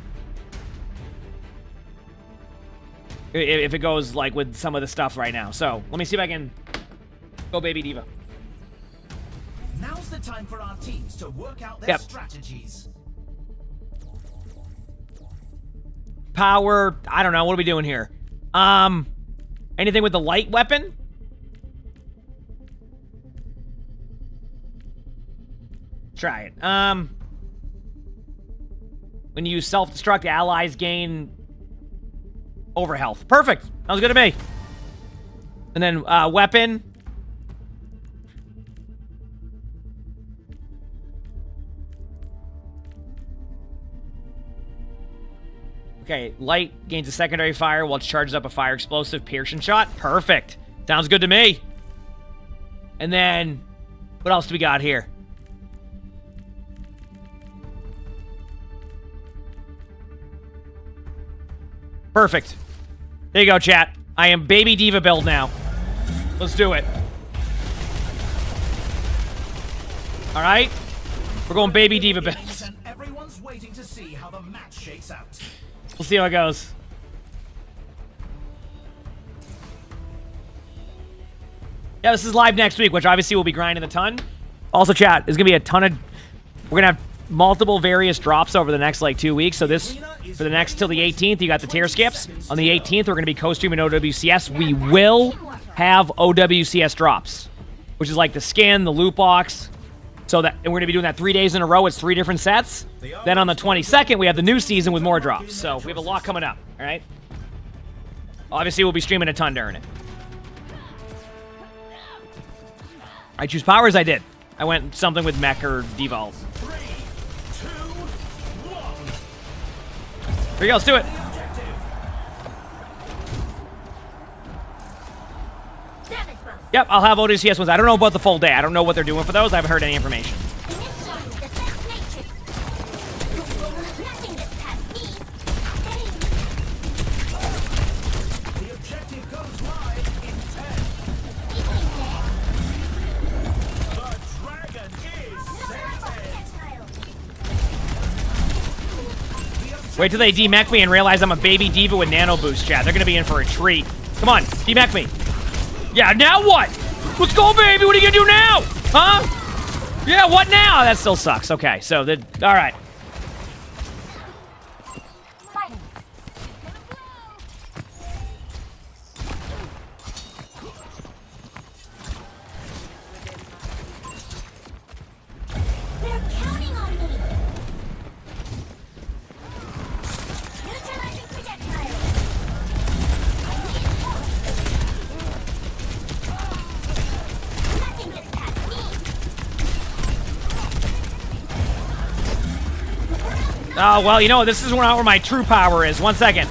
If it goes like with some of the stuff right now. So let me see if I can go baby D.Va. Now's the time for our teams to work out their Yep. strategies. power. I don't know. What are we doing here? Anything with the light weapon? Try it. When you self-destruct, allies gain overhealth. Perfect. Sounds good to me. And then, weapon. Okay, light gains a secondary fire while it charges up a fire explosive piercing shot. Perfect. Sounds good to me. And then, what else do we got here? Perfect. There you go, chat. I am baby D.Va build now. Let's do it. All right? We're going baby D.Va build. And everyone's waiting to see how the match shakes out. We'll see how it goes. Yeah, this is live next week, which obviously will be grinding a ton. Also, chat, there's going to be a ton of... We're going to have multiple various drops over the next, like, 2 weeks. So this, for the next, till the 18th, you got the tier skips. On the 18th, we're going to be co-streaming OWCS. We will have OWCS drops, which is like the skin, the loot box. So that, and we're going to be doing that 3 days in a row. It's 3 different sets. Then on the 22nd, we have the new season with more drops. So we have a lot coming up, all right? Obviously, we'll be streaming a ton during it. I choose powers, I did. I went something with mech or D.Va. 3, 2, 1. Here you go, let's do it. Yep, I'll have OWCS ones. I don't know about the full day. I don't know what they're doing for those. I haven't heard any information. The objective goes live in 10. The dragon is set. Wait till they demech me and realize I'm a baby D.Va with nano boost, chat. They're gonna be in for a treat. Come on, demech me. Yeah, now what? Let's go, baby. What are you gonna do now? Huh? Yeah, what now? That still sucks. Okay, so the all right. They're counting on me. Neutralizing projectile. Nothing gets past me. Oh, well, you know, this is not where my true power is. 1 second.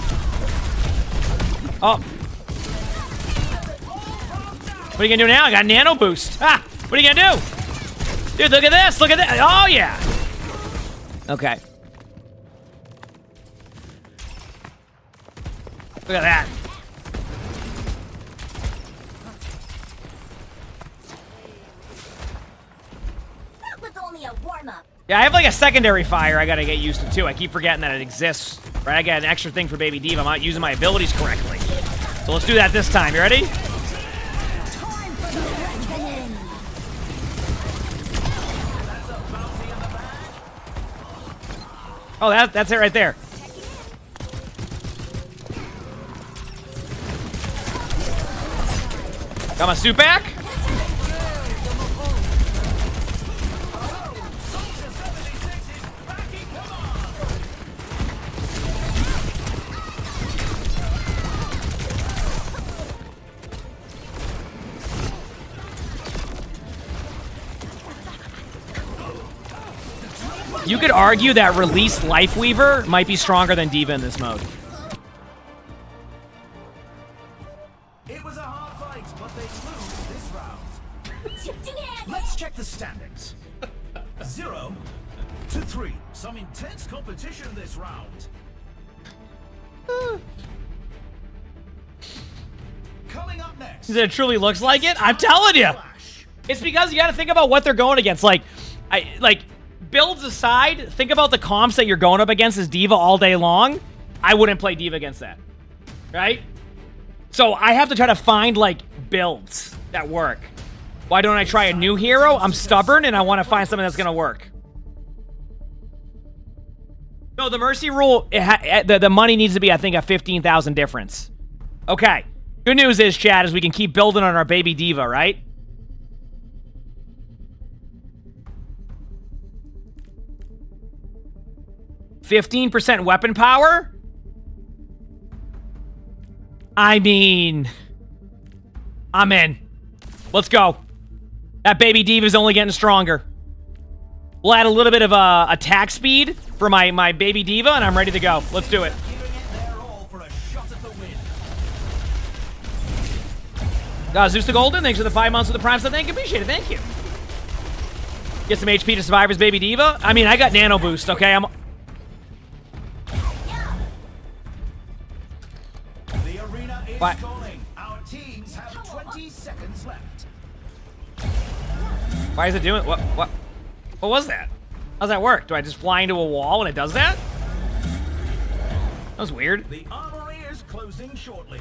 Oh. What are you gonna do now? I got nano boost. Ah, what are you gonna do? Dude, look at this. Look at that. Oh, yeah. Okay. Look at that. That was only a warm-up. Yeah, I have like a secondary fire I gotta get used to too. I keep forgetting that it exists. Right, I got an extra thing for Baby D.Va. I'm not using my abilities correctly. So let's do that this time. You ready? Time for the reckoning. Oh, that's it right there. Got my suit back? You could argue that Release Lifeweaver might be stronger than D.Va in this mode. It was a hard fight, but they lose this round. Let's check the standings. 0 to 3. Some intense competition this round. Coming up next. Because it truly looks like it. I'm telling you. It's because you got to think about what they're going against. Like builds aside, think about the comps that you're going up against as D.Va all day long. I wouldn't play D.Va against that. Right? So I have to try to find, like, builds that work. Why don't I try a new hero? I'm stubborn and I want to find something that's going to work. No, the Mercy rule, the money needs to be, I think, a 15,000 difference. Okay. Good news is, Chad, is we can keep building on our baby D.Va, right? %15 weapon power? I mean, I'm in. Let's go. That baby D.Va's only getting stronger. We'll add a little bit of attack speed for my baby D.Va, and I'm ready to go. Let's do it. Zeus the Golden, thanks for the 5 months of the Prime stuff. Thank you, appreciate it. Thank you. Get some HP to survive his baby D.Va. I mean, I got nano boost, okay? The arena is What? calling. Our teams have 20 seconds left. Why is it doing what was that? How's that work? Do I just fly into a wall when it does that? That was weird. The armory is closing shortly.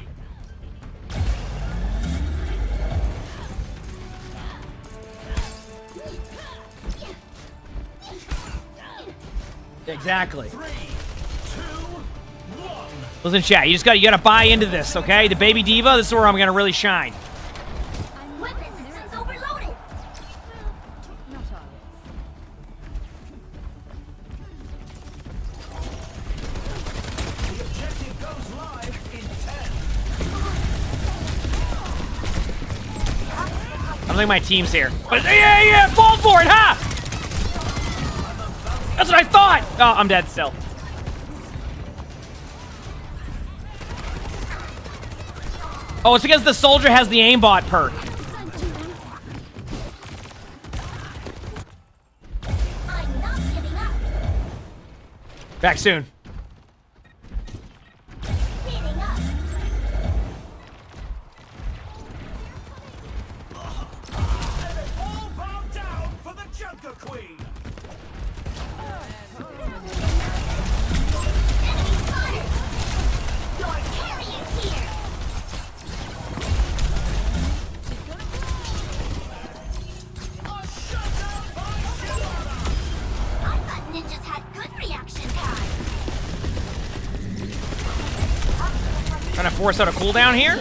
Exactly. 3, 2, 1. Listen, chat, you gotta buy into this, okay? The baby D.Va, this is where I'm gonna really shine. Weapon systems overloaded. Not always. The objective goes live in 10. I don't think my team's here. But yeah, fall for it, huh? That's what I thought! Oh, I'm dead still. Oh, it's because the soldier has the aimbot perk. I'm not giving up. Back soon. Speeding up. All bow down for the Junker Queen. Enemy spotted. Your carrier's here. I thought ninjas had good reaction time. Trying to force out a cooldown here.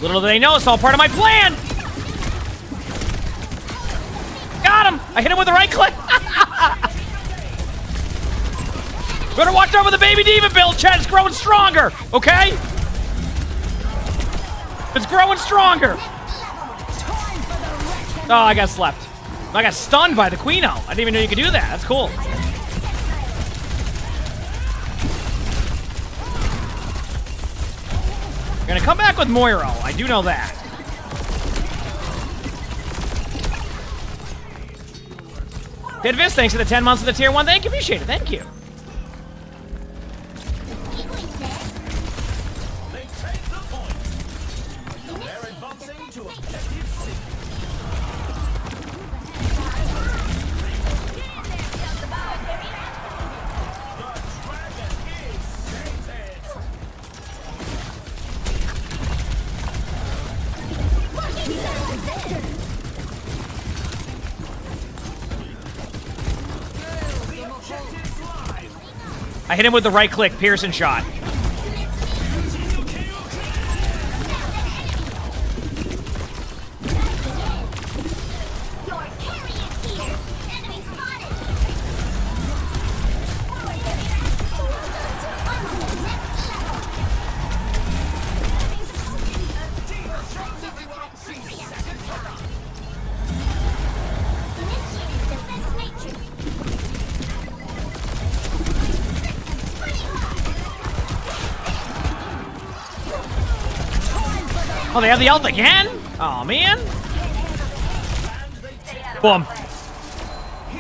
Little do they know, it's all part of my plan. Got him! I hit him with the right click. Better watch out for the baby D.Va build, Chad. It's growing stronger, okay? It's growing stronger. Oh, I got slept. I got stunned by the Queen-O. I didn't even know you could do that. That's cool. You're gonna come back with Moiro. I do know that. Vidvis, thanks for the 10 months of the tier 1. Thank you, appreciate it. Thank you. They take the point. They're advancing to objective C. The dragon is sated. The objective's live. I hit him with the right click, Pearson shot. Your carrier's here. Enemy spotted. On to the next level. Ninjas had good reaction time. Initiating defense matrix. Oh, they have the ult again? Oh, man. Boom.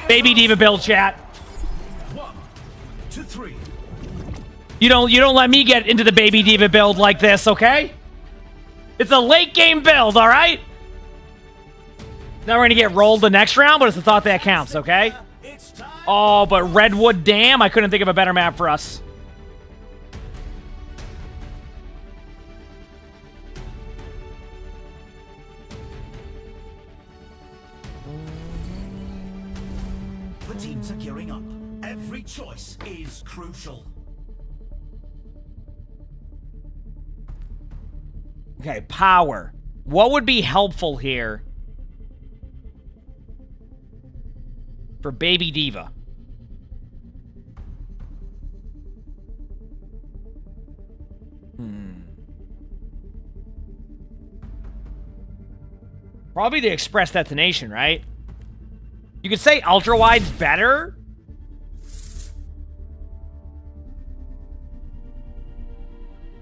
Baby D.Va build, chat. 1, 2, 3. You don't let me get into the baby D.Va build like this, okay? It's a late game build, all right? Now we're gonna get rolled the next round, but it's the thought that counts, okay? It's time. Oh, but Redwood Dam, I couldn't think of a better map for us. The teams are gearing up. Every choice is crucial. Okay, power. What would be helpful here for baby D.Va? Probably the express detonation, right? You could say ultra wide's better.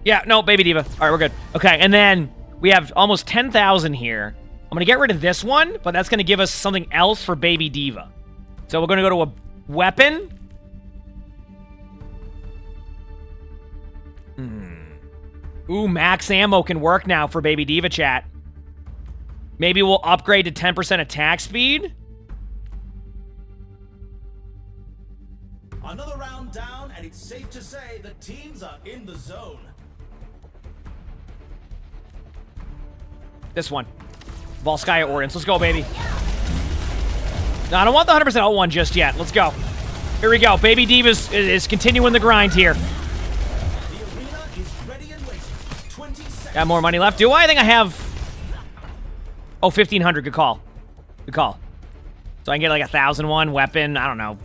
Yeah, no, baby D.Va. All right, we're good. Okay, and then we have almost 10,000 here. I'm going to get rid of this one, but that's going to give us something else for baby D.Va. So we're going to go to a weapon. Ooh, max ammo can work now for baby D.Va, chat. Maybe we'll upgrade to 10% attack speed. Another round down, and it's safe to say the teams are in the zone. This one. Volskaya Ordnance. Let's go, baby. No, I don't want the 100% alt one just yet. Let's go. Here we go. Baby D.Va is continuing the grind here. The arena is ready and waiting. 20 seconds. Got more money left. Do I? I think I have... Oh, 1,500. Good call. Good call. So I can get like 1,001 weapon. I don't know.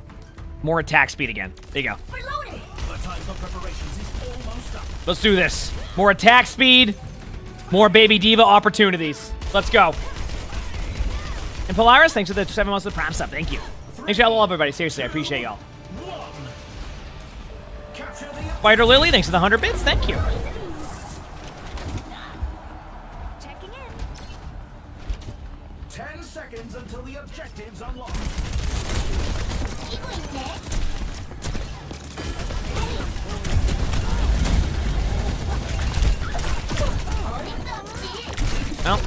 More attack speed again. There you go. The time for preparations is almost up. Let's do this. More attack speed. More baby D.Va opportunities. Let's go. And Polaris, thanks for the 7 months of the Prime sub. Thank you. Thanks for all love, everybody. Seriously, I appreciate y'all. Capture the Spider Lily, thanks for the 100 bits. Thank you. Checking in. 10 seconds until the objectives unlock. Well.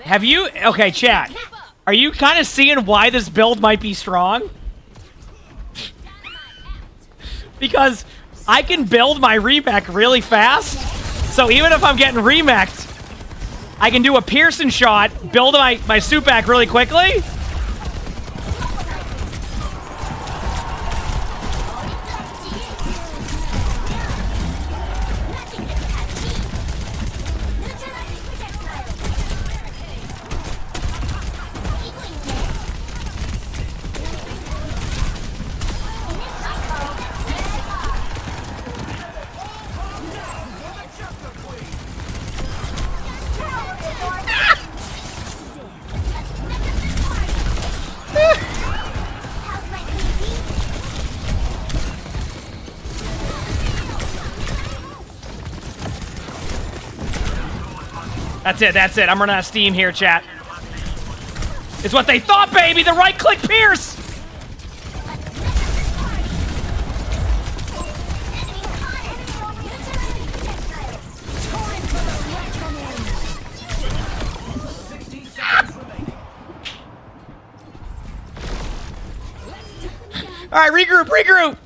Have you... Okay, chat. Are you kind of seeing why this build might be strong? Because I can build my remech really fast. So even if I'm getting remeched, I can do a Pearson shot, build my suit back really quickly. That's it. I'm running out of steam here, chat. It's what they thought, baby! The right-click pierce! Alright, regroup!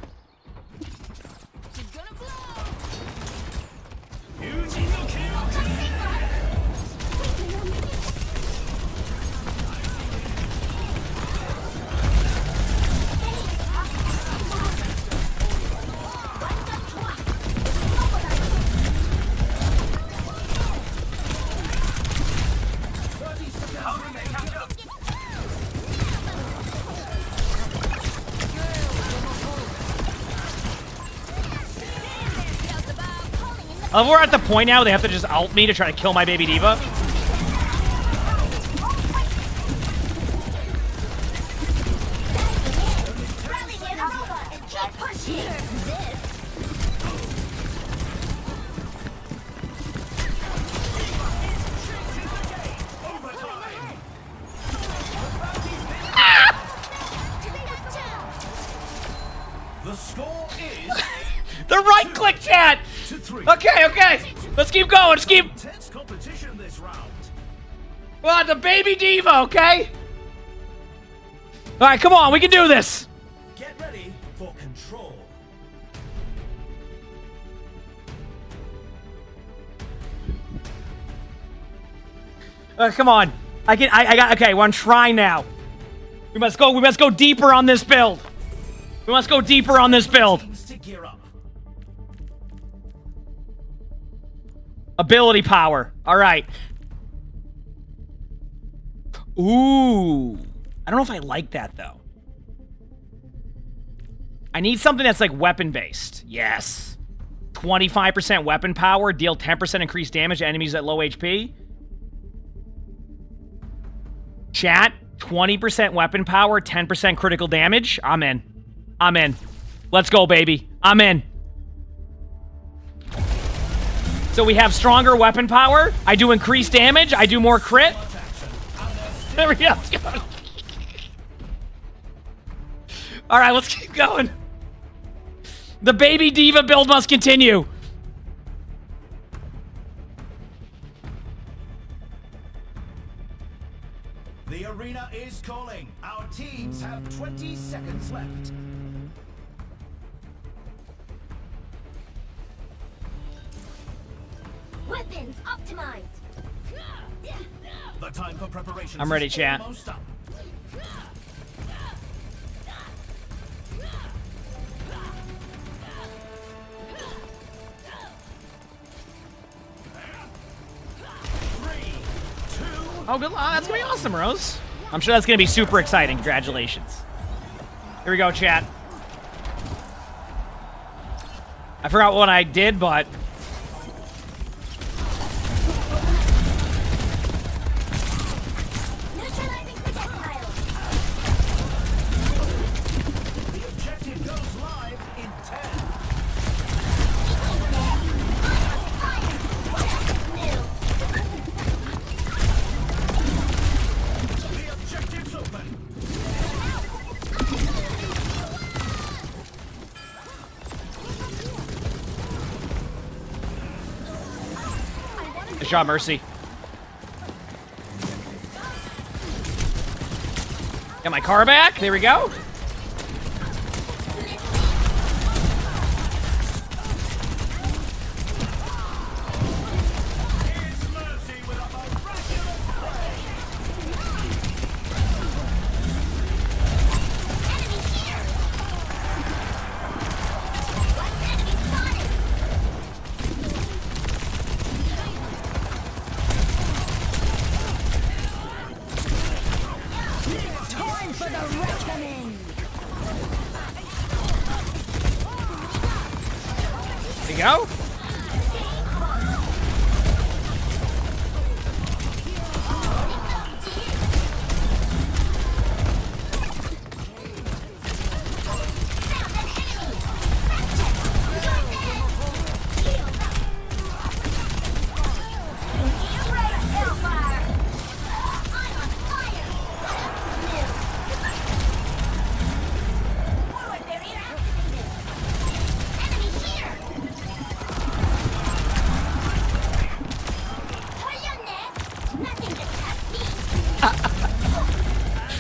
We're at the point now they have to just ult me to try to kill my baby D.Va. The score is The right click, chat! Okay. Let's keep going. intense competition this round. Oh, the baby D.Va, okay? All right, come on, we can do this. Get ready for control. Come on. I got, okay, we're on try now. We must go deeper on this build. We must go deeper on this build. Teams to gear up. Ability power. All right. Ooh. I don't know if I like that, though. I need something that's like weapon-based. Yes. 25% weapon power. Deal 10% increased damage to enemies at low HP. Chat. 20% weapon power. 10% critical damage. I'm in. I'm in. Let's go, baby. I'm in. So we have stronger weapon power. I do increased damage. I do more crit. There we go. Let's go. All right, let's keep going. The baby D.Va build must continue. The arena is calling. Our teams have 20 seconds left. Weapons optimized. The time for preparation. I'm ready, chat. Almost up. Oh, good. That's gonna be awesome, Rose. I'm sure that's gonna be super exciting. Congratulations. Here we go, chat. I forgot what I did, but Neutralizing projectile. The objective goes live in 10. The objective's open. good job, Mercy. Got my car back. There we go. There you go.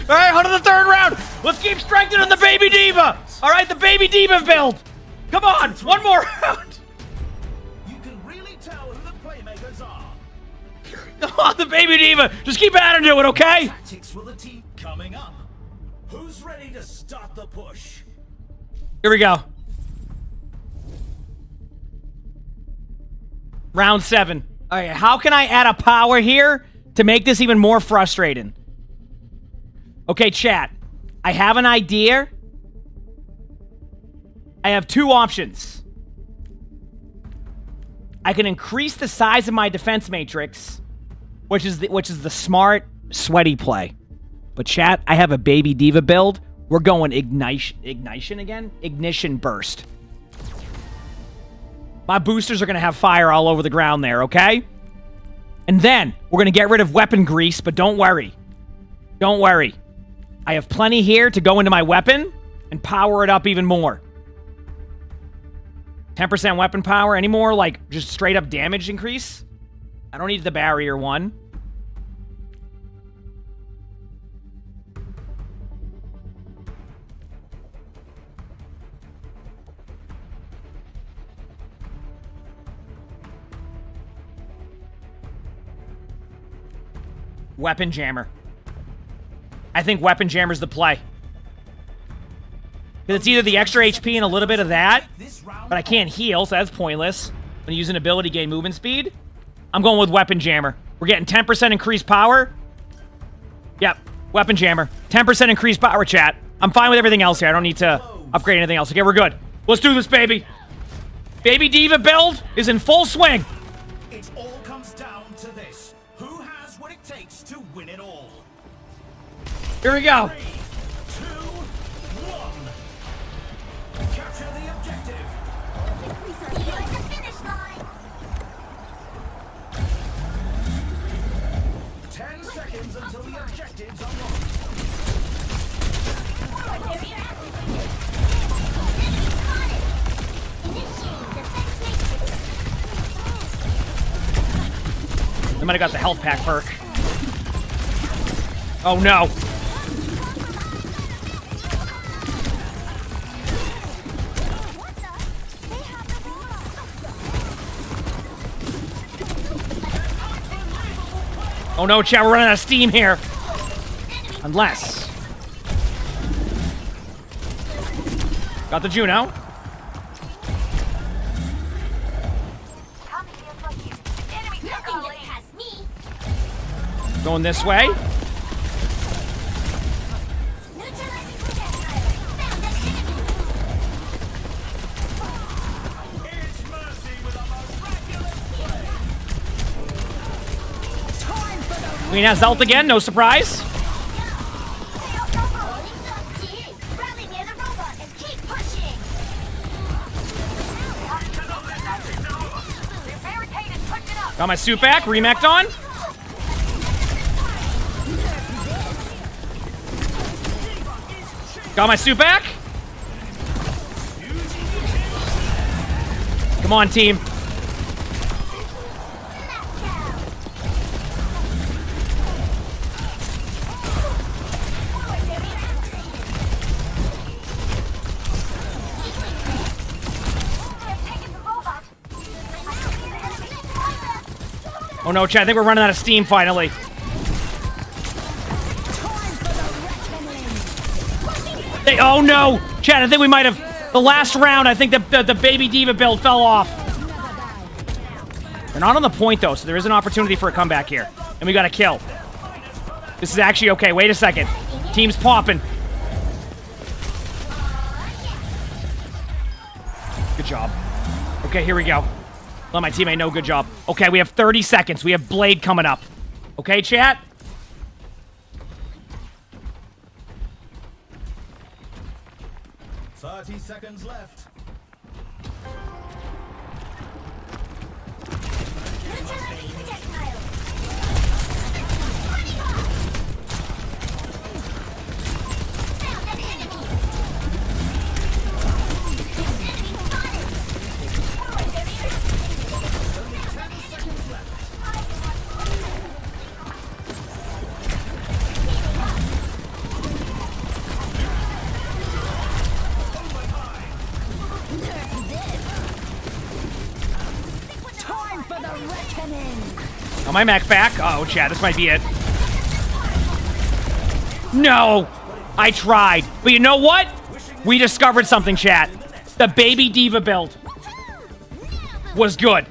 All right, on to the third round. Let's keep strengthening the baby D.Va. All right, the baby D.Va build. Come on, one more round. You can really tell who the playmakers are. Come on, the baby D.Va. Just keep adding to it, okay? Tactics for the team coming up. Who's ready to start the push? Here we go. Round 7. All right, how can I add a power here to make this even more frustrating? Okay, chat. I have an idea. I have two options. I can increase the size of my defense matrix, which is the smart, sweaty play. But chat, I have a baby D.Va build. We're going ignition again? Ignition burst. My boosters are going to have fire all over the ground there, okay? And then, we're going to get rid of weapon grease, but don't worry. Don't worry. I have plenty here to go into my weapon and power it up even more. 10% weapon power. Any more, like, just straight up damage increase? I don't need the barrier one. Weapon Jammer. I think Weapon Jammer's the play. Because it's either the extra HP and a little bit of that, but I can't heal, so that's pointless. When you use an ability gain movement speed, I'm going with Weapon Jammer. We're getting 10% increased power. Yep, Weapon Jammer. 10% increased power, chat. I'm fine with everything else here. I don't need to upgrade anything else. Okay, we're good. Let's do this, baby. Baby D.Va build is in full swing. It all comes down to this. Who has what it takes to win it all? Here we go. 3, 2, 1. Capture the objective. See you at the finish line. 10 seconds until the objective's unlocked. I might have got the health pack perk. Oh no. Oh no, chat, we're running out of steam here. Unless. Got the Juno. Going this way. Queen has ult again, no surprise. Got my suit back, remec'd on. Got my suit back. Come on, team. Oh no, chat, I think we're running out of steam finally. Oh no! Chad, I think we might have... The last round, I think the baby D.Va build fell off. They're not on the point, though, so there is an opportunity for a comeback here. And we got a kill. This is actually okay. Wait a second. Team's popping. Good job. Okay, here we go. Let my teammate know. Good job. Okay, we have 30 seconds. We have Blade coming up. Okay, chat? 30 seconds left. Oh, my mech back. Oh, chat, this might be it. No! I tried. But you know what? We discovered something, chat. The baby D.Va build was good.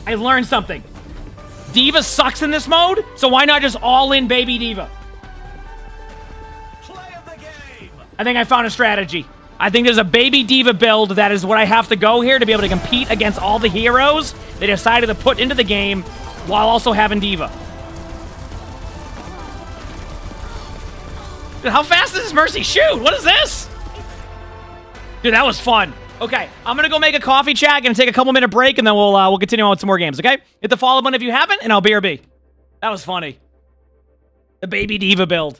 I learned something. D.Va sucks in this mode, so why not just all in baby D.Va? I think I found a strategy. I think there's a baby D.Va build that is what I have to go here to be able to compete against all the heroes they decided to put into the game while also having D.Va. Dude, how fast does this Mercy shoot? What is this? Dude, that was fun. Okay, I'm gonna go make a coffee chat, gonna take a couple minute break, and then we'll continue on with some more games, okay? Hit the follow button if you haven't, and I'll BRB. That was funny. The baby D.Va build.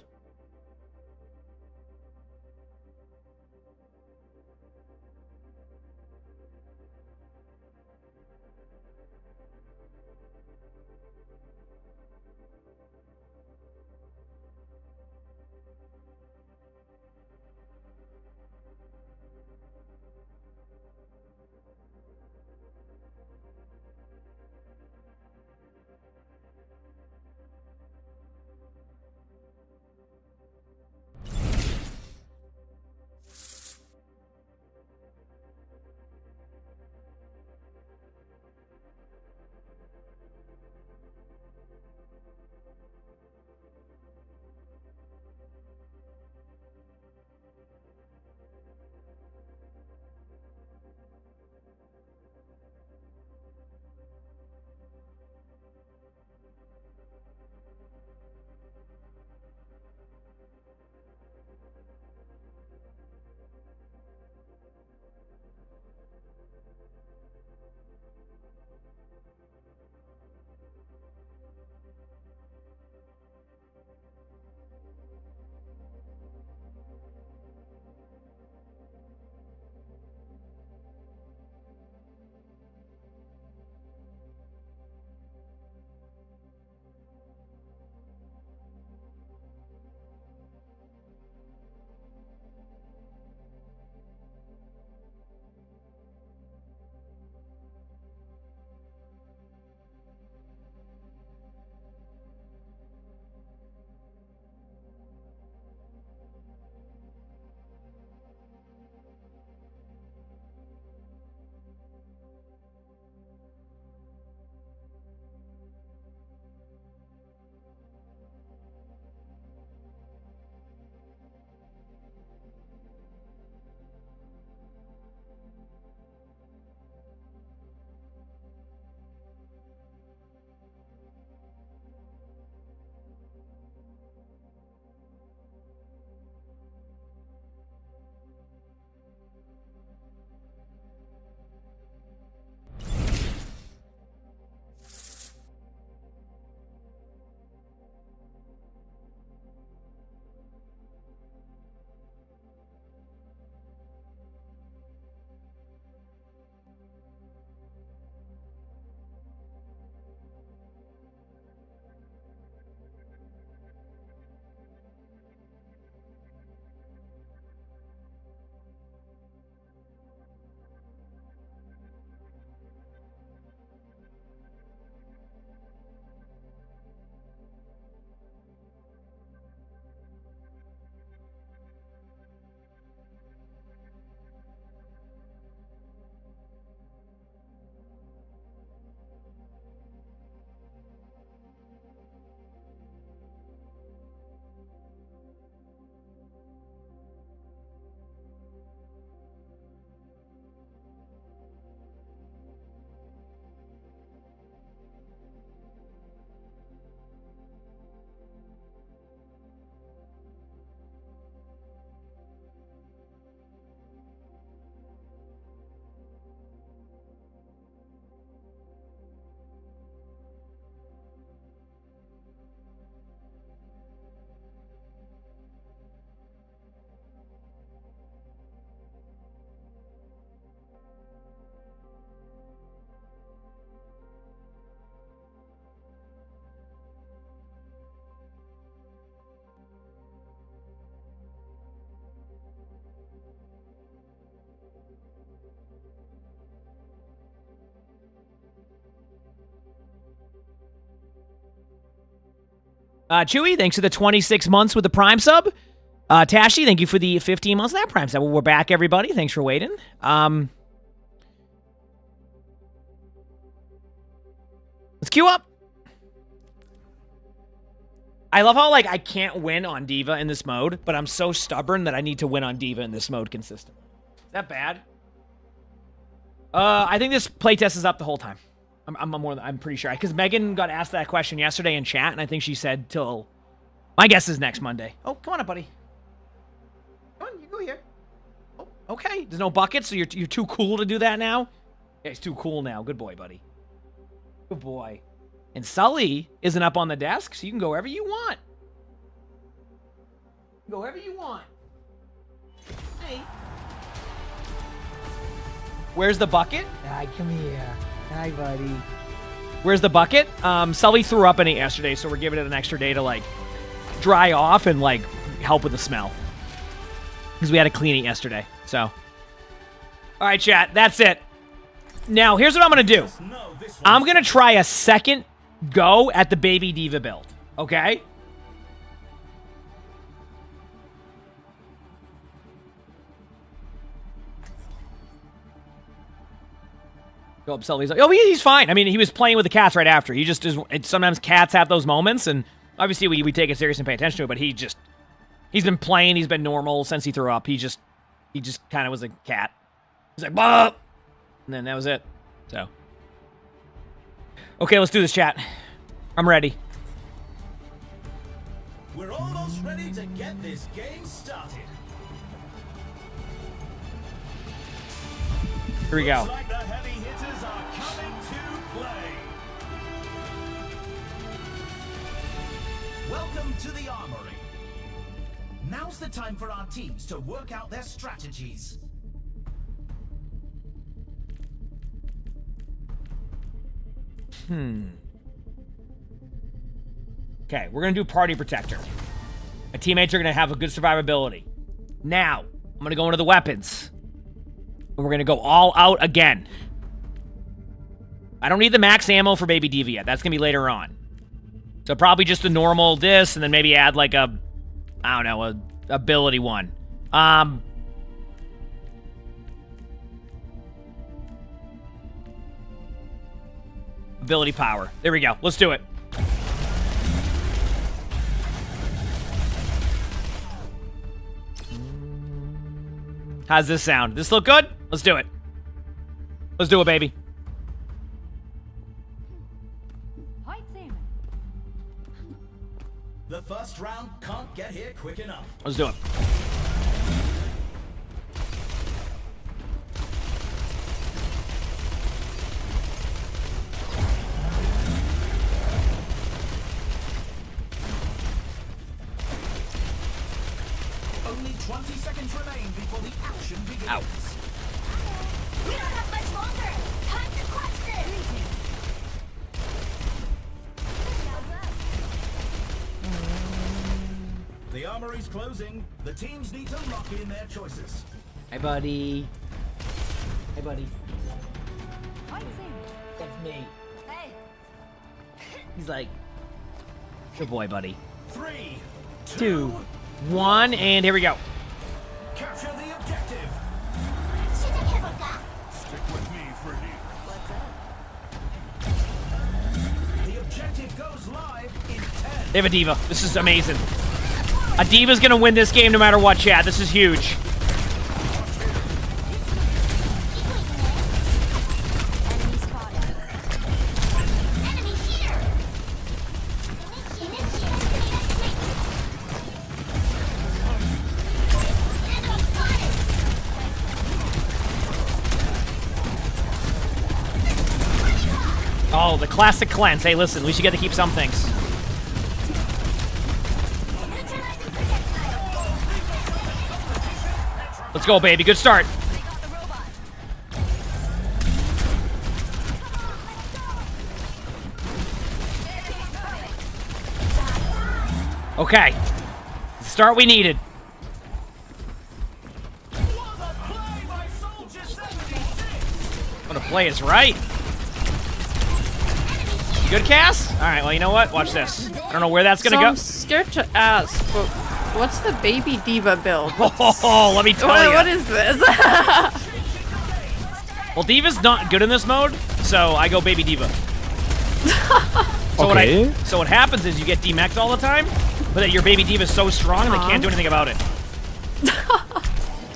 Chewy, thanks for the 26 months with the Prime sub. Tashi, thank you for the 15 months of that Prime sub. We're back, everybody. Thanks for waiting. Let's queue up. I love how, like, I can't win on D.Va in this mode, but I'm so stubborn that I need to win on D.Va in this mode consistently. Is that bad? I think this playtest is up the whole time. I'm pretty sure. Because Megan got asked that question yesterday in chat, and I think she said till... My guess is next Monday. Oh, come on up, buddy. Come on, you go here. Oh, okay. There's no bucket, so you're too cool to do that now? Yeah, he's too cool now. Good boy, buddy. Good boy. And Sully isn't up on the desk, so you can go wherever you want. Go wherever you want. Hey. Where's the bucket? Hi, come here. Hi, buddy. Where's the bucket? Sully threw up in it yesterday, so we're giving it an extra day to, like, dry off and, like, help with the smell. Because we had to clean it yesterday, so. All right, chat. That's it. Now, here's what I'm going to do. I'm going to try a second go at the baby D.Va build, okay? Go up, Sully's like, oh, he's fine. I mean, he was playing with the cats right after. He just is. Sometimes cats have those moments, and obviously we take it serious and pay attention to it. But he's been playing. He's been normal since he threw up. He just kind of was a cat. He's like, bah! And then that was it. So, okay, let's do this, chat. I'm ready. We're almost ready to get this game started. Here we go. Looks like the heavy hitters are coming to play. Welcome to the Armory. Now's the time for our teams to work out their strategies. Okay, we're going to do Party Protector. My teammates are going to have a good survivability. Now, I'm going to go into the weapons. And we're going to go all out again. I don't need the max ammo for Baby D.Va yet. That's going to be later on. So probably just the normal this, and then maybe add like a, I don't know, a ability one. Ability power. There we go. Let's do it. How's this sound? This look good? Let's do it. Let's do it, baby. The first round can't get here quick enough. Let's do it. Only 20 seconds remain before the action begins. Ow. We don't have much longer. Time to question. The armory's closing. The teams need to lock in their choices. Hey, buddy. Hey, buddy. That's That's me. Hey. He's like, good boy, buddy. 3, 2, 1, and here we go. Capture the objective. Stick with me, Freddy. The objective goes live in 10. They have a D.Va. This is amazing. A D.Va's gonna win this game no matter what, chat. This is huge. Enemy spotted. Enemy here. Enemy spotted. Oh, the classic cleanse. Hey, listen, at least you get to keep some things. Let's go, baby. Good start. Okay. The start we needed. What a play is right. You good, Cass? All right, well, you know what? Watch this. I don't know where that's gonna So go. I'm scared to ask, but what's the baby D.Va build? Oh, let me tell you. What is this? Well, D.Va's not good in this mode, so I go baby D.Va. So what happens is you get demeched all the time, but then your baby D.Va's so strong they can't do anything about it.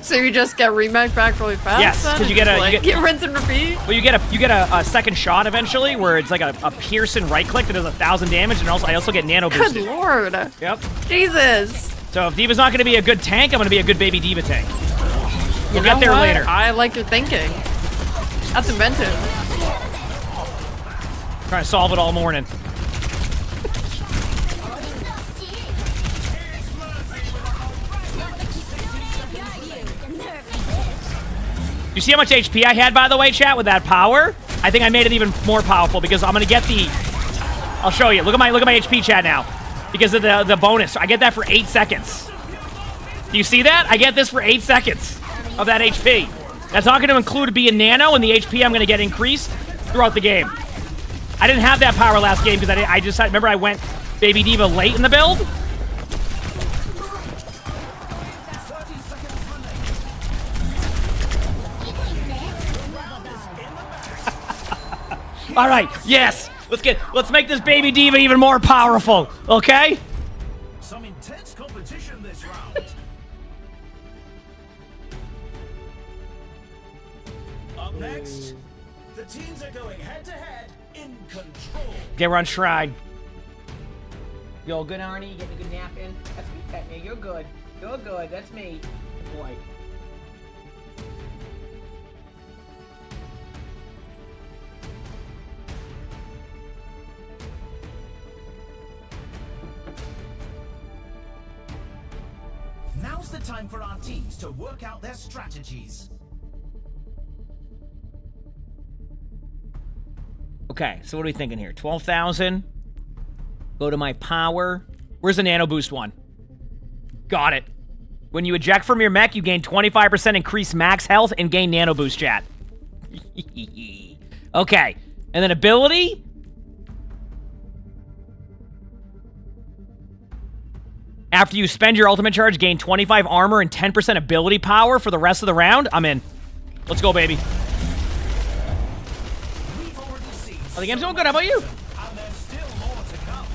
So you just get remake back really fast? Yes, then? 'cause you get Just, a- like, you get- rinse and repeat. Well, you get a second shot eventually, where it's like a pierce and right click that does 1,000 damage, and I also get nano Good boosted. lord. Yep. Jesus. So if D.Va's not going to be a good tank, I'm going to be a good baby D.Va tank. We'll You get know there what? later. I like your thinking. That's inventive. Trying to solve it all morning. You see how much HP I had, by the way, chat, with that power? I think I made it even more powerful because I'm gonna get the. I'll show you. Look at my HP, chat, now, because of the bonus. I get that for 8 seconds. Do you see that? I get this for 8 seconds of that HP. That's not going to include being nano and the HP I'm going to get increased throughout the game. I didn't have that power last game because I just remember I went baby D.Va late in the build. All right, yes. Let's make this baby D.Va even more powerful, okay? Some intense competition this round. Up next, the teams are going head-to-head in control. Okay, we're on Shrine. You all good, Arnie? You getting a good nap in? That's me, pet me. You're good. You're good. That's me. Boy. Now's the time for our teams to work out their strategies. Okay, so what are we thinking here? 12,000. Go to my power. Where's the nano boost one? Got it. When you eject from your mech, you gain 25% increased max health and gain nano boost, chat. Okay, and then ability. After you spend your ultimate charge, gain 25 armor and 10% ability power for the rest of the round. I'm in. Let's go, baby. Oh, the game's doing good. How about you? And there's still more to come.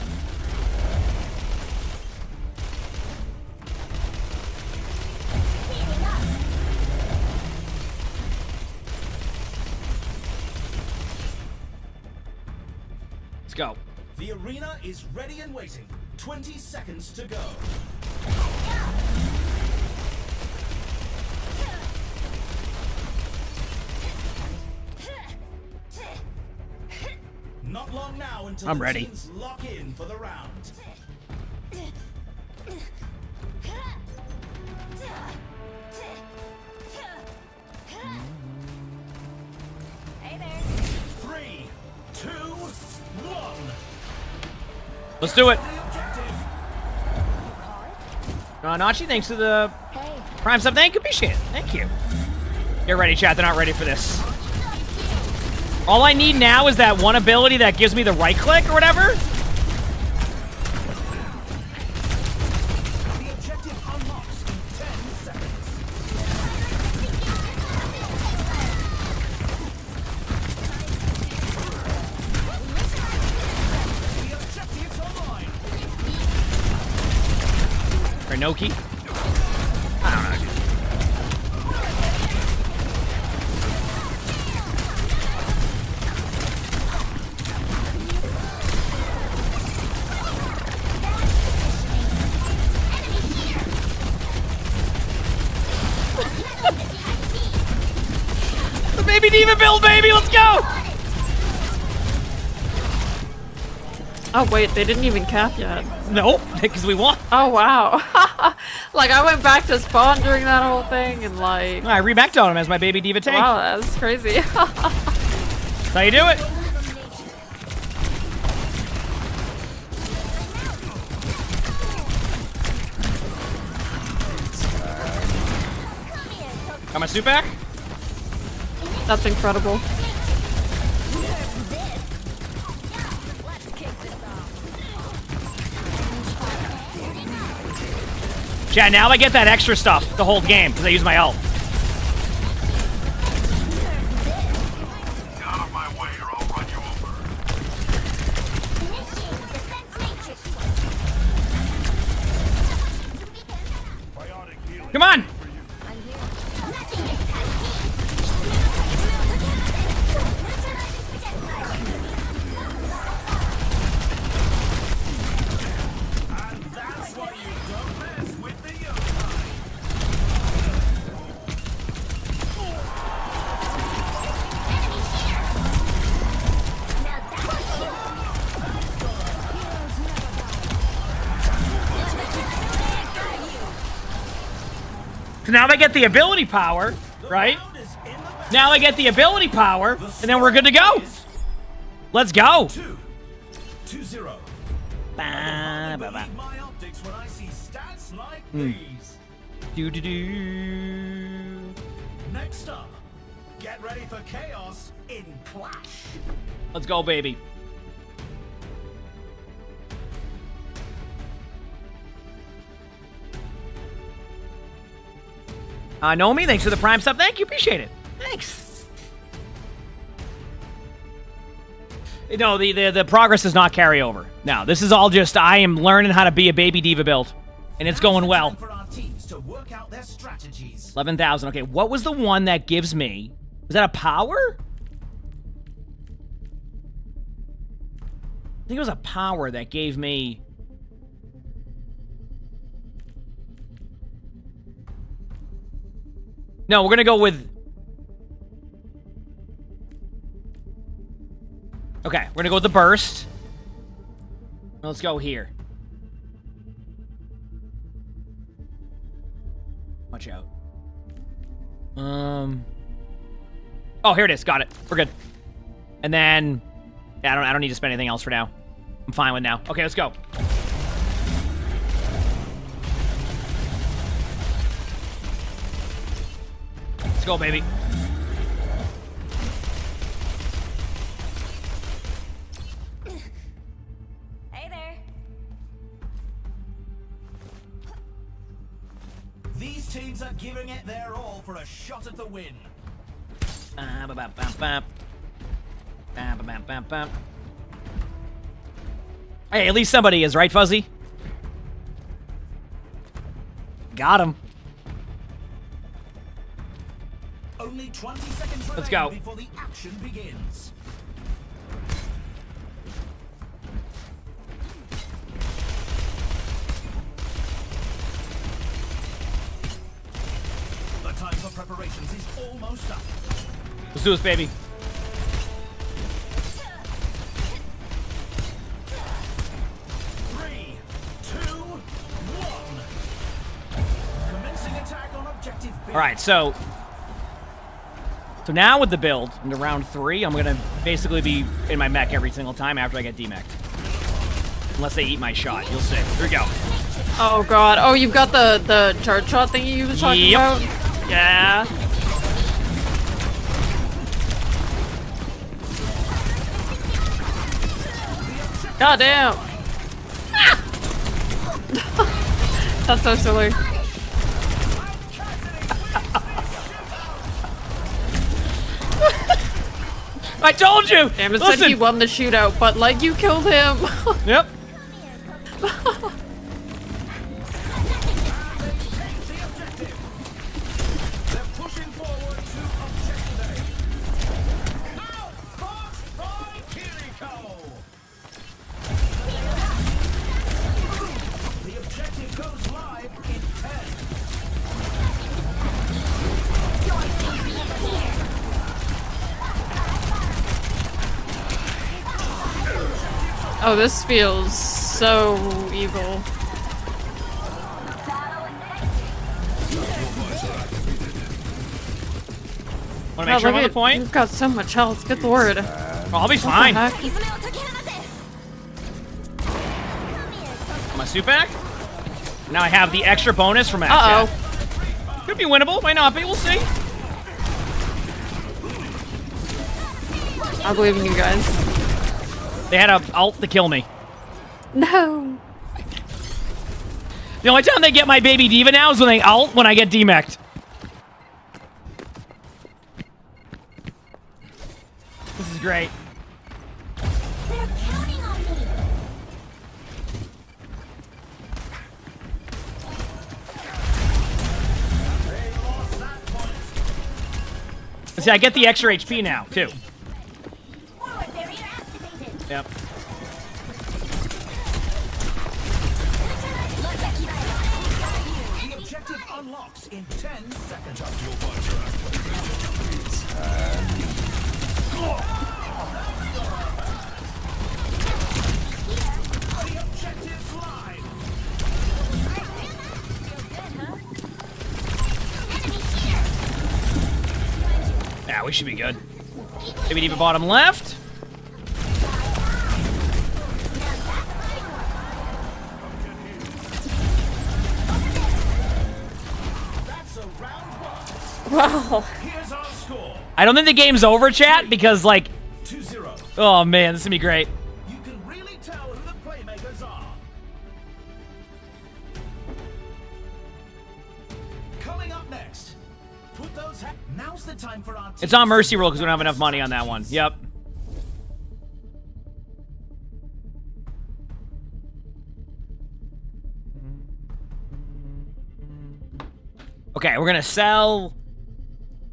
Let's go. The arena is ready and waiting. 20 seconds to go. Not long now until I'm the ready. teams lock in for the round. Hey there. 3, 2, 1. Let's do it. The objective. Nachi, thanks for the Prime sub. Thank you, appreciate it. Thank you. Get ready, chat. They're not ready for this. All I need now is that one ability that gives me the right click or whatever. The objective unlocks in 10 seconds. The objective's online. Or no key. I don't know, dude. The baby D.Va build, baby, let's go! Oh wait, they didn't even cap yet. Nope, because we won. Oh wow. Like I went back to spawn during that whole thing and like I re-backed on him as my baby D.Va tank. wow, that's crazy. That's how you do it. Got my suit back? That's incredible. Chat, now I get that extra stuff the whole game because I use my ult. Get out of my way or I'll run you over. Initiating defense matrix. Biotic healing. Come on! I'm here. And that's why you don't mess with the yokai. So now I get the ability power, right? Round is in the bag. Now I get the ability power, and then we're good to go. Let's go. 2-0. Ba, I ba, ba. believe my optics when I see stats like these. Do do do. Next up, get ready for chaos in Clash. Let's go, baby. Nomi, thanks for the Prime sub. Thank you, appreciate it. Thanks. No, the progress does not carry over. No, this is all just I am learning how to be a baby D.Va build, and it's going well. Time for our teams to work out their strategies. 11,000. Okay, what was the one that gives me? Was that a power? I think it was a power that gave me. No, we're gonna go with. Okay, we're gonna go with the burst. Let's go here. Watch out. Oh, here it is. Got it. We're good. And then, yeah, I don't need to spend anything else for now. I'm fine with now. Okay, let's go. Let's go, baby. Hey there. These teams are giving it their all for a shot at the win. Hey, at least somebody is, right, Fuzzy? Got him. Only 20 seconds Let's remain go. before the action begins. The time for preparations is almost up. Let's do this, baby. Three, two, one. Commencing attack on objective B. All right, so now with the build into round 3, I'm gonna basically be in my mech every single time after I get D-mech. Unless they eat my shot, you'll see. Here we go. Oh god. Oh, you've got the charge shot thingy you was talking Yep. about? Yeah. God damn. That's so silly. I told you! Damn, it Listen. said he won the shootout, but like you killed him. Yep. They're pushing forward to objective A. Outfought by Kiriko. The objective goes live in 10. Oh, this feels so evil. Want to make sure I'm on the point? You've got so much health. Good lord. Oh, I'll be What the fine. heck? My suit back. Now I have the extra bonus from Max. Uh-oh. Could be winnable, might not be. We'll see. I believe in you guys. They had a ult to kill me. No. The only time they get my baby D.Va now is when they ult when I get demeched. This is great. They're counting on me. See, I get the extra HP now, too. Forward barrier activated. Yep. The objective unlocks in 10 seconds. The objective's live. Yeah, we should be good. Maybe even bottom left. That's a round one. Wow. Here's our score. I don't think the game's over, chat, because, like... 2-0. Oh, man, this is gonna be great. You can really tell who the playmakers are. Coming up next, put those now's the time for our team. It's on Mercy Roll because we don't have enough money on that one. Yep. Okay, we're gonna sell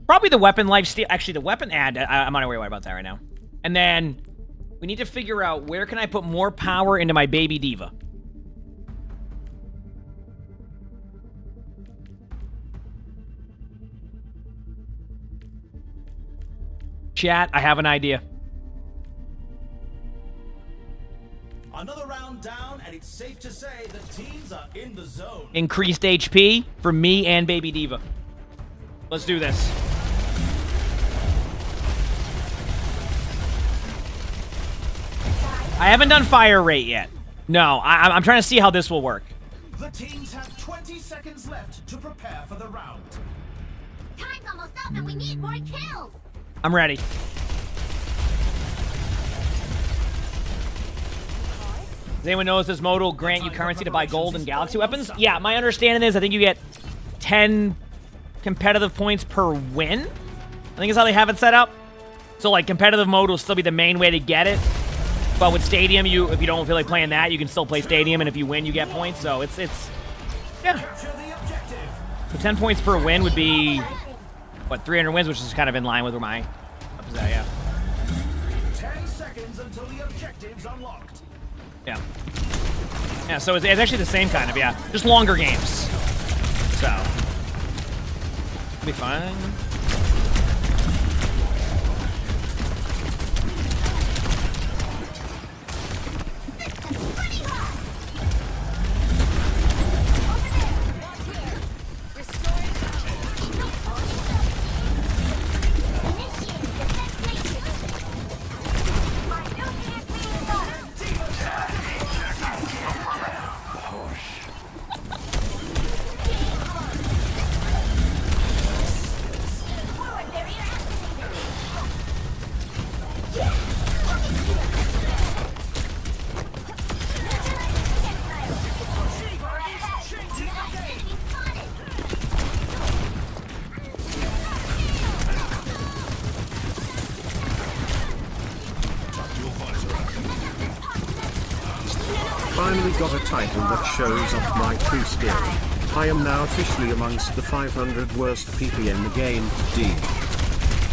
probably the weapon lifesteal. Actually, the weapon ad. I'm not worried about that right now. And then we need to figure out where can I put more power into my baby D.Va. Chat, I have an idea. Another round down, and it's safe to say the teams are in the zone. Increased HP for me and baby D.Va. Let's do this. I haven't done fire rate yet. No, I'm trying to see how this will work. The teams have 20 seconds left to prepare for the round. Time's almost up and we need more kills. I'm ready. Does anyone know if this mode will grant you currency to buy gold and galaxy weapons? Yeah, my understanding is I think you get 10 competitive points per win. I think is how they have it set up. So like competitive mode will still be the main way to get it. But with Stadium, if you don't feel like playing that, you can still play Stadium, and if you win, you get points. So it's yeah. So 10 points per win would be what 300 wins, which is kind of in line with where my up is at, yeah. 10 seconds until the objective's unlocked. Yeah. Yeah, so it's actually the same kind of, yeah. Just longer games. So. It'll be fine. Finally got a title that shows off my true skill. I am now officially amongst the 500 worst PP in the game, D.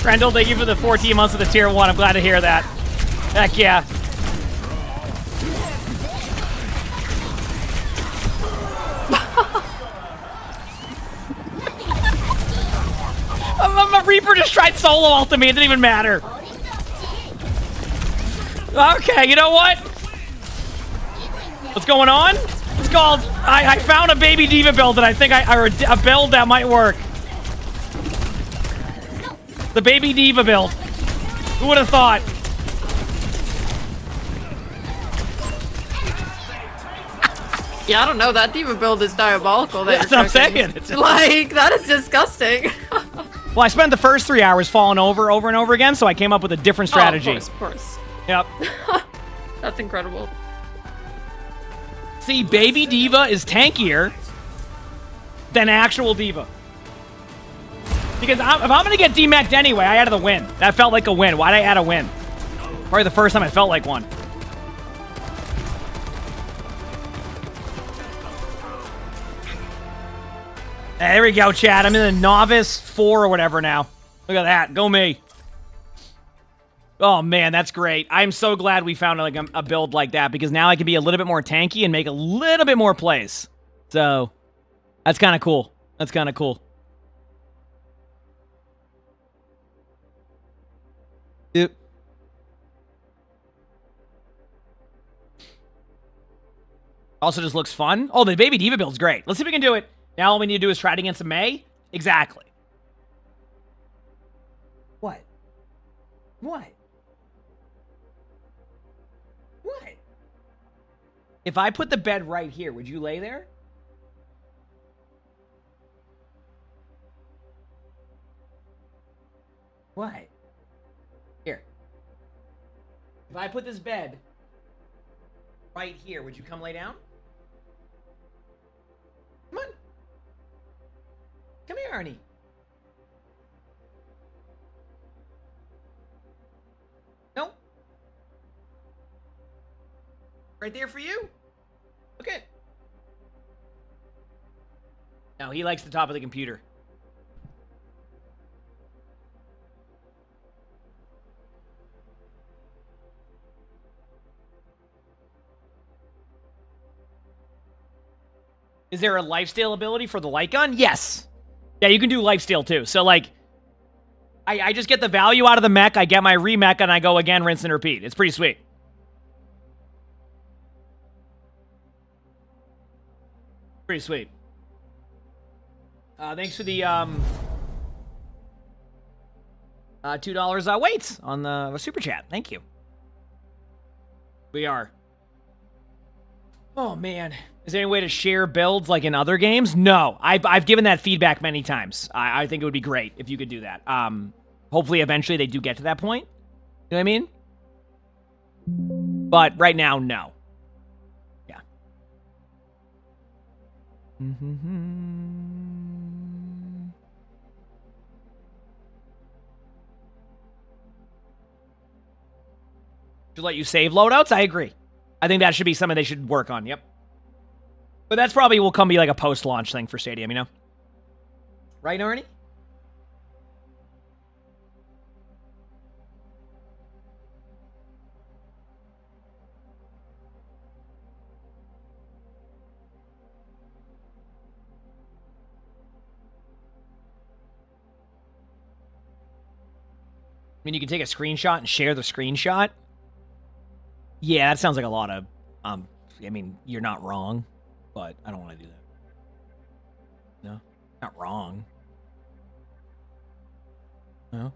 Randall, thank you for the 14 months of the tier 1. I'm glad to hear that. Heck yeah. My Reaper just tried solo ult me. It didn't even matter. Okay, you know what? What's going on? It's called, I found a baby D.Va build that I think or a build that might work. The baby D.Va build. Who would have thought? Yeah, I don't know. That D.Va build is diabolical. That's what I'm saying. Like, that is disgusting. Well, I spent the first 3 hours falling over and over again, so I came up with a different strategy. Oh, of course. Yep. That's incredible. See, baby D.Va is tankier, than actual D.Va. Because if I'm going to get demeched anyway, I added the win. That felt like a win. Why'd I add a win? Probably the first time I felt like one. There we go, chat. I'm in the novice 4 or whatever now. Look at that. Go me. Oh, man, that's great. I'm so glad we found like a build like that because now I can be a little bit more tanky and make a little bit more plays. So, that's kind of cool. That's kind of cool. Yep. Also just looks fun. Oh, the baby D.Va build's great. Let's see if we can do it. Now all we need to do is try it against a Mei. Exactly. What? What? What? If I put the bed right here, would you lay there? What? Here. If I put this bed right here, would you come lay down? Come on. Come here, Arnie. No? Right there for you? Okay. No, he likes the top of the computer. Is there a lifesteal ability for the light gun? Yes. Yeah, you can do lifesteal too. So, like, I just get the value out of the mech, I get my remech, and I go again, rinse and repeat. It's pretty sweet. Pretty sweet. Thanks for the $2 weights on the super chat. Thank you. We are. Oh, man. Is there any way to share builds like in other games? No. I've given that feedback many times. I think it would be great if you could do that. Hopefully, eventually, they do get to that point. You know what I mean? But right now, no. Yeah. To let you save loadouts? I agree. I think that should be something they should work on. Yep. But that's probably will come be like a post-launch thing for Stadium, you know? Right, Arnie? I mean, you can take a screenshot and share the screenshot. Yeah, that sounds like a lot of... I mean, you're not wrong. But I don't want to do that. No, not wrong. No.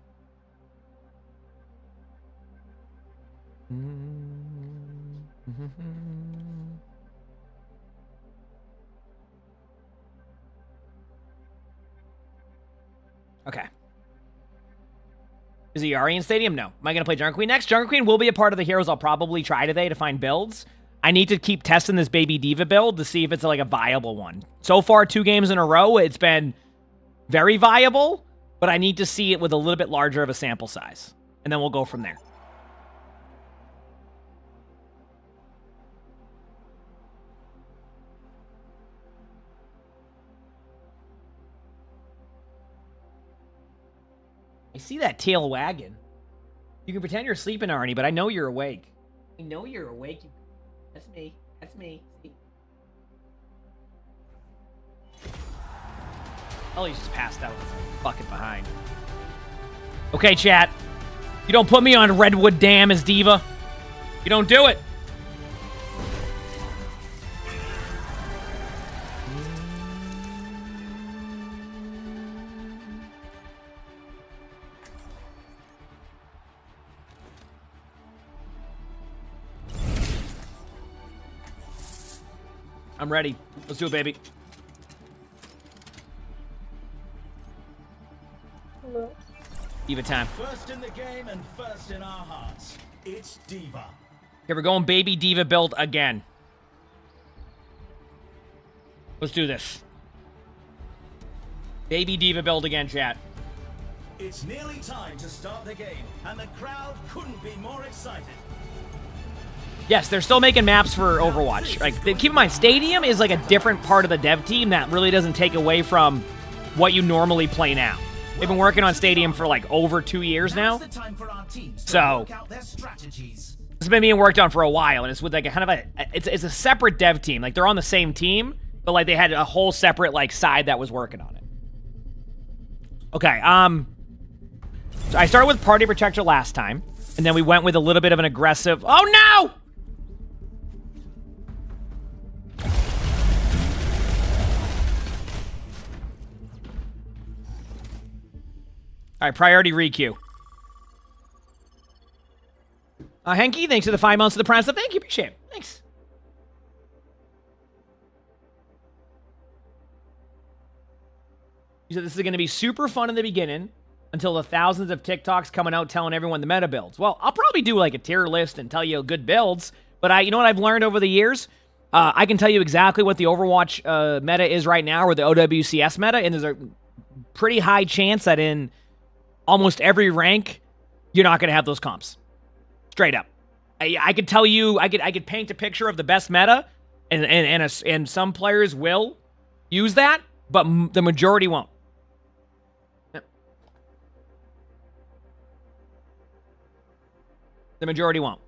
Okay. Is he already in Stadium? No. Am I going to play Jungle Queen next? Jungle Queen will be a part of the heroes I'll probably try today to find builds. I need to keep testing this baby D.Va build to see if it's like a viable one. So far, 2 games in a row, it's been very viable, but I need to see it with a little bit larger of a sample size. And then we'll go from there. I see that tail wagging. You can pretend you're sleeping, Arnie, but I know you're awake. I know you're awake. That's me. That's me. See? Oh, he's just passed out. Bucket behind. Okay, chat. You don't put me on Redwood Dam as D.Va. You don't do it. I'm ready. Let's do it, baby. Hello. D.Va time. First in the game and first in our hearts. It's D.Va. Here we're going baby D.Va build again. Let's do this. Baby D.Va build again, chat. It's nearly time to start the game, and the crowd couldn't be more excited. Yes, they're still making maps for Overwatch. Like, keep in mind, Stadium is like a different part of the dev team that really doesn't take away from what you normally play now. They've been working on Stadium for like over 2 years now. So, this has been being worked on for a while, and it's with like a kind of a, it's a separate dev team. Like, they're on the same team, but like they had a whole separate like side that was working on it. Okay, so I started with Party Protector last time, and then we went with a little bit of an aggressive, oh no! All right, priority requeue. Henky, thanks for the 5 months of the Prime stuff. Thank you, appreciate it. Thanks. You said this is going to be super fun in the beginning until the thousands of TikToks coming out telling everyone the meta builds. Well, I'll probably do like a tier list and tell you good builds, but you know what I've learned over the years? I can tell you exactly what the Overwatch meta is right now, or the OWCS meta, and there's a pretty high chance that in almost every rank, you're not going to have those comps. Straight up. I could tell you, I could paint a picture of the best meta, and some players will use that, but the majority won't. Yep. The majority won't.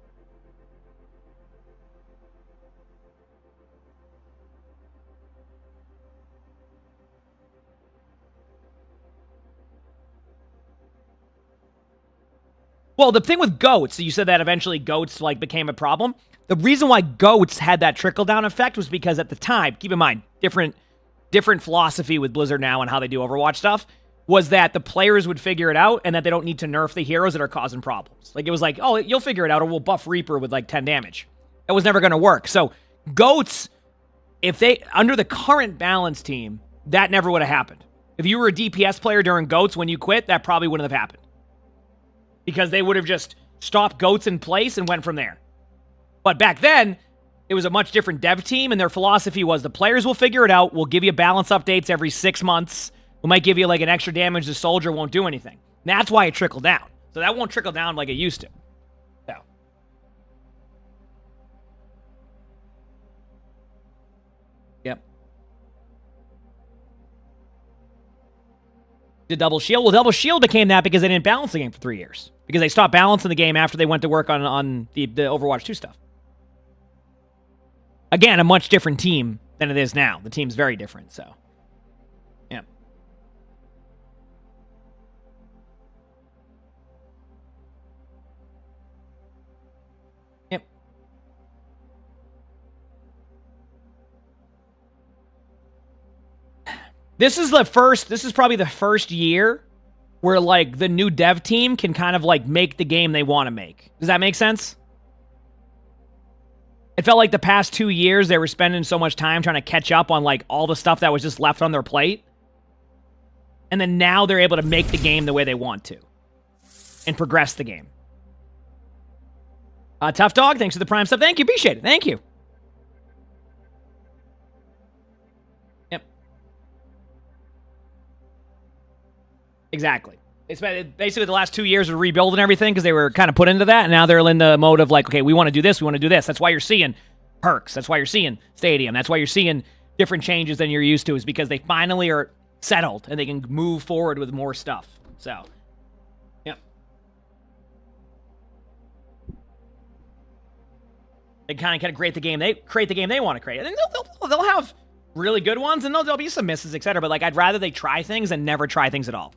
Well, the thing with GOATs, you said that eventually GOATs like became a problem. The reason why GOATs had that trickle-down effect was because at the time, keep in mind, different philosophy with Blizzard now and how they do Overwatch stuff, was that the players would figure it out and that they don't need to nerf the heroes that are causing problems. Like, it was like, oh, you'll figure it out, or we'll buff Reaper with like 10 damage. That was never going to work. So GOATs, if they, under the current balance team, that never would have happened. If you were a DPS player during GOATs when you quit, that probably wouldn't have happened. Because they would have just stopped GOATs in place and went from there. But back then, it was a much different dev team, and their philosophy was the players will figure it out, we'll give you balance updates every 6 months, we might give you like an extra damage, the soldier won't do anything. And that's why it trickled down. So that won't trickle down like it used to. So. Yep. Did double shield? Well, double shield became that because they didn't balance the game for 3 years. Because they stopped balancing the game after they went to work on the Overwatch 2 stuff. Again, a much different team than it is now. The team's very different, so. Yeah. Yep. This is probably the first year where, like, the new dev team can kind of, like, make the game they want to make. Does that make sense? It felt like the past 2 years they were spending so much time trying to catch up on, like, all the stuff that was just left on their plate. And then now they're able to make the game the way they want to. And progress the game. Tough Dog, thanks for the Prime sub. Thank you, appreciate it. Thank you. Exactly. They spent basically the last 2 years of rebuilding everything because they were kind of put into that, and now they're in the mode of like, okay, we want to do this, we want to do this. That's why you're seeing perks. That's why you're seeing Stadium. That's why you're seeing different changes than you're used to, is because they finally are settled and they can move forward with more stuff. So, yep. They kind of create the game they want to create. And they'll have really good ones, and there'll be some misses, etc. But like, I'd rather they try things and never try things at all.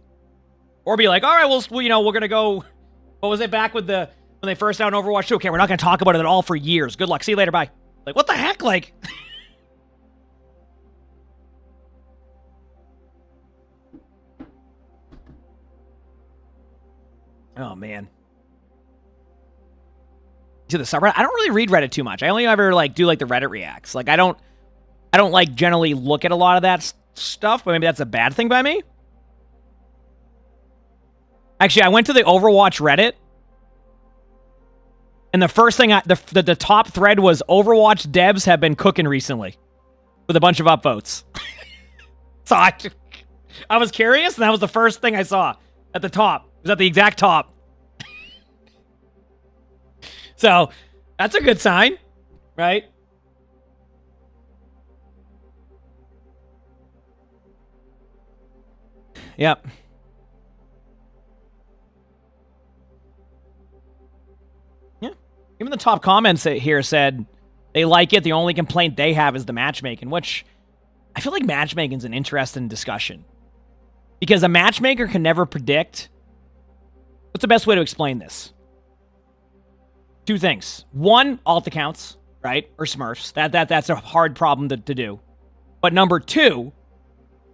Or be like, all right, well, we're going to go, what was it, back with when they first out in Overwatch 2? Okay, we're not going to talk about it at all for years. Good luck. See you later. Bye. Like, what the heck? Like, oh, man. To the subreddit, I don't really read Reddit too much. I only ever, like, do, like, the Reddit reacts. Like, I don't, like, generally look at a lot of that stuff, but maybe that's a bad thing by me. Actually, I went to the Overwatch Reddit, and the first thing, the top thread was Overwatch devs have been cooking recently with a bunch of upvotes. So I was curious, and that was the first thing I saw at the top. It was at the exact top. So, that's a good sign, right? Yep. Yeah. Even the top comments here said they like it. The only complaint they have is the matchmaking, which I feel like matchmaking is an interesting discussion. Because a matchmaker can never predict. What's the best way to explain this? Two things. One, alt accounts, right? Or Smurfs. That's a hard problem to do. But number two,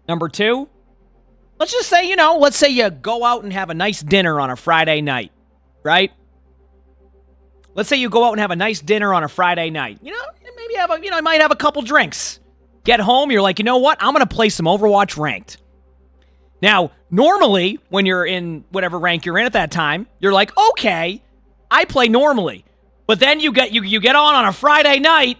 let's just say, let's say you go out and have a nice dinner on a Friday night, right? Let's say you go out and have a nice dinner on a Friday night. Maybe I might have a couple drinks. Get home, you're like, you know what? I'm going to play some Overwatch ranked. Now, normally, when you're in whatever rank you're in at that time, you're like, okay, I play normally. But then you get on a Friday night,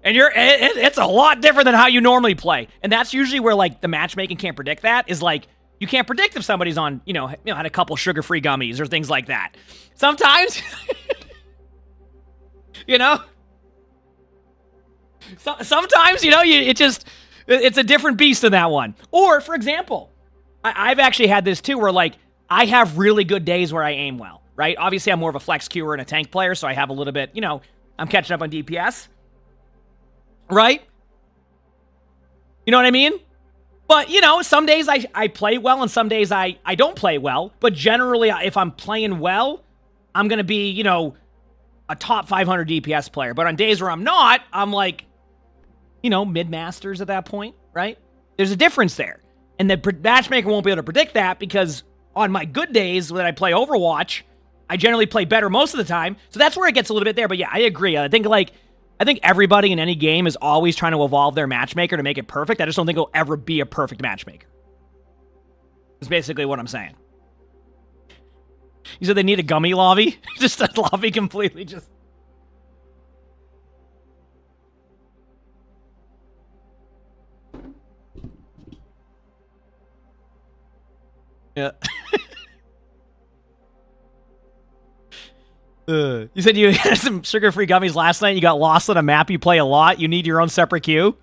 and it's a lot different than how you normally play. And that's usually where, like, the matchmaking can't predict that, is like, you can't predict if somebody's on, had a couple sugar-free gummies or things like that. Sometimes, sometimes, it's a different beast in that one. Or, for example, I've actually had this too, where, like, I have really good days where I aim well, right? Obviously, I'm more of a flex queuer and a tank player, so I have a little bit, I'm catching up on DPS, right? You know what I mean? But, some days I play well and some days I don't play well. But generally, if I'm playing well, I'm going to be, a top 500 DPS player. But on days where I'm not, I'm like, mid-masters at that point, right? There's a difference there. And the matchmaker won't be able to predict that because on my good days when I play Overwatch, I generally play better most of the time. So that's where it gets a little bit there. But yeah, I agree. I think everybody in any game is always trying to evolve their matchmaker to make it perfect. I just don't think it'll ever be a perfect matchmaker. That's basically what I'm saying. You said they need a gummy lobby? Just a lobby completely just... Yeah. You said you had some sugar-free gummies last night. You got lost on a map. You play a lot. You need your own separate queue.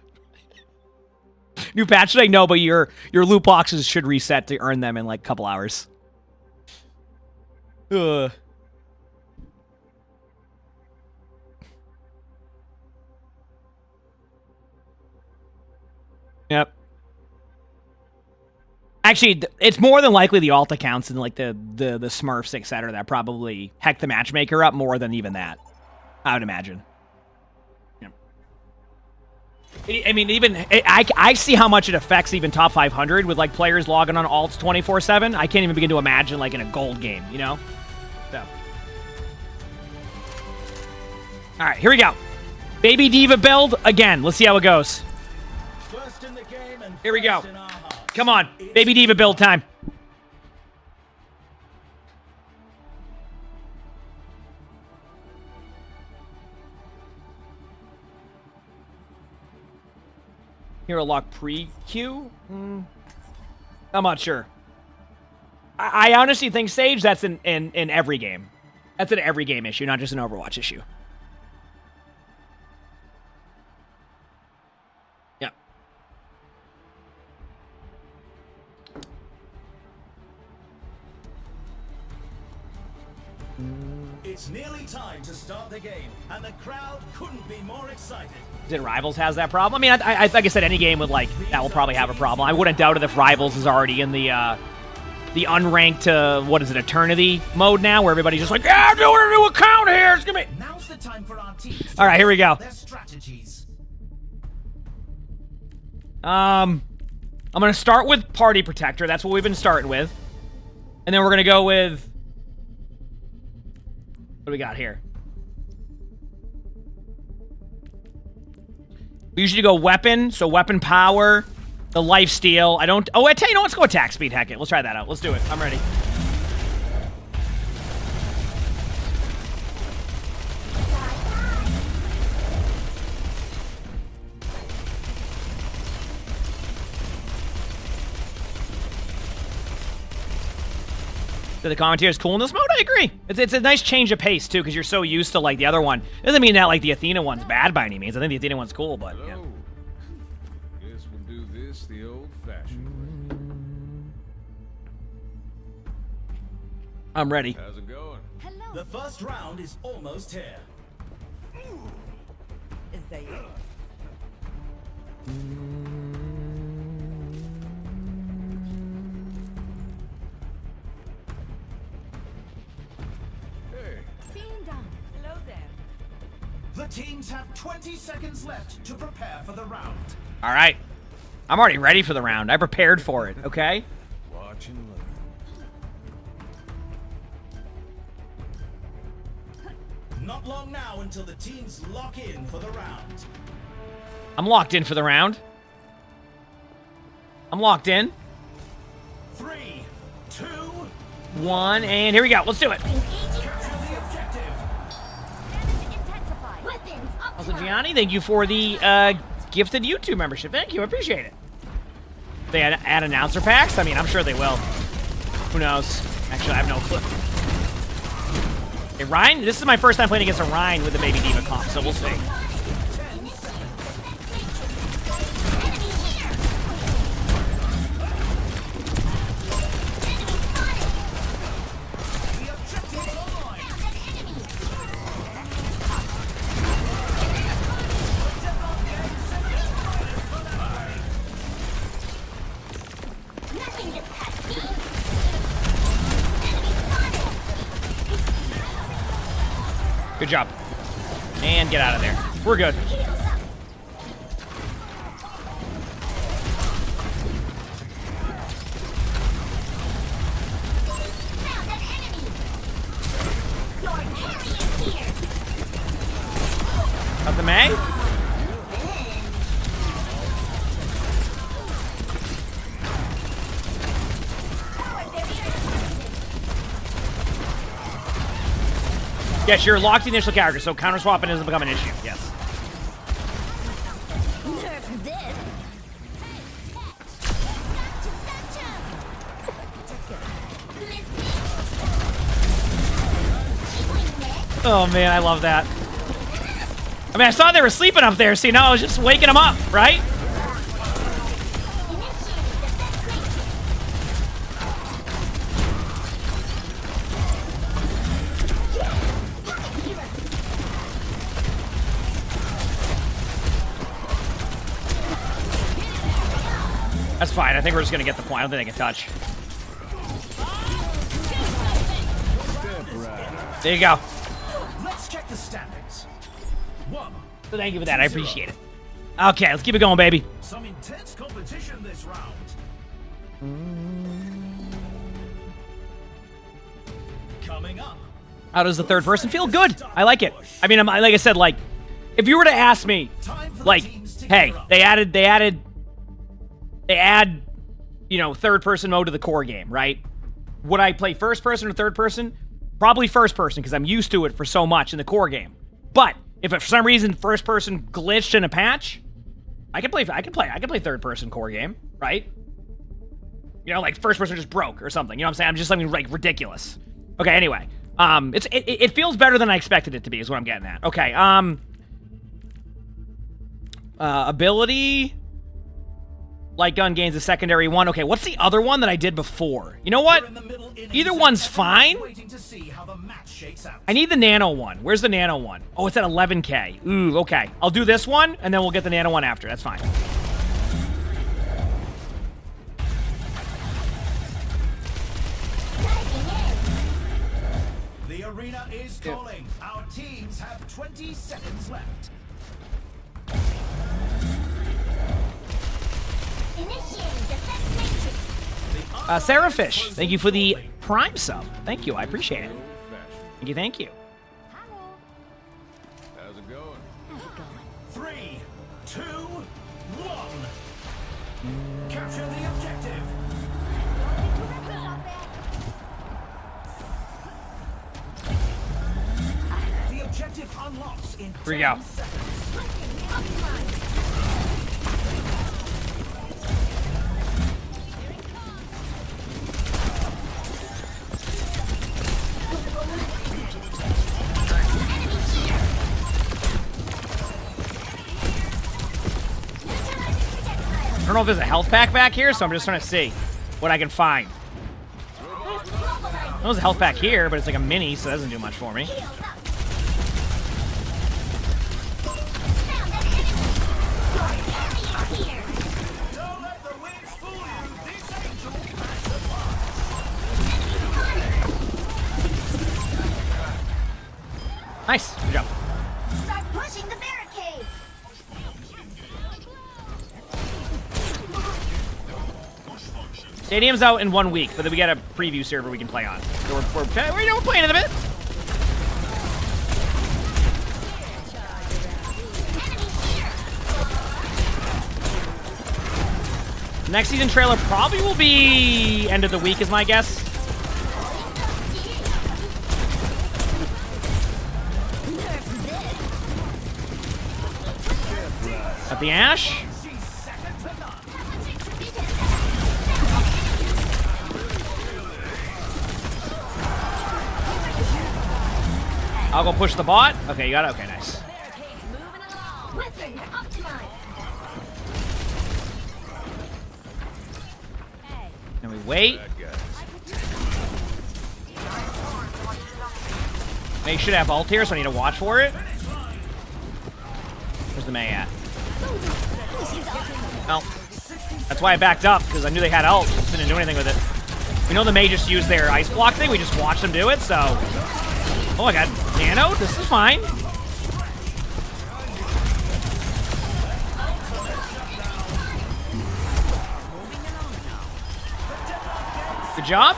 New patch today? No, but your loot boxes should reset to earn them in like a couple hours. Yep. Actually, it's more than likely the alt accounts and like the Smurfs, etc. that probably heck the matchmaker up more than even that. I would imagine. Yeah. I mean, I see how much it affects even top 500 with like players logging on alts 24/7. I can't even begin to imagine like in a gold game, So. All right, here we go. Baby D.Va build again. Let's see how it goes. First in the game and Here we go. first in our hearts. Come on, Baby D.Va build time. Hero lock pre-queue? I'm not sure. I honestly think, Sage, that's in every game. That's an every game issue, not just an Overwatch issue. Yeah. It's nearly time to start the game, and the crowd couldn't be more excited. Did Rivals has that problem? I mean, I like I said, any game with like that will probably have a problem. I wouldn't doubt it if Rivals is already in the unranked, what is it, Eternity mode now, where everybody's just like, yeah, I'm doing a new account here. It's gonna be... Now's the time for our teams. All right, here we go. Their strategies. I'm gonna start with Party Protector. That's what we've been starting with, and then we're gonna go with what do we got here? We usually go weapon, so weapon power, the lifesteal. I don't... Oh, I tell you, let's go attack speed. Heck it. Let's try that out. Let's do it. I'm ready. The commentary is cool in this mode. I agree. It's a nice change of pace too, because you're so used to like the other one. Doesn't mean that like the Athena one's bad by any means. I think the Athena one's cool, but yeah. Guess we'll do this the old-fashioned way. I'm ready. How's it going? The first round is almost here. Is that you? Hey. Being done. Hello there. The teams have 20 seconds left to prepare for the round. All right. I'm already ready for the round. I prepared for it. Okay. Watch and learn. Not long now until the teams lock in for the round. I'm locked in for the round. I'm locked in. 3, 2, 1, and here we go. Let's do it. capture the objective. Damage intensified. Weapons up. Also, Gianni, thank you for the gifted YouTube membership. Thank you. I appreciate it. They add announcer packs? I mean, I'm sure they will. Who knows? Actually, I have no clue. Hey, Ryan, this is my first time playing against a Ryan with the baby D.Va comp, so we'll see. The objective is online. Nothing gets past me. Good job. And get out of there. We're good. Found an enemy. Your carry is here. Got the May? Yes, you're locked initial character, so counter swapping doesn't become an issue. Yes. Nerf this. Oh man, I love that. I mean, I saw they were sleeping up there, so you know, I was just waking them up, right? That's fine. I think we're just gonna get the point. I don't think they can touch. There you go. Let's check the standings. 1. So thank you for that. I appreciate it. Okay, let's keep it going, baby. Some intense competition this round. Coming up. How does the third person feel? Good. I like it. I mean, like I said, like, if you were to ask me, Time for the like, teams to hey, gear up. they add, you know, third person mode to the core game, right? Would I play first person or third person? Probably first person, because I'm used to it for so much in the core game. But if for some reason first person glitched in a patch, I could play third person core game, right? You know, like first person just broke or something. You know what I'm saying? I'm just something like ridiculous. Okay, anyway. It feels better than I expected it to be, is what I'm getting at. Okay, ability. Light gun gains a secondary one. Okay, what's the other one that I did before? You know what? We're in the middle innings Either and one's everyone's fine. waiting to see how the match shakes out. I need the nano one. Where's the nano one? Oh, it's at 11k. Ooh, okay. I'll do this one, and then we'll get the nano one after. That's fine. The arena is calling. Our teams have 20 seconds left. Initiating defense matrix. Serafish, thank you for the Prime sub. Thank you, I appreciate it. Thank you, thank you. Hello. How's it going? How's it going? 3, 2, 1. Capture the objective. The objective unlocks in 10 Here we go. seconds. I don't know if there's a health pack back here, so I'm just trying to see what I can find. There's a health pack here, but it's like a mini, so it doesn't do much for me. Nice. Good job. Start pushing the barricade. Stadium's out in 1 week, but then we got a preview server we can play on. So we're playing in a bit. Next season trailer probably will be end of the week, is my guess. At the Ash. I'll go push the bot. Okay, you got it. Okay, nice. And we wait. May should have ult here, so I need to watch for it. Where's the May at? Well, that's why I backed up, because I knew they had ult. Just didn't do anything with it. We know the May just used their ice block thing. We just watched them do it, so... Oh, I got nano. This is fine. Good job.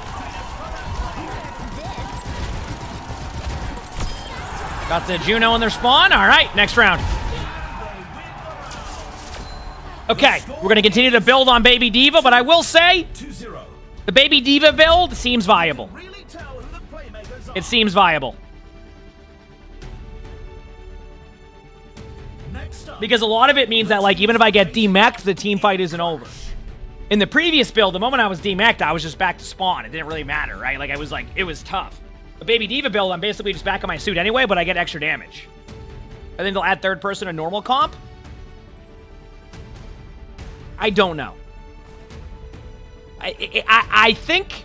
Got the Juno in their spawn. All right, next round. Okay, we're going to continue to build on Baby D.Va, but I will say the Baby D.Va build seems viable. It seems viable. Because a lot of it means that, like, even if I get demeched, the team fight isn't over. In the previous build, the moment I was demeched, I was just back to spawn. It didn't really matter, right? Like, I was like, it was tough. The Baby D.Va build, I'm basically just back on my suit anyway, but I get extra damage. And then they'll add third person to normal comp. I don't know. I think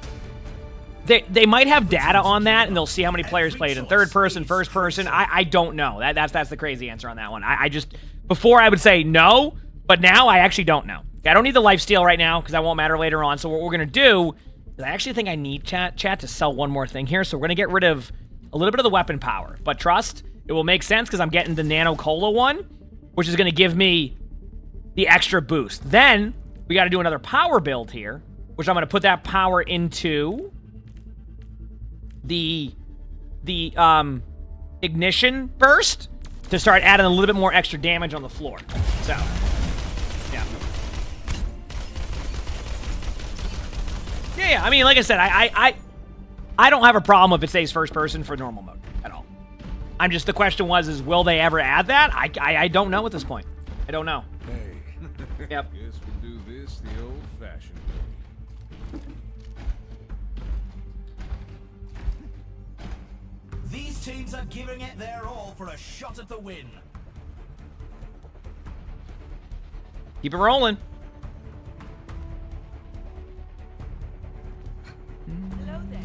they might have data on that, and they'll see how many players played in third person, first person. I don't know. That's the crazy answer on that one. I just... Before I would say no, but now I actually don't know. I don't need the lifesteal right now, because that won't matter later on. So what we're going to do is I actually think I need chat to sell one more thing here. So we're going to get rid of a little bit of the weapon power. But trust, it will make sense because I'm getting the Nano Cola one, which is going to give me the extra boost. Then we got to do another power build here, which I'm going to put that power into the ignition burst to start adding a little bit more extra damage on the floor. So, yeah. Yeah, I mean, like I said, I don't have a problem if it stays first person for normal mode at all. I'm just, the question is will they ever add that? I don't know at this point. I don't know. Hey. Yep. Guess we'll do this the old-fashioned way. These teams are giving it their all for a shot at the win. Keep it rolling. Hello there.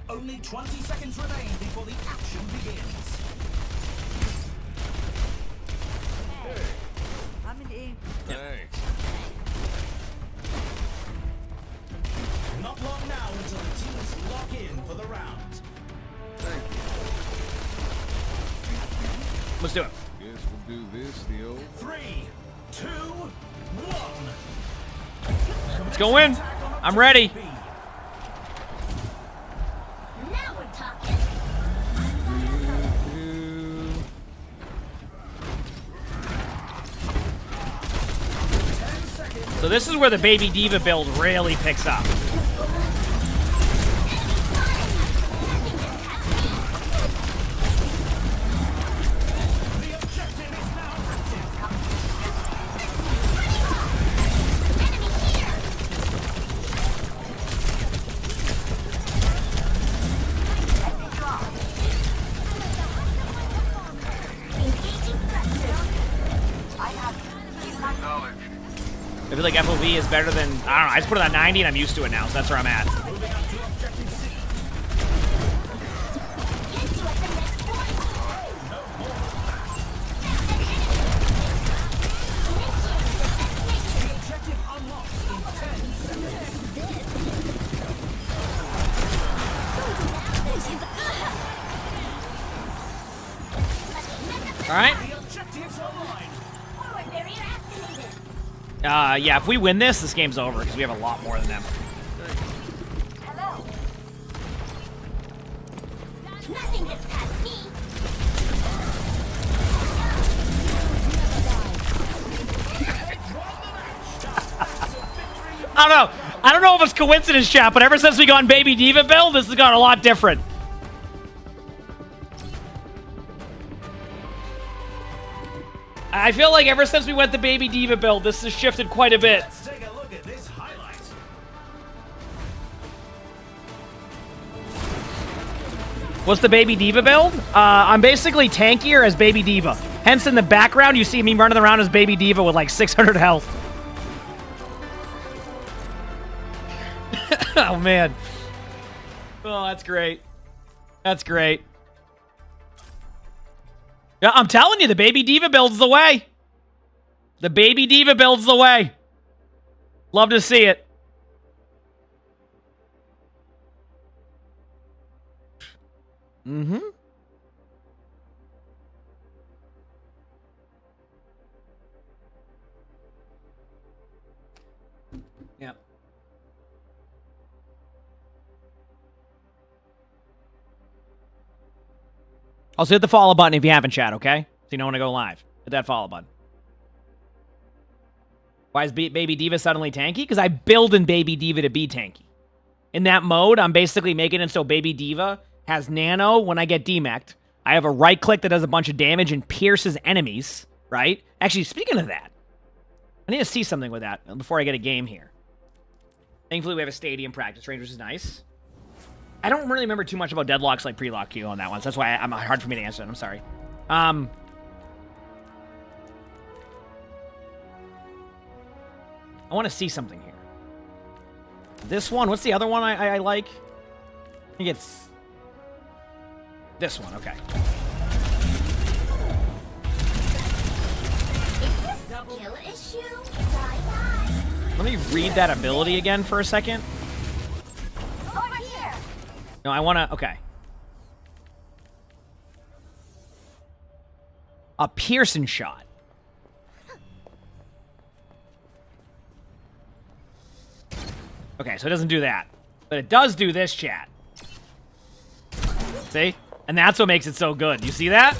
Only 20 seconds remain before the action begins. I'm in aim. Thanks. Not long now until the teams lock in for the round. Thank you. Let's do it. Guess we'll do this the old... 3, 2, 1. Let's go in. I'm ready. Now we're talking. So this is where the Baby D.Va build really picks up. feel like FOV is better than, I don't know, I just put it on 90 and I'm used to it now, so that's where I'm at. Alright. Yeah, if we win this game's over, because we have a lot more than them. Nothing gets past me. I don't know if it's coincidence, chat, but ever since we got Baby D.Va build, this has got a lot different. I feel like ever since we went the Baby D.Va build, this has shifted quite a bit. Let's take a look at this highlight. What's the Baby D.Va build? I'm basically tankier as Baby D.Va. Hence, in the background, you see me running around as Baby D.Va with like 600 health. Oh, man. Oh, that's great. That's great. Yeah, I'm telling you, the Baby D.Va build's the way. The Baby D.Va build's the way. Love to see it. Mm-hmm. Yeah. Also hit the follow button if you haven't, chat, okay? So you know when I go live. Hit that follow button. Why is Baby D.Va suddenly tanky? Because I build in Baby D.Va to be tanky. In that mode, I'm basically making it so Baby D.Va has nano when I get demeched. I have a right click that does a bunch of damage and pierces enemies, right? Actually, speaking of that, I need to see something with that before I get a game here. Thankfully, we have a stadium practice range, which is nice. I don't really remember too much about deadlocks like pre-lock queue on that one, so that's why I'm hard for me to answer it. I'm sorry. I want to see something here. This one, what's the other one I like? I think it's this one, okay. Skill issue? Let me read that ability again for a second. Over here. No, I want to, okay. A Pearson shot. Okay, so it doesn't do that. But it does do this, chat. See? And that's what makes it so good. You see that?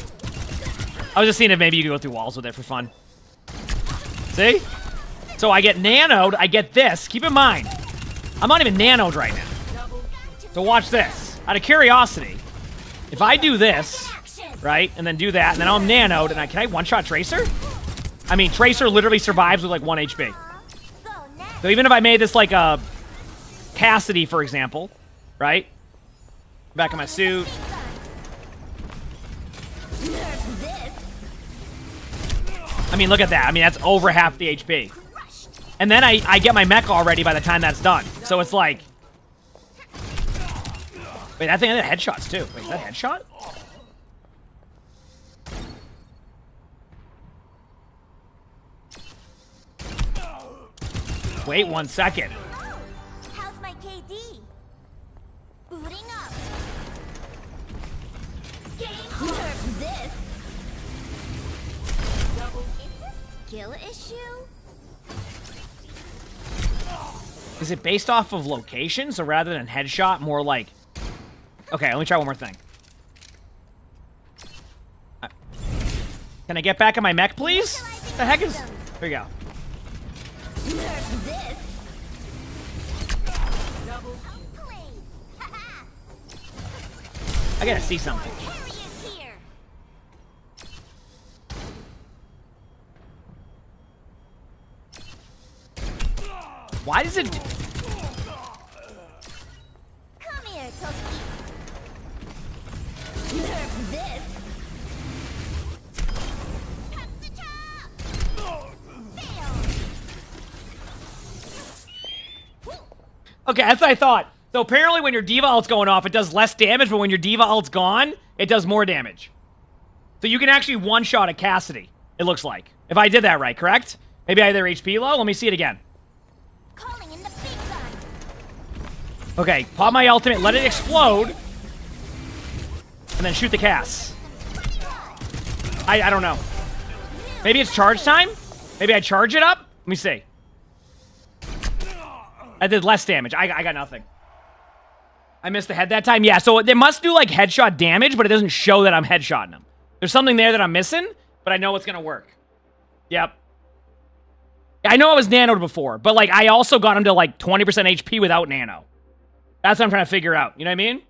I was just seeing if maybe you could go through walls with it for fun. See? So I get nanoed, I get this. Keep in mind, I'm not even nanoed right now. So watch this. Out of curiosity, if I do this, right, and then do that, and then I'm nanoed, and can I one-shot Tracer? I mean, Tracer literally survives with like 1 HP. So even if I made this like a Cassidy, for example, right? Back in my suit. I mean, look at that. I mean, that's over half the HP. And then I get my mech already by the time that's done. So it's like... Wait, that thing had headshots too. Wait, is that headshot? Wait 1 second. How's my KD? Booting up. Game nerf this. It's a skill issue? Is it based off of location? So rather than headshot, more like... Okay, let me try one more thing. Can I get back in my mech, please? The heck is... There you go. Nerf this. I gotta see something. Here. Why does it... Come here, Toki. Nerf this. Okay, that's what I thought. So apparently when your D.Va ult's going off, it does less damage, but when your D.Va ult's gone, it does more damage. So you can actually one-shot a Cassidy, it looks like. If I did that right, correct? Maybe I had their HP low? Let me see it again. Calling in the big guns. Okay, pop my ultimate, let it explode, and then shoot the Cass. I don't know. Maybe it's charge time? Maybe I charge it up? Let me see. I did less damage. I got nothing. I missed the head that time? Yeah, so it must do, like, headshot damage, but it doesn't show that I'm headshotting them. There's something there that I'm missing, but I know it's gonna work. Yep. I know I was nanoed before, but, like, I also got him to, like, 20% HP without nano. That's what I'm trying to figure out. You know what I mean?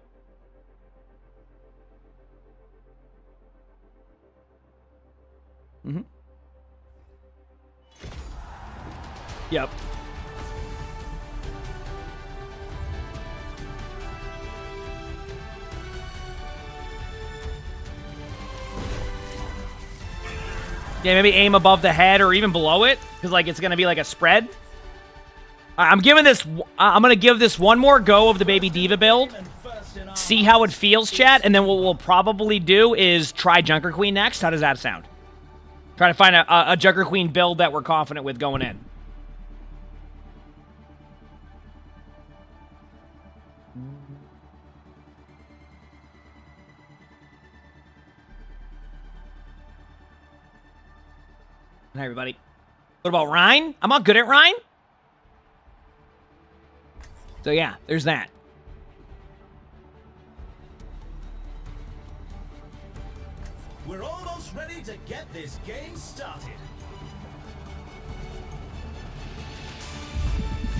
Mm-hmm. Yep. Yeah, maybe aim above the head or even below it, because like it's gonna be like a spread. I'm gonna give this one more go of the baby D.Va build. See how it feels, chat, and then what we'll probably do is try Junker Queen next. How does that sound? Trying to find a Junker Queen build that we're confident with going in. Hi, everybody. What about Rhine? I'm not good at Rhine. So, yeah, there's that. We're almost ready to get this game started.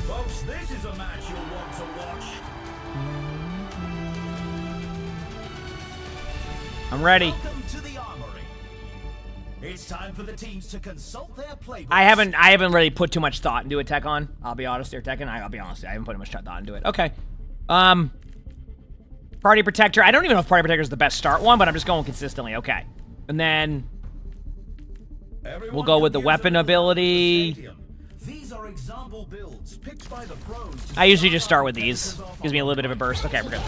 Folks, this is a match you'll want to watch. I'm ready. Welcome to the Armory. It's time for the teams to consult their playbooks. I haven't really put too much thought into it, Tekon. I'll be honest here, Tekken. I'll be honest. I haven't put much thought into it. Okay. Party Protector. I don't even know if Party Protector is the best start one, but I'm just going consistently. Okay. And then we'll go with the weapon ability. These are example builds picked by the pros. I usually just start with these. Gives me a little bit of a burst. Okay, we're good.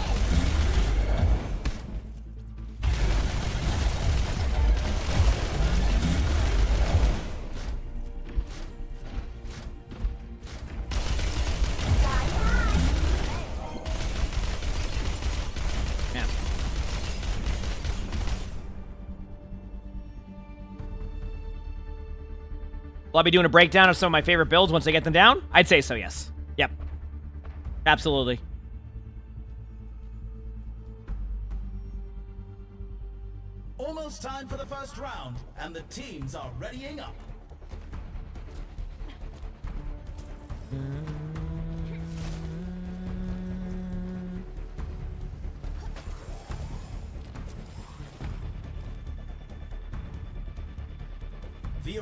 Will I be doing a breakdown of some of my favorite builds once I get them down? I'd say so, yes. Yep. Absolutely. Almost time for the first round, and the teams are readying up.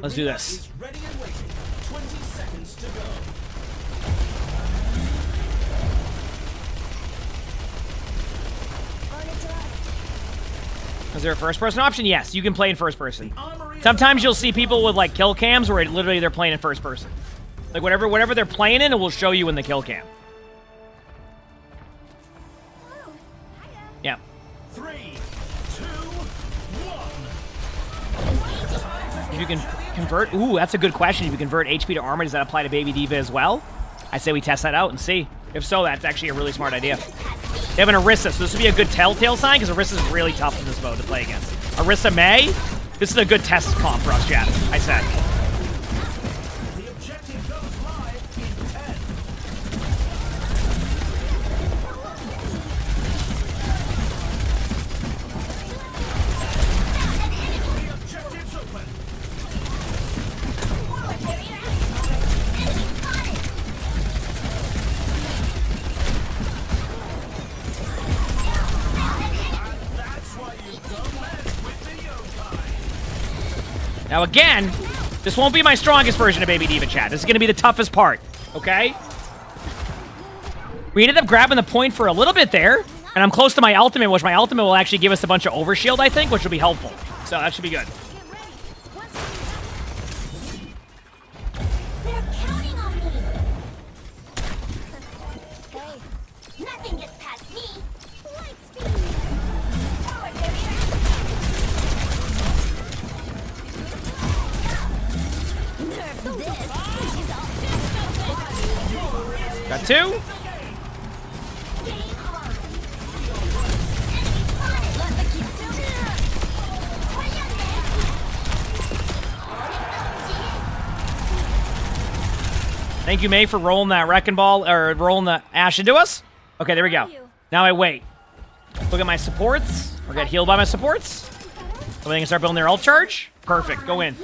Let's do this. Is ready and waiting. 20 seconds to go. Is there a first-person option? Yes, you can play in first person. Sometimes you'll see people with like kill cams where literally they're playing in first person. Like whatever they're playing in, it will show you in the kill cam. Yeah. 3, 2, 1. If you can convert, ooh, that's a good question. If you convert HP to armor, does that apply to Baby D.Va as well? I say we test that out and see. If so, that's actually a really smart idea. They have an Orisa, so this would be a good telltale sign because Orisa is really tough in this mode to play against. Orisa May, this is a good test comp for us, chat. I said. The objective goes live in 10. The objective's open. Now again, this won't be my strongest version of Baby D.Va, chat. This is going to be the toughest part, okay? We ended up grabbing the point for a little bit there, and I'm close to my ultimate, which my ultimate will actually give us a bunch of overshield, I think, which will be helpful. So that should be good. They're counting on me. Got 2. Thank you, May, for rolling that wrecking ball, or rolling the ash into us. Okay, there we go. Now I wait. Look at my supports. Or get healed by my supports. So they can start building their ult charge. Perfect, go in.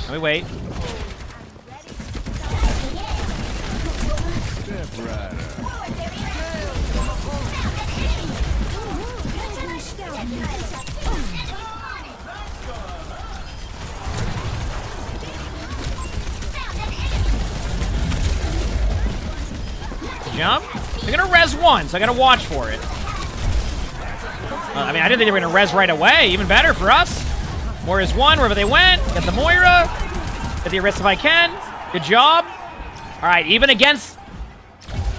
Let me wait. Step right up. Jump. They're gonna res 1, so I gotta watch for it. I mean, I didn't think they were gonna res right away. Even better for us. Moira's 1, wherever they went. Get the Moira. Get the arrest if I can. Good job. All right, even against.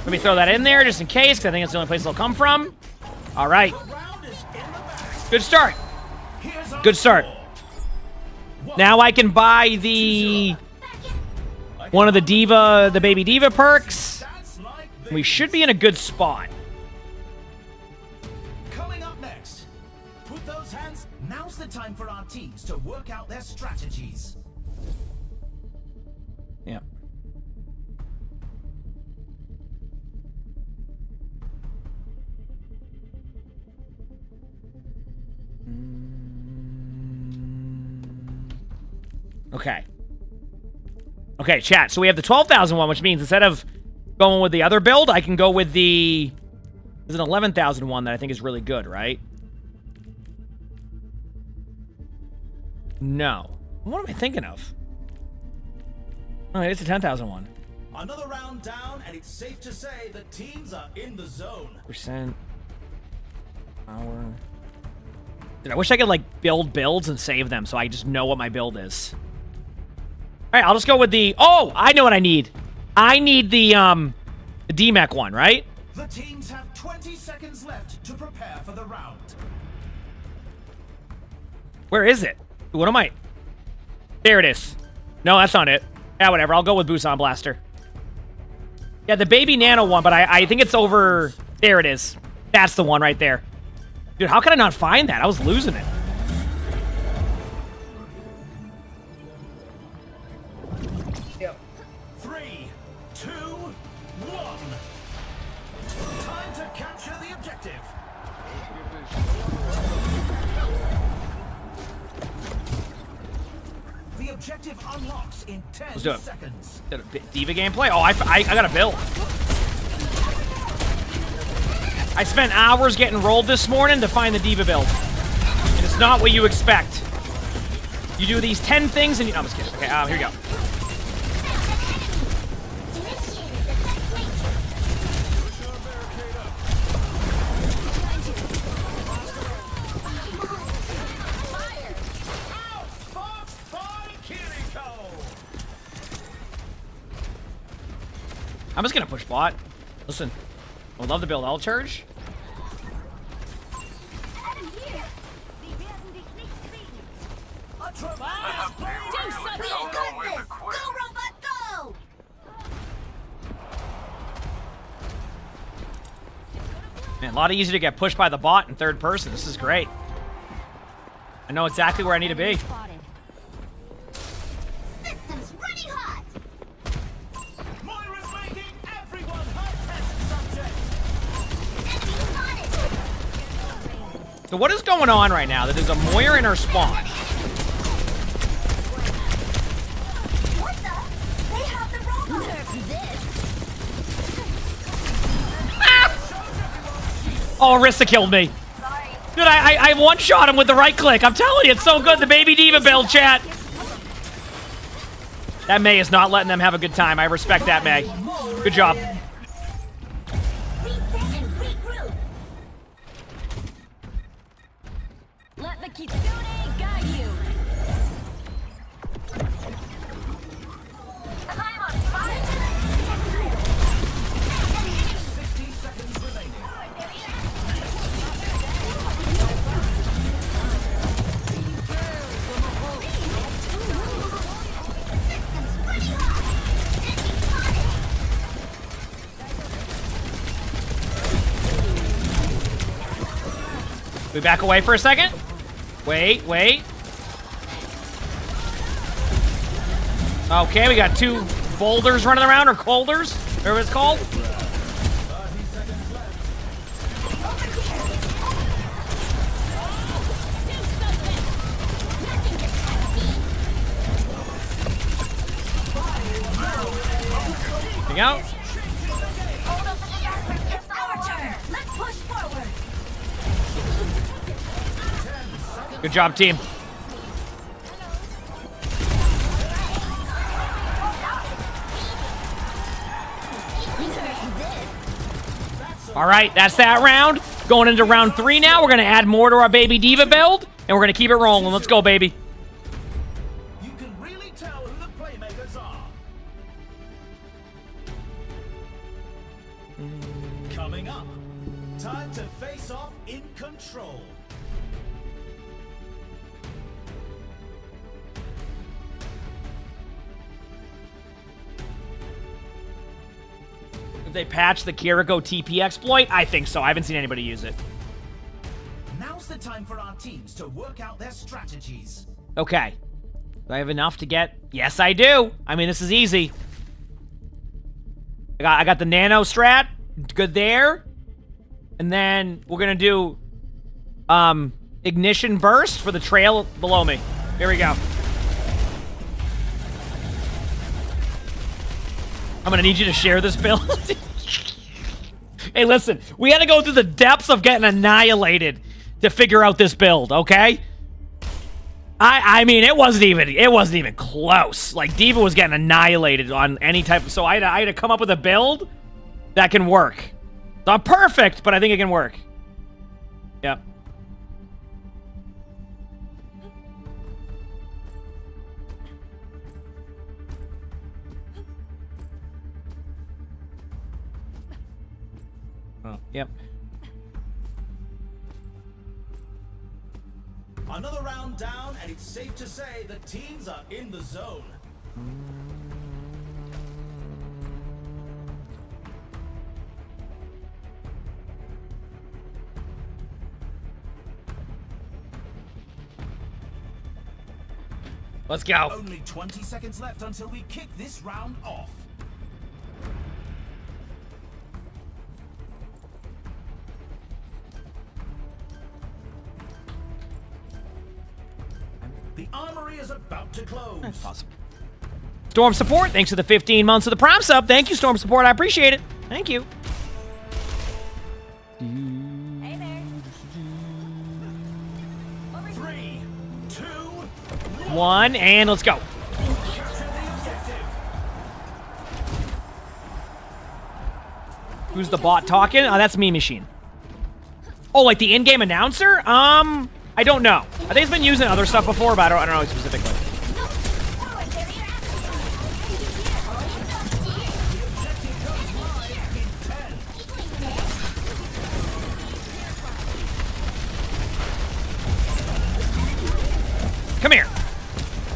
Let me throw that in there just in case, because I think it's the only place they'll come from. All right. Good start. Good start. Now I can buy the one of the D.Va, the baby D.Va perks. We should be in a good spot. Coming up next, put those hands. Now's the time for our teams to work out their strategies. Yeah. Okay. Okay, chat. So we have the 12,000 one, which means instead of going with the other build, I can go with the... There's an 11,000 one that I think is really good, right? No. What am I thinking of? Oh, it's a 10,000 one. Another round down, and it's safe to say the teams are in the zone. Percent. Power. Dude, I wish I could, like, build builds and save them so I just know what my build is. All right, I'll just go with the... Oh, I know what I need. I need the D-Mech one, right? The teams have 20 seconds left to prepare for the round. Where is it? What am I? There it is. No, that's not it. Yeah, whatever. I'll go with Busan Blaster. Yeah, the baby nano one, but I think it's over... There it is. That's the one right there. Dude, how could I not find that? I was losing it. Yep. 3, 2, 1. Time to capture the objective. The objective unlocks in 10 Let's do it. seconds. D.Va gameplay? Oh, I got a build. I spent hours getting rolled this morning to find the D.Va build. And it's not what you expect. You do these 10 things and you... No, I'm just kidding. Okay, here we go. I'm just gonna push bot. Listen, I would love to build ult charge. Man, a lot easier to get pushed by the bot in third person. This is great. I know exactly where I need to be. Systems running hot. Moira's making everyone her test subject. So what is going on right now? That there's a Moira in her spawn. What the? They have the robot. This. Oh, Arista killed me. Dude, I one-shot him with the right click. I'm telling you, it's so good. The baby D.Va build, chat. That May is not letting them have a good time. I respect that, May. Good job. Reset and regroup. Let the kitsune guide you. I'm on fire. 60 seconds remaining. We back away for a second. Wait. Okay, we got 2 boulders running around, or colders, whatever it's called. There you go. It's our turn. Let's push forward. Good job, team. All right, that's that round. Going into round 3 now. We're going to add more to our baby D.Va build, and we're going to keep it rolling. Let's go, baby. You can really tell who the playmakers are. Coming up, time to face off in control. If they patch the Kiriko TP exploit, I think so. I haven't seen anybody use it. Now's the time for our teams to work out their strategies. Okay. Do I have enough to get? Yes, I do. I mean, this is easy. I got the nano strat. Good there. And then we're going to do ignition burst for the trail below me. Here we go. I'm going to need you to share this build. Hey, listen. We had to go through the depths of getting annihilated to figure out this build, okay? I mean, it wasn't even close. Like, D.Va was getting annihilated on any type of... So I had to come up with a build that can work. It's not perfect, but I think it can work. Yep. Oh, yep. Another round down, and it's safe to say the teams are in the zone. Let's go. Only 20 seconds left until we kick this round off. The armory is about to close. Awesome. Storm Support, thanks for the 15 months of the Prime sub. Thank you, Storm Support. I appreciate it. Thank you. Hey there. 3, 2, 1, and let's go. Who's the bot talking? Oh, that's Me Machine. Oh, like the in-game announcer? I don't know. I think he's been using other stuff before, but I don't know specifically. Come here.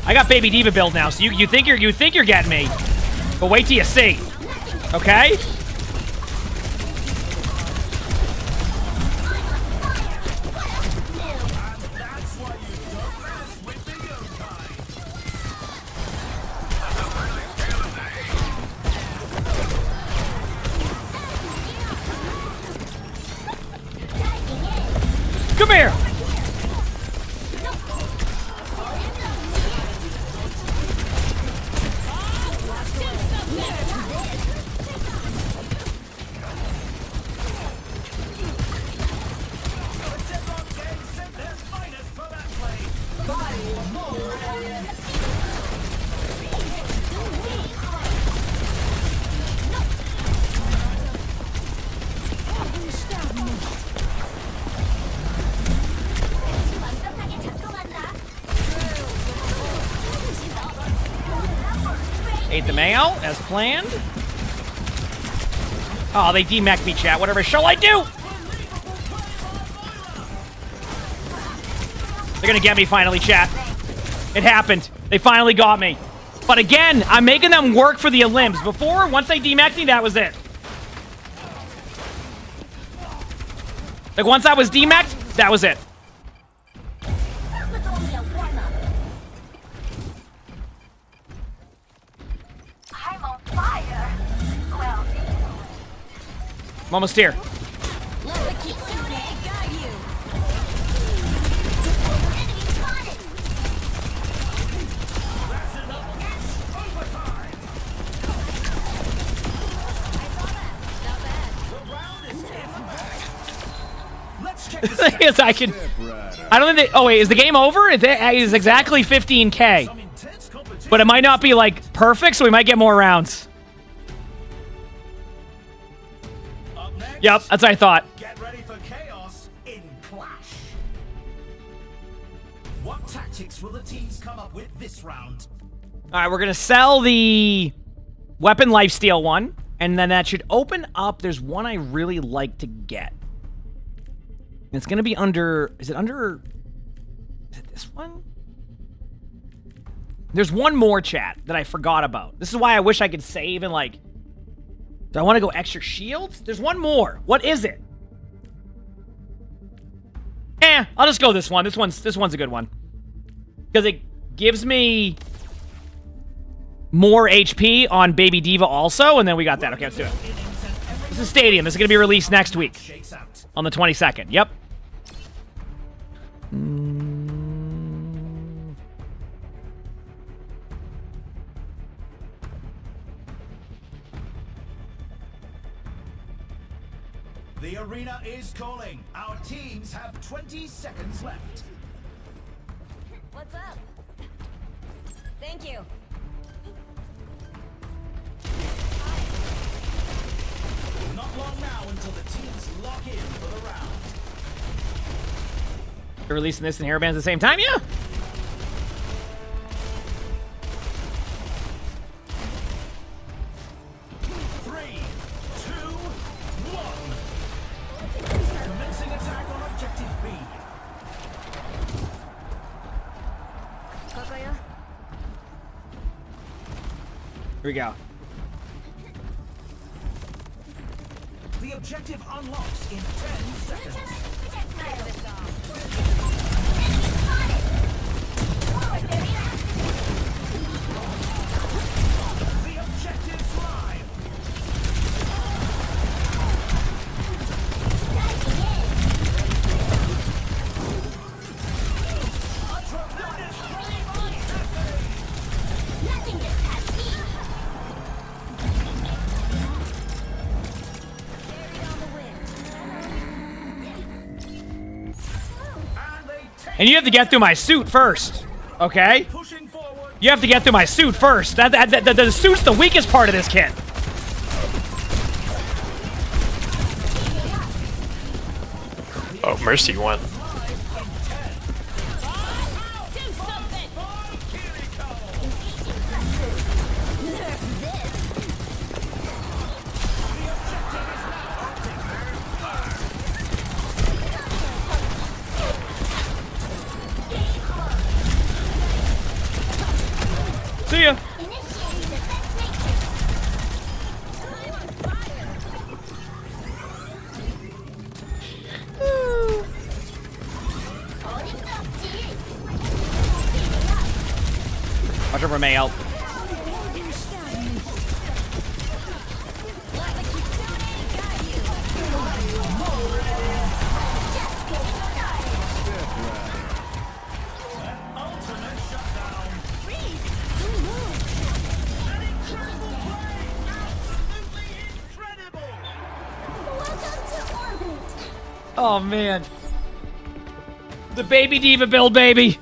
I got baby D.Va build now, so you think you're getting me, but wait till you see. Okay? Come here! Ate the mail, as planned. Oh, they demacked me, chat. Whatever shall I do? They're gonna get me finally, chat. It happened. They finally got me. But again, I'm making them work for the Olymps. Before, once they demacked me, that was it. Like, once I was demacked, that was it. I'm almost here. Let the kitsune guide you. Enemy spotted. That's enough. It's overtime. I saw that. Not bad. The round is in the bag. Let's check the The thing is, I can. Step right up. I don't think. Oh wait, is the game over? It is exactly 15K, some intense competition. but it might not be like perfect, so we might get more rounds. Up next, Yep, that's what I thought. get ready for chaos in Clash. What tactics will the teams come up with this round? All right, we're gonna sell the weapon lifesteal one, and then that should open up. There's one I really like to get. It's gonna be under. Is it under? Is it this one? There's one more, chat, that I forgot about. This is why I wish I could save and like. Do I want to go extra shields? There's one more. What is it? I'll just go this one. This one's a good one. Because it gives me more HP on Baby D.Va also, and then we got that. Okay, let's do it. This is Stadium. This is going to be released next week. Shakes out. On the 22nd. Yep. The arena is calling. Our teams have 20 seconds left. What's up? Thank you. Not long now until the teams lock in for the round. You're releasing this and hairbands at the same time? Yeah. Three, two, one. Commencing attack on objective B. Kakaya? Here we go. The objective unlocks in 10 seconds. The objective's live. A tremendous Nothing gets past me. Carried on the wind. and they take And you have to get through my suit first. Okay? pushing forward. You have to get through my suit first. The suit's the weakest part of this kit. Oh, Mercy won. Do something. Nerf this. See ya. Initiating defense matrix. Watch over May out. Ultimate shutdown. An incredible play. Absolutely incredible. Welcome to orbit. Oh man. The Baby D.Va build, baby.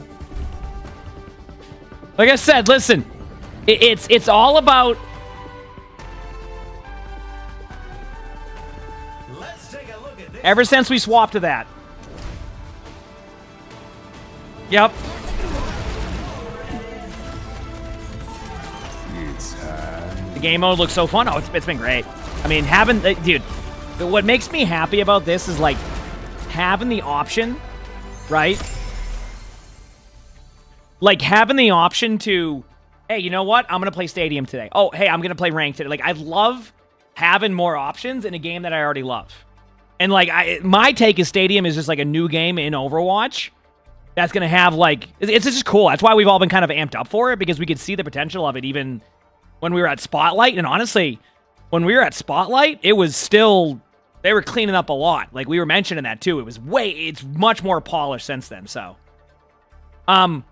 Like I said, listen. It's all about. Let's take a look at this. Ever since we swapped to that. Yep. The game mode looks so fun. Oh, it's been great. I mean, having dude, what makes me happy about this is like having the option, right? Like having the option to, hey, you know what? I'm gonna play Stadium today. Oh, hey, I'm gonna play Ranked today. Like I love having more options in a game that I already love. And like my take is Stadium is just like a new game in Overwatch. That's going to have, like... It's just cool. That's why we've all been kind of amped up for it, because we could see the potential of it even when we were at Spotlight. And honestly, when we were at Spotlight, it was still They were cleaning up a lot. Like, we were mentioning that, too. It's much more polished since then, so. I'm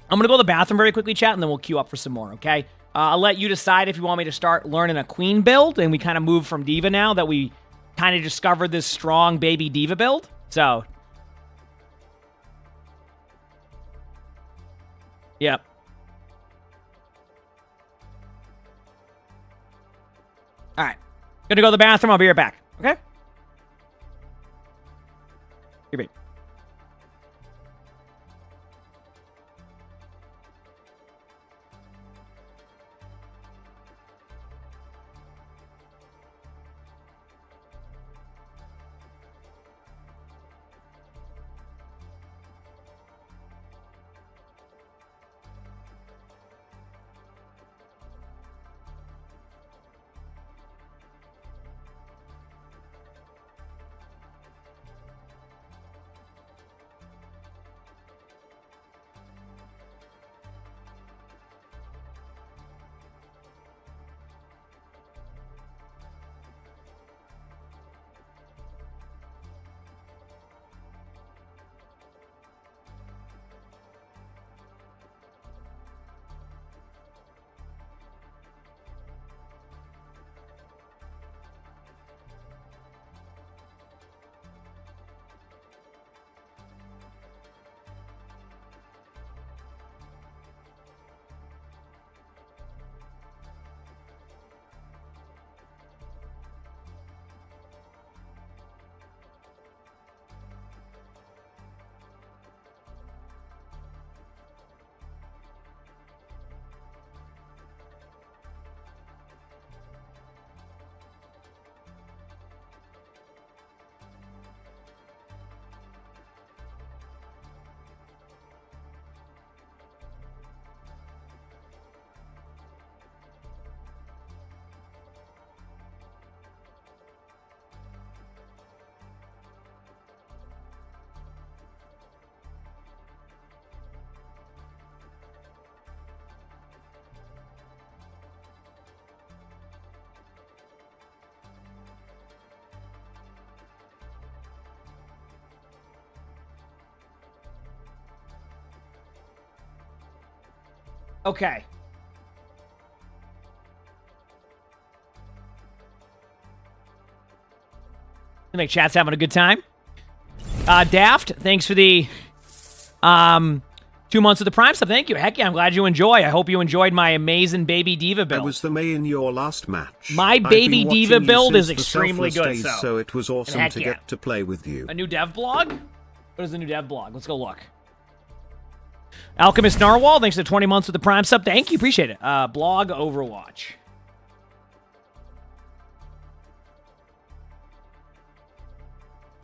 going to go to the bathroom very quickly, chat, and then we'll queue up for some more, okay? I'll let you decide if you want me to start learning a Queen build, and we kind of move from D.Va now that we kind of discovered this strong baby D.Va build. So. Yep. All right. Gonna go to the bathroom. I'll be right back. Okay? You're right. Okay. I think chat's having a good time. Daft, thanks for the 2 months of the Prime sub. Thank you. Heck yeah, I'm glad you enjoy. I hope you enjoyed my amazing baby D.Va build. I was the May in your last match. My baby D.Va build is extremely good, so it was awesome to get to play with you. A new dev blog? What is the new dev blog? Let's go look. Alchemist Narwhal, thanks for 20 months with the Prime sub. Thank you, appreciate it. Blog Overwatch.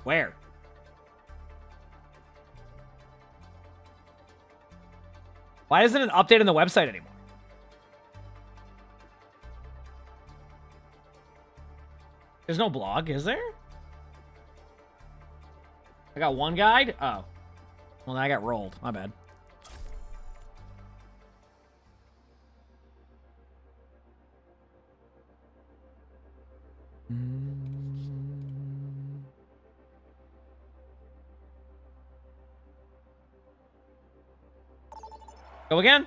Where? Why isn't it updated on the website anymore? There's no blog, is there? I got one guide? Oh. Well, then I got rolled. My bad. Go again.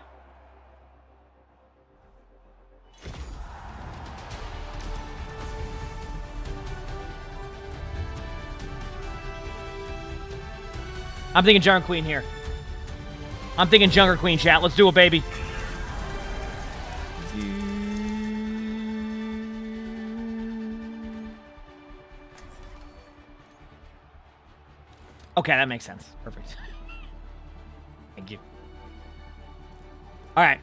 I'm thinking Jungle Queen here. I'm thinking Jungle Queen, chat. Let's do it, baby. Okay, that makes sense. Perfect. Thank you. All right,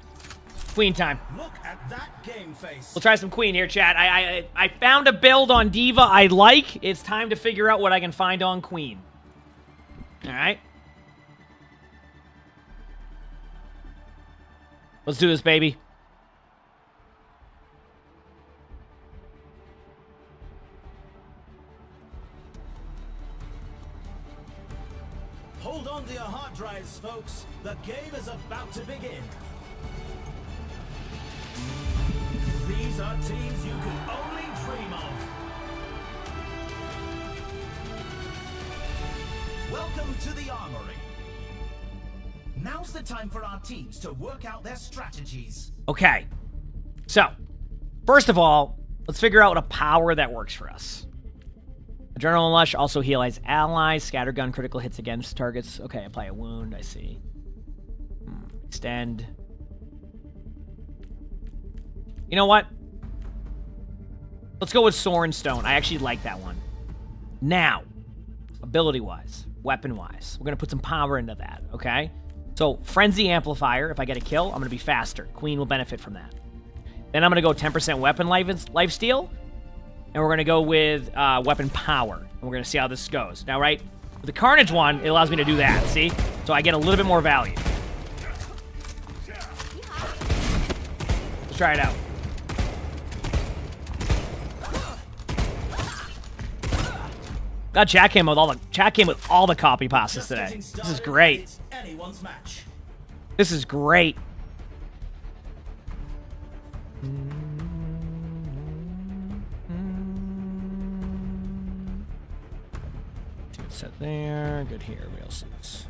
Queen time. Look at that game face. We'll try some Queen here, chat. I found a build on D.Va I like. It's time to figure out what I can find on Queen. All right. Let's do this, baby. Hold on to your hard drives, folks. The game is about to begin. These are teams you could only dream of. to the armory. Now's the time for our teams to work out their strategies. Okay. So, first of all, let's figure out a power that works for us. Adrenaline Lush also heals allies. Scattergun critical hits against targets. Okay, apply a wound. I see. Extend. You know what? Let's go with Soren Stone. I actually like that one. Now, ability-wise, weapon-wise, we're going to put some power into that, okay? So, Frenzy Amplifier, if I get a kill, I'm going to be faster. Queen will benefit from that. Then I'm going to go 10% weapon lifesteal, and we're going to go with weapon power. And we're going to see how this goes. Now, right, with the Carnage one, it allows me to do that, see? So I get a little bit more value. Let's try it out. God, chat came with all the copy passes today. This is great. This is great. Good set there. Good here. Real suits.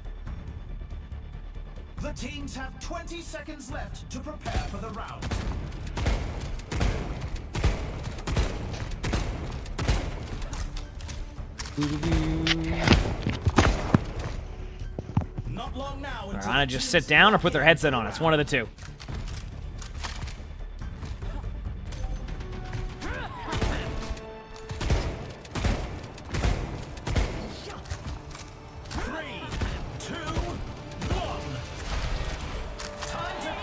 The teams have 20 seconds left to prepare for the round. Not long now. They're gonna just sit down or put their headset on. It's one of the two.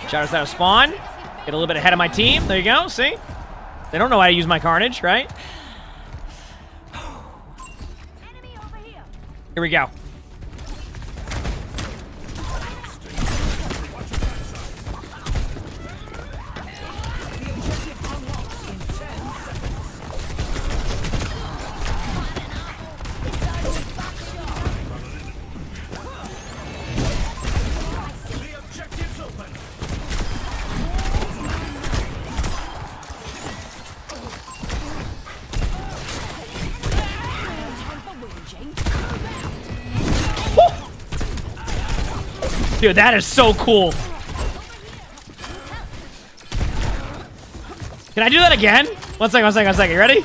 Shadows out of spawn. Get a little bit ahead of my team. There you go. See? They don't know how to use my Carnage, right? Here we go. Dude, that is so cool. Can I do that again? One second. You ready?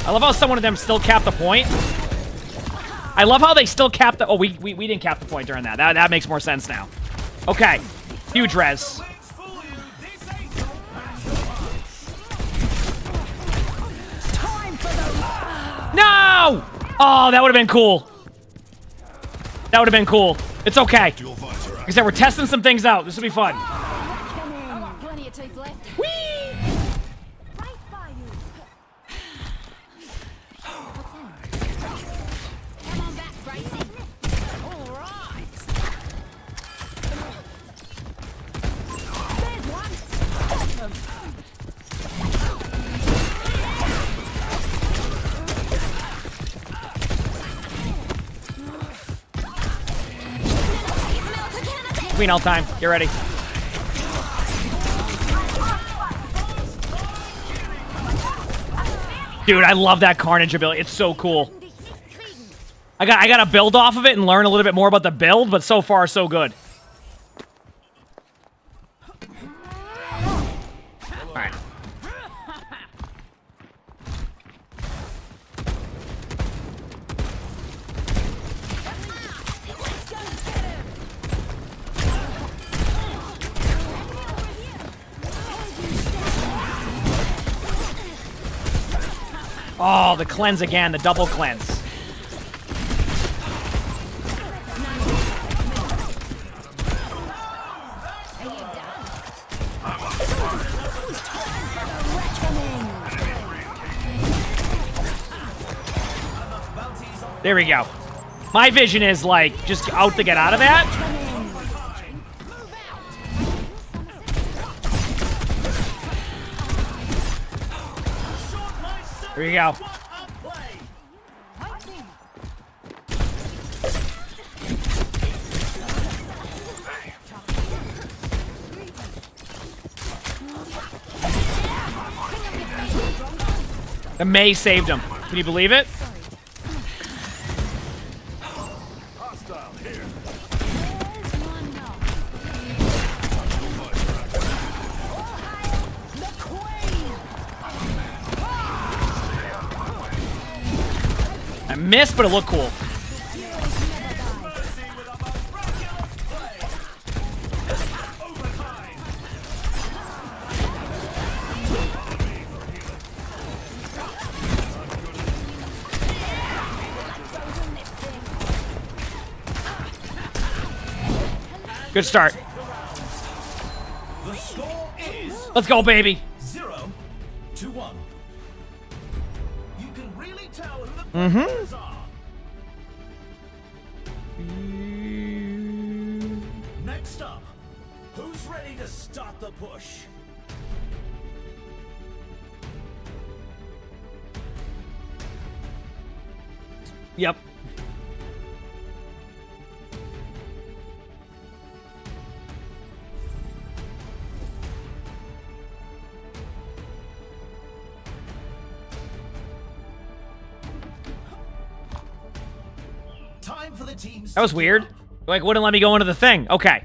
I love how some of them still cap the point. I love how they still cap the... Oh, we didn't cap the point during that. That makes more sense now. Okay. Huge res. No! Oh, that would have been cool. That would have been cool. It's okay. Like I said, we're testing some things out. This will be fun. Plenty of teeth left. Whee! Right by you. Come on back, Gracie. All right. There's one. Queen all time. Get ready. Dude, I love that Carnage ability. It's so cool. I got to build off of it and learn a little bit more about the build, but so far so good. All right. Oh, the cleanse again, the double cleanse. There we go. My vision is like just out to get out of that. There you go. The May saved him. Can you believe it? Hostile here. I missed, but it looked cool. Good start. The score is Let's go, baby. 0-1. You can really tell who the players are. Next up, who's ready to start the push? Yep. Time for the teams. That was weird. Like, wouldn't let me go into the thing. Okay.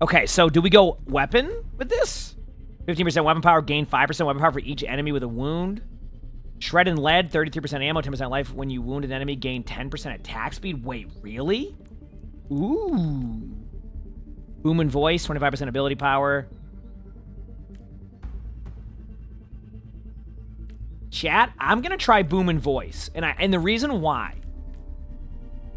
Okay, so do we go weapon with this? 15% weapon power, gain 5% weapon power for each enemy with a wound. Shred and lead, 33% ammo, 10% life. When you wound an enemy, gain 10% attack speed. Wait, really? Ooh. Boom and voice, 25% ability power. Chat, I'm gonna try boom and voice, and the reason why.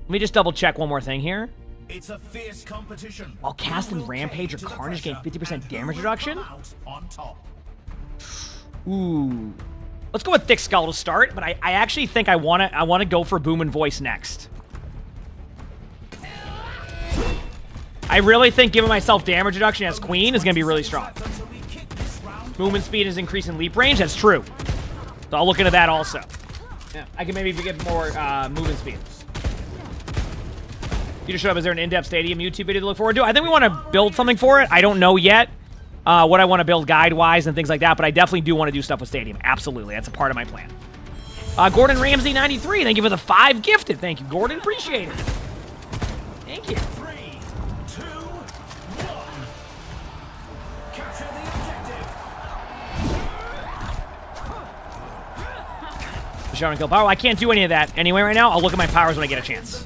Let me just double check one more thing here. It's a fierce competition. While casting Rampage or Carnage, gain 50% damage reduction. On top. Ooh, let's go with Thick Skull to start. But I actually think I wanna go for boom and voice next. I really think giving myself damage reduction as Queen is gonna be really strong. Movement speed is increasing leap range. That's true. So I'll look into that also. Yeah, I can maybe get more movement speed. You just showed up. Is there an in-depth Stadium YouTube video to look forward to? I think we want to build something for it. I don't know yet what I want to build guide-wise and things like that, but I definitely do want to do stuff with Stadium. Absolutely. That's a part of my plan. Gordon Ramsey 93, thank you for the 5 gifted. Thank you, Gordon. Appreciate it. Thank you. 3, 2, 1. Capture the objective. Show and kill power. I can't do any of that anyway right now. I'll look at my powers when I get a chance.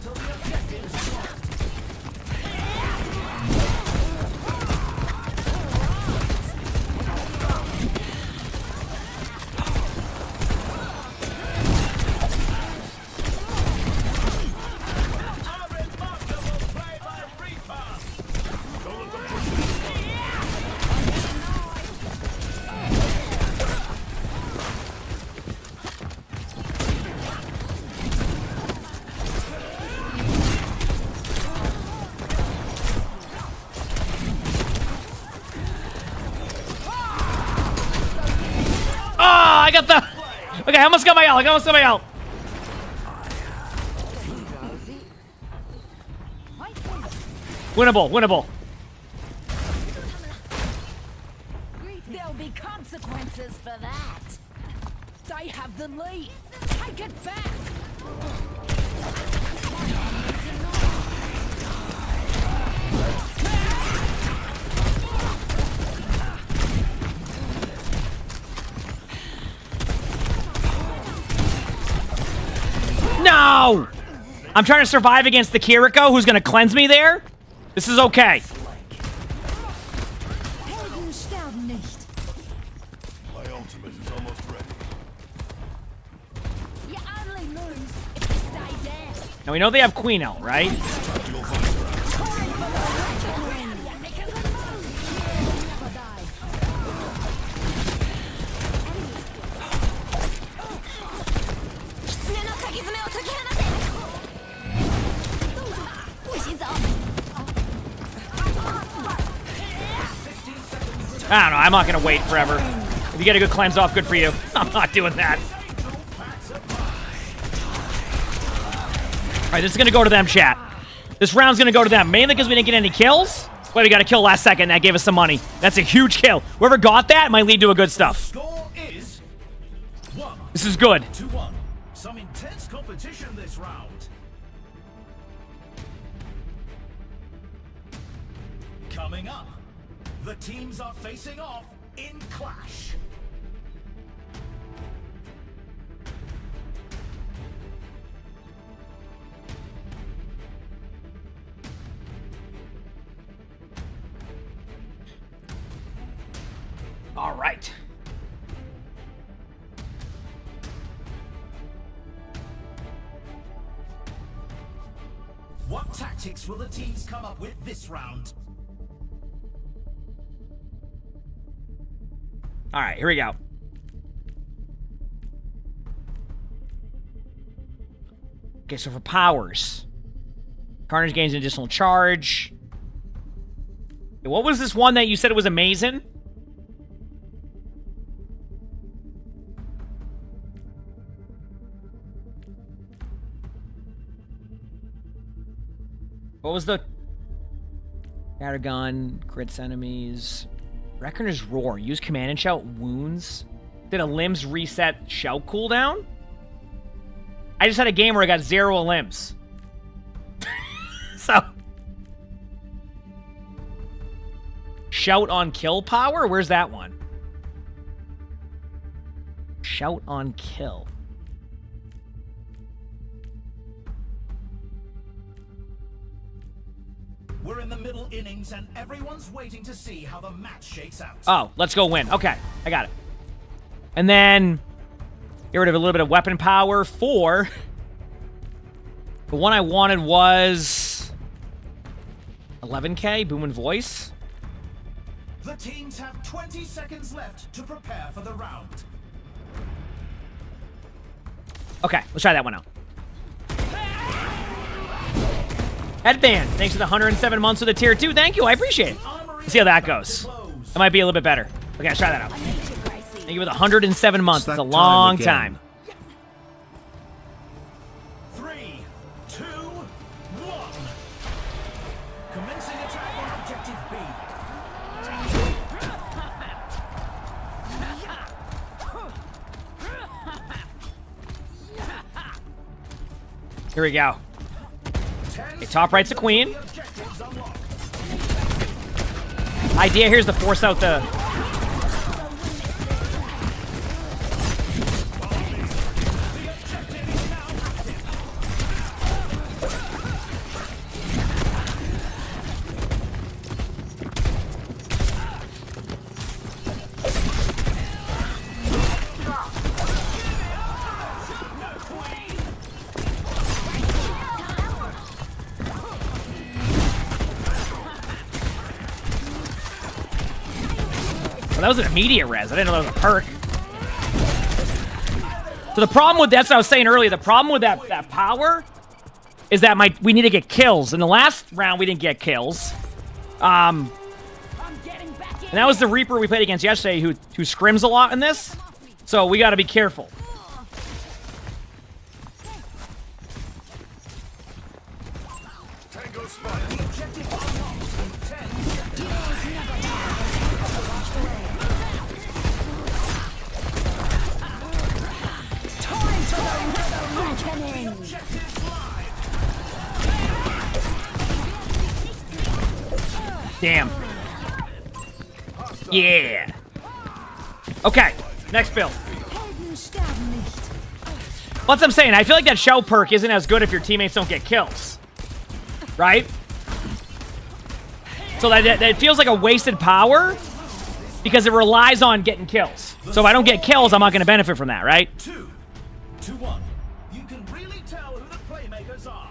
I got the... Okay, I almost got my ult. Winnable, winnable. There'll be consequences for that. They have the lead. Take it back. No! I'm trying to survive against the Kiriko, who's gonna cleanse me there. This is okay. My ultimate is almost ready. You only lose if you stay down. Now we know they have Queen Ult, right? I don't know, I'm not gonna wait forever. If you get a good cleanse off, good for you. I'm not doing that. Alright, this is gonna go to them, chat. This round's gonna go to them, mainly because we didn't get any kills. Wait, we got a kill last second. That gave us some money. That's a huge kill. Whoever got that might lead to a good stuff. Score is 1. This is good. 2-1. Some intense competition this round. Coming up, the teams are facing off in Clash. All right. What tactics will the teams come up with this round? All right, here we go. Okay, so for powers, Carnage gains an additional charge. What was this one that you said it was amazing? What was the... Aragon, crits enemies... Reckoner's Roar. Use command and shout wounds. Did a limbs reset shout cooldown? I just had a game where I got 0 limbs. So... Shout on kill power? Where's that one? Shout on kill. We're in the middle innings and everyone's waiting to see how the match shakes out. Oh, let's go win. Okay, I got it. And then get rid of a little bit of weapon power for... The one I wanted was 11k, Boom and Voice. The teams have 20 seconds left to prepare for the round. Okay, let's try that one out. Headband, thanks for the 107 months with the tier 2. Thank you, I appreciate it. Let's see how that goes. That might be a little bit better. Okay, let's try that out. Thank you for the 107 months. That's a long time. 3, 2, 1. Commencing attack on objective B. Here we go. Okay, top right's a queen. Idea here's to force out the... That was an immediate res. I didn't know that was a perk. So the problem with that's what I was saying earlier. The problem with that power is that we need to get kills. In the last round, we didn't get kills. And that was the Reaper we played against yesterday, who scrims a lot in this. So we got to be careful. Damn. Yeah. Okay, next build. What's I'm saying? I feel like that shell perk isn't as good if your teammates don't get kills. Right? So that feels like a wasted power because it relies on getting kills. So if I don't get kills, I'm not going to benefit from that, right? 2, 2, 1. You can really tell who the playmakers are.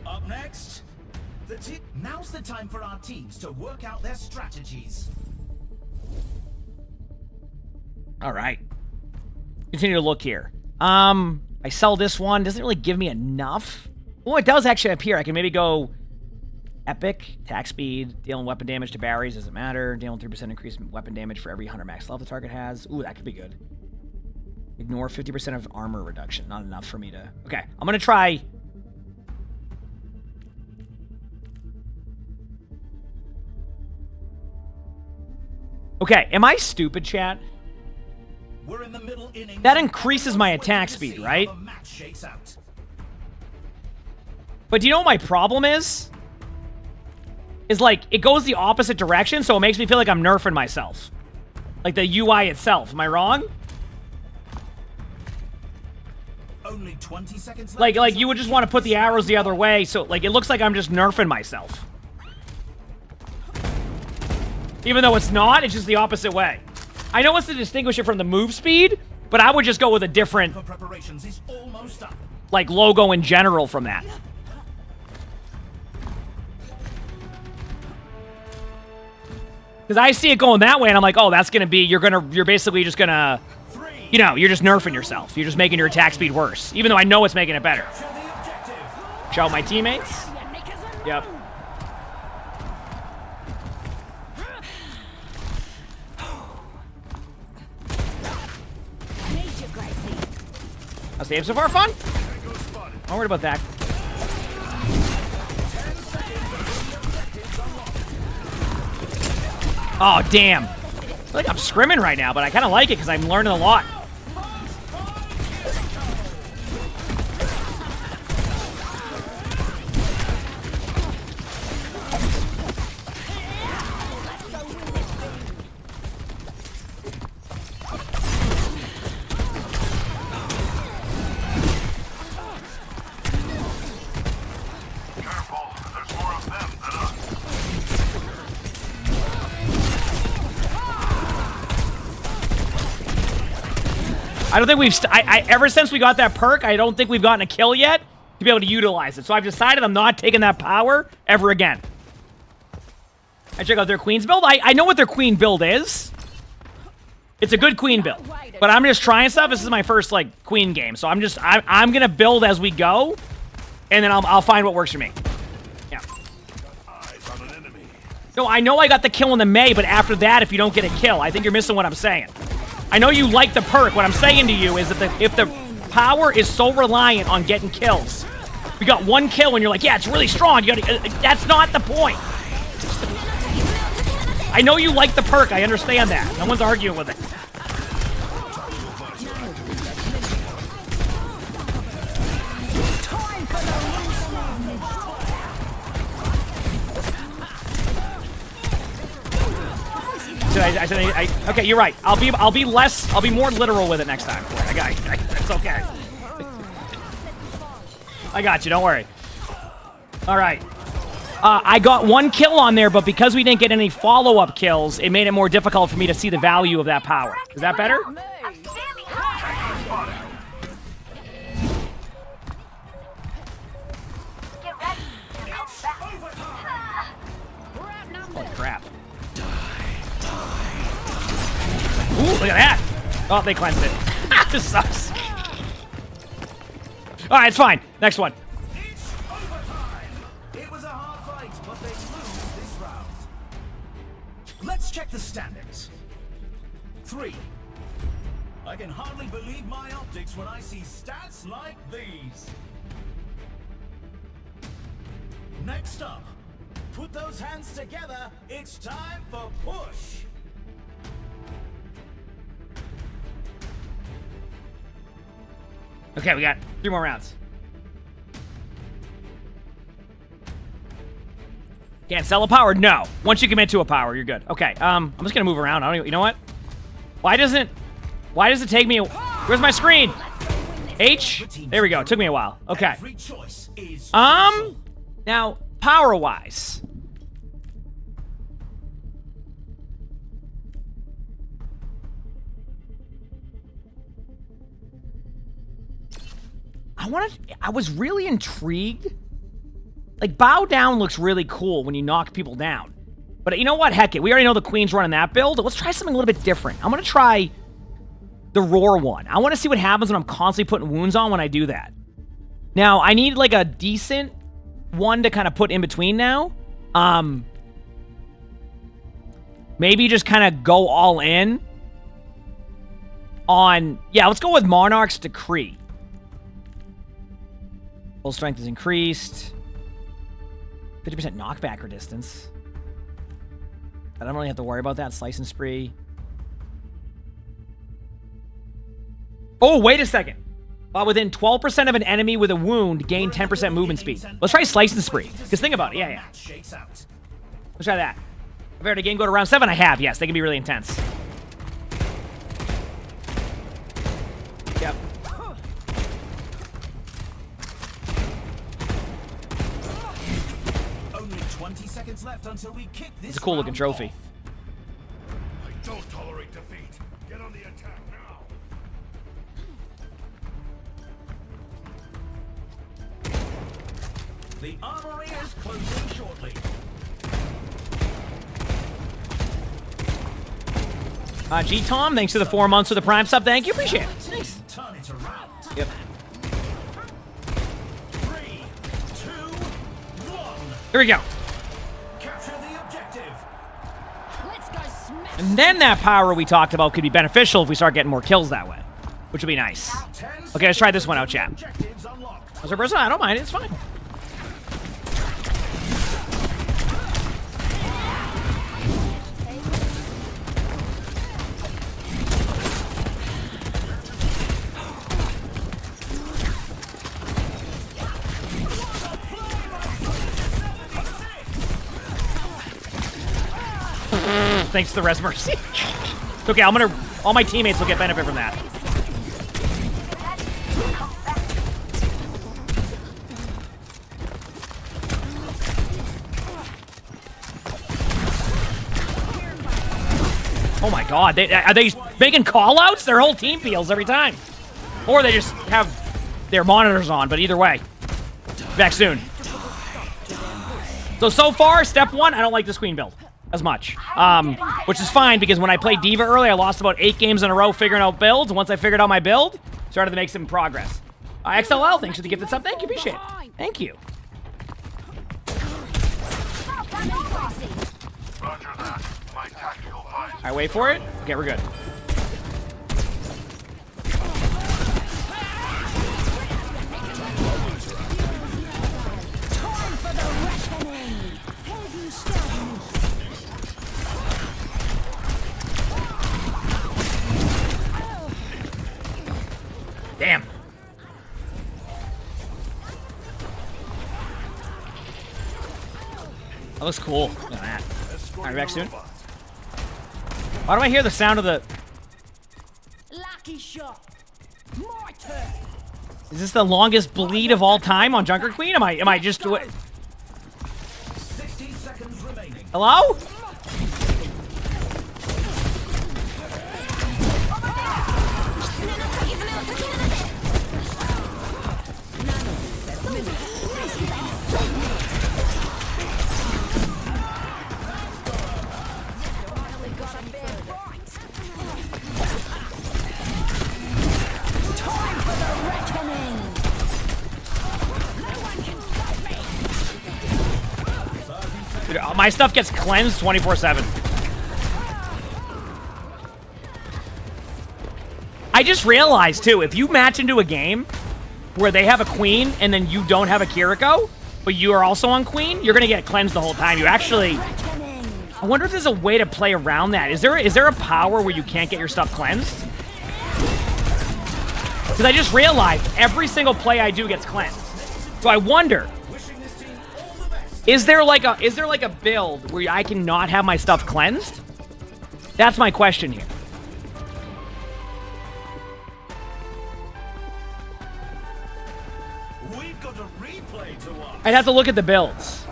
Up next, now's the time for our teams to work out their strategies. All right. Continue to look here. I sell this one. Doesn't really give me enough. Oh, it does actually up here. I can maybe go epic, attack speed, dealing weapon damage to barriers, doesn't matter. Dealing 3% increase in weapon damage for every 100 max level the target has. Ooh, that could be good. Ignore 50% of armor reduction. Not enough for me to... Okay, I'm going to try Okay, am I stupid, chat? We're in the middle innings. That increases my attack speed, right? But do you know what my problem is? Is like, it goes the opposite direction, so it makes me feel like I'm nerfing myself. Like the UI itself. Am I wrong? Only 20 seconds left. Like you would just want to put the arrows the other way, so like it looks like I'm just nerfing myself. Even though it's not, it's just the opposite way. I know it's to distinguish it from the move speed, but I would just go with a different, like, logo in general from that. Because I see it going that way, and I'm like, oh, that's gonna be, you're basically just gonna, you know, you're just nerfing yourself. You're just making your attack speed worse, even though I know it's making it better. Shout out my teammates. Yep. How's the game so far? Fun? Don't worry about that. Oh, damn. I feel like I'm scrimming right now, but I kind of like it because I'm learning a lot. I don't think we've... ever since we got that perk, I don't think we've gotten a kill yet to be able to utilize it. So I've decided I'm not taking that power ever again. I check out their Queen's build. I know what their Queen build is. It's a good Queen build. But I'm just trying stuff. This is my first, like, Queen game. So I'm going to build as we go. And then I'll find what works for me. Yeah. No, I know I got the kill in the May, but after that, if you don't get a kill, I think you're missing what I'm saying. I know you like the perk. What I'm saying to you is that if the power is so reliant on getting kills, we got one kill and you're like, yeah, it's really strong. You gotta, that's not the point. I know you like the perk. I understand that. No one's arguing with it. Okay, you're right. I'll be more literal with it next time. I got it. It's okay. I got you. Don't worry. All right. I got one kill on there, but because we didn't get any follow-up kills, it made it more difficult for me to see the value of that power. Is that better? Holy crap. Ooh, look at that! Oh, they cleansed it. This sucks. Alright, it's fine. Next one. It's overtime. It was a hard fight, but they lose this round. Let's check the standings. 3. I can hardly believe my optics when I see stats like these. Next up, put those hands together. It's time for push. Okay, we got 3 more rounds. Can't sell a power? No. Once you commit to a power, you're good. Okay, I'm just gonna move around. I don't even, you know what? Why does it take me where's my screen? H? There we go. It took me a while. Okay. Now, power-wise. I was really intrigued. Like, bow down looks really cool when you knock people down. But you know what? Heck it. We already know the Queen's running that build. Let's try something a little bit different. I'm going to try the Roar one. I want to see what happens when I'm constantly putting wounds on when I do that. Now, I need, like, a decent one to kind of put in between now. Maybe just kind of go all in on... Yeah, let's go with Monarch's Decree. Full strength is increased. 50% knockback or distance. I don't really have to worry about that. Slice and spree. Oh, wait a second. Within 12% of an enemy with a wound, gain 10% movement speed. Let's try slice and spree. Because think about it. Yeah. Let's try that. I've heard a game go to round 7. I have. Yes, they can be really intense. Yep. Only 20 seconds left until we kick this. It's a cool looking trophy. I don't tolerate defeat. Get on the attack now. The armory is closing shortly. G-Tom, thanks for the 4 months for the Prime sub. Thank you. Appreciate it. Thanks. Turn it around. Yep. 3, 2, 1. Here we go. Capture the objective. Let's go smash. And then that power we talked about could be beneficial if we start getting more kills that way, which would be nice. Okay, let's try this one out, chat. Objectives unlocked. As a person, I don't mind. It's fine. Thanks to the res mercy. Okay, all my teammates will get benefit from that. Oh my god, are they making call-outs? Their whole team feels every time. Or they just have their monitors on, but either way. Back soon. So far, step 1, I don't like this queen build as much. Which is fine, because when I played D.Va early, I lost about 8 games in a row figuring out builds. Once I figured out my build, started to make some progress. XLL, thanks for the gifted sub. Thank you, appreciate it. Thank you. Roger that. My tactical advice. Alright, wait for it. Okay, we're good. Damn. That looks cool. Look at that. Alright, back soon. Why do I hear the sound of the... Lucky shot. My turn. Is this the longest bleed of all time on Junker Queen? Am I just... 60 seconds remaining. Hello? Dude, my stuff gets cleansed 24/7. I just realized, too, if you match into a game where they have a queen and then you don't have a Kiriko, but you are also on queen, you're going to get cleansed the whole time. You actually... I wonder if there's a way to play around that. Is there a power where you can't get your stuff cleansed? Because I just realized every single play I do gets cleansed. So I wonder... Is there like a build where I can not have my stuff cleansed? That's my question here. We've got a replay to watch. I'd have to look at the builds.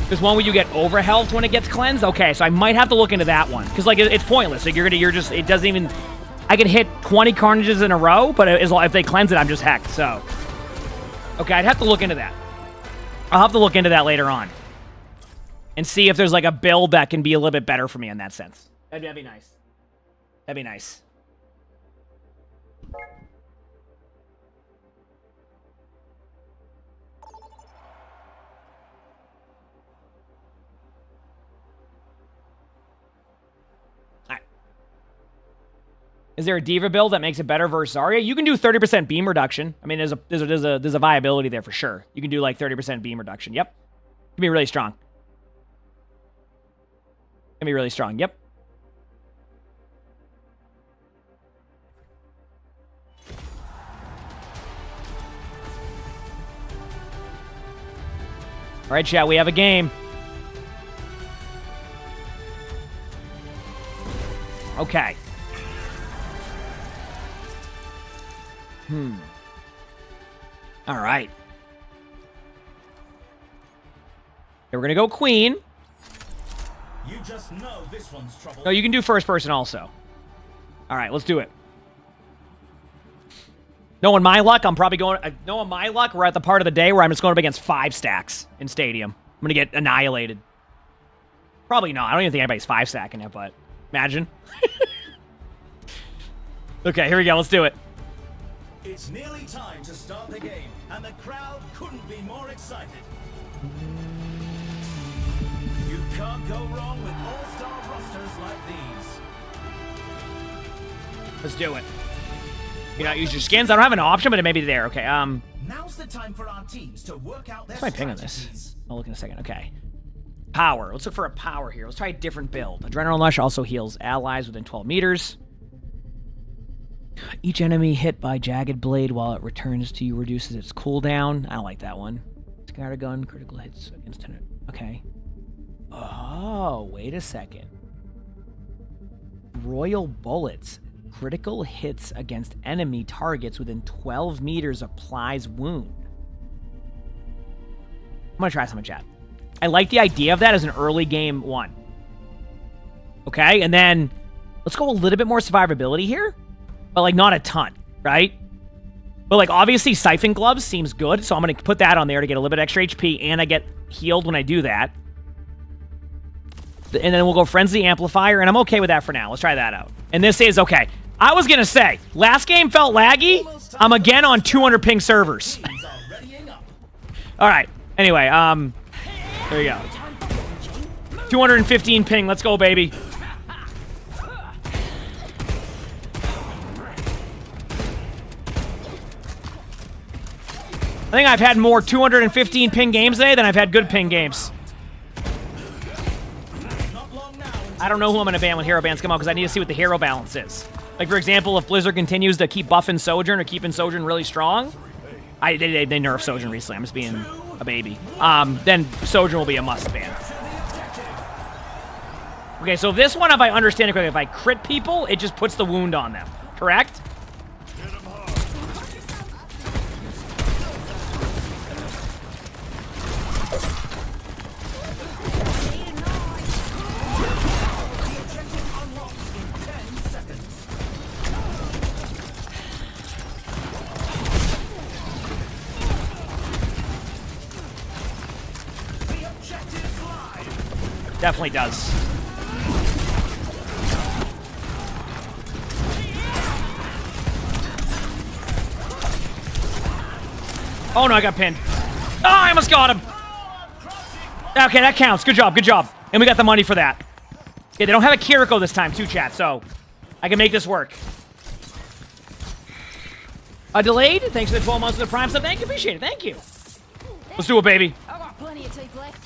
There's one where you get overhealth when it gets cleansed. Okay, so I might have to look into that one because like it's pointless. Like it doesn't even. I can hit 20 carnages in a row, but if they cleanse it, I'm just hecked. So, okay, I'd have to look into that. I'll have to look into that later on and see if there's like a build that can be a little bit better for me in that sense. That'd be nice. That'd be nice. Alright. Is there a D.Va build that makes it better versus Zarya? You can do 30% beam reduction. I mean, there's a viability there for sure. You can do like 30% beam reduction. Yep. Can be really strong. Gonna be really strong. Yep. All right, chat, we have a game. Okay. All right. Okay, we're gonna go queen. You just know this one's trouble. No, you can do first person also. All right, let's do it. Knowing my luck, I'm probably going... knowing my luck, we're at the part of the day where I'm just going up against 5 stacks in Stadium. I'm going to get annihilated. Probably not. I don't even think anybody's 5-stacking it, but... Imagine. Okay, here we go. Let's do it. It's nearly time to start the game, and the crowd couldn't be more excited. You can't go wrong with all-star rosters like these. Let's do it. You not use your skins? I don't have an option, but it may be there. Okay, Now's the time for our teams to work out their what's my ping on this? I'll look in a second. Okay. Power. Let's look for a power here. Let's try a different build. Adrenaline Rush also heals allies within 12 meters. Each enemy hit by Jagged Blade while it returns to you reduces its cooldown. I don't like that one. Scattergun, critical hits against 10. Okay. Oh, wait a second. Royal Bullets. Critical hits against enemy targets within 12 meters applies wound. I'm gonna try some in chat. I like the idea of that as an early game one. Okay, and then let's go a little bit more survivability here, but like not a ton, right? But like obviously Siphon Gloves seems good, so I'm gonna put that on there to get a little bit extra HP, and I get healed when I do that. And then we'll go Frenzy Amplifier, and I'm okay with that for now. Let's try that out. And this is okay. I was gonna say, last game felt laggy. I'm again on 200 ping servers. All right. Anyway, there you go. 215 ping. Let's go, baby. I think I've had more 215 ping games today than I've had good ping games. I don't know who I'm going to ban when hero bans come out because I need to see what the hero balance is. Like, for example, if Blizzard continues to keep buffing Sojourn or keeping Sojourn really strong, they nerfed Sojourn recently. I'm just being a baby. Then Sojourn will be a must ban. Okay, so this one, if I understand it correctly, if I crit people, it just puts the wound on them. Correct? Definitely does. Oh no, I got pinned. Oh, I almost got him. Okay, that counts. Good job, good job. And we got the money for that. Yeah, they don't have a Kiriko this time too, chat, so I can make this work. Delayed? Thanks for the 12 months of the Prime sub. Thank you, appreciate it. Thank you. Let's do it, baby. I've got plenty of teeth left.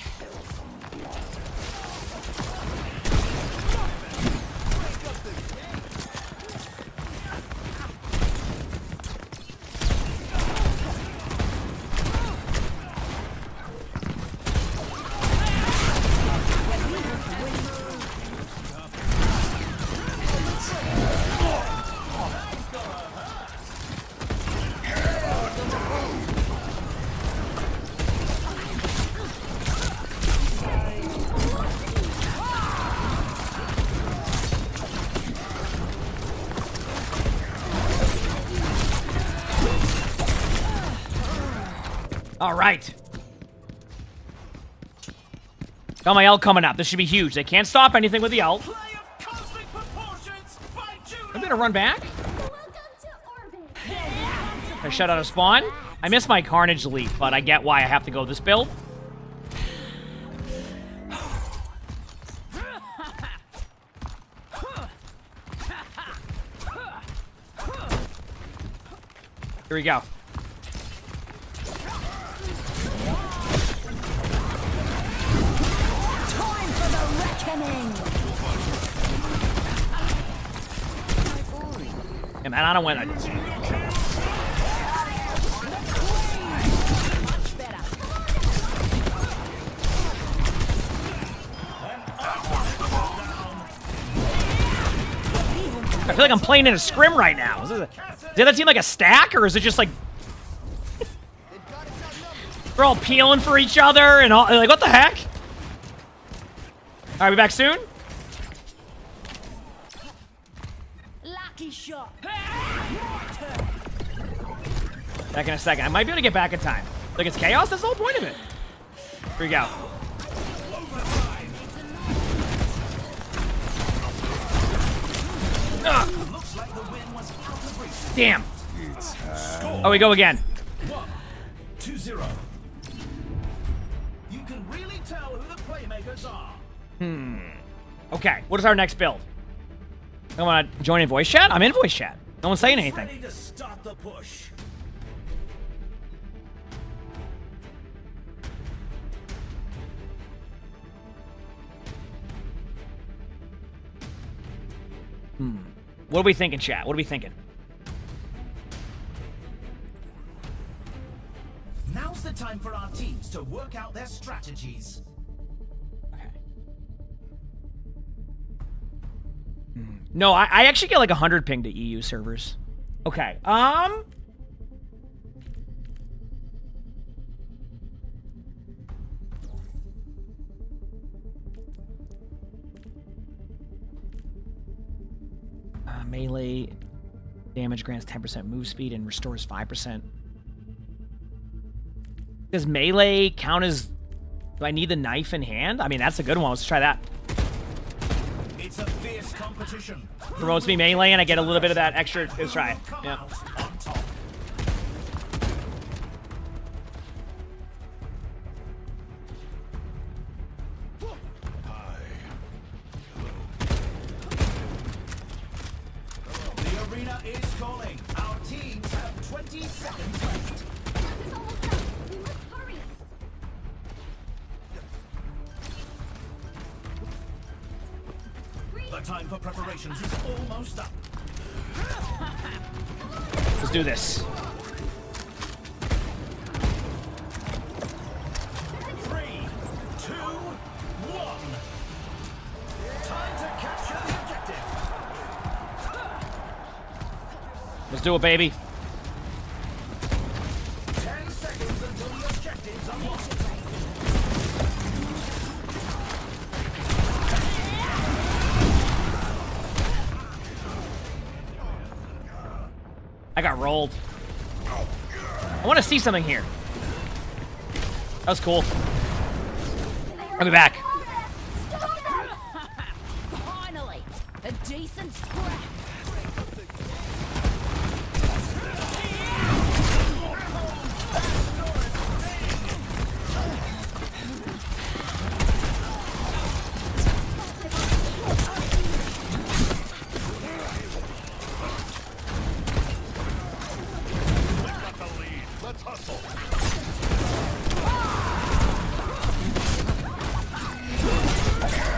All right. Got my ult coming up. This should be huge. They can't stop anything with the ult. I'm gonna run back. I shut out a spawn. I missed my Carnage Leap, but I get why I have to go this build. Here we go. Time for the reckoning. And I don't win. I feel like I'm playing in a scrim right now. Is the other team like a stack, or is it just like we're all peeling for each other and all? Like, what the heck? All right, we back soon. Lucky shot. Back in a second. I might be able to get back in time. Like, it's chaos. That's the whole point of it. Here we go. Damn. Oh, we go again. 1-2-0. You can really tell who the playmakers are. Okay, what is our next build? I want to join in voice chat? I'm in voice chat. No one's saying anything. Ready to start the push. What are we thinking, chat? What are we thinking? Now's the time for our teams to work out their strategies. Okay. No, I actually get like 100 ping to EU servers. Okay. Melee damage grants 10% move speed and restores 5%. Does melee count as... Do I need the knife in hand? I mean, that's a good one. Let's try that. It's a fierce competition. Promotes me melee and I get a little bit of that extra... Let's try it. Yeah. The arena is calling. Our teams have 20 seconds left. The time for preparations is almost up. Let's do this. 3, 2, 1. Time to capture the objective. Let's do it, baby. 10 seconds until the objectives are locked. I got rolled. I want to see something here. That was cool. I'll be back. Finally, a decent scrap.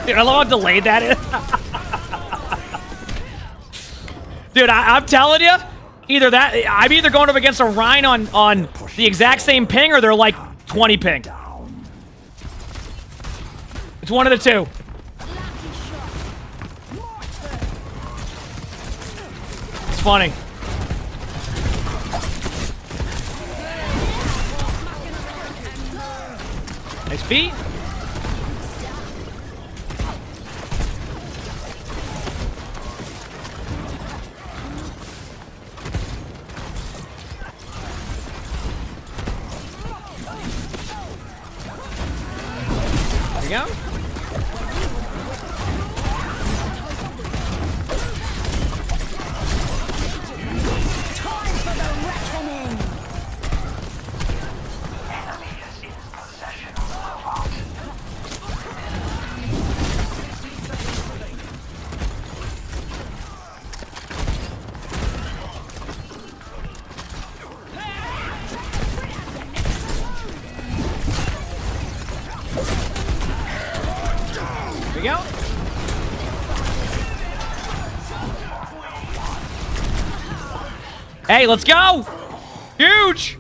Dude, I love how delayed that is. Dude, I'm telling you, I'm either going up against a Rhine on the exact same ping or they're like 20 ping. It's one of the two. It's funny. Nice beat. There we go. Time for the reckoning. Enemy is in possession of the vault. Hey, let's go! Huge!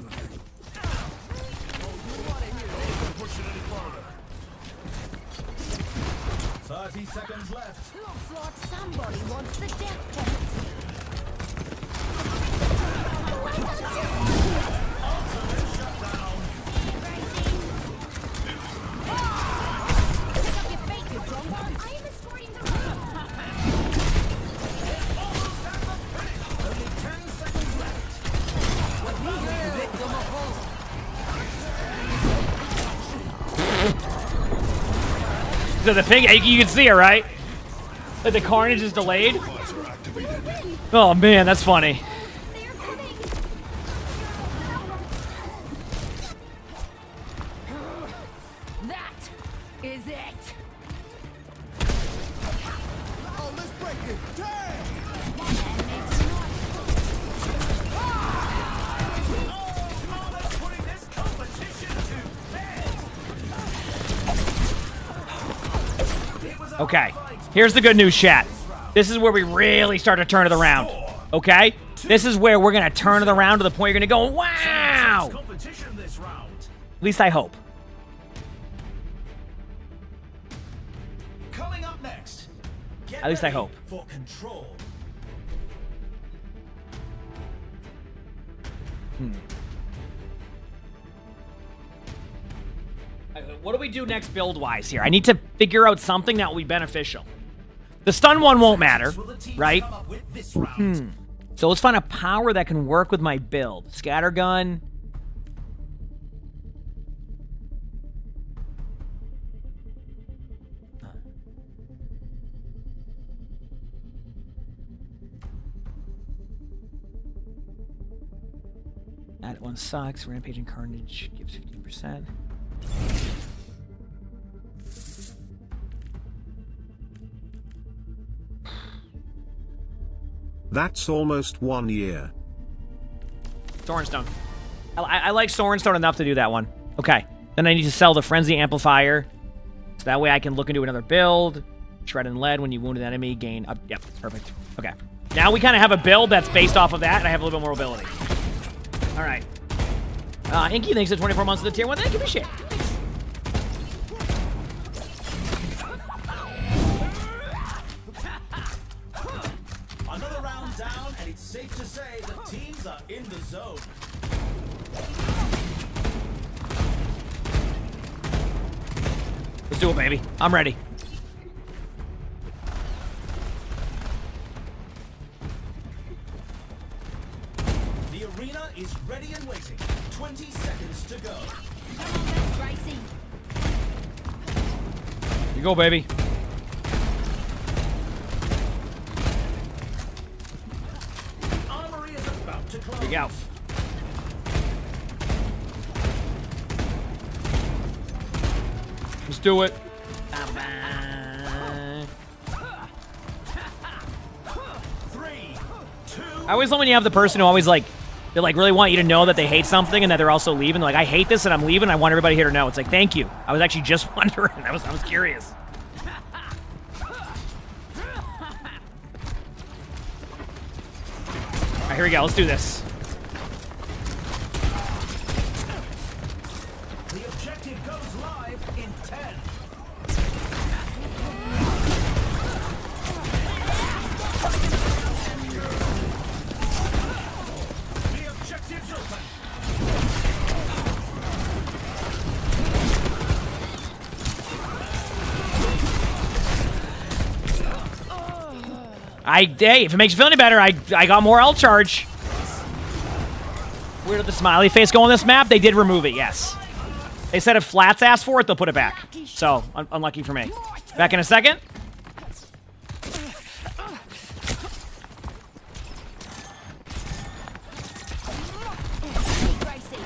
30 seconds left. Looks like somebody wants the death penalty. Pick up your feet, you drunk. I am escorting the room. Only 10 seconds left. So the thing, you can see it, right? Like the carnage is delayed. Oh man, that's funny. That is it. Oh, let's break it. Damn! Oh, let's putting this competition to bed. It was a Okay, hard fight. here's the good news, chat. This is where we really start to turn it around. Okay? This is where we're gonna turn it around to the point you're gonna go, wow! Competition this round. At least I hope. Coming up next. Get At least I ready hope. For control. What do we do next build-wise here? I need to figure out something that will be beneficial. The stun one won't matter, Will the teams right? come up with this round? So let's find a power that can work with my build. Scattergun. That one sucks. Rampage and Carnage gives 15%. That's almost 1 year. Sorenstone. I like Sorenstone enough to do that one. Okay. Then I need to sell the Frenzy Amplifier. So that way I can look into another build. Shred and Lead when you wound an enemy. Gain up. Yep. Perfect. Okay. Now we kind of have a build that's based off of that, and I have a little bit more mobility. All right. Inky, thanks for 24 months of the tier 1. Thank you for shit. Another round down, and it's safe to say the teams are in the zone. Let's do it, baby. I'm ready. The arena is ready and waiting. 20 seconds to go. Come on, then, Gracie. You go, baby. Armory is about to close. Here you go. Let's do it. I always love when you have the person who always like, they like really want you to know that they hate something and that they're also leaving. They're like, I hate this and I'm leaving. I want everybody here to know. It's like, thank you. I was actually just wondering. I was curious. All right, here we go. Let's do this. The objective goes live in 10. The objective's open. Hey, if it makes you feel any better, I got more L charge. Where did the smiley face go on this map? They did remove it, yes. They said if Flats asked for it, they'll put it back. So, unlucky for me. Back in a second. Gracie.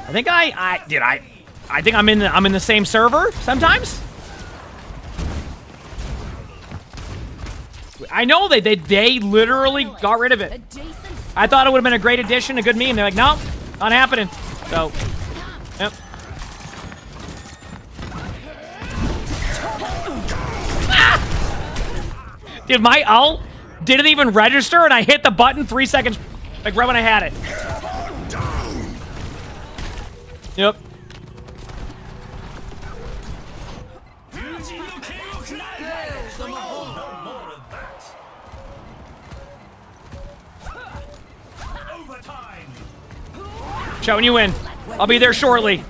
I think I think I'm in the same server sometimes. I know they literally got rid of it. I thought it would have been a great addition, a good meme. They're like, nope, not happening. So, yep. Ah! Dude, my ult didn't even register, and I hit the button 3 seconds, like right when I had it. Yep. Showing you in. I'll be there shortly. No,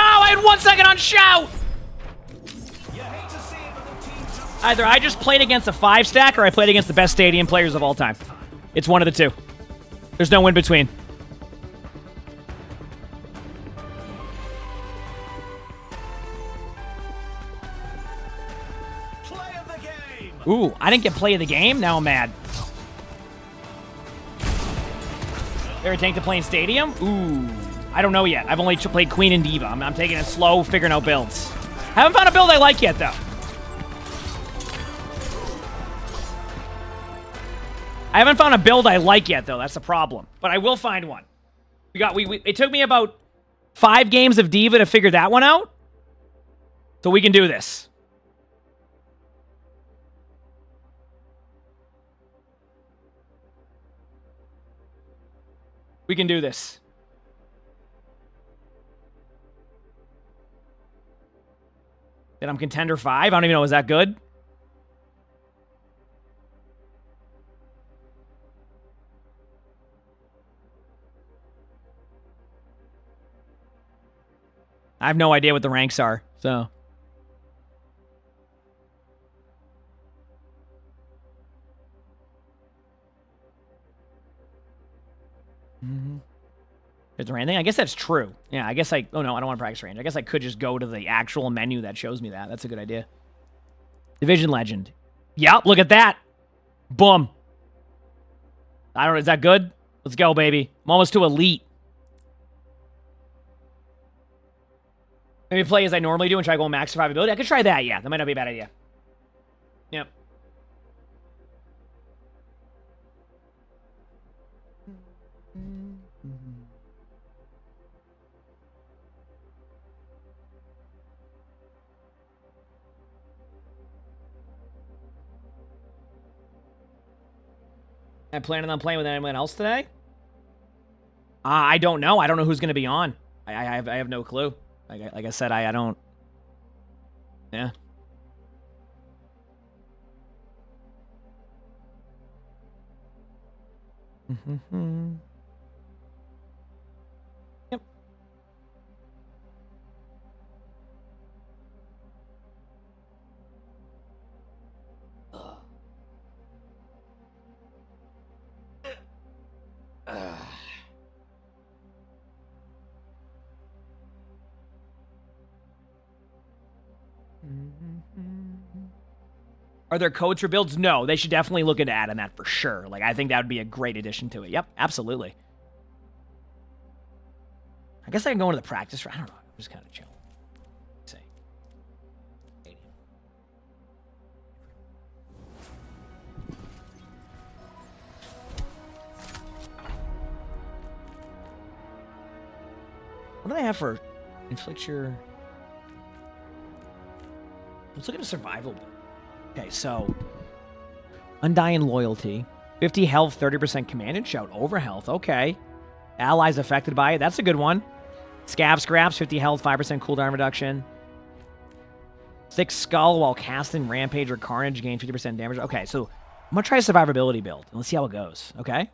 I had 1 second on shout. Either I just played against a 5-stack or I played against the best stadium players of all time. It's one of the two. There's no in between. Ooh, I didn't get play of the game? Now I'm mad. Favorite tank to play in Stadium? Ooh, I don't know yet. I've only played Queen and D.Va. I'm taking it slow, figuring out builds. Haven't found a build I like yet, though. I haven't found a build I like yet, though. That's the problem. But I will find one. It took me about 5 games of D.Va to figure that one out. So we can do this. We can do this. Then I'm contender 5. I don't even know, is that good? I have no idea what the ranks are, so. Is there anything? I guess that's true. Yeah, I guess oh no, I don't want to practice range. I guess I could just go to the actual menu that shows me that. That's a good idea. Division Legend. Yep, look at that. Boom. I don't know, is that good? Let's go, baby. I'm almost to Elite. Maybe play as I normally do and try going max survivability. I could try that, yeah. That might not be a bad idea. Yep. I'm planning on playing with anyone else today? I don't know. I don't know who's going to be on. I have no clue. Like I said, I don't. Yeah. Yep. Are there codes for builds? No, they should definitely look into adding that for sure. Like, I think that would be a great addition to it. Yep, absolutely. I guess I can go into the practice. I don't know. I'm just kind of chilling. Let's see. What do they have for inflict your... Let's look at a survival build. Okay, so Undying Loyalty, 50 health, 30% command and shout, over health. Okay, allies affected by it. That's a good one. Scav Scraps, 50 health, 5% cooldown reduction. 6 skull while casting Rampage or Carnage, gain 50% damage. Okay, so I'm gonna try a survivability build and let's see how it goes. Okay.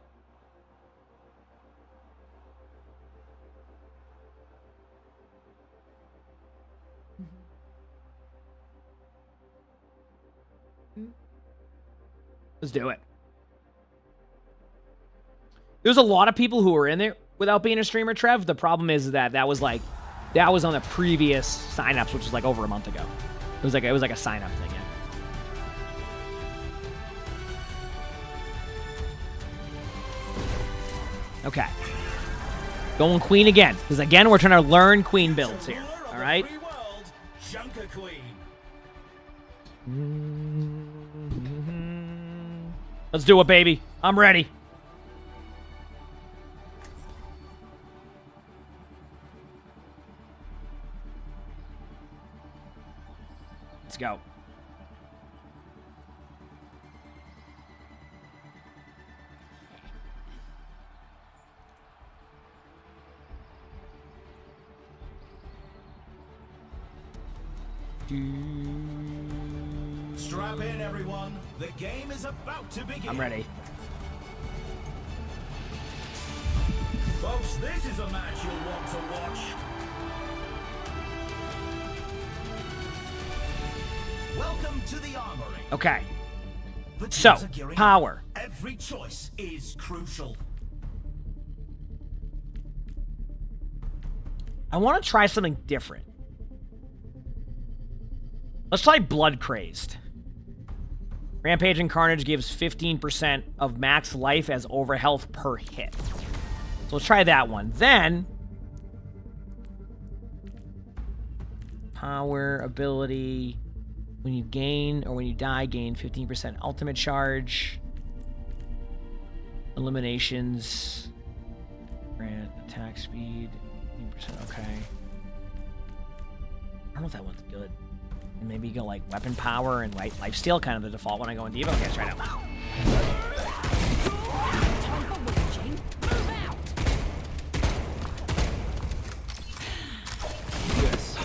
Let's do it. There's a lot of people who were in there without being a streamer, Trev. The problem is that that was on the previous signups, which was like over a month ago. It was like a sign up thing, yeah. Okay. Going queen again. Because again, we're trying to learn queen builds here. All right? Let's do it, baby. I'm ready. Let's go. Strap in, everyone. The game is about to begin. I'm ready. Folks, this is a match you'll want to watch. Welcome to the armory. Okay. The teams So, are gearing up. power. Every choice is crucial. I want to try something different. Let's try Blood Crazed. Rampage and Carnage gives 15% of max life as over health per hit. So let's try that one. Then, power, ability, when you gain or when you die, gain 15% ultimate charge. Eliminations. Grant attack speed, 15%, okay. I don't know if that one's good. Maybe you go like weapon power and lifesteal, kind of the default when I go in D.Va. Okay, let's try it out. Yes.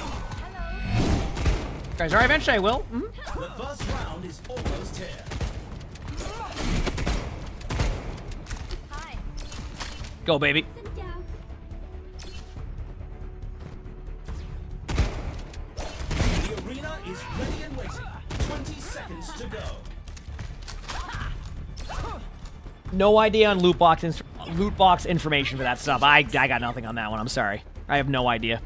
Guys, alright, eventually I will. Mm-hmm. The first round is almost here. Hi. Go, baby. Sit down. The arena is ready and waiting. 20 seconds to go. No idea on loot box information for that stuff. I got nothing on that one. I'm sorry. I have no idea.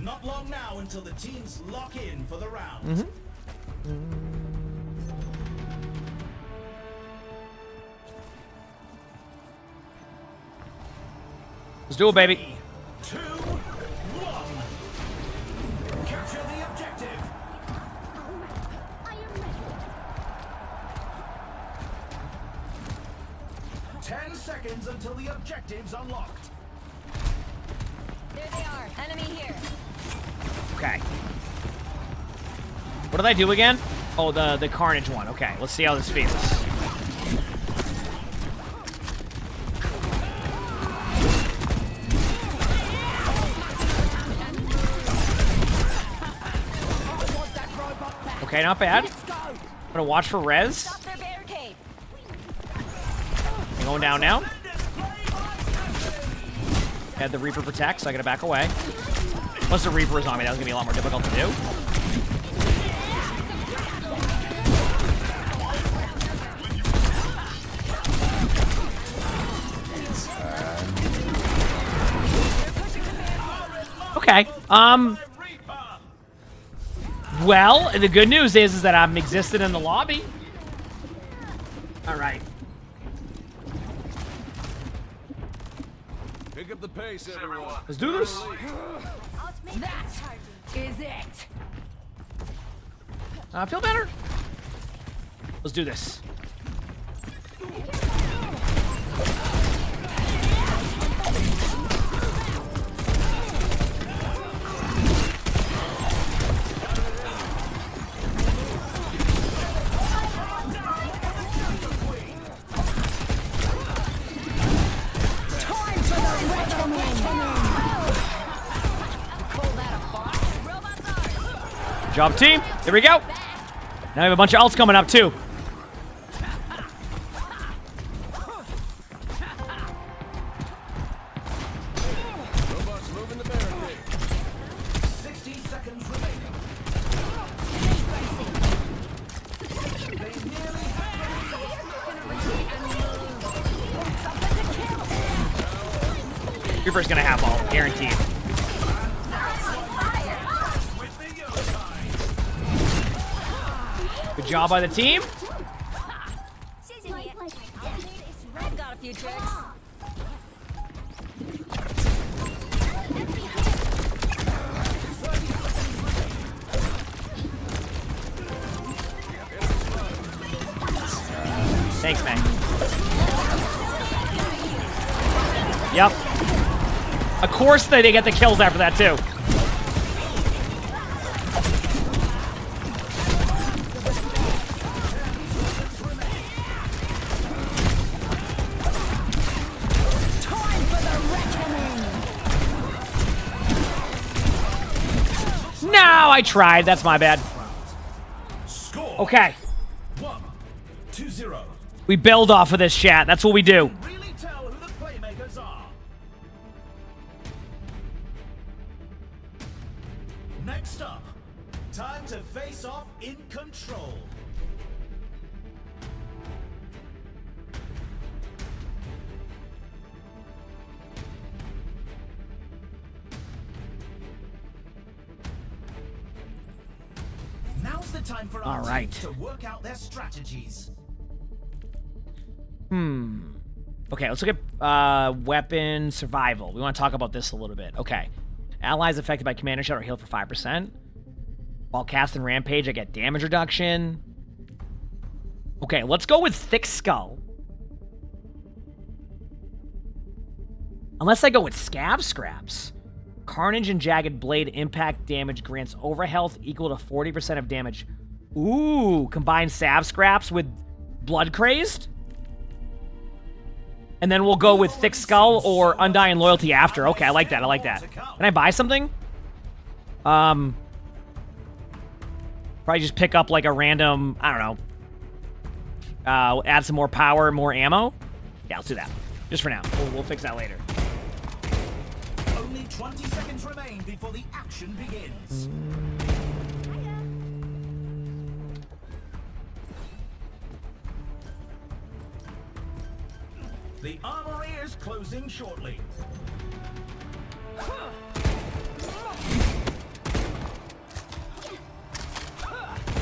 Not long now until the teams lock in for the round. Let's do it, baby. 3, 2, 1. Capture the objective. I am ready. 10 seconds until the objective's unlocked. There they are. Enemy here. Okay. What did I do again? Oh, the Carnage one. Okay, let's see how this feels. Okay, not bad. I'm gonna watch for res. Stop their barricade. I'm going down now. Had the Reaper protect, so I gotta back away. Once the Reaper is on me, that was gonna be a lot more difficult to do. Okay. Well, the good news is that I'm existed in the lobby. All right. Pick up the pace, everyone. Let's do this. That is it. Feel better? Let's do this. Good job, team. Here we go. Now we have a bunch of ults coming up, too. Robots moving the barricade. 60 seconds remaining. They nearly Reaper's gonna have ult, guaranteed. Good job by the team. I've got a few tricks. Thanks, man. Yep. Of course they get the kills after that, too. No, I tried. That's my bad. Okay. 1-0. We build off of this, chat. That's what we do. Really tell who the playmakers are. Next up, time to face off in control. Now's the time for our All right. teams to work out their strategies. Okay, let's look at weapon survival. We want to talk about this a little bit. Okay. Allies affected by commander shot are healed for 5%. While casting Rampage, I get damage reduction. Okay, let's go with Thick Skull. Unless I go with Scav Scraps. Carnage and Jagged Blade impact damage grants overhealth equal to 40% of damage. Ooh, combine Sav Scraps with Blood Crazed? And then we'll go with Thick Skull or Undying Loyalty after. Okay, I like that. I like that. Can I buy something? Probably just pick up like a random, I don't know. Add some more power, more ammo. Yeah, let's do that. Just for now. We'll fix that later. Only 20 seconds remain before the action begins. The armory is closing shortly.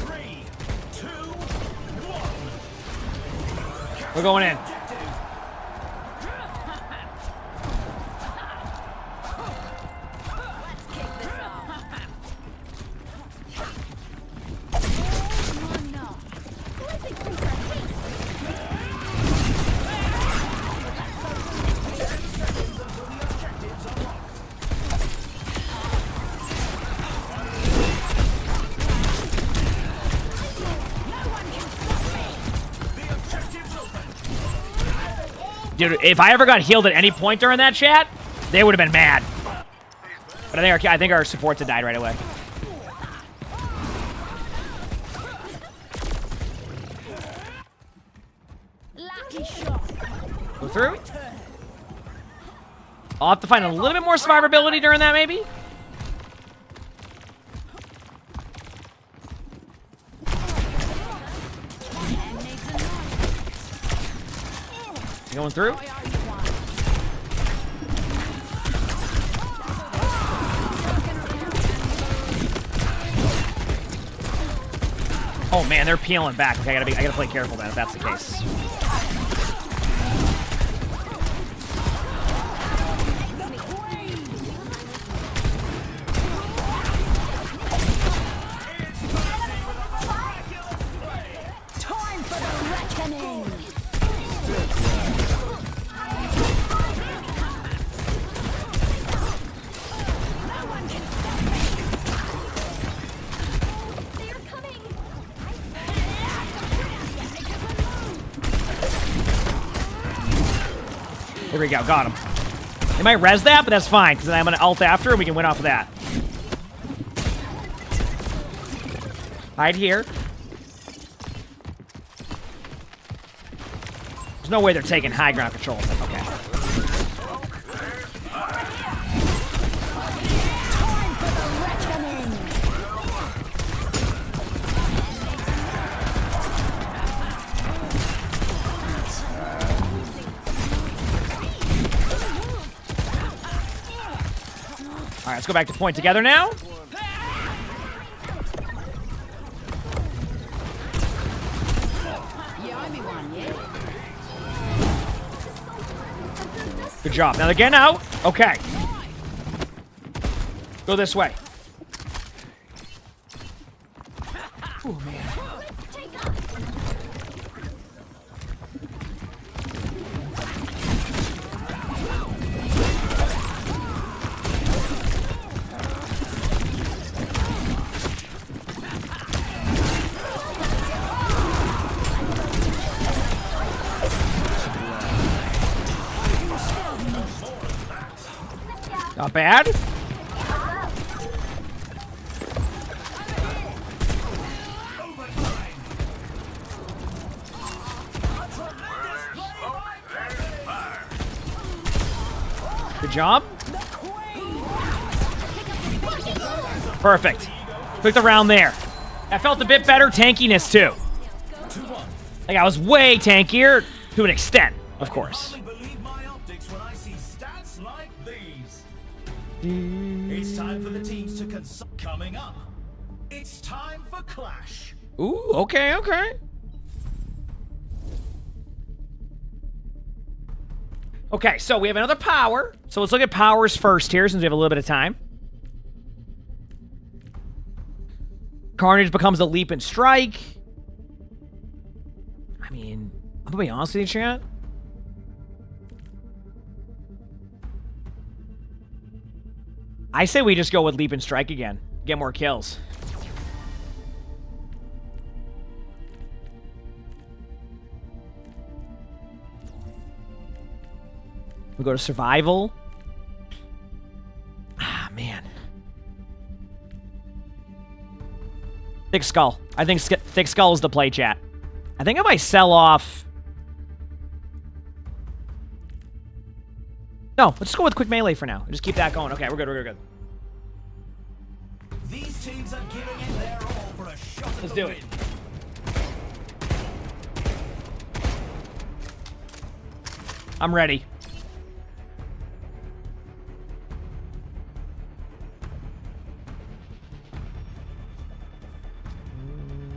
Three, two, one. We're going in. Dude, if I ever got healed at any point during that chat, they would have been mad. But I think our supports had died right away. Go through. I'll have to find a little bit more survivability during that, maybe. Going through. Oh man, they're peeling back. Okay, I gotta play careful then if that's the case. Time for the reckoning. Here we go, got him. They might res that, but that's fine, because then I'm going to ult after, and we can win off of that. Hide here. There's no way they're taking high ground control. Okay. All right, let's go back to point together now. Good job. Now they're getting out. Okay. Go this way. Oh, man. Not bad. Good job. Perfect. Took the round there. That felt a bit better tankiness too. Like I was way tankier to an extent, of course. It's time for the teams to consult. Coming up, it's time for Clash. Ooh, okay, okay. Okay, so we have another power. So let's look at powers first here, since we have a little bit of time. Carnage becomes a leap and strike. I mean, I'm gonna be honest with you, chat. I say we just go with leap and strike again. Get more kills. We go to survival. Ah, man. Thick Skull. I think Thick Skull is the play, chat. I think I might sell off... No, let's go with quick melee for now. Just keep that going. Okay, we're good, we're good, we're good. These teams are giving it their all for a shot. Let's do it. I'm ready.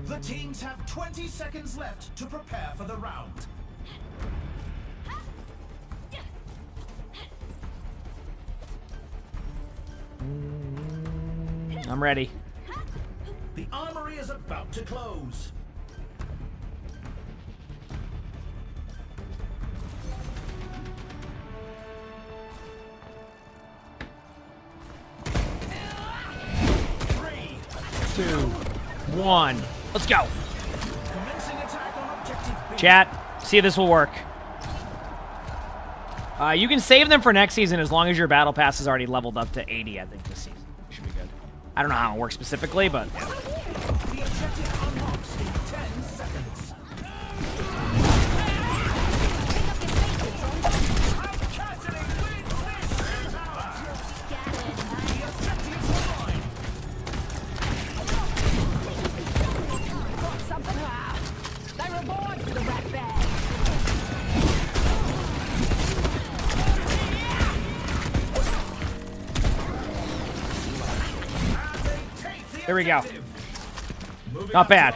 The teams have 20 seconds left to prepare for the round. I'm ready. The armory is about to close. Three, 2, 1. Let's go. commencing attack on objective B. Chat, see if this will work. You can save them for next season as long as your battle pass is already leveled up to 80, I think, this season. Should be good. I don't know how it works specifically, but... Yeah. The objective unlocks in 10 seconds. They reward for the rat bag. There we go. Not bad.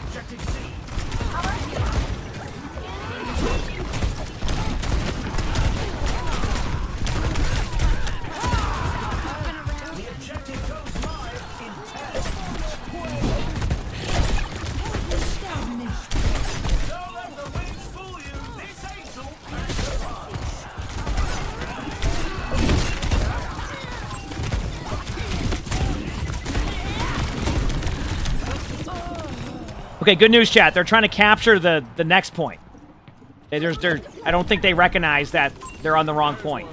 The objective goes live in 10. Don't let the wings fool you. This ace will pack the punch. Okay, good news, chat. They're trying to capture the next point. I don't think they recognize that they're on the wrong point.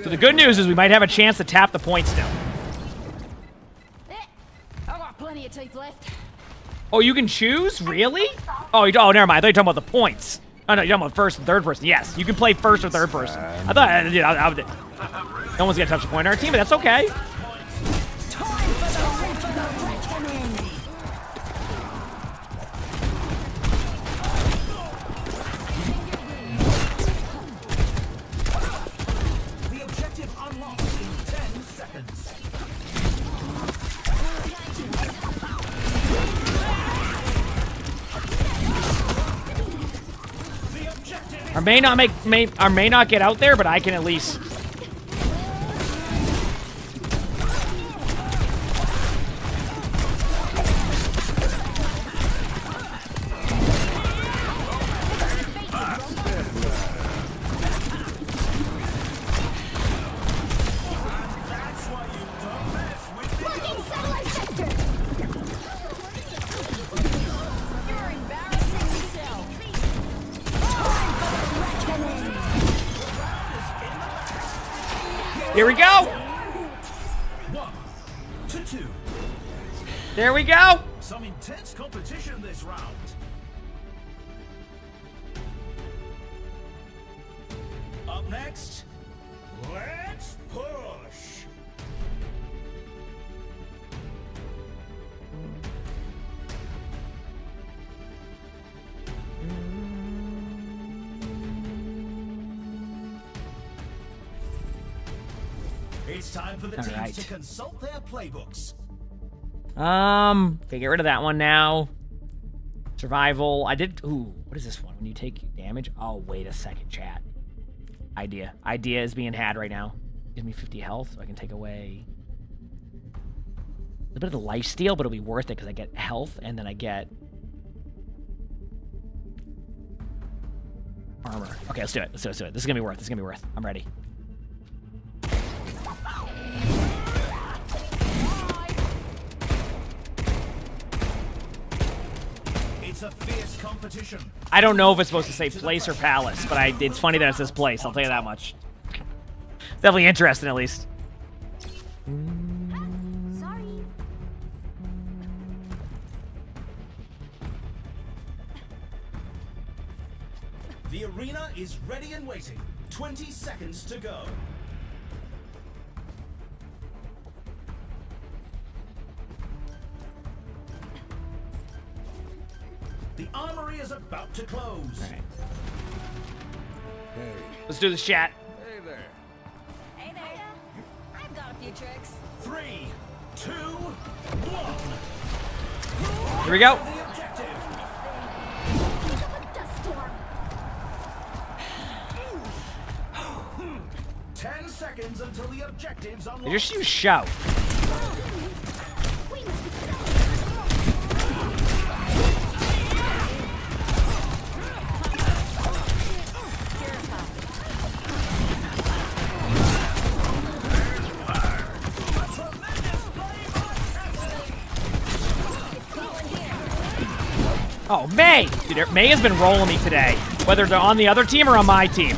So the good news is we might have a chance to tap the point still. I've got plenty of teeth left. Oh, you can choose? Really? Oh, never mind. I thought you were talking about the points. Oh, no, you're talking about first and third person. Yes, you can play first or third person. I thought, no one's going to touch the point on our team, but that's okay. The objective unlocks in 10 seconds. The objective is I may not get out there, but I can at least... Fucking satellite sector! You're embarrassing yourself. Time for the reckoning. Here we go! There we go. Some intense competition this round. Up next, let's push. It's time for the teams right. to consult their playbooks. Get rid of that one now. Survival. I did. Ooh, what is this one? When you take damage. Oh, wait a second, chat. Idea. Idea is being had right now. Gives me 50 health, so I can take away a bit of the life steal, but it'll be worth it because I get health and then I get armor. Okay, let's do it. Let's do it. This is gonna be worth. This is gonna be worth. I'm ready. It's a fierce competition. I don't know if it's supposed to say place or palace, but it's funny that it says place. I'll tell you that much. It's definitely interesting, at least. Sorry. The arena is ready and waiting. 20 seconds to go. The armory is about to close. All right. Let's do this, chat. Hey there. Hey there. I've got a few tricks. 3, 2, 1. Here we go. The objective. Dust storm. 10 seconds until the objectives unlocked. They just use shout. We must be Oh, May! Dude, May has been rolling me today. Whether they're on the other team or on my team.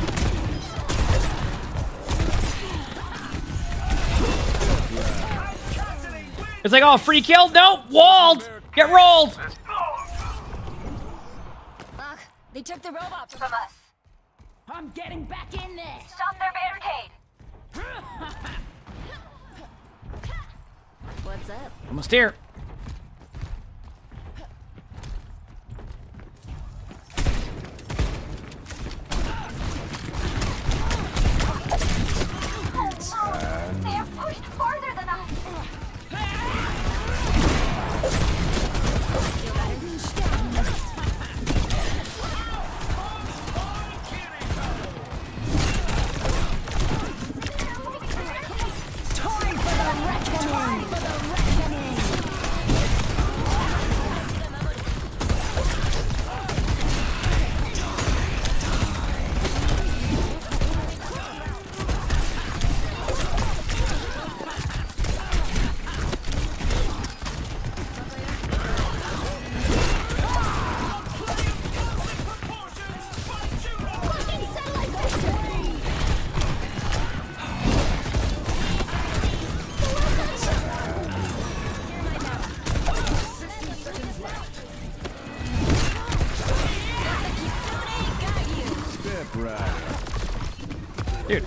It's like, oh, free kill? Nope, walled! Get rolled! Ugh, they took the robot from us. I'm getting back in there. Stop their barricade! What's up? Almost here. They are pushed farther than us! Time for the reckoning! Time for the reckoning! Fucking satellite victory! Step right. Dude.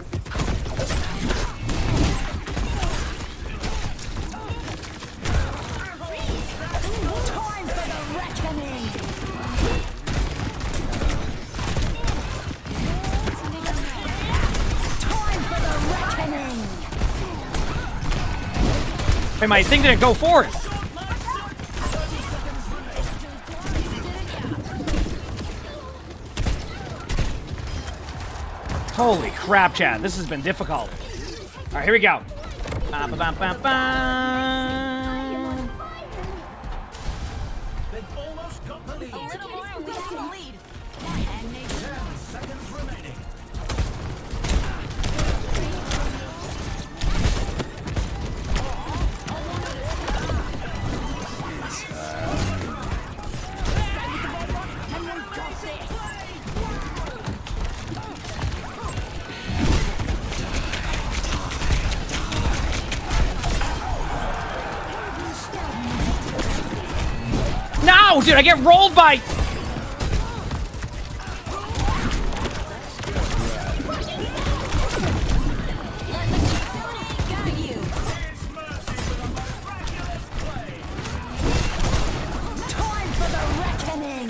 Time for the reckoning! Time for the reckoning! Hey, my thing didn't go forward. Holy crap, chat. This has been difficult. All right, here we go. Ba, ba, ba, ba, ba. They've almost got the lead. A little more and we have the lead. 10 seconds remaining. No, dude, I get rolled by... Time for the reckoning!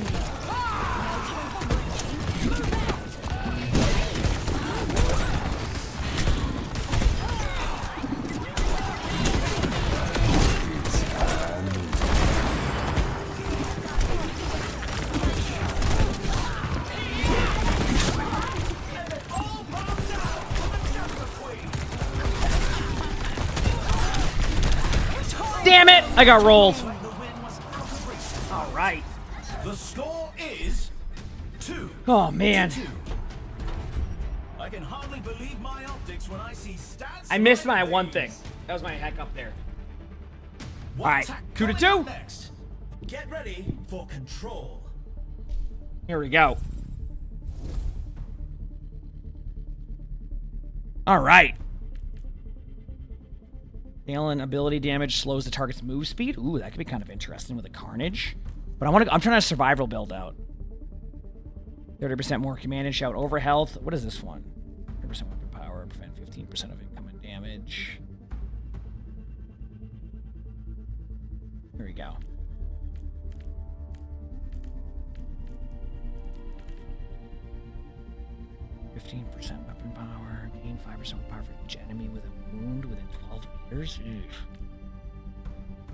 Damn it! I got rolled. All right. The score is 2. Oh, man. I can hardly believe my optics when I see stats. I missed my one thing. That was my heck up there. All right, 2 to 2. Next. Get ready for control. Here we go. All right. Alien ability damage slows the target's move speed. Ooh, that could be kind of interesting with a Carnage. But I'm trying to survival build out. 30% more command and shout over health. What is this one? 30% weapon power, prevent 15% of incoming damage. Here we go. %15 weapon power, gain 5% weapon power for each enemy with a wound within 12 meters.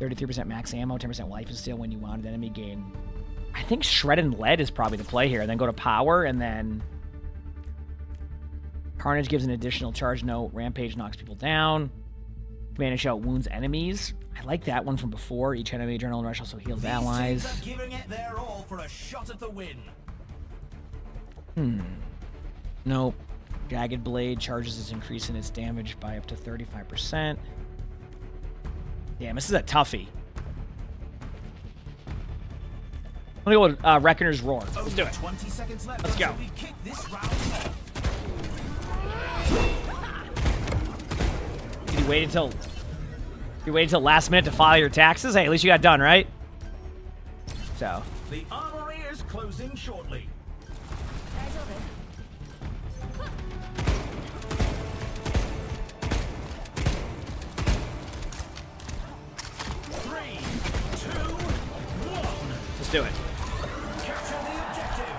33% max ammo, 10% life is still when you wound an enemy gain. I think shred and lead is probably the play here. And then go to power, and then Carnage gives an additional charge note. Rampage knocks people down. Command and shout wounds enemies. I like that one from before. Each enemy adrenaline rush also heals allies. These teams are giving it their all for a shot at the win. Nope. Jagged Blade charges its increase in its damage by up to 35%. Damn, this is a toughie. Let me go with Reckoner's Roar. Let's do it. 20 seconds left. Let's go. We kick this round off. You waited till last minute to file your taxes? Hey, at least you got done, right? So. The armory is closing shortly. Let's do it. Capture the objective.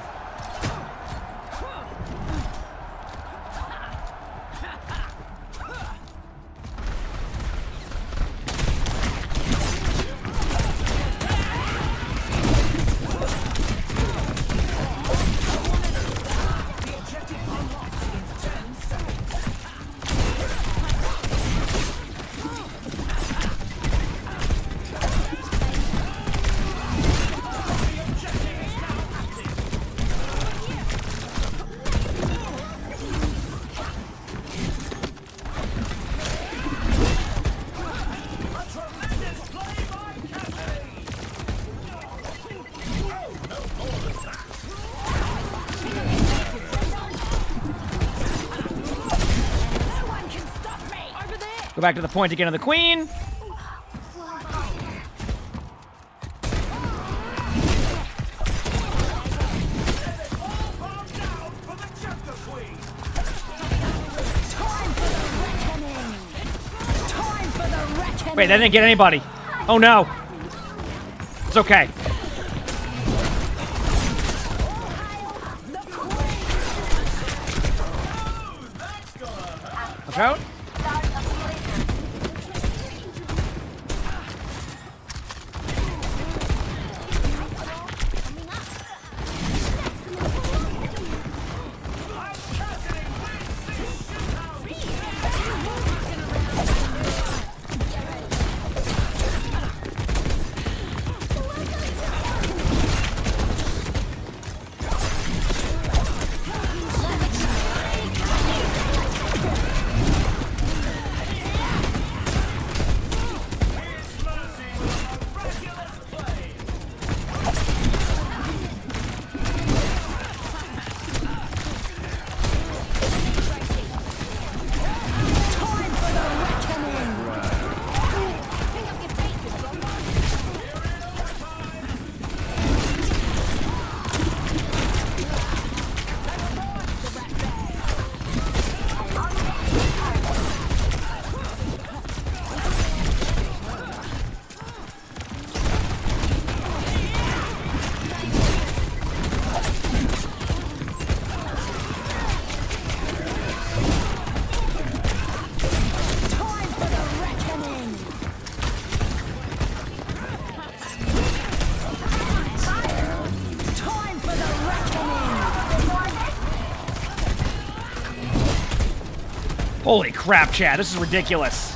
The objective unlocks in 10 seconds. Go back to the point again of the Queen. Wait, that didn't get anybody. Oh no. It's okay. Watch out. Holy crap, Chad. This is ridiculous.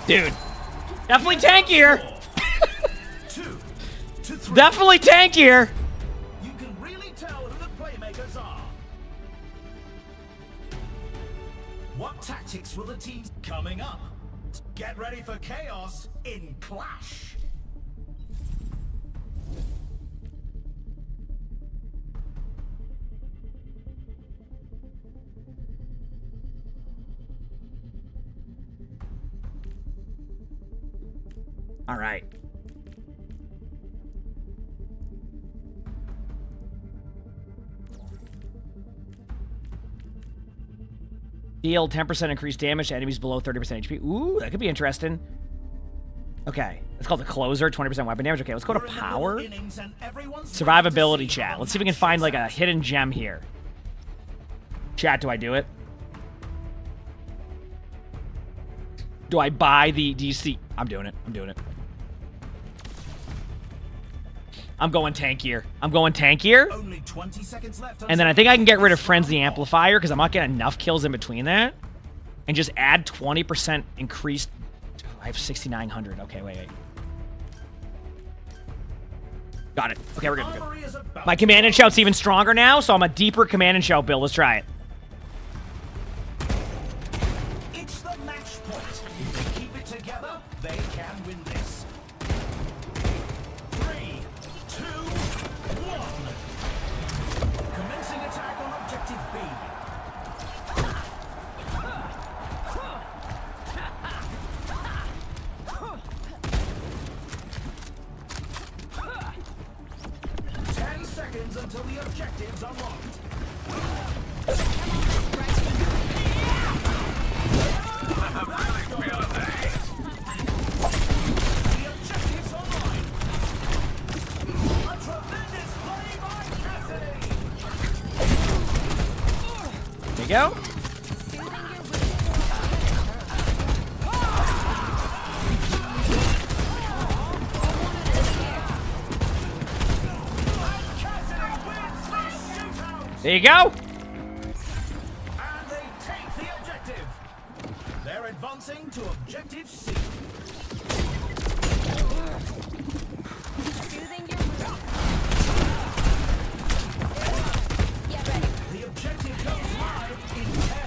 Dude, definitely tankier. Definitely tankier. You can really tell who the playmakers are. What tactics will the teams coming up? Get ready for chaos in Clash. All right. Deal 10% increased damage to enemies below 30% HP. Ooh, that could be interesting. Okay, it's called the closer, 20% weapon damage. Okay, let's go to power. Survivability chat. Let's see if we can find like a hidden gem here. Chat, do I do it? Do I buy the DC? I'm doing it. I'm doing it. I'm going tankier. I'm going tankier. Only 20 seconds left. And then I think I can get rid of Frenzy Amplifier because I'm not getting enough kills in between that. And just add 20% increased. I have 6,900. Okay, wait. Got it. Okay, we're good. We're good. My command and shout's even stronger now, so I'm a deeper command and shout build. Let's try it. It's the match point. If they keep it together, they can win this. 3, 2, 1. Commencing attack on objective B. Until the objectives are locked. The objectives are mine. A tremendous play by Cassidy. There you go. There you go. And they take the objective. They're advancing to objective C. The objective comes live in 10.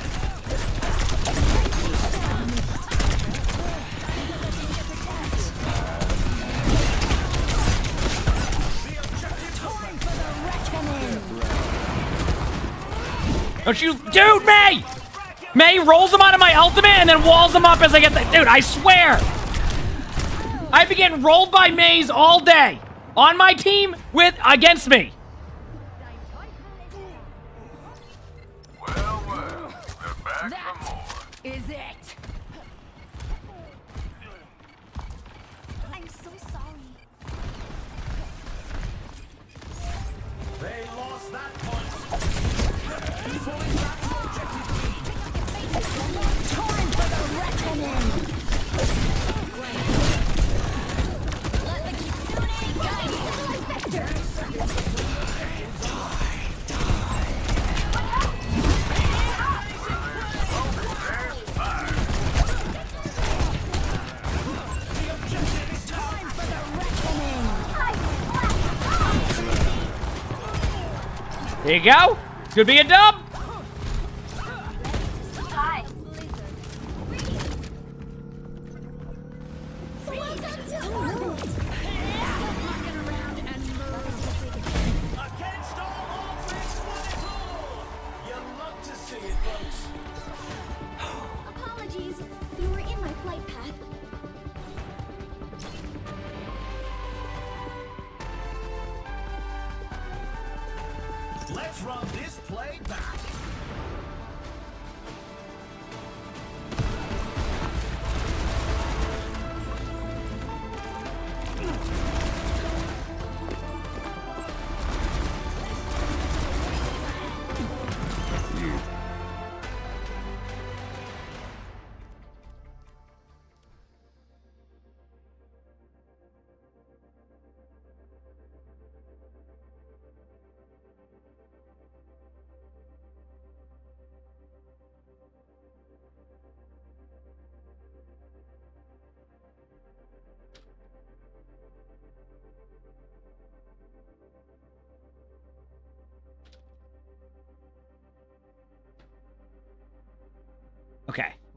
The objective time for the reckoning. Don't you... Dude, May! May rolls him out of my ultimate and then walls him up as I get the... Dude, I swear! I've been getting rolled by Maze all day. On my team against me. Well, we're back for more. Is it? I'm so sorry. They lost that point. Falling back to objective B. Time for the reckoning. Let the kitsune go. 10 seconds until the objectives are locked. The objective is time for the reckoning. There you go. Could be a dub. Hi. Against all odds, it's won it all. You love to see it, folks. Apologies. You were in my flight path. Let's run this play back.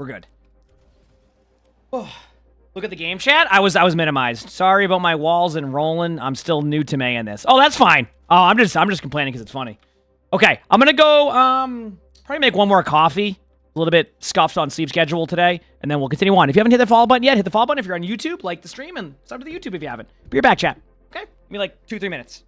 We're good. Oh. Look at the game chat. I was minimized. Sorry about my walls and rolling. I'm still new to May in this. Oh, that's fine. Oh, I'm just complaining because it's funny. Okay, I'm gonna go probably make one more coffee. A little bit scuffed on sleep schedule today, and then we'll continue on. If you haven't hit the follow button yet, hit the follow button. If you're on YouTube, like the stream and sub to the YouTube if you haven't. Be right back, chat. Okay? Give me like 2-3 minutes.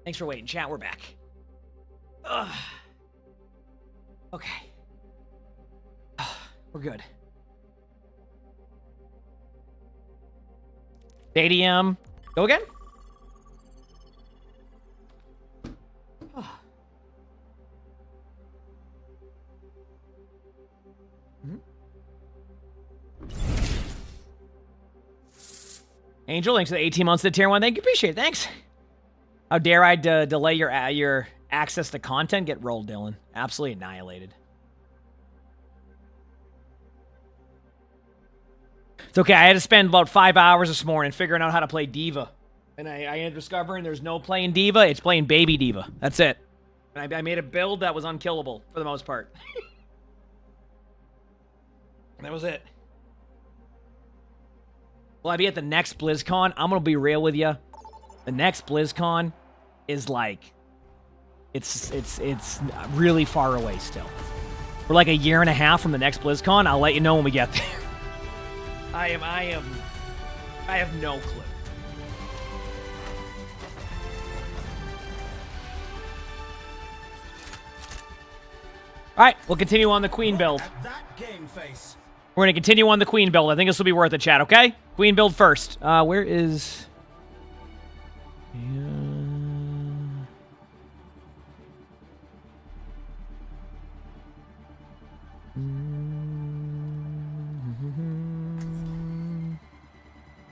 Thanks for waiting, chat. We're back. Ugh. Okay. We're good. Stadium. Go again? Angel, thanks for the 18 months to tier 1. Thank you. Appreciate it. Thanks. How dare I delay your access to content? Get rolled, Dylan. Absolutely annihilated. It's okay. I had to spend about 5 hours this morning figuring out how to play D.Va. And I ended up discovering there's no playing D.Va. It's playing baby D.Va. That's it. And I made a build that was unkillable for the most part. And that was it. Will I be at the next BlizzCon? I'm going to be real with you. The next BlizzCon is like... It's really far away still. We're like a year and a half from the next BlizzCon. I'll let you know when we get there. I have no clue. All right, we'll continue on the Queen build. We're going to continue on the Queen build. I think this will be worth it, chat, okay? Queen build first. Where is...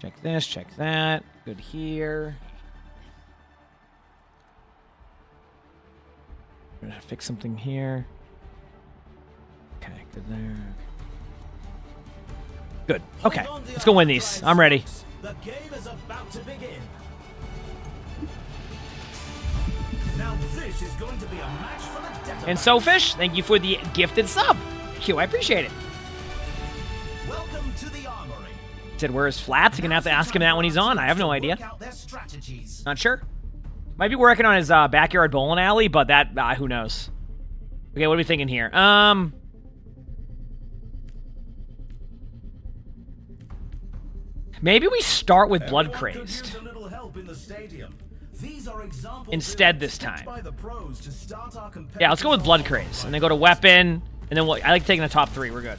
Check this, check that. Good here. I'm gonna fix something here. Okay, good there. Good. Okay, let's go win these. I'm ready. The game is about to begin. Now this is going to be a match for the death. And Sofish, thank you for the gifted sub. Thank you, I appreciate it. Welcome to the armory. Said, where is Flats? You're gonna have to ask him that when he's on. I have no idea. Not sure. Might be working on his backyard bowling alley, but that, who knows. Okay, what are we thinking here? Maybe we start with Blood Crazed instead this time. Yeah, let's go with Blood Crazed, and then go to Weapon, and then I like taking the top 3. We're good.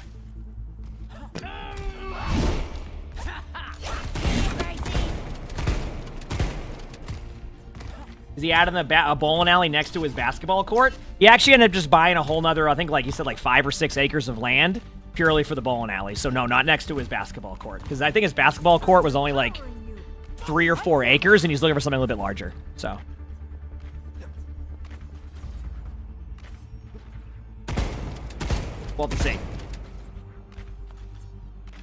Is he adding a bowling alley next to his basketball court? He actually ended up just buying a whole nother, I think, like he said, like 5 or 6 acres of land purely for the bowling alley. So no, not next to his basketball court. Because I think his basketball court was only like 3 or 4 acres, and he's looking for something a little bit larger. So. Well, to see.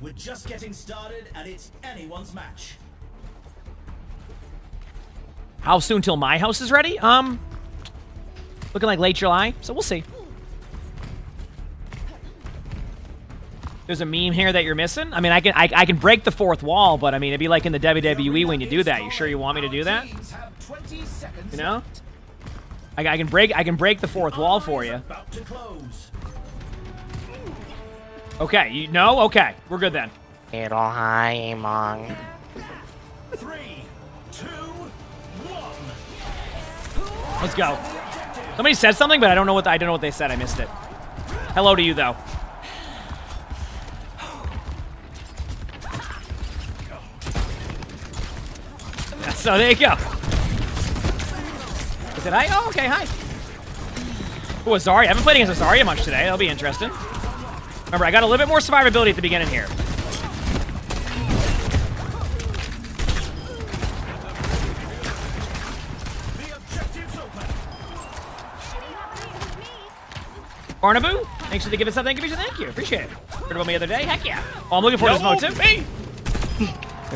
We're just getting started, and it's anyone's match. How soon till my house is ready? Looking like late July, so we'll see. There's a meme here that you're missing. I mean, I can break the 4th wall, but I mean, it'd be like in the WWE when you do that. You sure you want me to do that? You know? I can break the 4th wall for you. Okay, you know? Okay, we're good then. It'll hi, emongg. 3, 2, 1. Let's go. Somebody said something, but I don't know what they said. I missed it. Hello to you though. So there you go. Is it hi? Oh, okay, hi. Oh, Azari. I haven't played against Azari much today. That'll be interesting. Remember, I got a little bit more survivability at the beginning here. Barnaboo, thanks for the give us up. Thank you. Appreciate it. Heard about me the other day. Heck yeah. Oh, I'm looking forward to this mode too. Hey.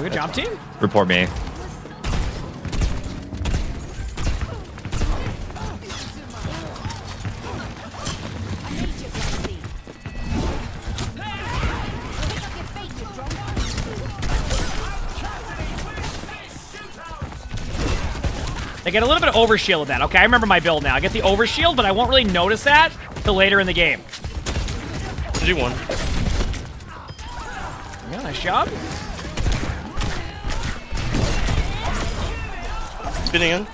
Good job, team. Report me. I get a little bit of overshield with that. Okay, I remember my build now. I get the overshield, but I won't really notice that till later in the game. G1. Yeah, nice job. Spinning in.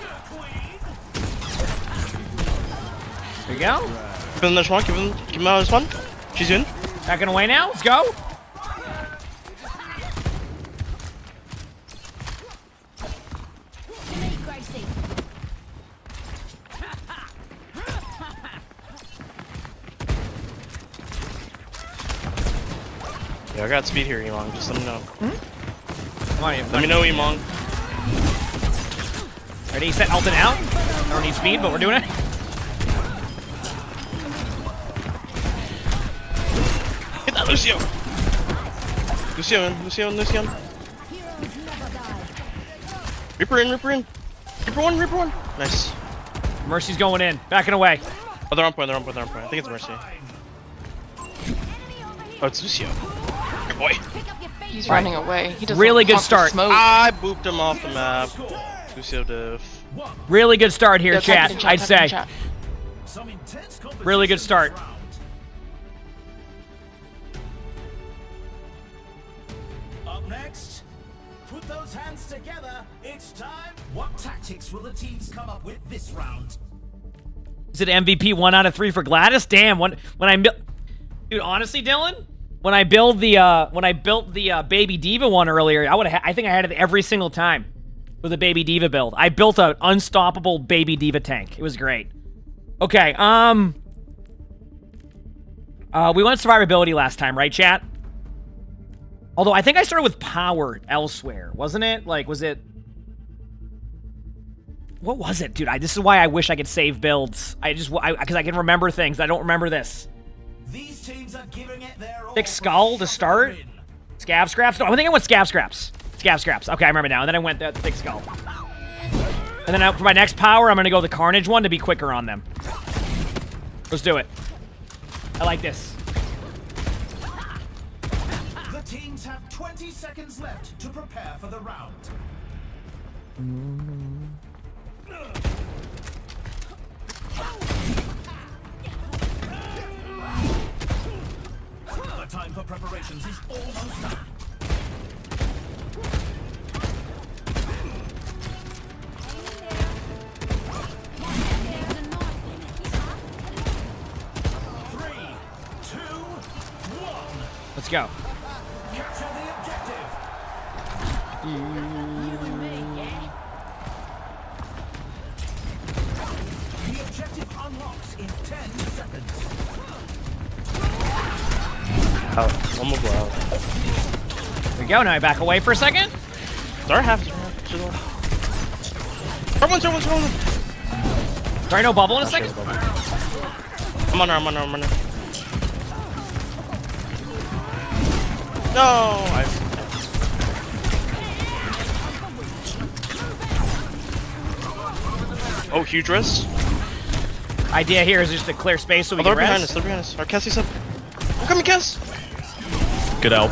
There you go. Give him this one. Give him this one. She's in. Backing away now. Let's go. Yeah, I got speed here, emongg. Just let me know. Come on, Let me know, emongg. Ready, set, ulting out. I don't need speed, but we're doing it. Hit that, Lucio. Lucian. Reaper in. Reaper 1. Nice. Mercy's going in, backing away. Oh, they're on point. I think it's Mercy. Oh, it's Lucio. Good boy. He's running away. He doesn't Really good want the start. Smoke. I booped him off the map. Lucio diff. Really good start here, Yo, type chat, it in I'd type it in say. chat. Some intense Really good start. competition this round. Up next, put those hands together. It's time. What tactics will the teams come up with this round? Is it MVP 1 out of 3 for Gladys? Damn, when I dude, honestly, Dylan, when I built the baby D.Va one earlier, I think I had it every single time with a baby D.Va build. I built an unstoppable baby D.Va tank. It was great. Okay, we went survivability last time, right, chat? Although I think I started with power elsewhere, wasn't it? Like, was it? What was it, dude? This is why I wish I could save builds. Because I can remember things. I don't remember this. These teams are giving it their all. Thick skull to start. Scav scraps. No, I think I went scav scraps. Scav scraps. Okay, I remember now. And then I went the thick skull. And then for my next power, I'm gonna go the carnage one to be quicker on them. Let's do it. I like this. The teams have 20 seconds left to prepare for the round. The time for preparations is almost done. Let's go. Capture the objective. The objective unlocks in 10 seconds. Oh, one more blow. There we go. Now I back away for a second. Sorry, half. Someone. Sorry, no bubble in a second. I'm on her. No, Oh, huge risk. Idea here is just to clear space so we They're can behind rest. us. They're behind us. Our Cassie's up. I'm coming, Cass. Good help.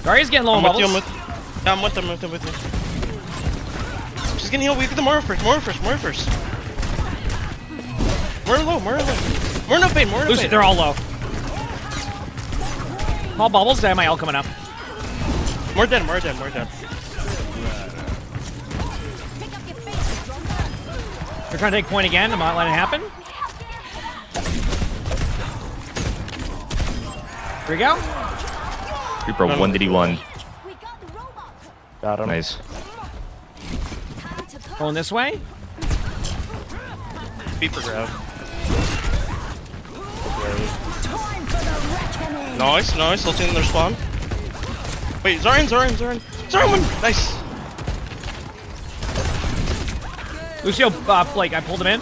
Zarya's getting low on bubbles. I'm with them. She's getting healed. We get the Moira first. Moira low. Moira no pain. Lucy, they're all low. Small bubbles. I have my ult coming up. More dead. They're trying to take point again. I'm not letting it happen. Here we go. Reaper 1D1. Got him. Nice. Going this way. Beeper grab. Nice. Ulting in their spawn. Wait, Zaryan one! Nice! Lucio, like, I pulled him in.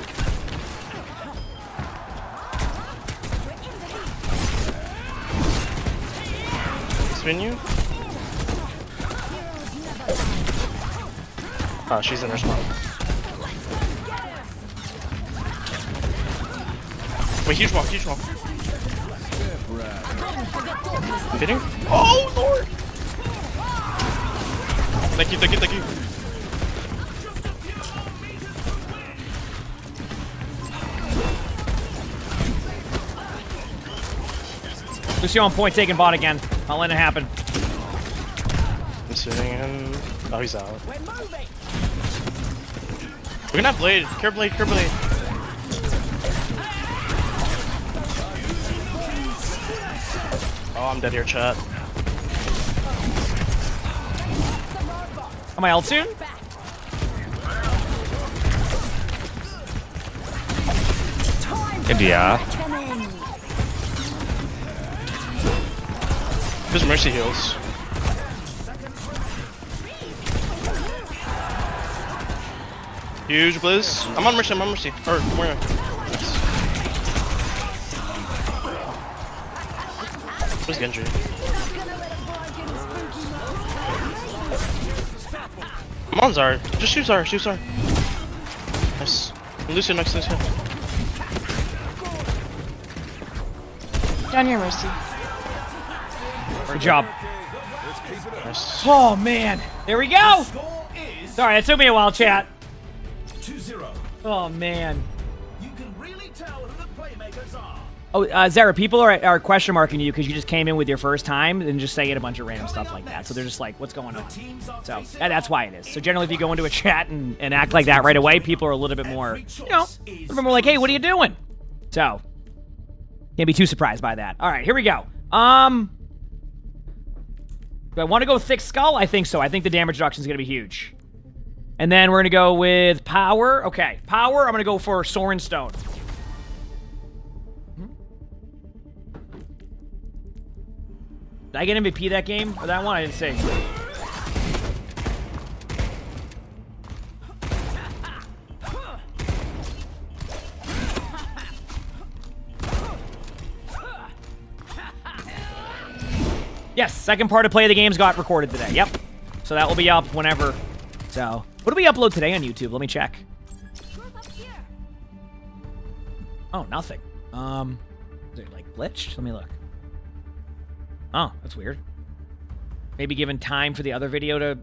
Spin you? Oh, she's in her spawn. Wait, huge walk. Hitting? Oh, Lord! Thank you. Lucio on point, taking bot again. Not letting it happen. I'm sitting in. Oh, he's out. We're gonna have Blade. Care Blade. Oh, I'm dead here, chat. Am I ult soon? Yeah. There's Mercy heals. Huge Blizz. I'm on Mercy, I'm on Mercy. Or, where am I? Where's Genji? I'm on Zara. Just shoot Zara, shoot Zara. Nice. Lucio next to Lucio. Down here, Mercy. Good job. Nice. Oh man, there we go. Sorry, it took me a while, chat. 2-0. Oh man. You can really tell who the playmakers are. Oh, Zara, people are question marking you because you just came in with your first time and just saying a bunch of random stuff like that. So they're just like, what's going on? So that's why it is. So generally, if you go into a chat and act like that right away, people are a little bit more, you know, a little bit more like, hey, what are you doing? So can't be too surprised by that. All right, here we go. Do I want to go thick skull? I think so. I think the damage reduction is going to be huge. And then we're going to go with power. Okay, power, I'm going to go for Soren Stone. Did I get MVP that game? Or that one? I didn't see. Yes, second part of Play of the Games got recorded today. Yep. So that will be up whenever. So, what do we upload today on YouTube? Let me check. Oh, nothing. Is it like glitched? Let me look. Oh, that's weird. Maybe given time for the other video to...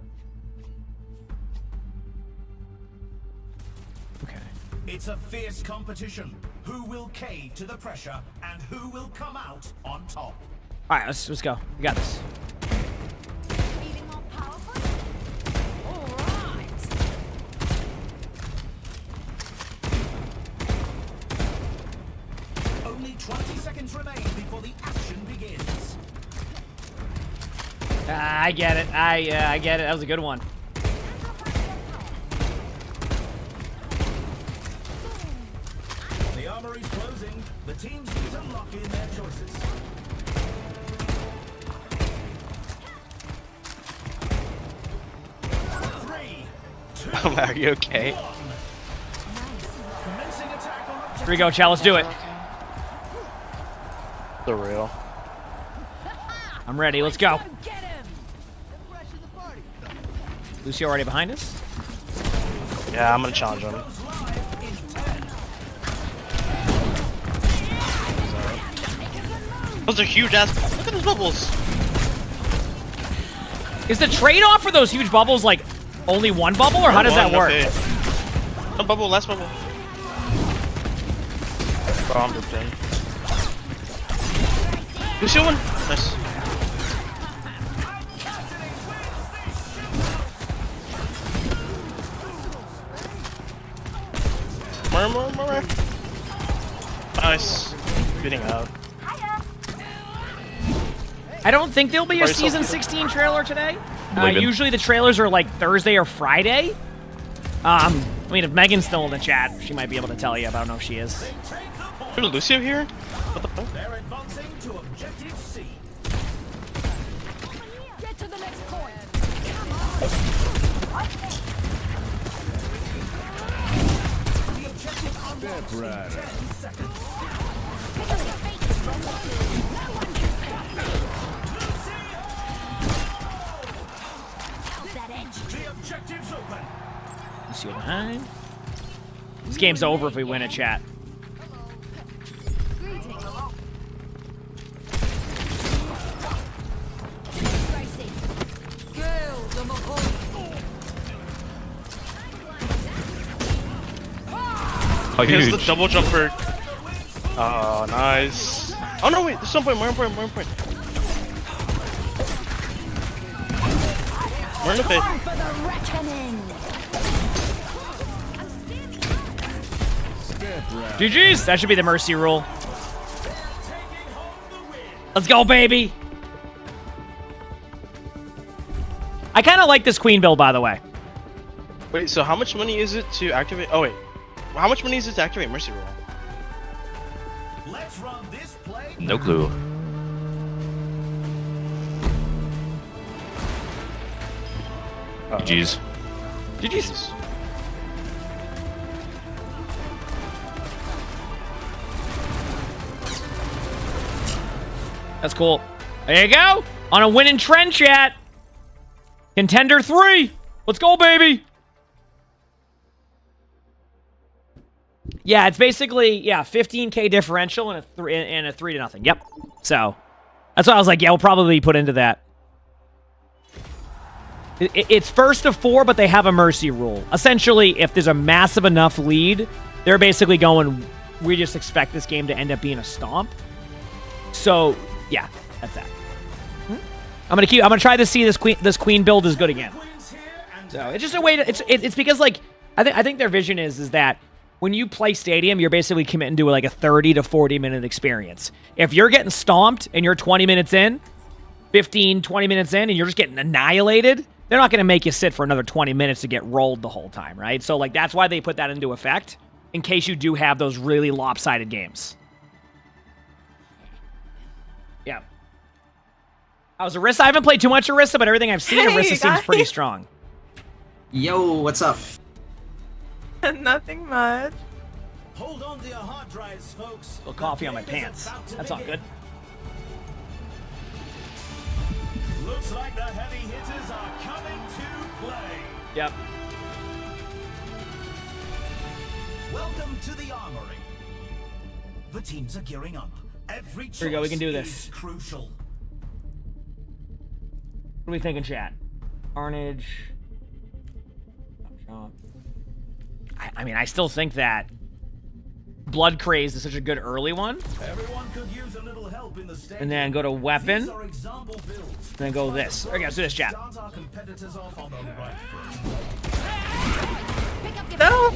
Okay. It's a fierce competition. Who will cave to the pressure and who will come out on top? All right, let's go. We got this. Feeling more powerful? All right. Only 20 seconds remain before the action begins. I get it. I get it. That was a good one. The armory's closing. The teams need to lock in their choices. Are you okay? Here we go, Chal. Let's do it. The real. I'm ready. Let's go. Lucio already behind us? Yeah, I'm gonna challenge him. Those are huge ass. Look at those bubbles. Is the trade-off for those huge bubbles like only one bubble, or how does that work? Okay. One bubble, last bubble. Bombed it in. Lucio one. Nice. More. Nice. Getting out. I don't think there'll be a Season 16 trailer today. Leaving. Usually the trailers are like Thursday or Friday. I mean, if Megan's still in the chat, she might be able to tell you, but I don't know if she is. There's Lucio here? What the fuck? They're advancing to objective C. Get to the next point. The objective unlocks in 10 seconds. The objective's open. Lucio behind. This game's over if we win a chat. Oh, Here's huge. the double jumper. Oh, nice. Oh no, wait, there's some point, more point. We're in the pit. For the reckoning. GG's! That should be the mercy rule. Let's go, baby! I kind of like this queen build, by the way. Wait, so how much money is it to activate? Oh, wait. How much money is it to activate Mercy Rule? Let's run this play. No clue. GG's. GG's. That's cool. There you go. On a winning trend, chat. Contender 3. Let's go, baby. Yeah, it's basically, 15K differential and a 3-0. Yep. So, that's why I was like, yeah, we'll probably put into that. It's first of 4, but they have a mercy rule. Essentially, if there's a massive enough lead, they're basically going, we just expect this game to end up being a stomp. So, yeah, that's that. I'm gonna try to see this queen build is good again. So it's just a way to it's because like I think their vision is that when you play Stadium, you're basically committing to like a 30 to 40 minute experience. If you're getting stomped and you're 20 minutes in, 15, 20 minutes in, and you're just getting annihilated, they're not gonna make you sit for another 20 minutes to get rolled the whole time, right? So like that's why they put that into effect in case you do have those really lopsided games. Yeah. I was Orisa. I haven't played too much Orisa, but everything I've seen, Orisa seems pretty strong. Yo, what's up? Nothing much. Hold on to your hard drives, folks. A little coffee on my pants. That's all good. Looks like the heavy hitters are coming to play. Yep. Welcome to the armory. The teams are gearing up. Every choice Here we go. We can do this. is crucial. What are we thinking, chat? Carnage. I mean, I still think that Blood Craze is such a good early one. Everyone could use a little help in the stadium. And then go to Weapon. These are example builds. And then go this. Okay, let's do this, chat. Start our competitors off on the right foot. So,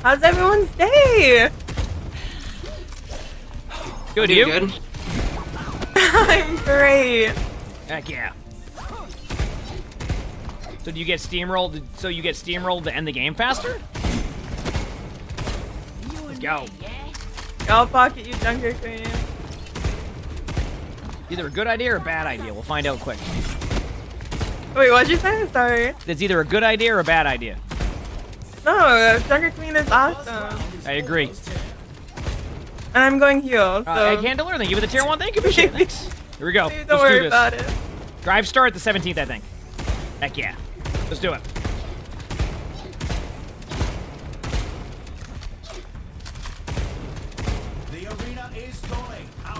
how's everyone's day? Good, you? Good. I'm great. Heck yeah. So do you get steamrolled? So you get steamrolled to end the game faster? Let's go. I'll pocket you, Junker Queen. Either a good idea or a bad idea. We'll find out quick. Wait, what'd you say? Sorry. It's either a good idea or a bad idea. No, Junker Queen is awesome. I agree. And I'm going heal. So. Egg Handler, thank you for the tier 1. Thank you. Appreciate it. Thanks. Here we go. Don't Let's worry do this. about it. Drive start the 17th, I think. Heck yeah. Let's do it. The arena is going. Our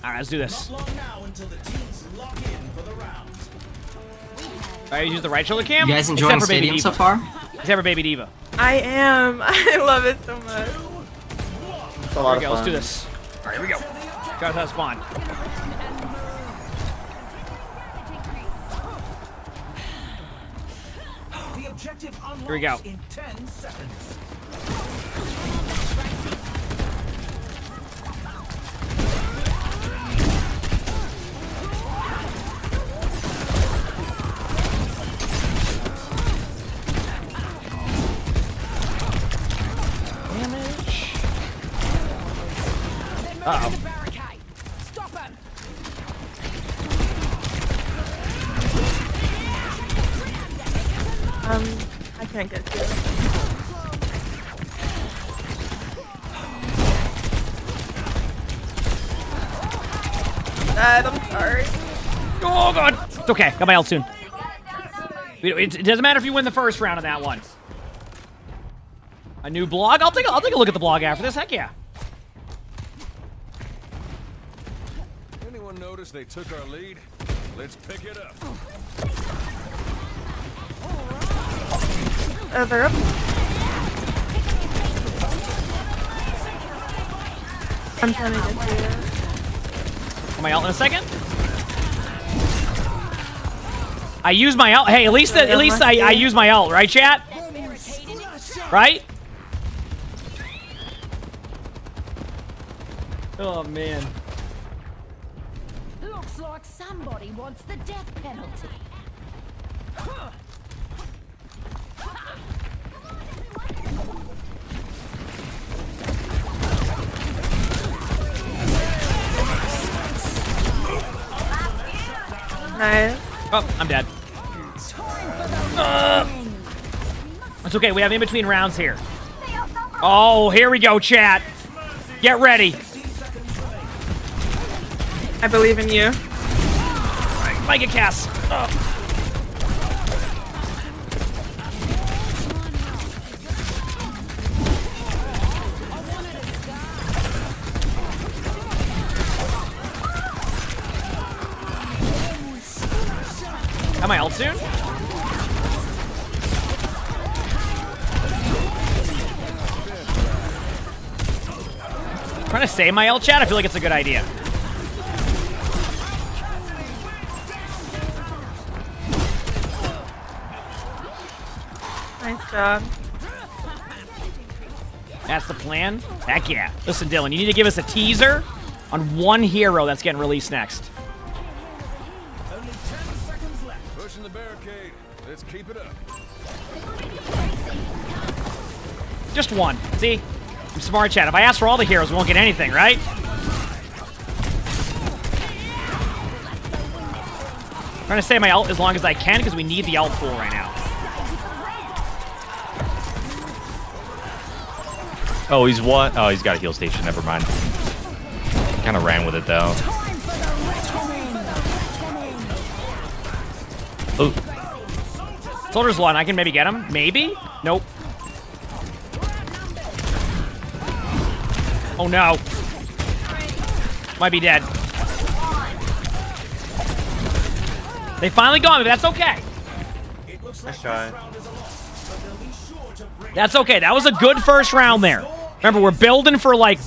Alright, let's do this. Not long now until the teams lock in for the round. Alright, use the right shoulder cam. You guys enjoying Stadium so far? Except for Baby D.Va. I am. I love it so much. It's a lot Here we go. of fun. Let's do this. Alright, here we go. Got that spawn. The objective unlocks Here we go. in 10 seconds. Uh-oh. Stop him! I can't get to it. Dad, I'm sorry. Oh god! It's okay. Got my ult soon. It doesn't matter if you win the first round of that one. A new blog? I'll take a look at the blog after this. Heck yeah. Anyone notice they took our lead? Let's pick it up. They're up. I'm trying to get to it. Got my ult in a second. I use my ult. Hey, at least I use my ult, right, chat? Right? Oh man. Looks like somebody wants the death penalty. Nice. Oh, I'm dead. It's okay. We have in between rounds here. Oh, here we go, chat. Get ready. I believe in you. Mega cast. Am I ult soon? Trying to save my ult, chat. I feel like it's a good idea. Nice job. That's the plan. Heck yeah. Listen, Dylan, you need to give us a teaser on one hero that's getting released next. Only 10 seconds left. Pushing the barricade. Let's keep it up. Just one. See? I'm smart, chat. If I ask for all the heroes, we won't get anything, right? I'm trying to save my ult as long as I can because we need the ult pool right now. Oh, he's what? Oh, he's got a heal station. Never mind. Kind of ran with it though. Oh. Soldier's one. I can maybe get him. Maybe? Nope. Oh no. Might be dead. They finally got me, but that's okay. Nice try. That's okay. That was a good first round there. Remember, we're building for, like,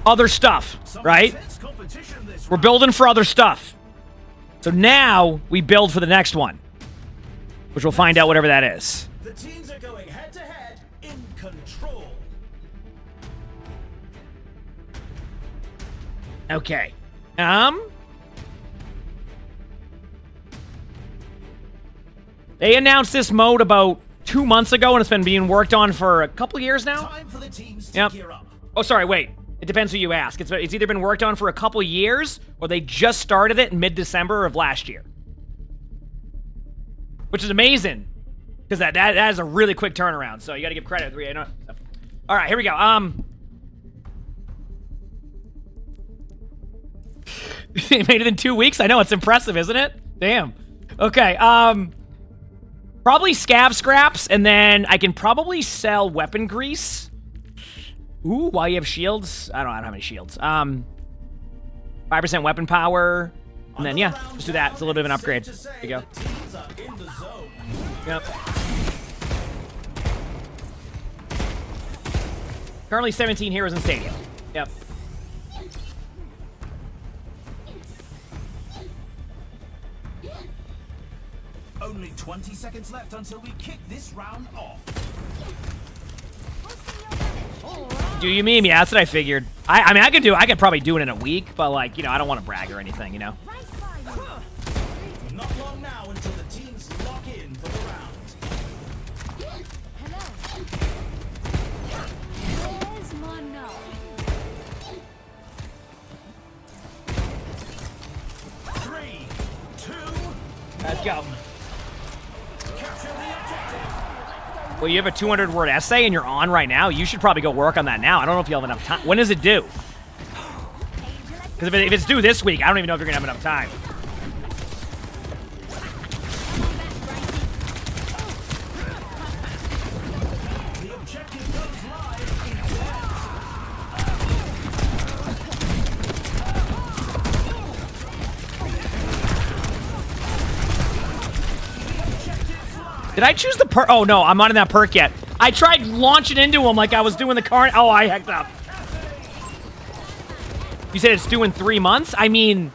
other stuff, right? We're building for other stuff. So now we build for the next one, which we'll find out whatever that is. The teams are going head to head in control. Okay. They announced this mode about 2 months ago, and it's been being worked on for a couple years now. Time for the teams to Yep. gear up. Oh, sorry, wait. It depends who you ask. It's either been worked on for a couple years, or they just started it in mid-December of last year. Which is amazing, because that is a really quick turnaround, so you gotta give credit. All right, here we go. They made it in 2 weeks? I know, it's impressive, isn't it? Damn. Okay, probably scav scraps, and then I can probably sell weapon grease. Ooh, while you have shields? I don't have any shields. 5% weapon power. And then, yeah, just do that. It's a little bit of an upgrade. There you go. Yep. Currently 17 heroes in Stadium. Yep. Only 20 seconds left until we kick this round off. Do you mean? Yeah, that's what I figured. I mean, I could probably do it in a week, but like, you know, I don't want to brag or anything, you know. Not long now until the teams lock in for the round. Where's my note? 3, 2, Let's go. Well, you have a 200-word essay and you're on right now. You should probably go work on that now. I don't know if you'll have enough time. When does it due? Because if it's due this week, I don't even know if you're going to have enough time. the objective goes live in Did I choose the perk? Oh, no, I'm not in that perk yet. I tried launching into him like I was doing the car. Oh, I hecked up. You said it's due in 3 months? I mean,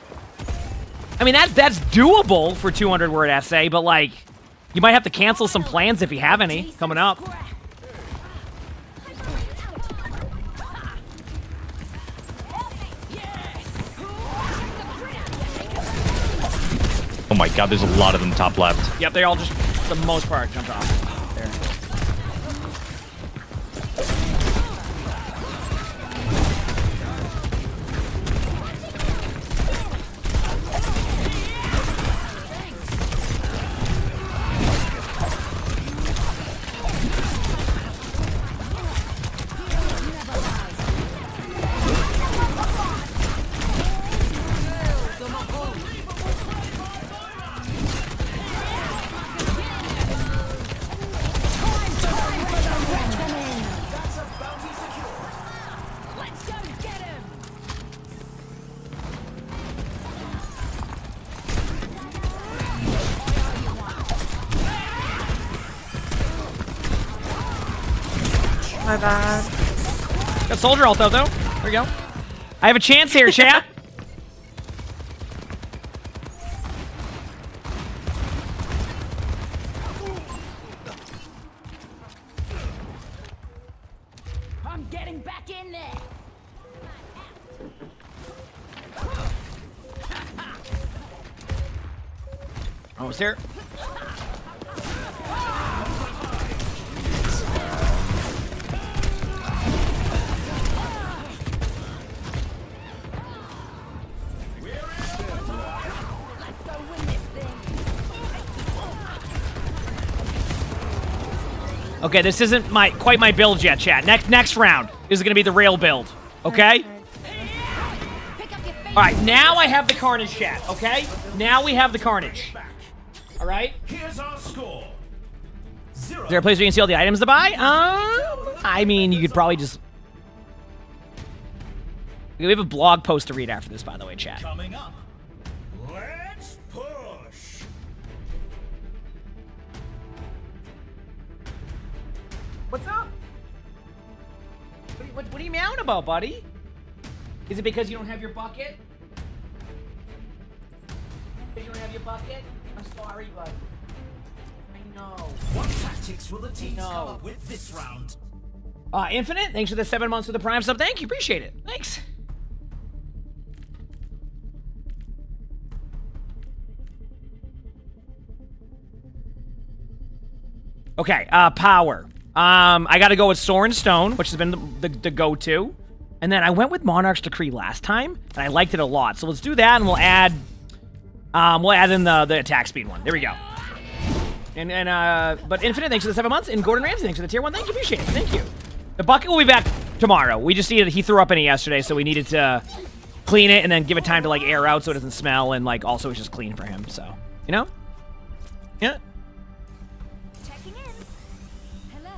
that's doable for 200-word essay, but, like, you might have to cancel some plans if you have any coming up. Oh my god, there's a lot of them top left. Yep, they all just, for the most part, jumped off. There. My bad. Got soldier ult though. There we go. I have a chance here, chat. I'm getting back in there. Almost here. Okay, this isn't quite my build yet, chat. Next round is gonna be the rail build. Okay? Alright, now I have the carnage, chat, okay? Now we have the carnage. Alright? Here's our score. Is there a place where you can see all the items to buy? I mean, you could probably just... We have a blog post to read after this, by the way, chat. Coming up. Let's push. What's up? What are you meowing about, buddy? Is it because you don't have your bucket? Because you don't have your bucket? I'm sorry, bud. I know. What tactics will the teams come up with this round? Infinite, thanks for the 7 months of the Prime sub. Thank you, appreciate it. Thanks. Okay, power. I got to go with Sword and Stone, which has been the go-to. And then I went with Monarch's Decree last time, and I liked it a lot. So let's do that, and we'll add in the attack speed one. There we go. But Infinite, thanks for the 7 months, and Gordon Ramsay, thanks for the tier 1. Thank you, appreciate it. Thank you. The bucket will be back tomorrow. We just needed, he threw up in it yesterday, so we needed to clean it and then give it time to like air out so it doesn't smell, and like also it's just clean for him. So you know, yeah. Checking in. Hello.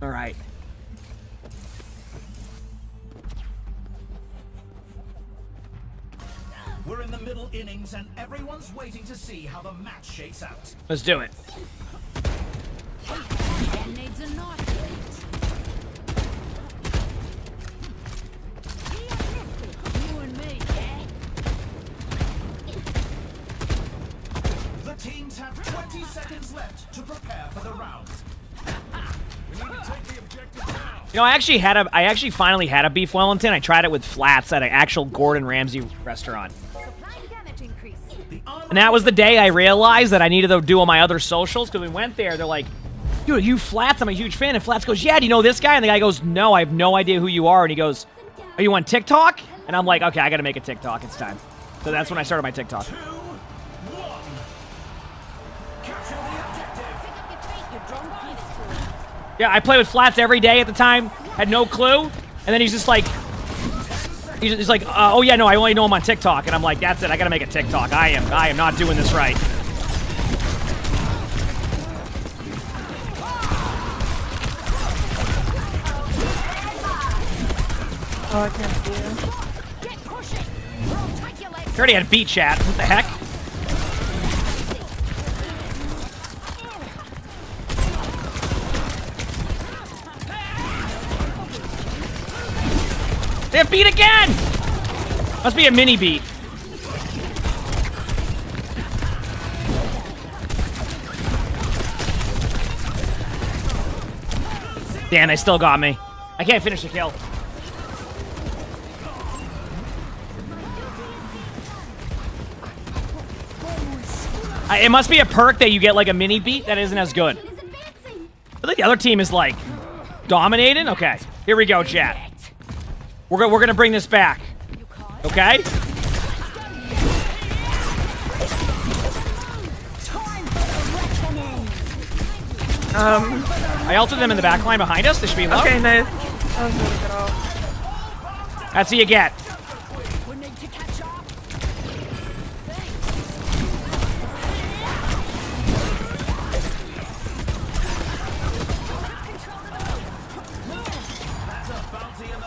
All right. We're in the middle innings and everyone's waiting to see how the match shakes out. Let's do it. That needs a knife. You and me, yeah? The teams have 20 seconds left to prepare for the round. We need to take the objective now. You know, I actually finally had a beef Wellington. I tried it with flats at an actual Gordon Ramsay restaurant. And that was the day I realized that I needed to do all my other socials, because we went there, they're like, dude, you Flats, I'm a huge fan. And Flats goes, yeah, do you know this guy? And the guy goes, no, I have no idea who you are. And he goes, are you on TikTok? And I'm like, okay, I gotta make a TikTok, it's time. So that's when I started my TikTok. Yeah, I play with Flats every day at the time, had no clue. And then he's just like, he's like, oh yeah, no, I only know him on TikTok. And I'm like, that's it, I gotta make a TikTok. I am not doing this right. Oh, I can't see you. He already had beat chat. What the heck? They have beat again! Must be a mini beat. Damn, they still got me. I can't finish the kill. It must be a perk that you get like a mini beat that isn't as good. I think the other team is like dominating. Okay, here we go, chat. We're gonna bring this back. Okay. I ulted them in the back line behind us. They should be low. Okay, nice. That was really good ult. That's what you get.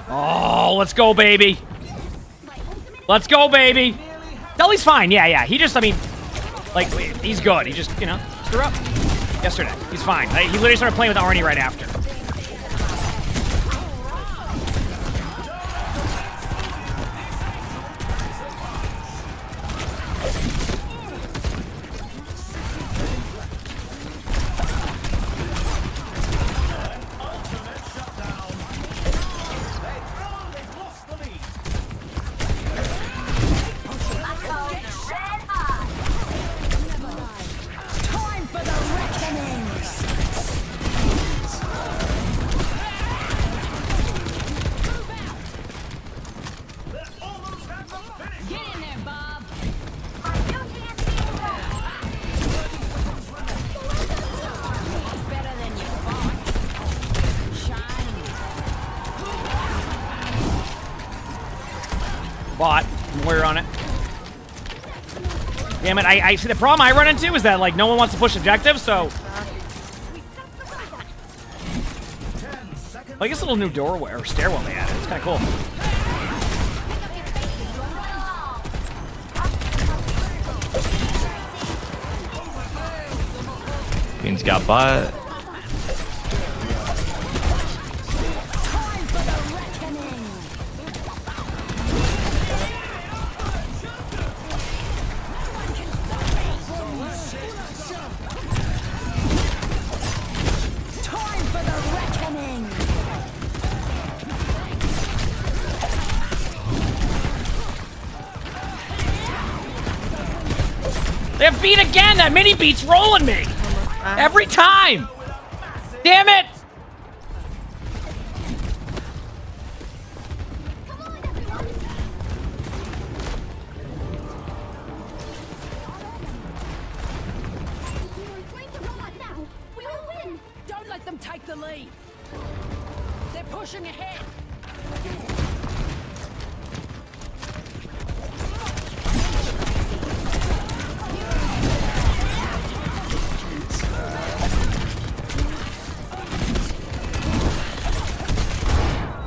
Oh, let's go, baby. Let's go, baby. Dully's fine. Yeah. He just, I mean, like, he's good. He just, you know, screw up yesterday. He's fine. He literally started playing with Arnie right after. Bot. Warrior on it. Damn it, I see the problem I run into is that, like, no one wants to push objectives, so... Like, this little new doorway, or stairwell they added. It's kind of cool. Bean's got bot. They have beat again! That mini beat's rolling me! Every time! Damn it! We will win! Don't let them take the lead! They're pushing ahead!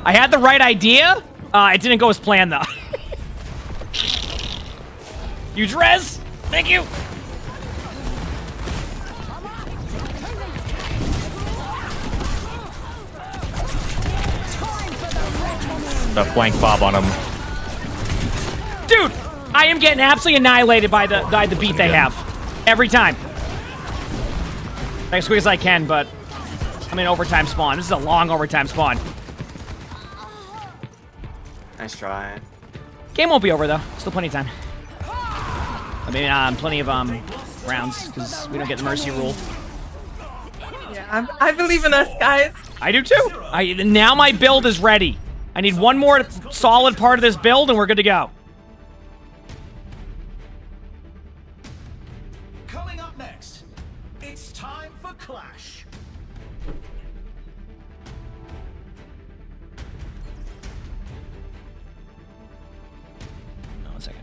I had the right idea. It didn't go as planned, though. Huge res. Thank you. The flank bob on him. Dude, I am getting absolutely annihilated by the beat they have. Every time. As quick as I can, but I'm in overtime spawn. This is a long overtime spawn. Nice try. Game won't be over, though. Still plenty of time. I mean, plenty of rounds, because we don't get the mercy rule. Yeah, I believe in us, guys. I do, too. Now my build is ready. I need one more solid part of this build, and we're good to go. Coming up next, it's time for Clash. No, 1 second.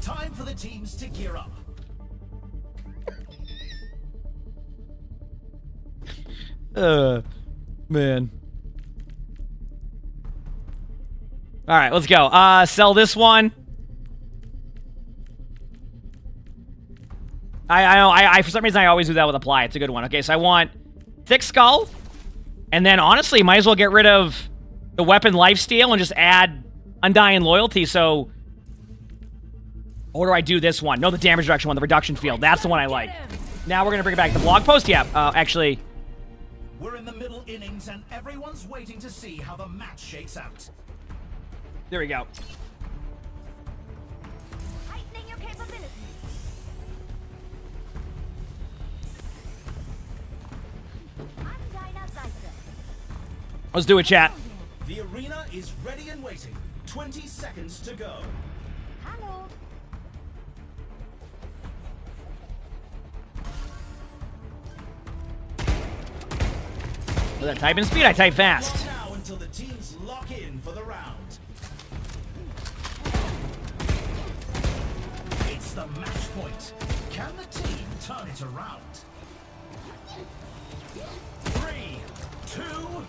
Time for the teams to gear up. Man. All right, let's go. Sell this one. I for some reason I always do that with apply. It's a good one. Okay, so I want thick skull, and then honestly, might as well get rid of the weapon lifesteal and just add undying loyalty. So, or do I do this one? No, the damage reduction one, the reduction field. That's the one I like. Now we're gonna bring it back to the blog post. Yeah, actually. We're in the middle innings, and everyone's waiting to see how the match shakes out. There we go. Heightening your capabilities. Let's do it, chat. The arena is ready and waiting. 20 seconds to go. Hello. With that typing speed, I type fast. Now until the teams lock in for the round. It's the match point. Can the team turn it around? 3, 2, 1.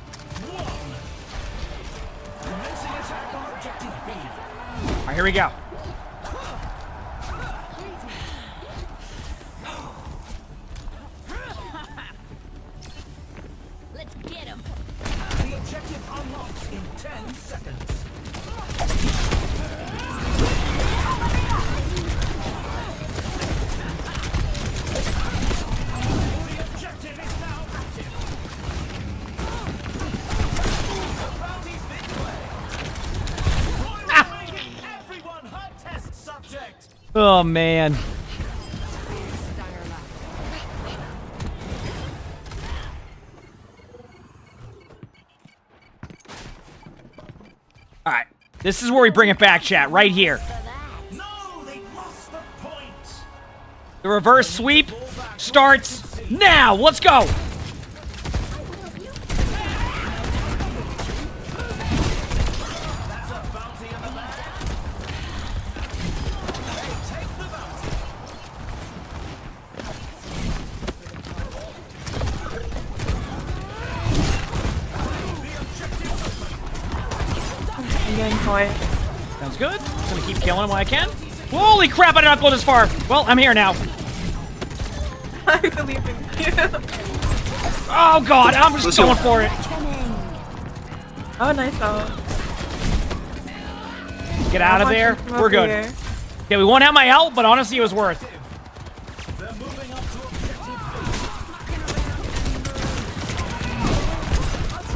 Commencing attack on objective B. All right, here we go. Let's get him. The objective unlocks in 10 seconds. The objective is now active. The bounty's been played. Everyone, hot test subject. Oh, man. All right. This is where we bring it back, chat. Right here. No, they lost the point. The reverse sweep starts now. Let's go. That's a bounty in the bag. Hey, take the bounty. I'm getting toy. Sounds good. Just gonna keep killing him while I can. Holy crap, I did not go this far. Well, I'm here now. I believe in you. Oh, God. I'm just going for it. Oh, nice out. Get out of there. We're good. Okay, we won't have my help, but honestly, it was worth. They're moving up to objective.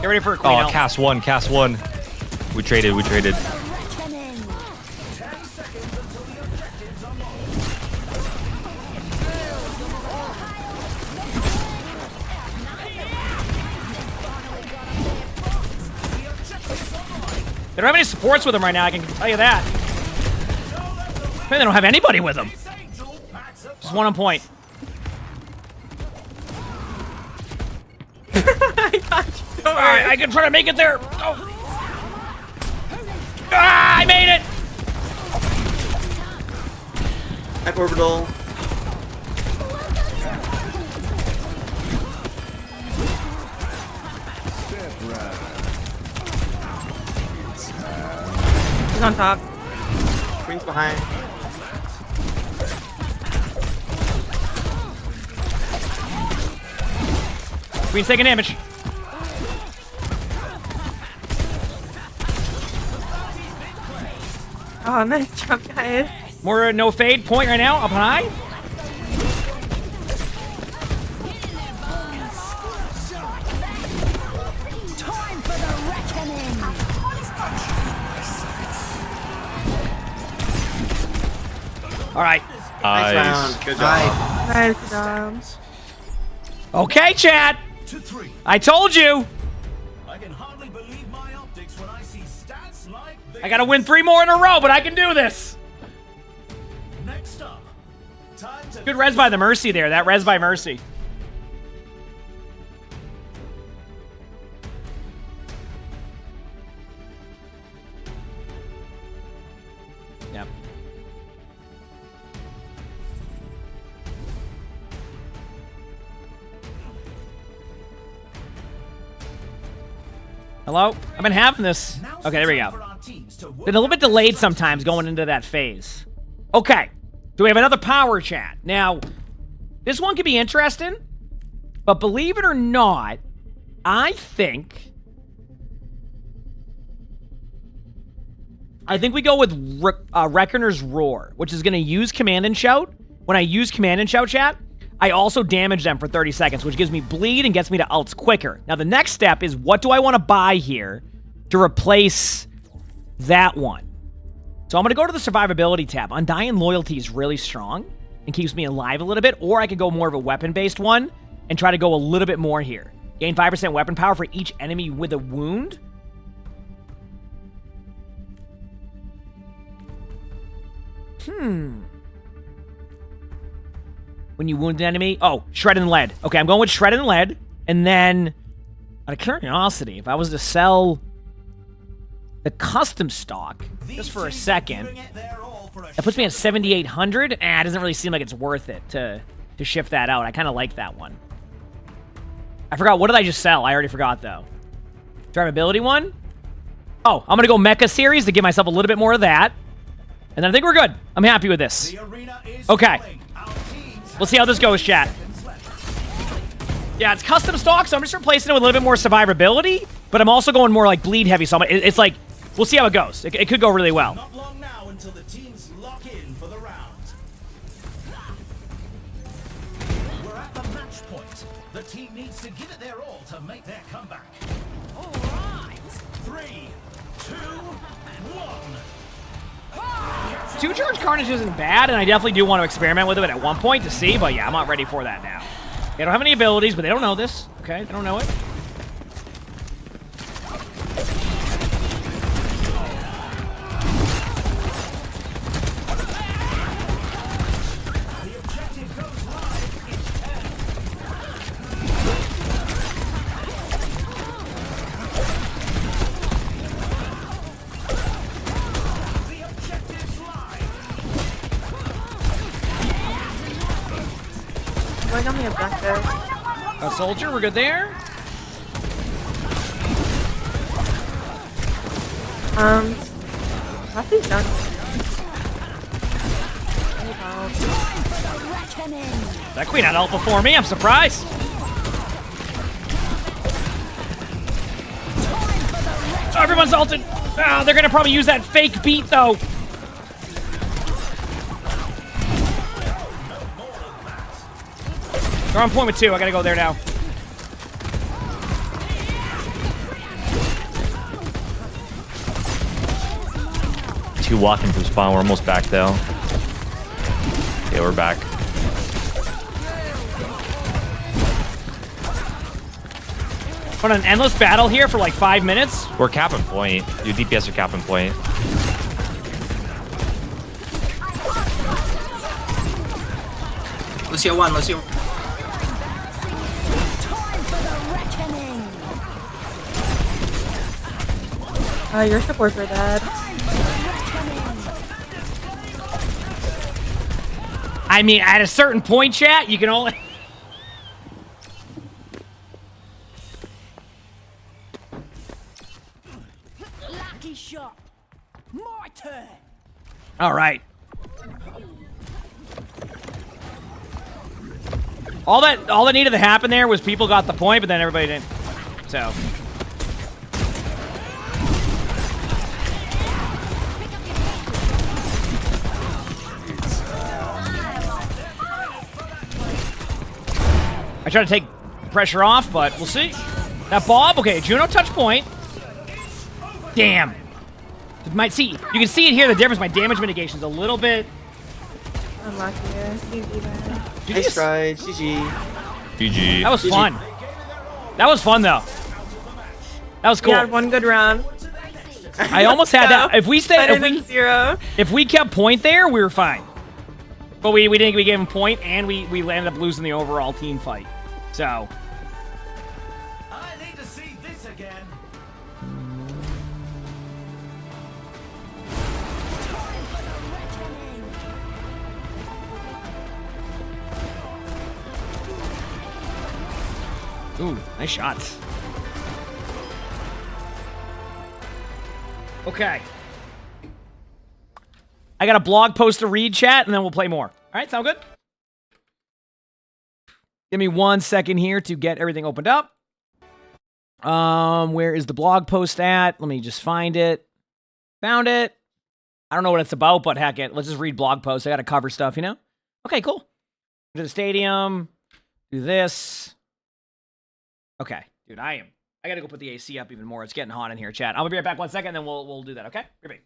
Get ready for a queen Oh, help. cast one, cast one. We traded, we traded. 10 seconds until the objectives unlock. They don't have any supports with them right now, I can tell you that. Man, they don't have anybody with them. Just one on point. I got you. Don't worry. Alright, I can try to make it there. Oh. Ah, I made it! Hype orbital. He's on top. Queen's behind. Queen's taking damage. Oh, nice job, guys. More no fade point right now, up high. Time for the reckoning. All right. Nice round. Good job. Nice job. Okay, chat. To 3. I told you. I can hardly believe my optics when I see stats like this. I gotta win 3 more in a row, but I can do this. Next up, time to Good res by the Mercy there. That res by Mercy. Yep. Hello? I've been having this. Okay, there we go. Been a little bit delayed sometimes going into that phase. Okay. Do we have another power chat? Now, this one could be interesting, but believe it or not, I think we go with Reckoner's Roar, which is going to use Command and Shout. When I use Command and Shout, chat, I also damage them for 30 seconds, which gives me bleed and gets me to ults quicker. Now, the next step is what do I want to buy here to replace that one? So I'm going to go to the survivability tab. Undying Loyalty is really strong and keeps me alive a little bit, or I could go more of a weapon-based one and try to go a little bit more here. Gain 5% weapon power for each enemy with a wound. When you wound an enemy. Oh, Shred and Lead. Okay, I'm going with Shred and Lead. And then, out of curiosity, if I was to sell the custom stock, just for a second, That puts me at 7,800. It doesn't really seem like it's worth it to shift that out. I kind of like that one. I forgot. What did I just sell? I already forgot, though. Drivability one? Oh, I'm going to go Mecha Series to give myself a little bit more of that. And then I think we're good. I'm happy with this. Okay. We'll see how this goes, chat. Yeah, it's custom stock, so I'm just replacing it with a little bit more survivability. But I'm also going more like bleed heavy, so it's like, we'll see how it goes. It could go really well. Not long now until the teams lock in for the round. We're at the match point. The team needs to give it their all to make their comeback. All right. 3, 2, 1. 2 Charge Carnage isn't bad, and I definitely do want to experiment with it at one point to see, but yeah, I'm not ready for that now. They don't have any abilities, but they don't know this. Okay, they don't know it. Going on the objective. A soldier, we're good there. Nothing's done. That queen had ult before me, I'm surprised. Oh, everyone's ulted. Oh, they're gonna probably use that fake beat though. They're on point with 2. I gotta go there now. Two walking from spawn. We're almost back though. Yeah, we're back. On an endless battle here for like 5 minutes. We're capping point. Your DPS are capping point. Lucio 1, Lucio. Your supports are dead. I mean, at a certain point, chat, you can only... Lucky shot. My turn. All right. All that needed to happen there was people got the point, but then everybody didn't. So... I try to take pressure off, but we'll see. That Bob, okay, Juno touch point. Damn. You might see, you can see it here, the difference. My damage mitigation is a little bit... Unlucky. Nice try, GG. GG. That was fun. That was fun, though. That was cool. We had one good round. I almost had that. If we stayed, Zero. if we kept point there, we were fine. But we didn't. We gave him point, and we ended up losing the overall team fight. So. I need to see this again. Ooh, nice shots. Okay. I got a blog post to read, chat, and then we'll play more. All right, sound good? Give me 1 second here to get everything opened up. Where is the blog post at? Let me just find it. Found it. I don't know what it's about, but heck it. Let's just read blog posts. I got to cover stuff, you know? Okay, cool. Go to the stadium. Do this. Okay. Dude, I got to go put the AC up even more. It's getting hot in here, chat. I'm going to be right back 1 second, then we'll do that, okay? Be right back.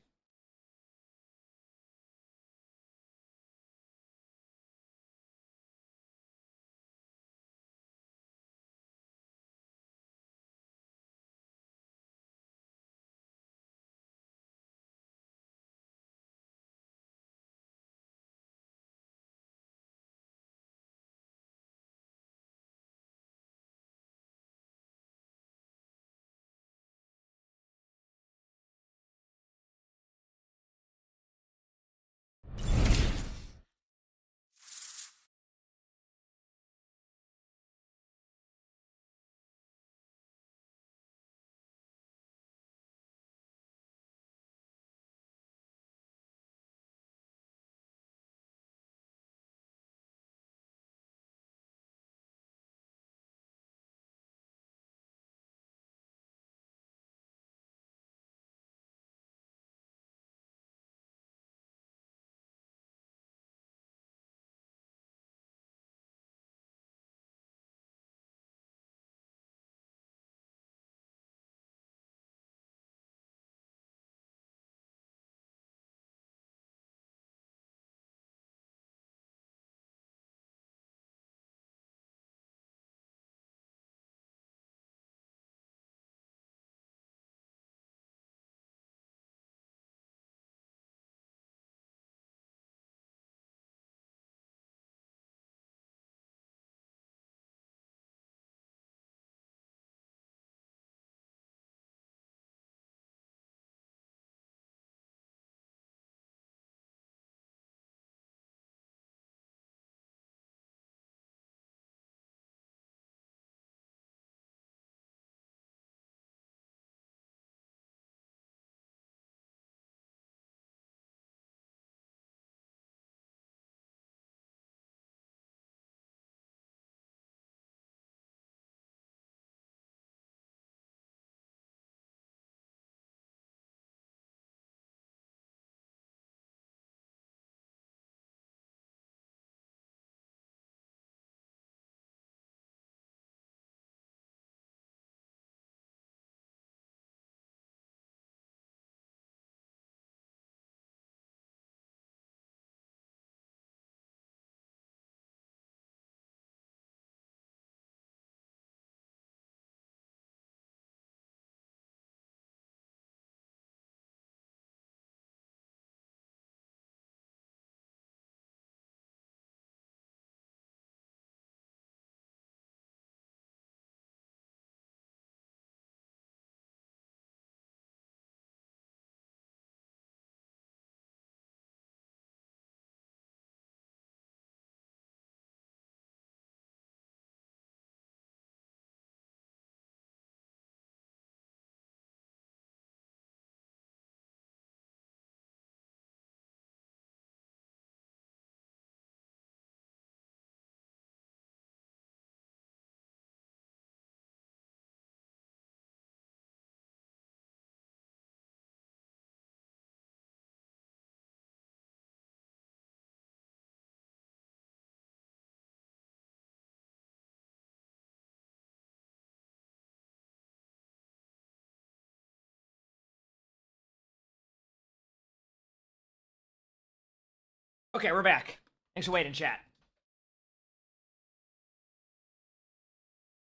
Okay, we're back. Thanks for waiting, chat.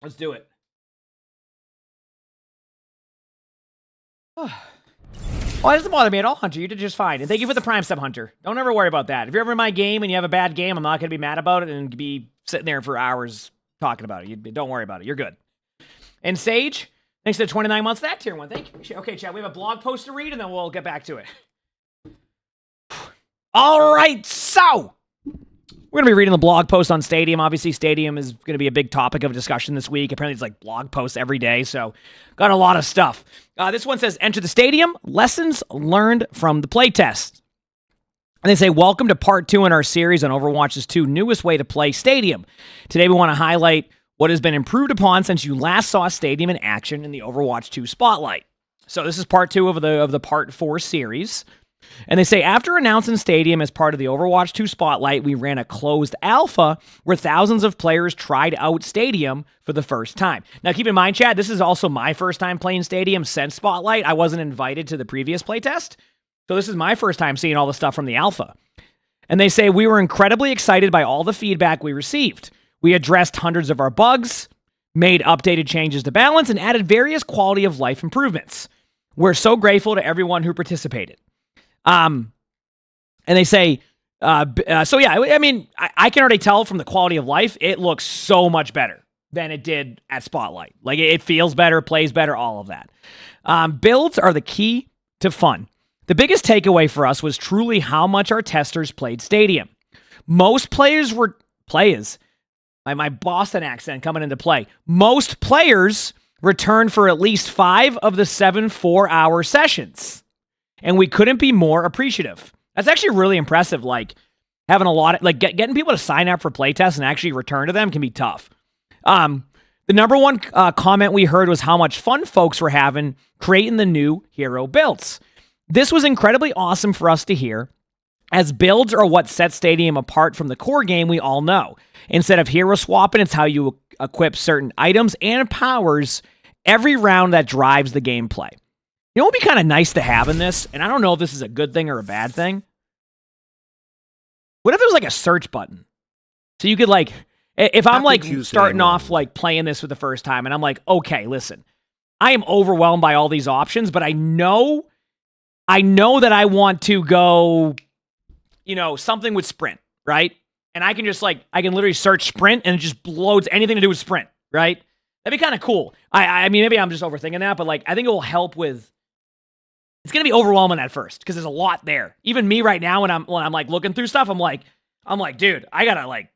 Let's do it. Well, it doesn't bother me at all, Hunter. You did just fine. And thank you for the Prime sub, Hunter. Don't ever worry about that. If you're ever in my game and you have a bad game, I'm not going to be mad about it and be sitting there for hours talking about it. Don't worry about it. You're good. And Sage, thanks to the 29 months. That tier 1. Thank you. Okay, chat. We have a blog post to read, and then we'll get back to it. All right, so we're going to be reading the blog post on Stadium. Obviously, Stadium is going to be a big topic of discussion this week. Apparently, it's like blog posts every day, so got a lot of stuff. This one says, Enter the Stadium, Lessons Learned from the Playtest. And they say, welcome to part 2 in our series on Overwatch's 2 newest way to play Stadium. Today, we want to highlight what has been improved upon since you last saw Stadium in action in the Overwatch 2 Spotlight. So this is part 2 of the part 4 series. And they say, after announcing Stadium as part of the Overwatch 2 Spotlight, we ran a closed alpha where thousands of players tried out Stadium for the first time. Now, keep in mind, Chad, this is also my first time playing Stadium since Spotlight. I wasn't invited to the previous playtest, so this is my first time seeing all the stuff from the alpha. And they say, we were incredibly excited by all the feedback we received. We addressed hundreds of our bugs, made updated changes to balance, and added various quality of life improvements. We're so grateful to everyone who participated. And they say, so yeah, I mean, I can already tell from the quality of life, it looks so much better than it did at Spotlight. Like, it feels better, plays better, all of that. Builds are the key to fun. The biggest takeaway for us was truly how much our testers played Stadium. Most players were my Boston accent coming into play. Most players returned for at least 5 of the 7 4-hour sessions. And we couldn't be more appreciative. That's actually really impressive. Like, having a lot of, like, getting people to sign up for playtests and actually return to them can be tough. The number one comment we heard was how much fun folks were having creating the new hero builds. This was incredibly awesome for us to hear, as builds are what set Stadium apart from the core game we all know. Instead of hero swapping, it's how you equip certain items and powers every round that drives the gameplay. You know what would be kind of nice to have in this? And I don't know if this is a good thing or a bad thing. What if there was like a search button? So you could like, if I'm like starting off like playing this for the first time and I'm like, okay, listen, I am overwhelmed by all these options, but I know that I want to go, something with sprint, right? And I can just like, I can literally search sprint and it just loads anything to do with sprint, right? That'd be kind of cool. I mean, maybe I'm just overthinking that, but like, I think it will help with, it's going to be overwhelming at first because there's a lot there. Even me right now, when I'm like looking through stuff, I'm like, dude, I gotta like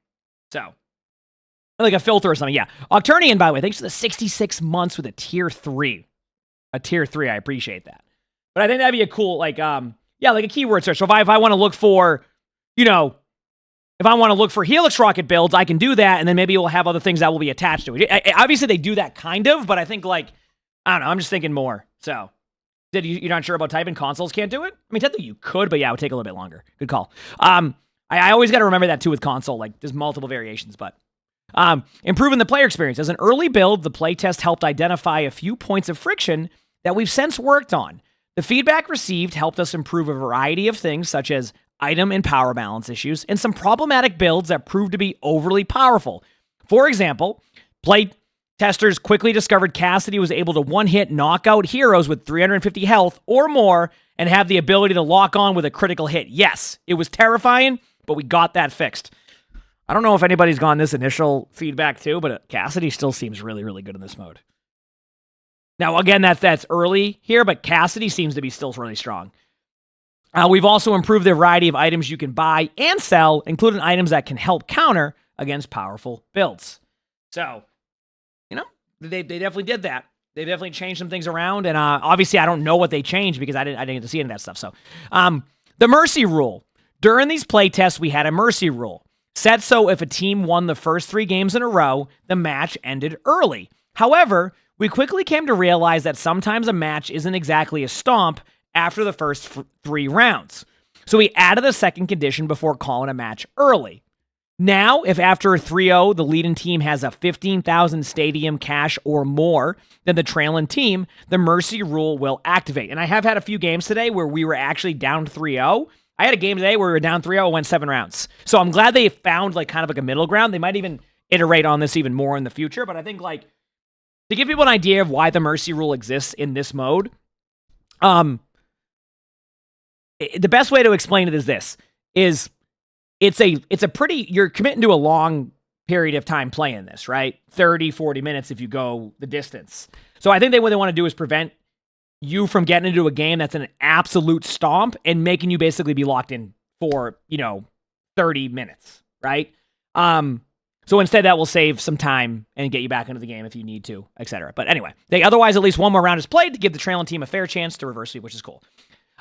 a filter or something. Yeah. Octurnian, by the way, thanks for the 66 months with a tier 3. A tier 3. I appreciate that. But I think that'd be a cool, like a keyword search. So if I want to look for, if I want to look for Helix Rocket builds, I can do that. And then maybe we'll have other things that will be attached to it. Obviously they do that kind of, but I think like, I don't know. I'm just thinking more. So. You're not sure about typing? Consoles can't do it? I mean, technically you could, but yeah, it would take a little bit longer. Good call. I always got to remember that too with console. Like, there's multiple variations, but improving the player experience. As an early build, the playtest helped identify a few points of friction that we've since worked on. The feedback received helped us improve a variety of things, such as item and power balance issues, and some problematic builds that proved to be overly powerful. For example, testers quickly discovered Cassidy was able to one-hit knock out heroes with 350 health or more and have the ability to lock on with a critical hit. Yes, it was terrifying, but we got that fixed. I don't know if anybody's gotten this initial feedback too, but Cassidy still seems really, really good in this mode. Now, again, that's early here, but Cassidy seems to be still really strong. We've also improved the variety of items you can buy and sell, including items that can help counter against powerful builds. So, they definitely did that. They definitely changed some things around, and obviously I don't know what they changed because I didn't get to see any of that stuff. So, the mercy rule. During these playtests, we had a mercy rule. Set so if a team won the first 3 games in a row, the match ended early. However, we quickly came to realize that sometimes a match isn't exactly a stomp after the first 3 rounds. So we added a second condition before calling a match early. Now, if after a 3-0, the leading team has a 15,000 stadium cash or more than the trailing team, the mercy rule will activate. And I have had a few games today where we were actually down 3-0, I had a game today where we were down 3-0 and went 7 rounds. So I'm glad they found like kind of like a middle ground. They might even iterate on this even more in the future. But I think like to give people an idea of why the Mercy rule exists in this mode, the best way to explain it is this: it's a pretty, you're committing to a long period of time playing this, right? 30, 40 minutes if you go the distance. So I think what they want to do is prevent you from getting into a game that's an absolute stomp and making you basically be locked in for, 30 minutes, right? So instead that will save some time and get you back into the game if you need to, etc. But anyway, otherwise at least one more round is played to give the trailing team a fair chance to reverse sweep, which is cool.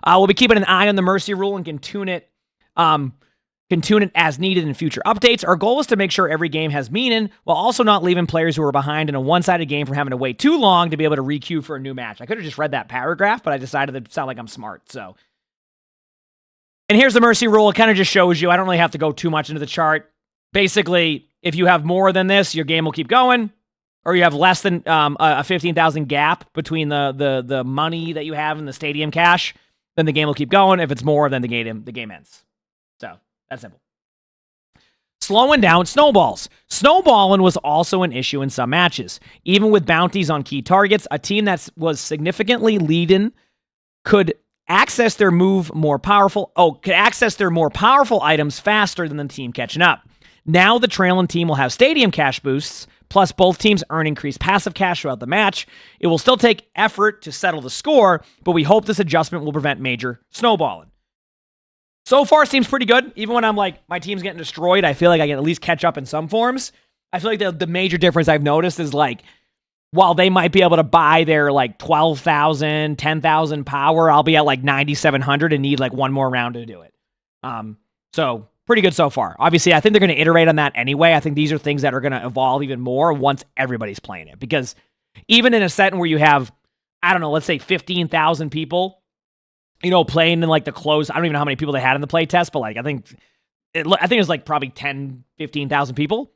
We'll be keeping an eye on the Mercy rule and can tune it as needed in future updates. Our goal is to make sure every game has meaning while also not leaving players who are behind in a one-sided game from having to wait too long to be able to re-queue for a new match. I could have just read that paragraph, but I decided to sound like I'm smart, so. And here's the Mercy rule. It kind of just shows you. I don't really have to go too much into the chart. Basically, if you have more than this, your game will keep going, or you have less than a 15,000 gap between the money that you have in the stadium cash, then the game will keep going. If it's more, then the game ends. So that's simple. Slowing down snowballs. Snowballing was also an issue in some matches. Even with bounties on key targets, a team that was significantly leading could access their more powerful items faster than the team catching up. Now the trailing team will have stadium cash boosts, plus both teams earn increased passive cash throughout the match. It will still take effort to settle the score, but we hope this adjustment will prevent major snowballing. So far, seems pretty good. Even when I'm like, my team's getting destroyed, I feel like I can at least catch up in some forms. I feel like the major difference I've noticed is like, while they might be able to buy their like 12,000, 10,000 power, I'll be at like 9,700 and need like one more round to do it. So pretty good so far. Obviously, I think they're going to iterate on that anyway. I think these are things that are going to evolve even more once everybody's playing it. Because even in a setting where you have, I don't know, let's say 15,000 people, playing in like the close, I don't even know how many people they had in the play test, but like I think it was like probably 10, 15,000 people.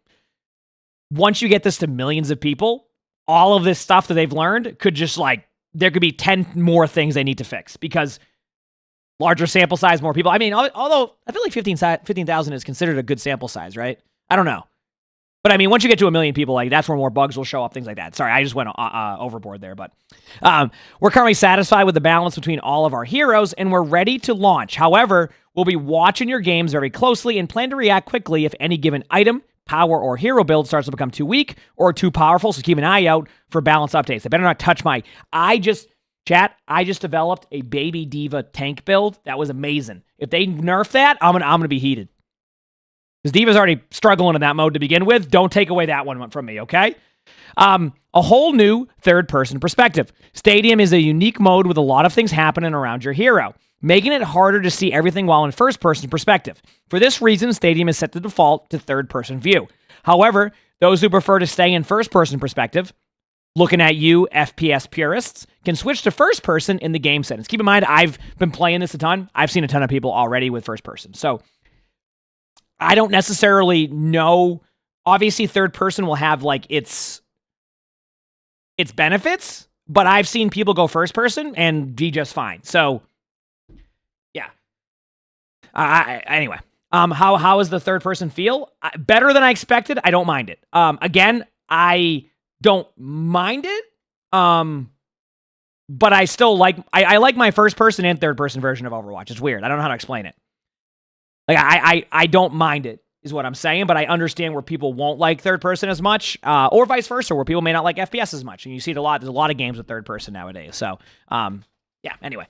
Once you get this to millions of people, all of this stuff that they've learned could just like, there could be 10 more things they need to fix because larger sample size, more people. I mean, although I feel like 15,000 is considered a good sample size, right? I don't know. But I mean, once you get to 1 million people, like that's where more bugs will show up, things like that. Sorry, I just went overboard there, but we're currently satisfied with the balance between all of our heroes, and we're ready to launch. However, we'll be watching your games very closely and plan to react quickly if any given item, power, or hero build starts to become too weak or too powerful, so keep an eye out for balance updates. I better not touch I just developed a baby D.Va tank build. That was amazing. If they nerf that, I'm gonna be heated. Because D.Va's already struggling in that mode to begin with. Don't take away that one from me, okay? A whole new third-person perspective. Stadium is a unique mode with a lot of things happening around your hero, making it harder to see everything while in first-person perspective. For this reason, Stadium is set to default to third-person view. However, those who prefer to stay in first-person perspective, looking at you, FPS purists, can switch to first-person in the game settings. Keep in mind, I've been playing this a ton. I've seen a ton of people already with first-person. So I don't necessarily know. Obviously, third person will have like its benefits, but I've seen people go first person and be just fine. So, yeah. Anyway, how does the third person feel? Better than I expected. I don't mind it. Again, I don't mind it. But I still like. I like my first person and third person version of Overwatch. It's weird. I don't know how to explain it. Like, I don't mind it, is what I'm saying, but I understand where people won't like third person as much, or vice versa, where people may not like FPS as much. And you see it a lot. There's a lot of games with third person nowadays. So, yeah, anyway.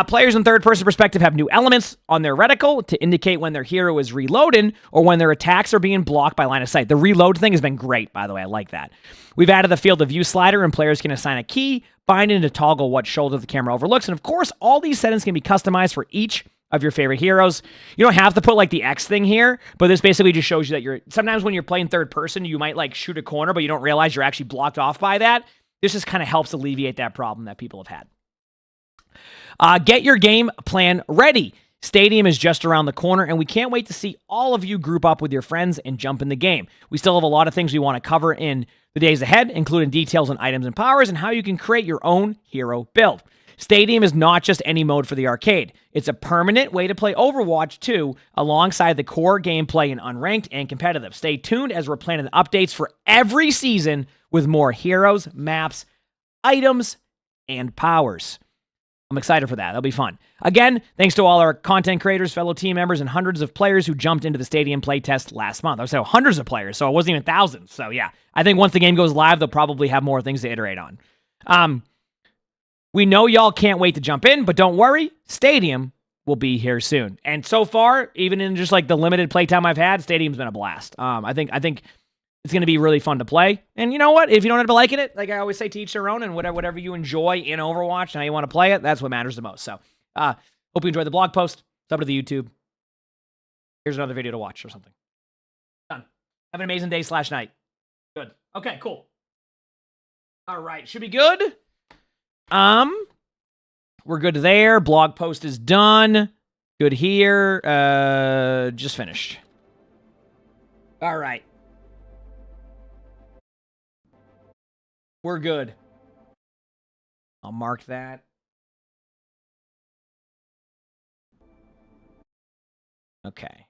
Players in third person perspective have new elements on their reticle to indicate when their hero is reloading or when their attacks are being blocked by line of sight. The reload thing has been great, by the way. I like that. We've added the field of view slider, and players can assign a key, bind it to toggle what shoulder the camera overlooks. And of course, all these settings can be customized for each of your favorite heroes. You don't have to put like the X thing here, but this basically just shows you that sometimes when you're playing third person, you might like shoot a corner, but you don't realize you're actually blocked off by that. This just kind of helps alleviate that problem that people have had. Get your game plan ready. Stadium is just around the corner, and we can't wait to see all of you group up with your friends and jump in the game. We still have a lot of things we want to cover in the days ahead, including details on items and powers and how you can create your own hero build. Stadium is not just any mode for the arcade. It's a permanent way to play Overwatch 2 alongside the core gameplay in unranked and competitive. Stay tuned as we're planning updates for every season with more heroes, maps, items, and powers. I'm excited for that. That'll be fun. Again, thanks to all our content creators, fellow team members, and hundreds of players who jumped into the Stadium playtest last month. I was saying hundreds of players, so it wasn't even thousands. So yeah, I think once the game goes live, they'll probably have more things to iterate on. We know y'all can't wait to jump in, but don't worry, Stadium will be here soon. And so far, even in just like the limited playtime I've had, Stadium's been a blast. I think it's going to be really fun to play. And you know what? If you don't end up liking it, like I always say, to each their own, and whatever you enjoy in Overwatch and how you want to play it, that's what matters the most. So, hope you enjoyed the blog post. Sub to the YouTube. Here's another video to watch or something. Done. Have an amazing day/night. Good. Okay, cool. All right, should be good. We're good there. Blog post is done. Good here. Just finished. All right. We're good. I'll mark that. Okay.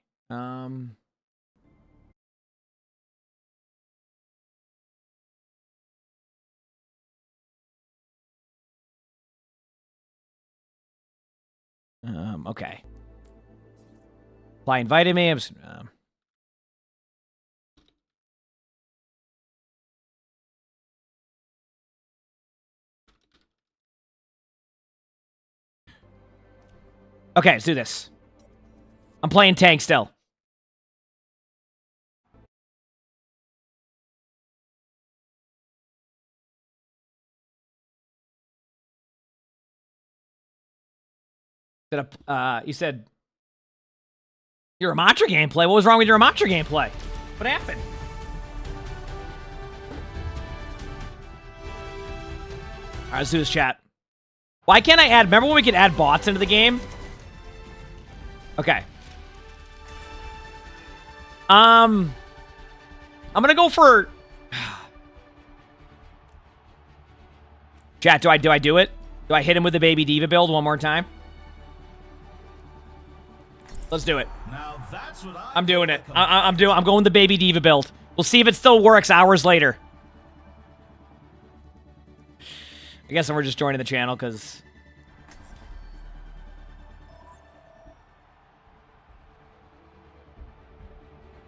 Okay. Fly invited me. Okay, let's do this. I'm playing tank still. You said your Ramatra gameplay. What was wrong with your Ramatra gameplay? What happened? All right, let's do this, chat. Why can't I add... Remember when we could add bots into the game? Okay. I'm gonna go for... Chat, do I do it? Do I hit him with the baby D.Va build one more time? Let's do it. Now that's what I'm doing it. I'm going the baby D.Va build. We'll see if it still works hours later. I guess we're just joining the channel because...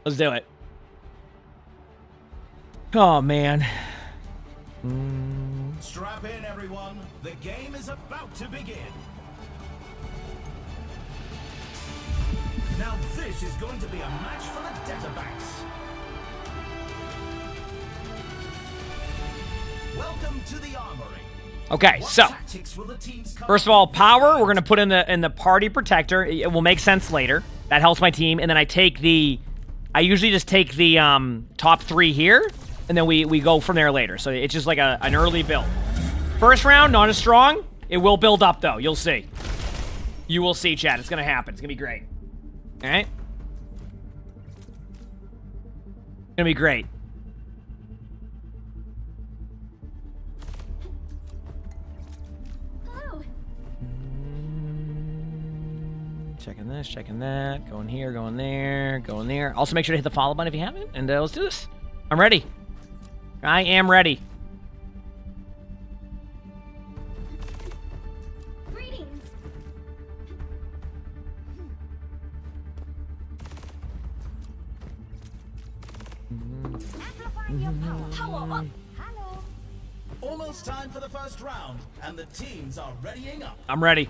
Let's do it. Oh, man. Strap in, everyone. The game is about to begin. Now this is going to be a match for the databanks. Welcome to the armory. Okay, so first of all, power we're gonna put in the party protector. It will make sense later. That helps my team, and then I usually just take the top 3 here, and then we go from there later. So it's just like an early build. First round, not as strong. It will build up though. You'll see. You will see, chat. It's gonna happen. It's gonna be great. All right. It's gonna be great. Checking this, checking that. Going here, going there, going there. Also, make sure to hit the follow button if you haven't. And let's do this. I'm ready. I am ready. Greetings. Amplifying your power. Power up. Hello. Almost time for the first round, and the teams are readying up. I'm ready.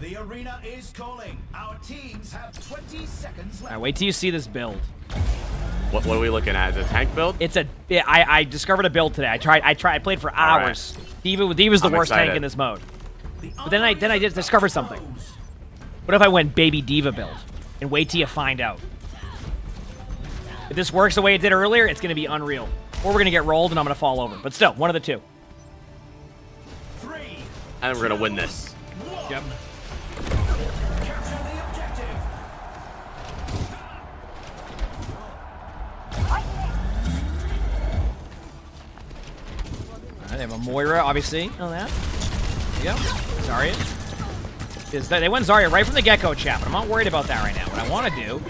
The arena is calling. Our teams have 20 seconds left. All right, wait till you see this build. What are we looking at? Is it a tank build? It's a. I discovered a build today. I played for hours. Right. D.Va's the worst tank in this mode. But then I just discovered something. What if I went baby D.Va build and wait till you find out? If this works the way it did earlier, it's going to be unreal. Or we're going to get rolled and I'm going to fall over. But still, one of the two. And we're going to win this. Yep. They have a Moira, obviously. Know that. There you go. Zarya. They went Zarya right from the get-go, chat, but I'm not worried about that right now. What I want to do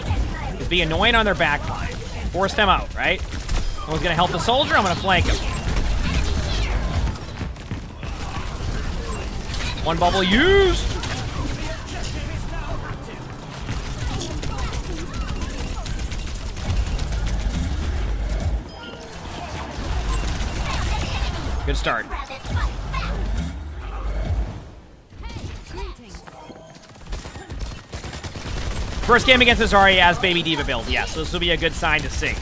is be annoying on their backline. Force them out, right? No one's going to help the soldier, I'm going to flank him. One bubble used! Good start. First game against Zarya as Baby D.Va build, yeah, so this will be a good sign to see.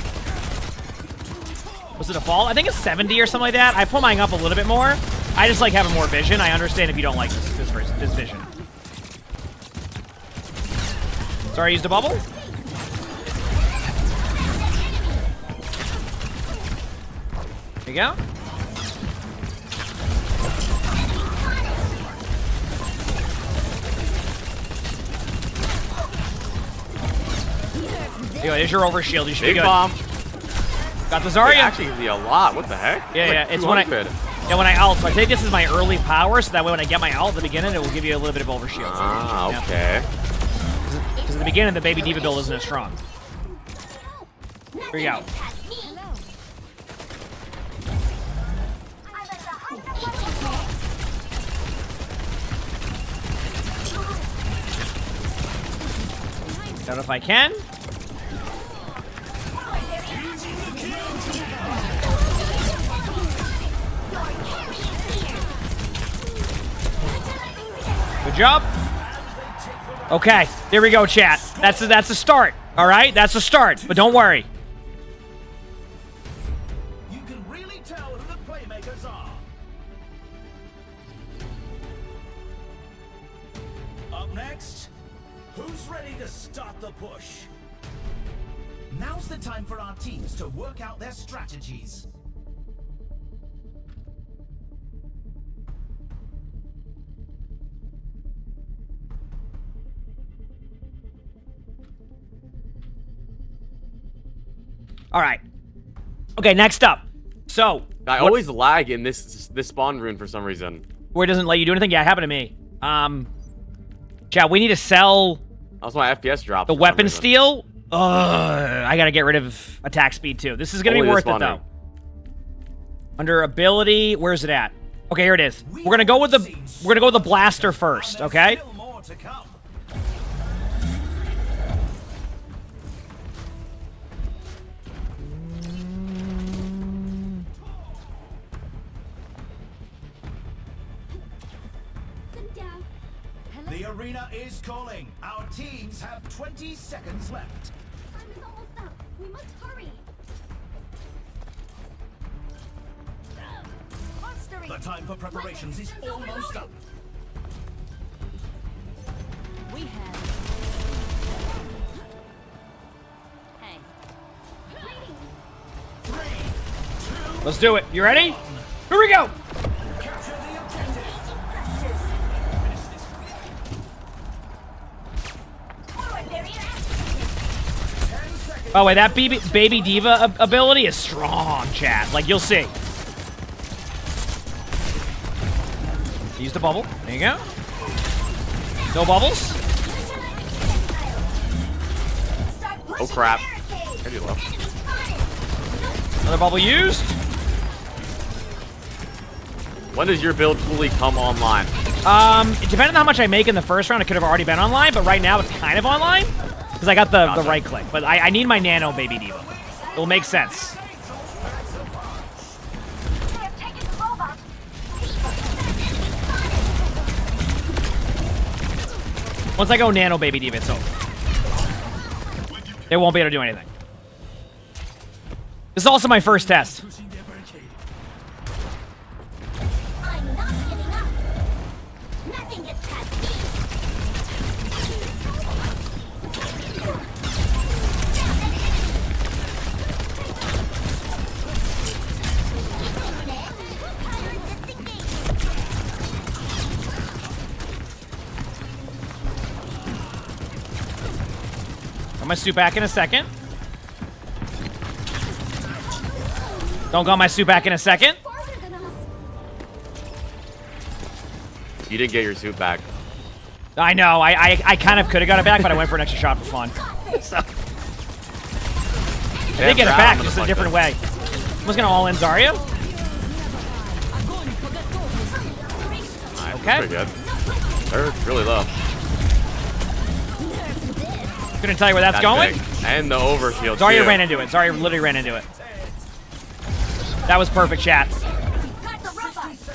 Was it a fall? I think it's 70 or something like that. I put mine up a little bit more. I just like having more vision. I understand if you don't like this vision. Sorry, I used a bubble. There you go. Yo, there's your overshield. You should be good. Bomb. Got the Zarya. Actually, gives you a lot. What the heck? Yeah, like yeah. It's when I ult. So I take this as my early power, so that way when I get my ult at the beginning, it will give you a little bit of overshield. Ah, okay. Because at the beginning, the Baby D.Va build isn't as strong. Here you go. Got it if I can. Good job. Okay, there we go, chat. That's a start. All right, that's a start. But don't worry. You can really tell who the playmakers are. Up next, who's ready to start the push? Now's the time for our teams to work out their strategies. All right. Okay, next up. So I always lag in this spawn rune for some reason. Where it doesn't let you do anything? Yeah, it happened to me. Chat, we need to sell. Also, my FPS dropped. The weapon steal. I gotta get rid of attack speed too. This is gonna be worth it though. Under ability, where's it at? Okay, here it is. We're gonna go with the blaster first. Okay. The arena is calling. Our teams have 20 seconds left. Time is almost up. We must hurry. The time for preparations is almost up. We have. Hey. Let's do it. You ready? Here we go. Oh wait, that Baby D.Va ability is strong, chat. Like, you'll see. Use the bubble. There you go. No bubbles. Oh crap. Pretty low. Another bubble used. When does your build fully come online? Depending on how much I make in the first round, it could have already been online, but right now it's kind of online. Because I got the right click. But I need my nano Baby D.Va. It will make sense. Once I go nano Baby D.Va, it's over. They won't be able to do anything. This is also my first test. I'm not giving up. Nothing gets past me. I'm gonna suit back in a second. Don't got my suit back in a second. You didn't get your suit back. I know. I kind of could have got it back, but I went for an extra shot for fun. So. I did get it back, just a different way. I was gonna all-in Zarya. Nice, Okay. pretty good. They're really low. Couldn't tell you where that's going. Big. And the overshield. Zarya too. ran into it. Zarya literally ran into it. That was perfect, chat.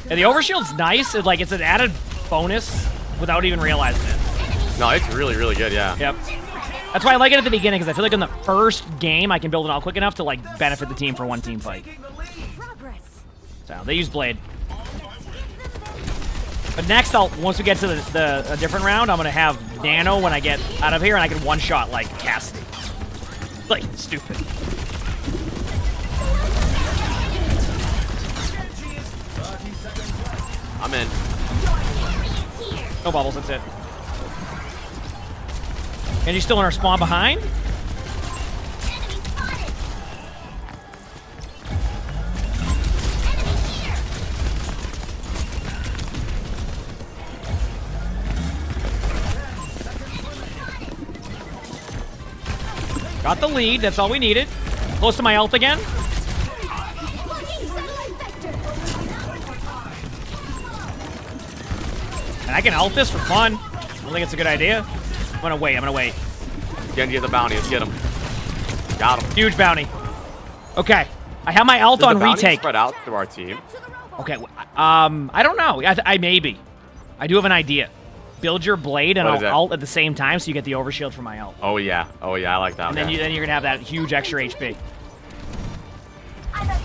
And the overshield's nice. It's an added bonus without even realizing it. No, it's really, really good, yeah. Yep. That's why I like it at the beginning, because I feel like in the first game, I can build it all quick enough to, like, benefit the team for one team fight. So, they use Blade. But next, once we get to a different round, I'm going to have Nano when I get out of here, and I can one-shot, like, Cassidy. Like, stupid. I'm in. No bubbles, that's it. And you still in our spawn behind? Got the lead, that's all we needed. Close to my ult again. And I can ult this for fun. I don't think it's a good idea. I'm gonna wait. Genji has a bounty, let's get him. Got him. Huge bounty. Okay. I have my ult Does on the bounty retake. spread out through our team? Okay, I don't know. I maybe. I do have an idea. Build your blade and What is I'll it? ult at the same time so you get the overshield from my ult. Oh yeah, I like that. And Okay. then you're gonna have that huge extra HP.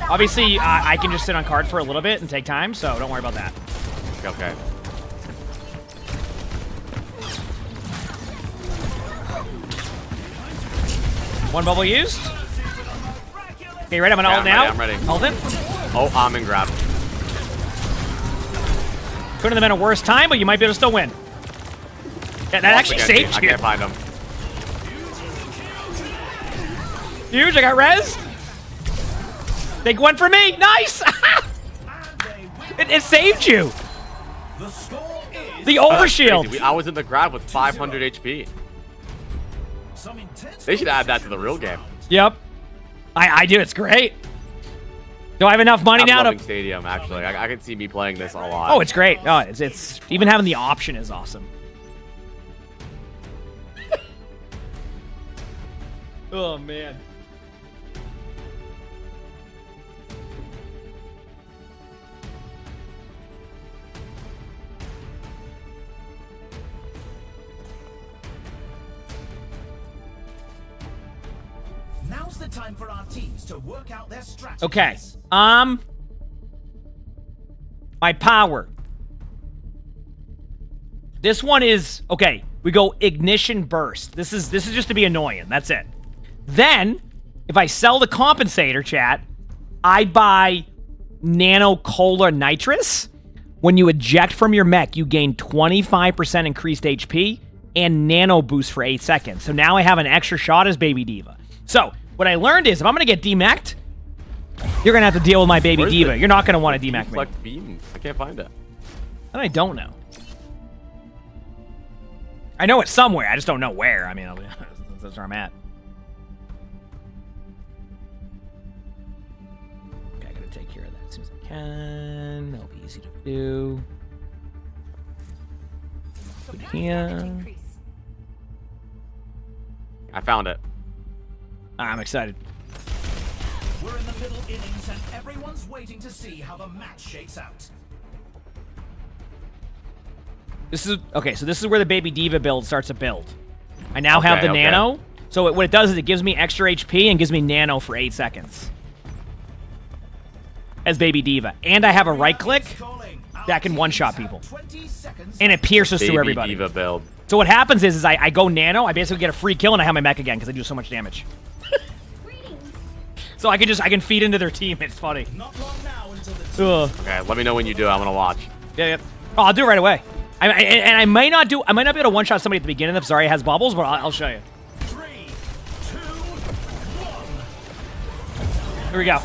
Obviously, I can just sit on card for a little bit and take time, so don't worry about that. Okay. One bubble used. Okay, you ready? I'm gonna ult now. I'm ready. Ult in. Oh, I'm in grab. Couldn't have been a worse time, but you might be able to still win. Yeah, that actually saved I you. can't find him. Huge, I got res. Big one for me. Nice. it saved you. The overshield. Crazy. I was in the grab with 500 HP. They should add that to the real game. Yep. I do. It's great. Do I have enough money I'm now loving to... Stadium, actually. I can see me playing this a lot. Oh, it's great. Oh, it's even having the option is awesome. Oh, man. Now's the time for our teams to work out their strategies. Okay. My power. This one is okay. We go ignition burst. This is just to be annoying. That's it. Then, if I sell the compensator, chat, I buy nano cola nitrous. When you eject from your mech, you gain 25% increased HP and nano boost for 8 seconds. So now I have an extra shot as Baby D.Va. So what I learned is if I'm gonna get demeched, you're gonna have to deal with my Baby Where's D.Va. You're not gonna want to demech me. Deflect beam. I can't find it. And I don't know. I know it's somewhere. I just don't know where. I mean, that's where I'm at. Okay, I gotta take care of that as soon as I can. That'll be easy to do. Put here. I found it. I'm excited. We're in the middle innings and everyone's waiting to see how the match shakes out. This is okay. So this is where the Baby D.Va build starts to build. I now have the nano. So what it does is it gives me extra HP and gives me nano for 8 seconds as Baby D.Va, and I have a right click that can one-shot people, and it pierces through everybody. D.Va build. So what happens is I go nano. I basically get a free kill, and I have my mech again because I do so much damage. So I can feed into their team. It's funny. Okay, let me know when you do. I'm gonna watch. Yeah. Oh, I'll do it right away. I might not be able to one-shot somebody at the beginning if Zarya has bubbles, but I'll show you. 3, 2, 1. Here we go.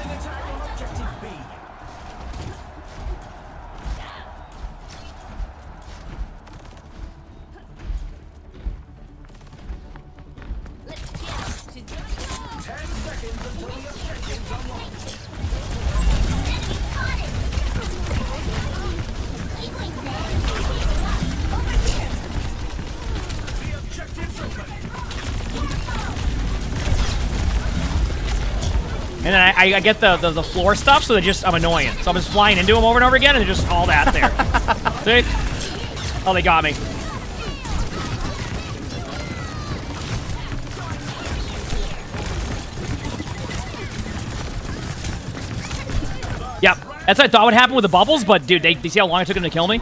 And then I get the floor stuff, so I'm annoying. So I'm just flying into them over and over again, and they're just all that there. See? Oh, they got me. Yep, that's what I thought would happen with the bubbles, but dude, they see how long it took them to kill me?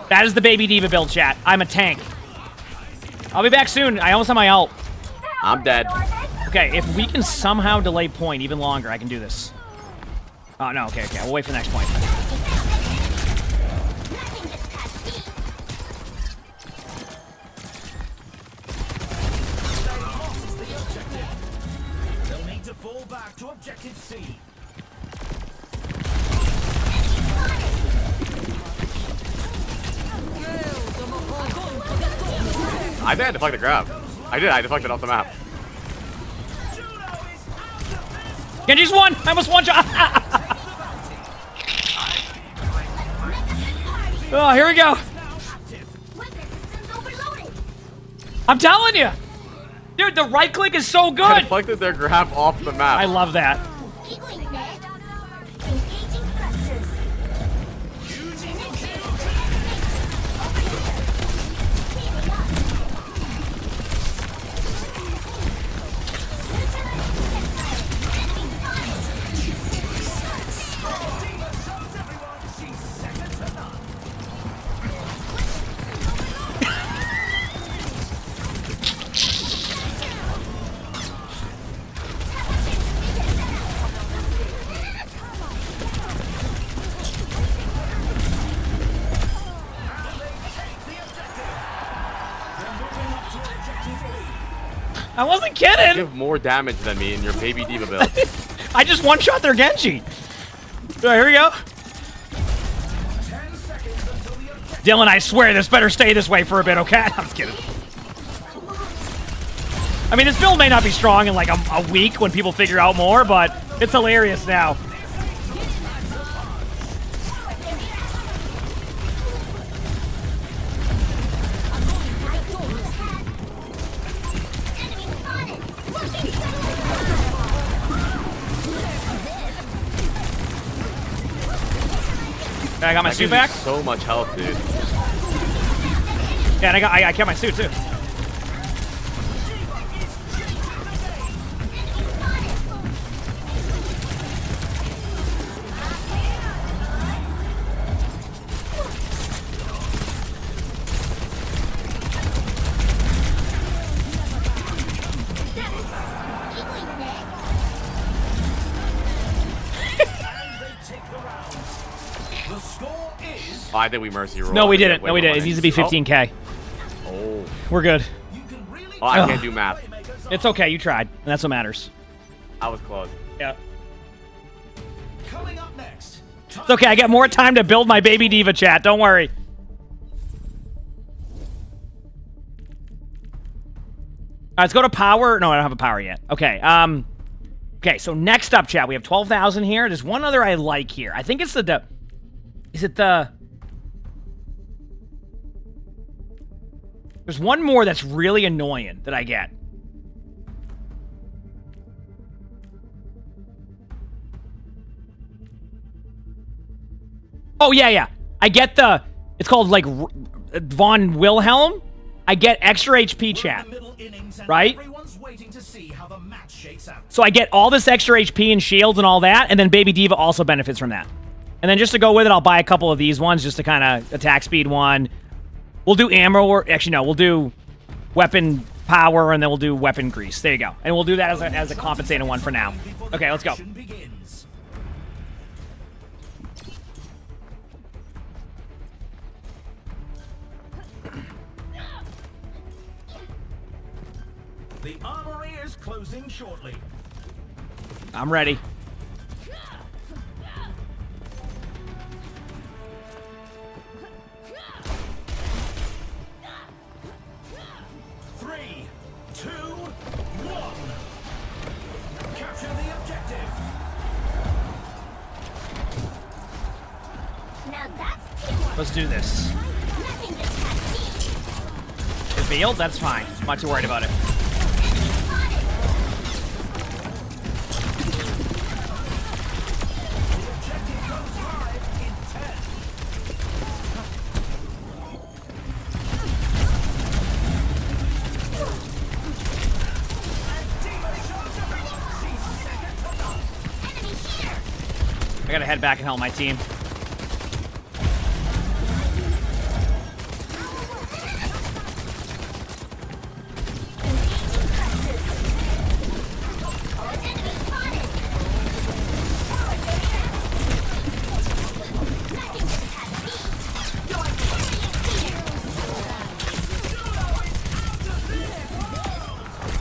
That is the baby D.Va build, chat. I'm a tank. I'll be back soon. I almost have my ult. I'm dead. Okay, if we can somehow delay point even longer, I can do this. Oh, no, okay, we'll wait for the next point. They'll need to fall back to objective C. I think I deflected the grab. I did. I deflected off the map. Genji's one! I almost one shot! Oh, here we go. I'm telling you! Dude, the right click is so good! I deflected their grab off the map. I love that. I wasn't kidding! You have more damage than me in your baby D.Va build. I just one-shot their Genji! Alright, here we go. Dylan, I swear this better stay this way for a bit, okay? I'm just kidding. I mean, this build may not be strong in like a week when people figure out more, but it's hilarious now. I got my suit back. So much health, dude. Yeah, and I kept my suit too. Oh, I think we mercy roll. No, we didn't. No, we didn't. It needs to be 15k. Oh. We're good. Oh, I can't do math. It's okay. You tried. And that's what matters. I was close. Yeah. Coming up next. It's okay. I got more time to build my baby D.Va chat. Don't worry. All right, let's go to power. No, I don't have a power yet. Okay. Okay, so next up, chat, we have 12,000 here. There's one other I like here. I think it's the is it the... There's one more that's really annoying that I get. Oh, yeah. I get the... It's called, like, Von Wilhelm. I get extra HP, chat. Right? So I get all this extra HP and shields and all that, and then Baby D.Va also benefits from that. And then just to go with it, I'll buy a couple of these ones just to kind of attack speed one. We'll do ammo, or actually no, we'll do weapon power, and then we'll do weapon grease. There you go. And we'll do that as a compensating one for now. Okay, let's go. The armory is closing shortly. I'm ready. Three, two, one. Let's do this. Revealed? That's fine. I'm not too worried about it. I gotta head back and help my team.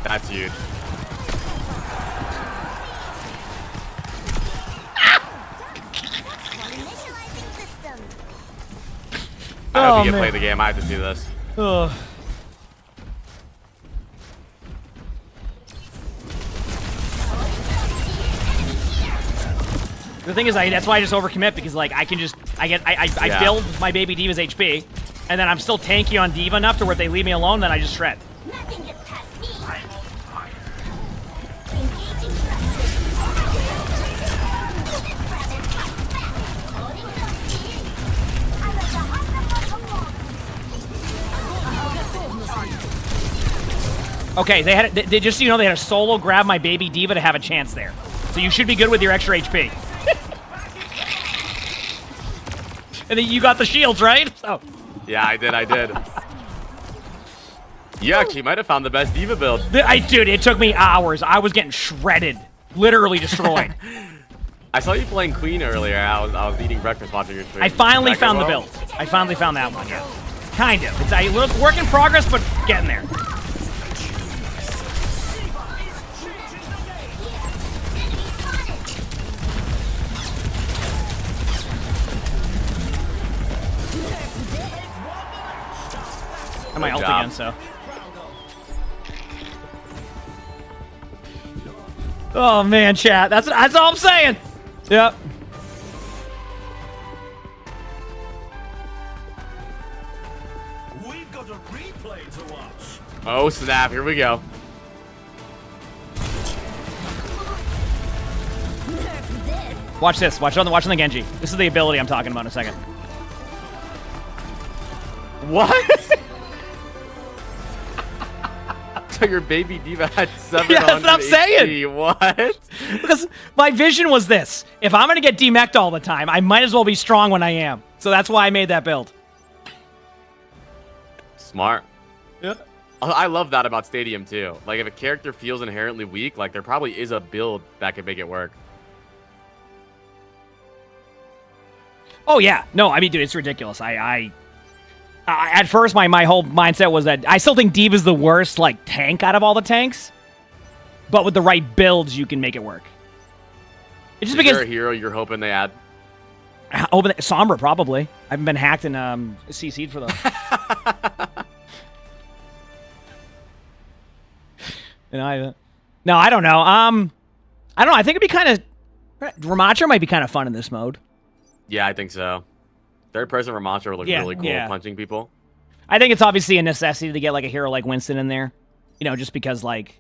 That's huge. I hope you can play the game. I have to see this. Ugh. The thing is, that's why I just overcommit, because like I build my baby D.Va's HP, and then I'm still tanky on D.Va enough to where if they leave me alone, then I just shred. Nothing gets past me. Okay, they just so you know, they had a solo grab my baby D.Va to have a chance there. So you should be good with your extra HP. And then you got the shields, right? Oh. Yeah, I did. You actually might have found the best D.Va build. Dude, it took me hours. I was getting shredded. Literally destroyed. I saw you playing Queen earlier. I was eating breakfast watching your stream. I finally found the build. I finally found that one, yeah. Kind of. It's a little work in progress, but getting there. I'm my ult again, so. Oh man, chat. That's all I'm saying. Yep. We've got a replay to watch. Oh snap! Here we go. Watch this. Watch on the Genji. This is the ability I'm talking about in a second. What? So your baby D.Va had 700 Yeah, that's what I'm saying. HP. What? Because my vision was this. If I'm going to get demeched all the time, I might as well be strong when I am. So that's why I made that build. Smart. Yeah. I love that about Stadium too. Like if a character feels inherently weak, like there probably is a build that could make it work. Oh yeah. No, I mean, dude, it's ridiculous. At first, my whole mindset was that I still think D.Va's the worst, like, tank out of all the tanks. But with the right builds, you can make it work. It's just Is because there a hero you're hoping they add? Sombra, probably. I haven't been hacked and CC'd for them. No, I don't know. I don't know. I think it'd be kind of... Ramattra might be kind of fun in this mode. Yeah, I think so. Third-person Ramattra would look really cool punching people. I think it's obviously a necessity to get like a hero like Winston in there. You know, just because like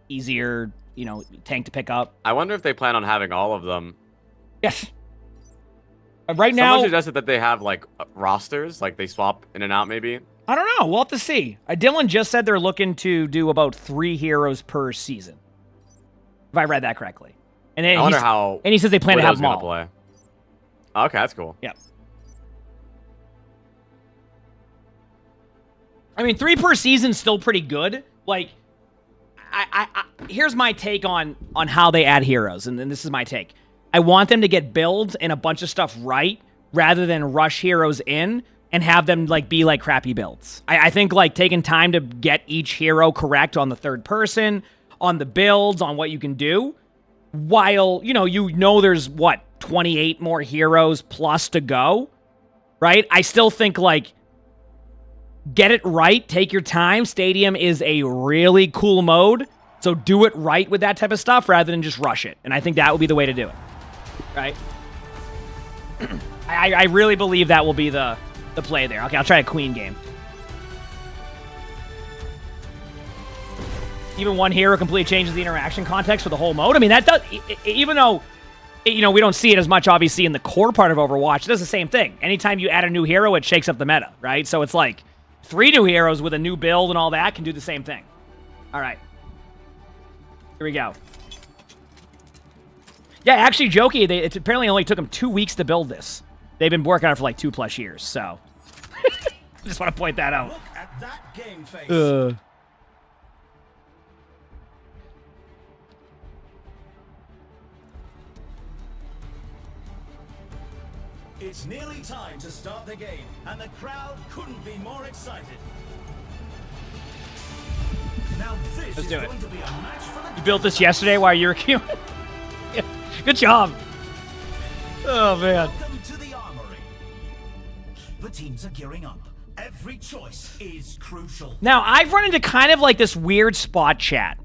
easier, you know, tank to pick up. I wonder if they plan on having all of them. Yes. Right now, someone suggested that they have like rosters, like they swap in and out maybe. I don't know. We'll have to see. Dylan just said they're looking to do about 3 heroes per season. If I read that correctly. And then I wonder how. And he says they plan to have them all. Play. Okay, that's cool. Yep. I mean, 3 per season's still pretty good. Like, here's my take on how they add heroes, and then this is my take. I want them to get builds and a bunch of stuff right, rather than rush heroes in and have them like be like crappy builds. I think like taking time to get each hero correct on the third person, on the builds, on what you can do, while you know there's what 28 more heroes plus to go, right? I still think like. Get it right. Take your time. Stadium is a really cool mode. So do it right with that type of stuff rather than just rush it. And I think that would be the way to do it. Right? I really believe that will be the the play there. Okay, I'll try a queen game. Even one hero completely changes the interaction context for the whole mode. I mean, that does, even though, you know, we don't see it as much, obviously, in the core part of Overwatch, it does the same thing. Anytime you add a new hero, it shakes up the meta, right? So it's like 3 new heroes with a new build and all that can do the same thing. All right. Here we go. Yeah, actually, Jokey, it apparently only took them 2 weeks to build this. They've been working on it for like 2+ years, so. Just want to point that out. Look at that game face. It's nearly time to start the game, and the crowd couldn't be more excited. Now this Let's is do it. going to be a match for the You built this yesterday while you were queuing? Yeah, good job. Oh, man. Welcome to the armory. The teams are gearing up. Every choice is crucial. Now, I've run into kind of like this weird spot chat.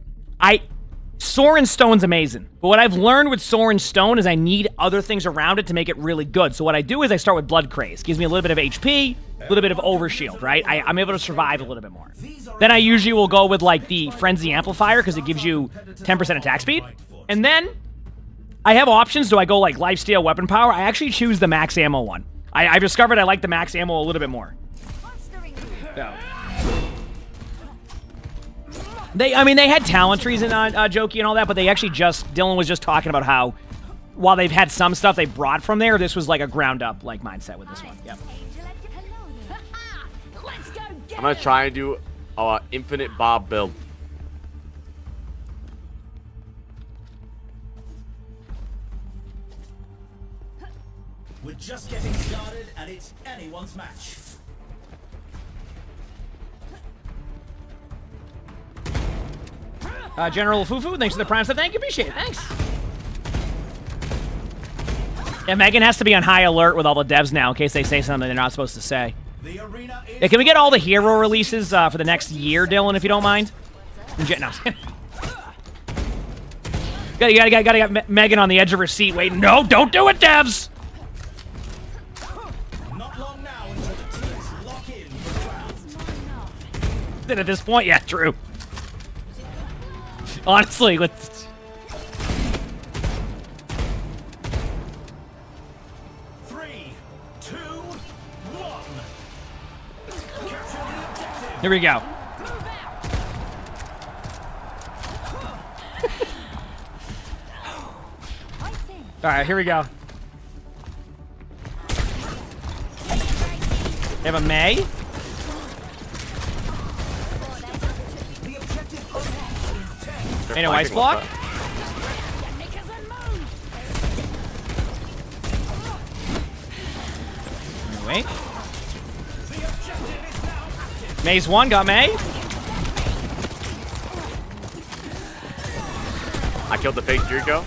Soren Stone's amazing, but what I've learned with Soren Stone is I need other things around it to make it really good. So what I do is I start with Blood Craze. Gives me a little bit of HP, a little bit of Overshield, right? I'm able to survive a little bit more. Then I usually will go with like the Frenzy Amplifier because it gives you 10% attack speed. And then I have options. Do I go like Lifesteal, Weapon Power? I actually choose the max ammo one. I've discovered I like the max ammo a little bit more. So. They had talent trees in Jokey and all that, but they actually Dylan was just talking about how, while they've had some stuff they brought from there, this was like a ground-up like mindset with this one. Yep. I'm gonna try and do infinite Bob build. We're just getting started, and it's anyone's match. General Fufu, thanks for the prime stuff. Thank you, appreciate it. Thanks. Yeah, Megan has to be on high alert with all the devs now in case they say something they're not supposed to say. Yeah, can we get all the hero releases for the next year, Dylan, if you don't mind? No. gotta get Megan on the edge of her seat. Wait, no, don't do it, devs! Not long now until the teams lock in for round. Then at this point, yeah, true. Honestly, let's... 3, 2, 1. Capture the objective. Here we go. Alright, here we go. They have a May. Made a ice block. Wait. May's one, got May. I killed the fake Jericho.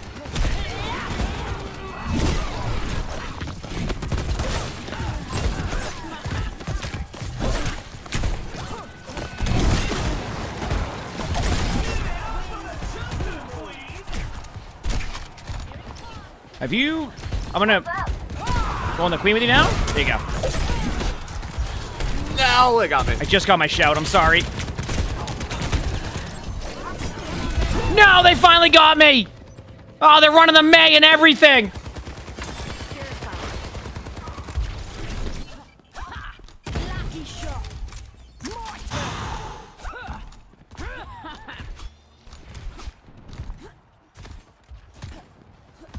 Have you... I'm gonna go on the queen with you now. There you go. No, they got me. I just got my shout. I'm sorry. No, they finally got me. Oh, they're running the May and everything.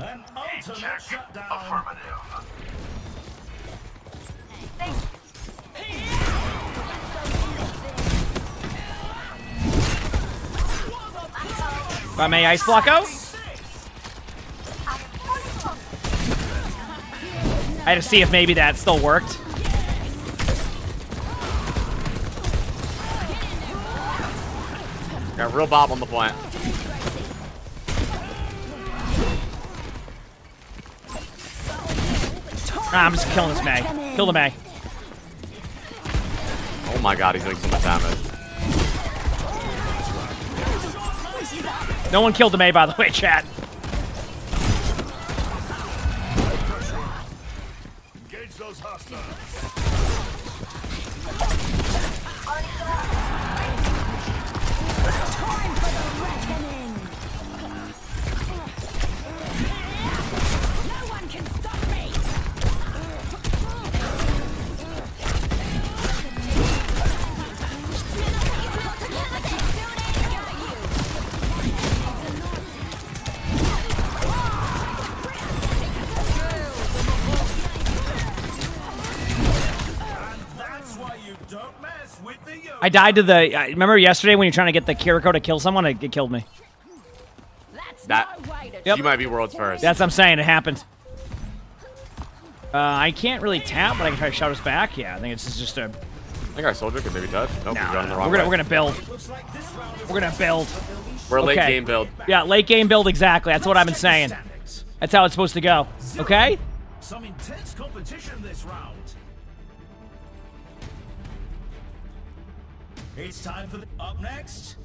An ultimate shutdown. Got May ice block out. I had to see if maybe that still worked. Got real Bob on the plant. I'm just killing this May. Kill the May. Oh my god, he's doing so much damage. No one killed the May, by the way, chat. Engage those hostiles. for the reckoning. No one can stop me. I died to the. Remember yesterday when you're trying to get the Kiriko to kill someone? It killed me. That Yep. you might be world's first. That's what I'm saying. It happened. I can't really tap, but I can try to shout us back. Yeah, I think it's just a. I think our soldier could maybe touch. Nope, he's running the wrong we're way. gonna build. We're gonna build. We're late Okay. game build. Yeah, late game build exactly. That's what I've been saying. That's how it's supposed to go. Okay. Some intense competition this round. It's time for the up next.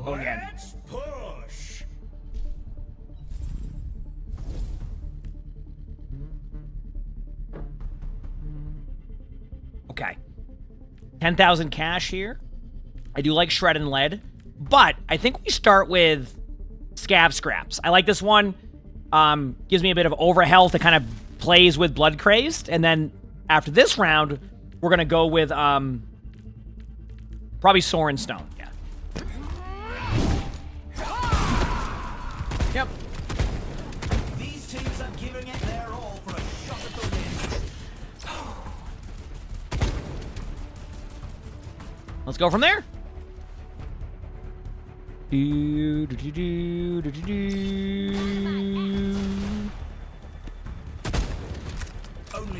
Oh, yeah. Let's push. Okay. 10,000 cash here. I do like Shred and Lead, but I think we start with Scav Scraps. I like this one. Gives me a bit of overhealth that kind of plays with Blood Crazed, and then after this round, we're gonna go with probably Soren Stone. Yeah. Yep. These teams are giving it their all for a shot at the win. Let's go from there. Only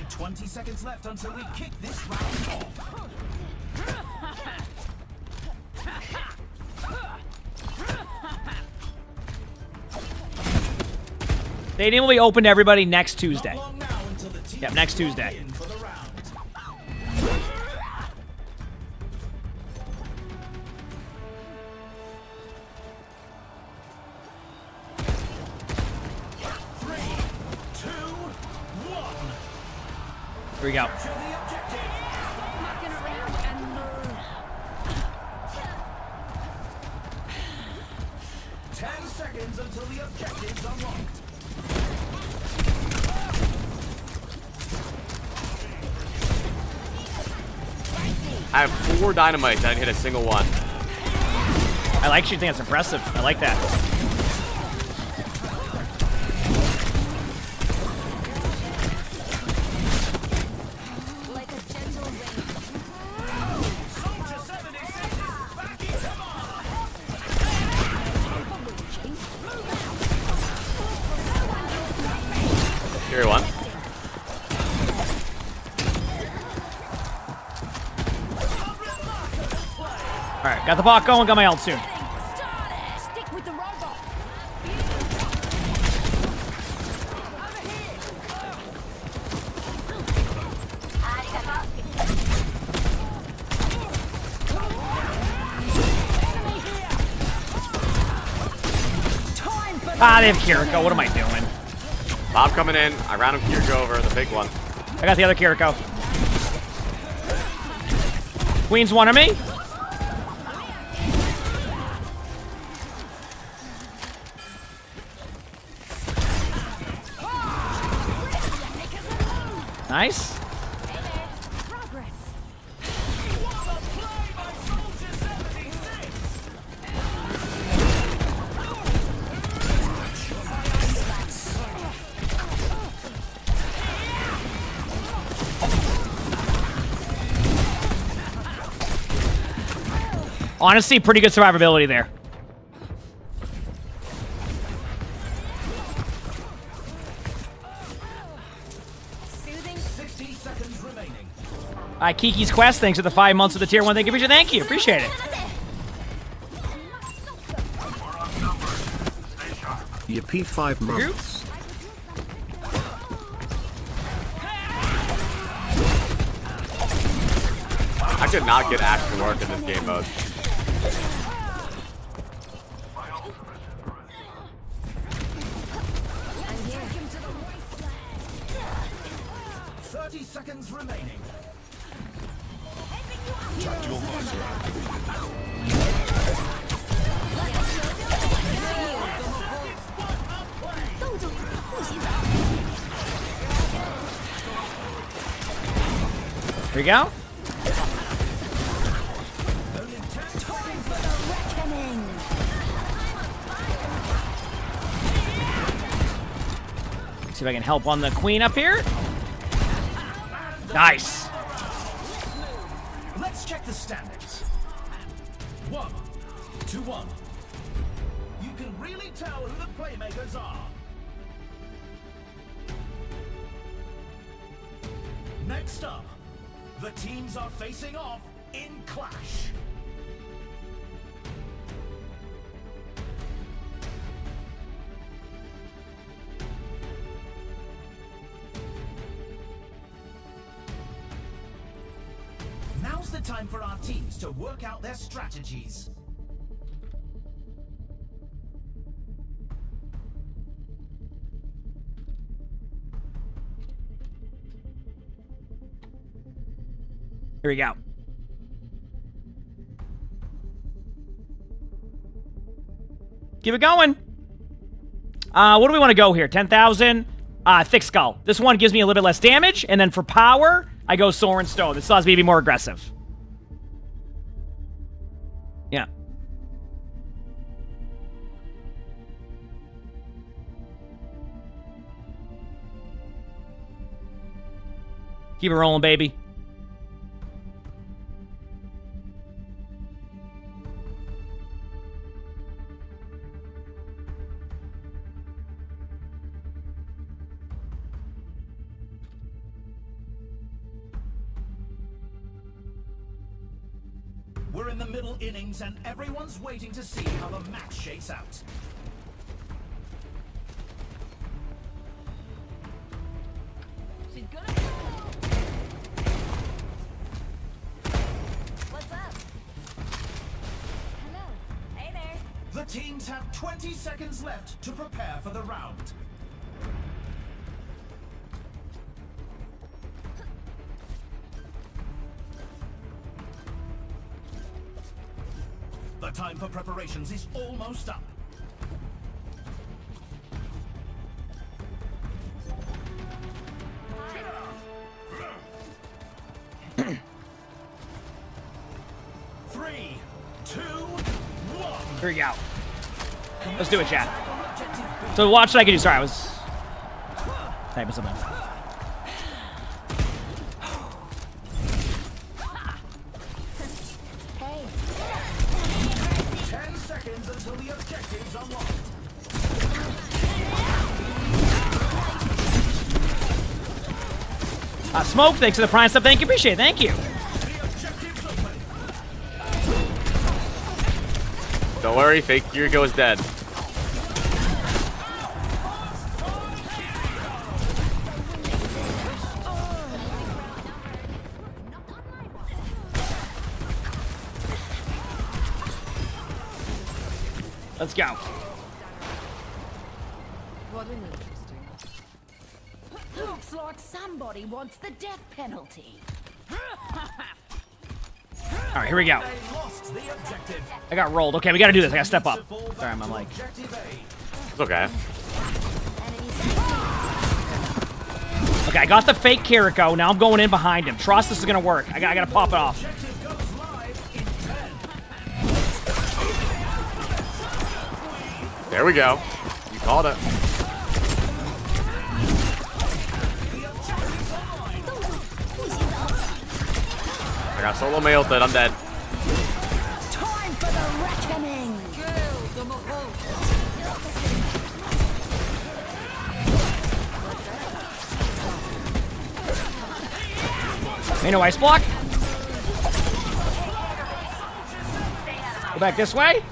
20 seconds left until we kick this round off. Stadium will be open to everybody next Tuesday. Yep, next Tuesday. Here we go. Seconds until the objective's unlocked. I have 4 dynamites. I didn't hit a single one. I like shooting. That's impressive. I like that. Carry one. All right, got the bot going. Got my ult soon. Stick with the robot. Ah, they have Kiriko. What am I doing? Bob coming in. I round him Kiriko over, the big one. I got the other Kiriko. Queen's one of me. Nice. Honestly, pretty good survivability there. Kiki's Quest, thanks for the 5 months of the tier 1. Thank you. Appreciate it. Yippee 5 months. I could not get Ash to work in this game mode. Seconds remaining. Here we go. See if I can help on the queen up here. Nice. Let's check the standings. 1-1. You can really tell who the playmakers are. Next up, the teams are facing off in Clash. Now's the time for our teams to work out their strategies. Here we go. Keep it going. What do we want to go here? 10,000. Thick Skull. This one gives me a little bit less damage, and then for power, I go Sword and Stone. This allows me to be more aggressive. Yeah. Keep it rolling, baby. We're in the middle innings and everyone's waiting to see how the match shakes out. She's gonna go. What's up? Hello. Hey there. The teams have 20 seconds left to prepare for the round. The time for preparations is almost up. Three, 2, 1. Here we go. Let's do it, chat. So watch what I can do. Sorry, I was typing something. Hey. 10 seconds until the objective's unlocked. Smoke, thanks for the prime stuff. Thank you. Appreciate it. Thank you. Don't worry, fake Kiriko is dead. Let's go. What an interesting. Looks like somebody wants the death penalty. All right, here we go. I got rolled. Okay, we got to do this. I got to step up. Sorry, I'm like. It's okay. Okay, I got the fake Kiriko. Now I'm going in behind him. Trust this is going to work. I got to pop it off. There we go. You called it. I got solo mailed that I'm dead. Time for the reckoning. Ain't no ice block. Go back this way.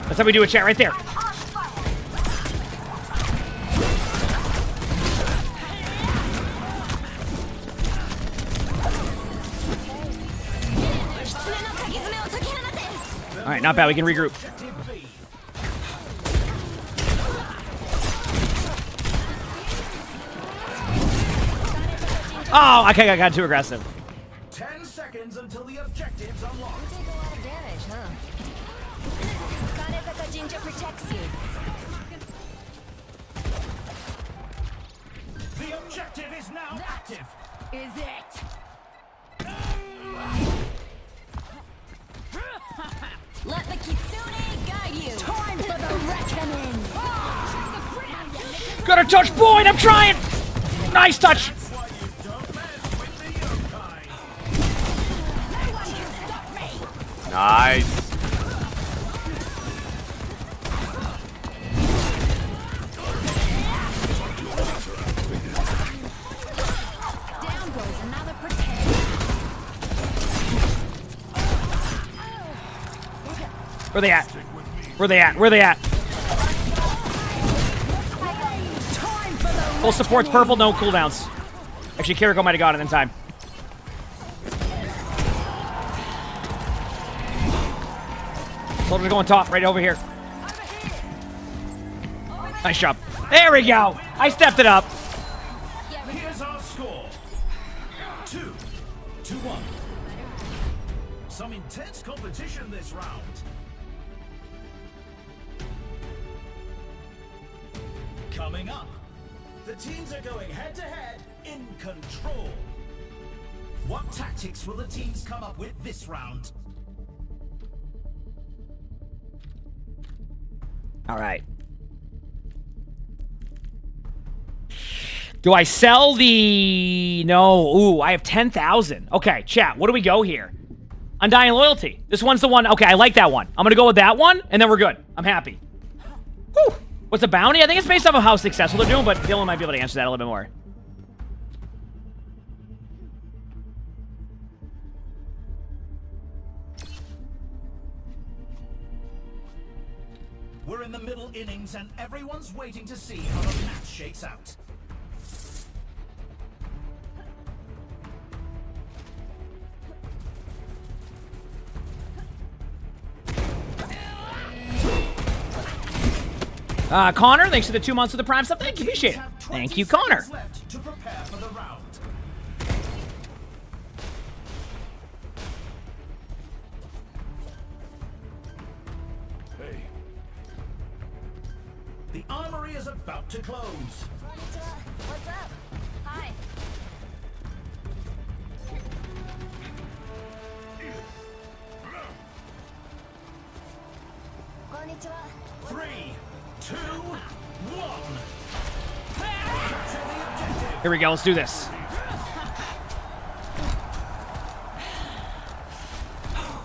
That's how we do a chat right there. All right, not bad. We can regroup. Oh, okay, I got too aggressive. 10 seconds until the objective's unlocked. You take a lot of damage, huh? Kanezaka Jinja protects you. The objective is now active. Is it? Let the Kitsune guide you. Time for the reckoning. Gotta touch Boyd, I'm trying! Nice touch! That's why you don't mess with the yokai. No one can stop me. Nice. Down goes another protect. Where they at? Where they at? Where they at? Time for the Full support's purple, no cooldowns. Actually, Kiriko might have got it in time. Soldiers going top, right over here. Nice job. There we go. I stepped it up. Here's our score. 2-1. Some intense competition this round. Coming up, the teams are going head-to-head in control. What tactics will the teams come up with this round? All right. Do I sell the... No. Ooh, I have 10,000. Okay, chat. What do we go here? Undying Loyalty. This one's the one. Okay, I like that one. I'm going to go with that one, and then we're good. I'm happy. Whew. What's a bounty? I think it's based off of how successful they're doing, but Dylan might be able to answer that a little bit more. We're in the middle innings and everyone's waiting to see how the match shakes out. Connor, thanks for the 2 months of the Prime sub. Thank you, appreciate it. Thank you, Connor. Left to prepare for the round. Hey. The armory is about to close. What's up? Hi. Konnichiwa. 3, 2, 1. Here we go. Let's do this.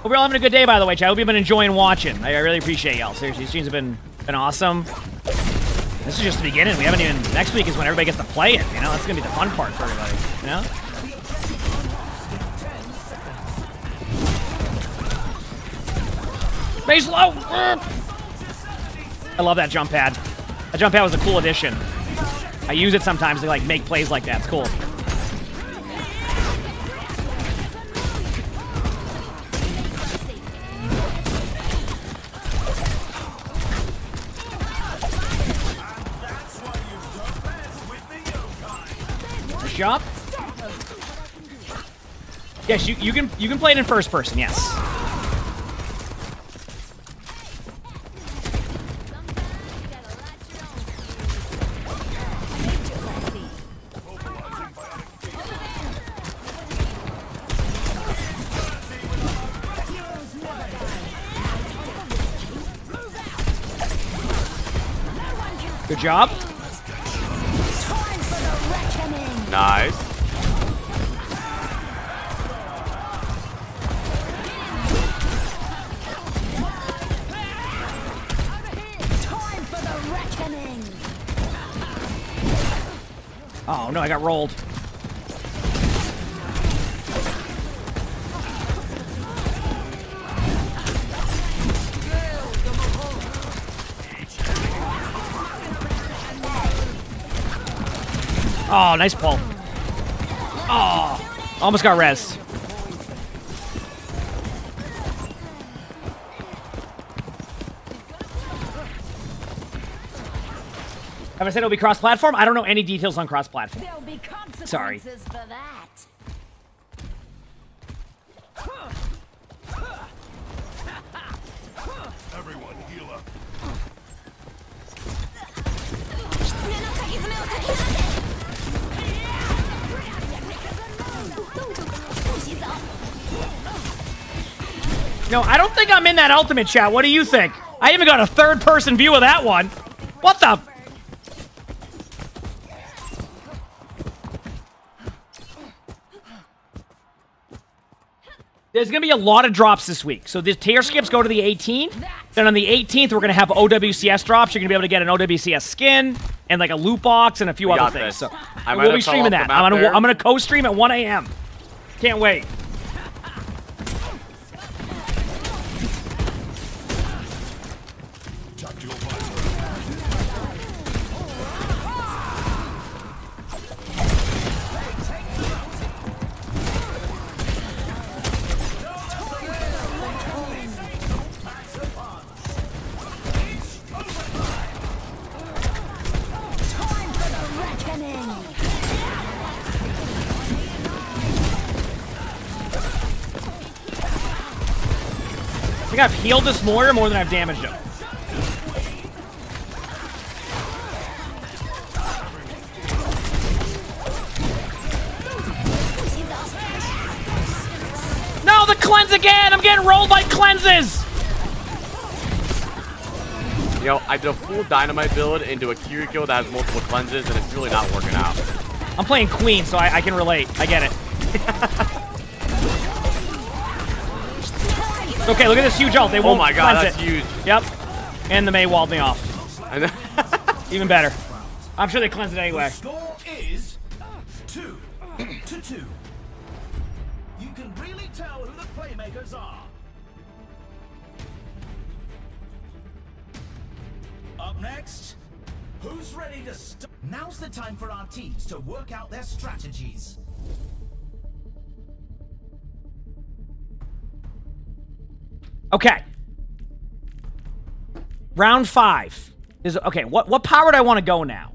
Hope you're all having a good day, by the way, chat. I hope you've been enjoying watching. I really appreciate y'all. Seriously, these streams have been awesome. This is just the beginning. We haven't even... Next week is when everybody gets to play it, you know? That's going to be the fun part for everybody, you know? Base low! I love that jump pad. That jump pad was a cool addition. I use it sometimes to, like, make plays like that. It's cool. Nice job. Yes, you can play it in first person, yes. Good job. Nice. Oh no, I got rolled. Oh, nice pull. Oh, almost got res. Have I said it'll be cross-platform? I don't know any details on cross-platform. There'll be consequences Sorry. for that. Everyone heal up. No, I don't think I'm in that ultimate chat. What do you think? I even got a third-person view of that one. What the? There's going to be a lot of drops this week. So the tier skips go to the 18th. Then on the 18th, we're going to have OWCS drops. You're going to be able to get an OWCS skin and like a loot box and a few other things. So we'll be streaming that. I'm going to co-stream at 1 a.m. Can't wait. I think I've healed this more than I've damaged him. No, the cleanse again! I'm getting rolled by cleanses! Yo, I did a full dynamite build into a Kiriko that has multiple cleanses, and it's really not working out. I'm playing Queen, so I can relate. I get it. Okay, look at this huge ult. They won't Oh my god, cleanse that's it. huge. Yep. And the Mei walled me off. I know. Even better. I'm sure they cleanse it anyway. The score is 2-2. You can really tell who the playmakers are. Up next, who's ready to start? Now's the time for our teams to work out their strategies. Okay. Round 5 is okay. What power do I want to go now?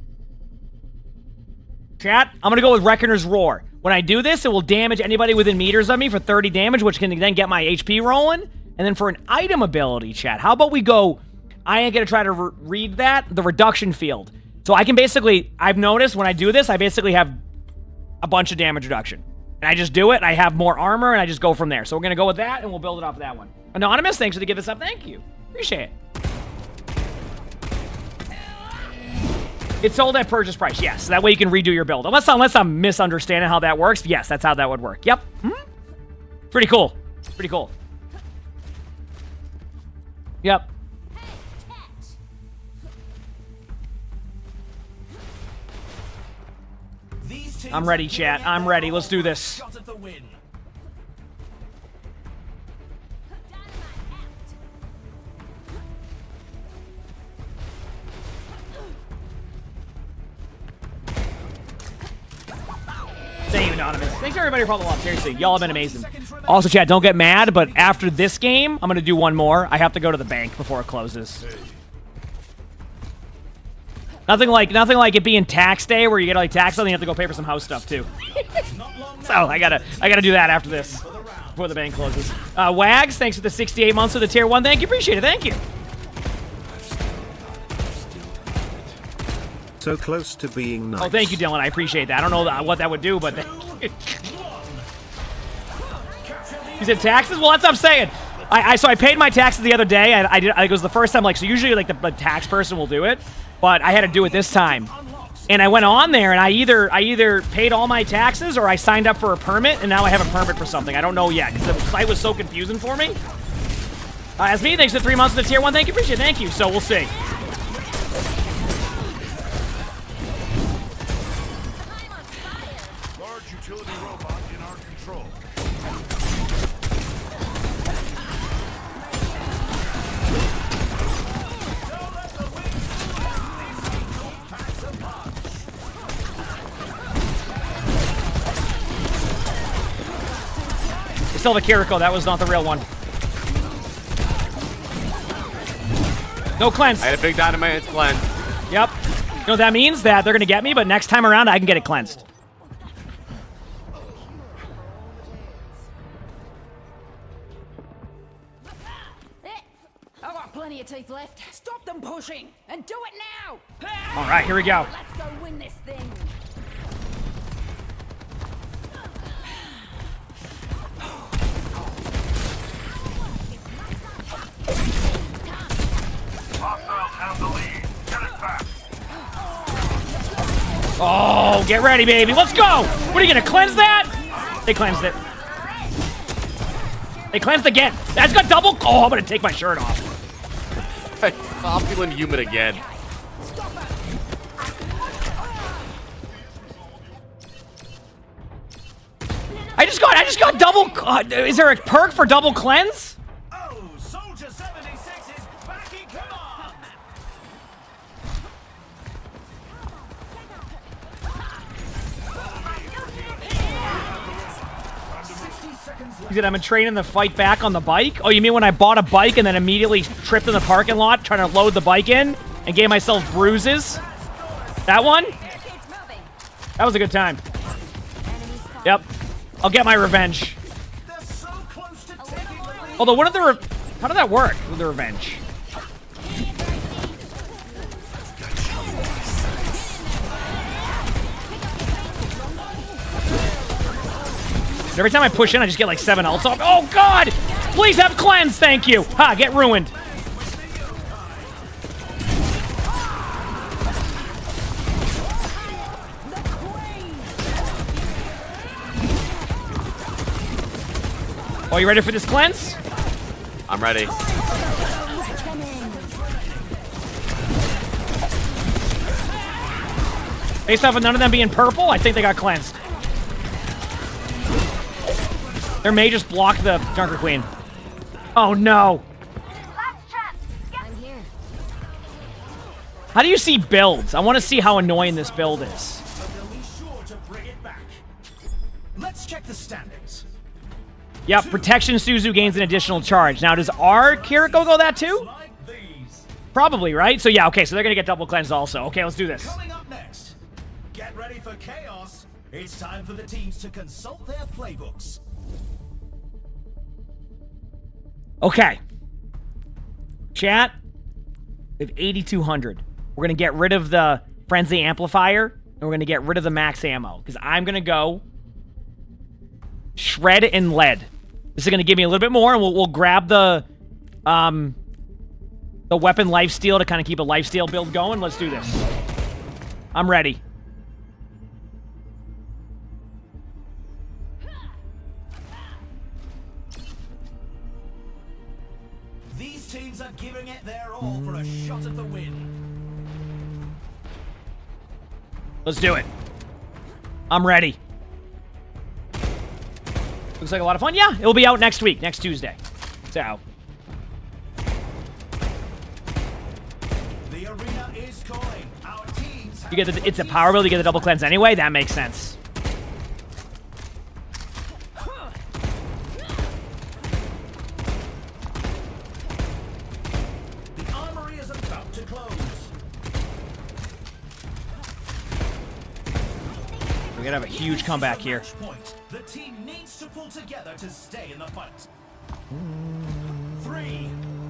Chat, I'm gonna go with Reckoner's Roar. When I do this, it will damage anybody within meters of me for 30 damage, which can then get my HP rolling. And then for an item ability, chat, how about we go? I ain't gonna try to read that. The reduction field. So I can basically, I've noticed when I do this, I basically have a bunch of damage reduction. And I just do it, and I have more armor, and I just go from there. So we're gonna go with that, and we'll build it off of that one. Anonymous, thanks for the give us up. Thank you. Appreciate it. It's sold at purchase price. Yes, that way you can redo your build. Unless I'm misunderstanding how that works. Yes, that's how that would work. Yep. Pretty cool. Pretty cool. Yep. I'm ready, chat. I'm ready. Let's do this. Thank you, Anonymous. Thanks everybody for all the love. Seriously, y'all have been amazing. Also, chat, don't get mad, but after this game, I'm gonna do one more. I have to go to the bank before it closes. Nothing like it being tax day where you get like tax, and you have to go pay for some house stuff too. So I gotta do that after this before the bank closes. Wags, thanks for the 68 months of the tier 1. Thank you, appreciate it. Thank you. So close to being nice. Oh, thank you, Dylan. I appreciate that. I don't know what that would do, but thank you. You said taxes? Well, that's what I'm saying. So I paid my taxes the other day. It was the first time. So usually like the tax person will do it, but I had to do it this time. And I went on there and I either paid all my taxes or I signed up for a permit, and now I have a permit for something. I don't know yet because the site was so confusing for me. As me, thanks for 3 months of the tier 1. Thank you, appreciate it. Thank you. So we'll see. Utility robot in our control. We still have a Kiriko. That was not the real one. No cleanse. I had a big dynamite. It's cleanse. Yep. know what that means? That they're gonna get me, but next time around I can get it cleansed. I've got plenty of teeth left. Stop them pushing and do it now. All right, here we go. Let's go win this thing. Oh, get ready, baby. Let's go. What are you gonna cleanse that? They cleansed it. They cleansed again. That's got double. Oh, I'm gonna take my shirt off. Stop feeling human again. I just got double. Is there a perk for double cleanse? Oh, Soldier 76 is back in command. He said, I'm training the fight back on the bike. Oh, you mean when I bought a bike and then immediately tripped in the parking lot trying to load the bike in and gave myself bruises? That one? That was a good time. Yep. I'll get my revenge. Although, what are the how did that work with the revenge? Every time I push in, I just get like 7 ults off. Oh, God! Please have cleanse, thank you! Ha, get ruined. Oh, you ready for this cleanse? I'm ready. Based off of none of them being purple, I think they got cleansed. Their mage just blocked the Junker Queen. Oh, no. How do you see builds? I want to see how annoying this build is. They'll be sure to bring it back. Let's check the standings. Yep, Protection Suzu gains an additional charge. Now, does our Kiriko go that too? Probably, right? So, yeah, okay, so they're going to get double cleansed also. Okay, let's do this. Coming up next, get ready for chaos. It's time for the teams to consult their playbooks. Okay. Chat, we have 8,200. We're going to get rid of the Frenzy Amplifier, and we're going to get rid of the max ammo, because I'm going to go Shred and Lead. This is going to give me a little bit more, and we'll grab the weapon lifesteal to kind of keep a lifesteal build going. Let's do this. I'm ready. These teams are giving it their all for a shot at the win. Let's do it. I'm ready. Looks like a lot of fun. Yeah, it'll be out next week, next Tuesday. So. The arena is calling. Our teams You get it's a power build, you get the double cleanse anyway. That makes sense. The armory is about to close. We're gonna have a huge comeback here. The team needs to pull together to stay in the fight. 3,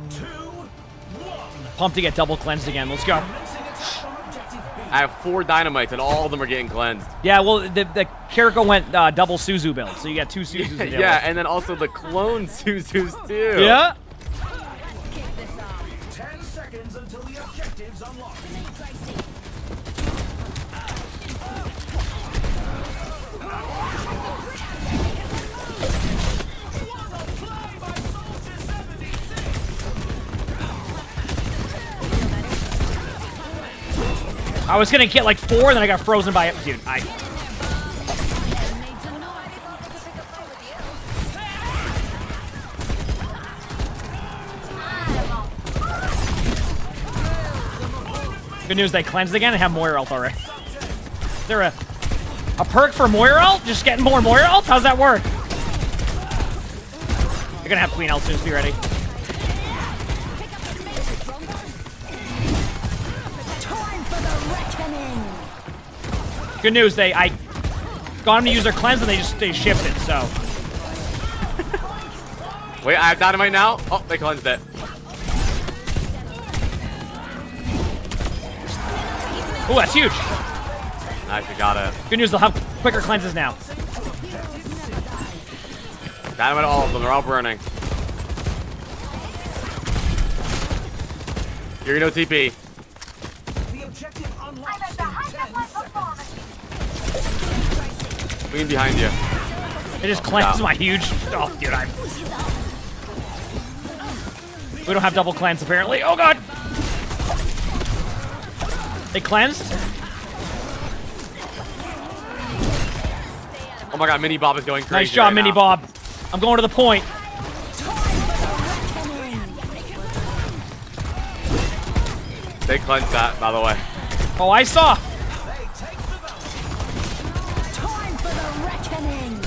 2, 1. Pumped to get double cleansed again. Let's go. I have 4 dynamites and all of them are getting cleansed. Yeah, well, the Kiriko went double Suzu build, so you got 2 Suzus. to deal Yeah, with. and then also the clone Suzus too. Yeah. 10 seconds until the objectives unlock. I was gonna get like 4, then I got frozen by it. Dude, Good news, they cleansed again and have Moira ult already. Is there a perk for Moira ult? Just getting more Moira ult? How's that work? You're gonna have Queen ult soon, so be ready. Time for the reckoning. Good news, I got them to use their cleanse and they shifted, so. Wait, I have dynamite now? Oh, they cleansed it. Oh, that's huge. Nice, we got it. Good news, they'll have quicker cleanses now. Dynamite all of them, they're all burning. You're no TP. The objective unlocks in 10 Lean behind you. They just cleansed my huge. Oh, dude, we don't have double cleanse apparently. Oh god. They cleansed. Oh my god, Mini Bob is going crazy. Nice job, right Mini now. Bob. I'm going to the point. They cleansed that, by the way. Oh, I saw. Time for the reckoning.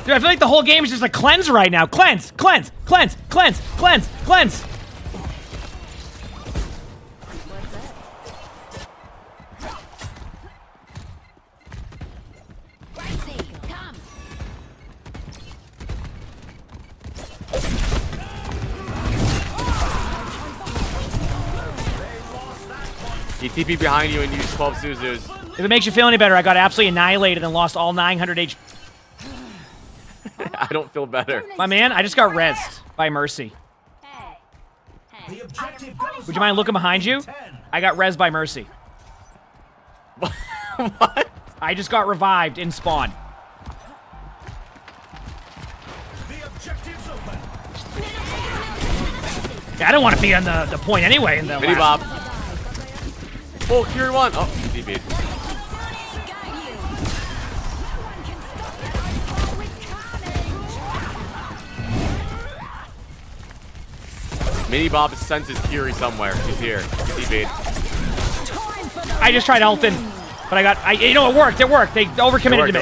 Dude, I feel like the whole game is just a cleanse right now. Cleanse, cleanse, cleanse, cleanse, cleanse, cleanse. He TP behind you and use 12 Suzus. If it makes you feel any better, I got absolutely annihilated and lost all 900 HP. I don't feel better. My man, I just got rezzed by Mercy. Would you mind looking behind you? I got rezzed by Mercy. What? I just got revived in spawn. Yeah, I don't want to be on the point anyway in the Mini last. Bob. Oh, Fury 1. Oh, DB'd. Mini Bob senses Fury somewhere. He's here. DB'd. I just tried ulting, but you know, it worked. It worked. They overcommitted to me.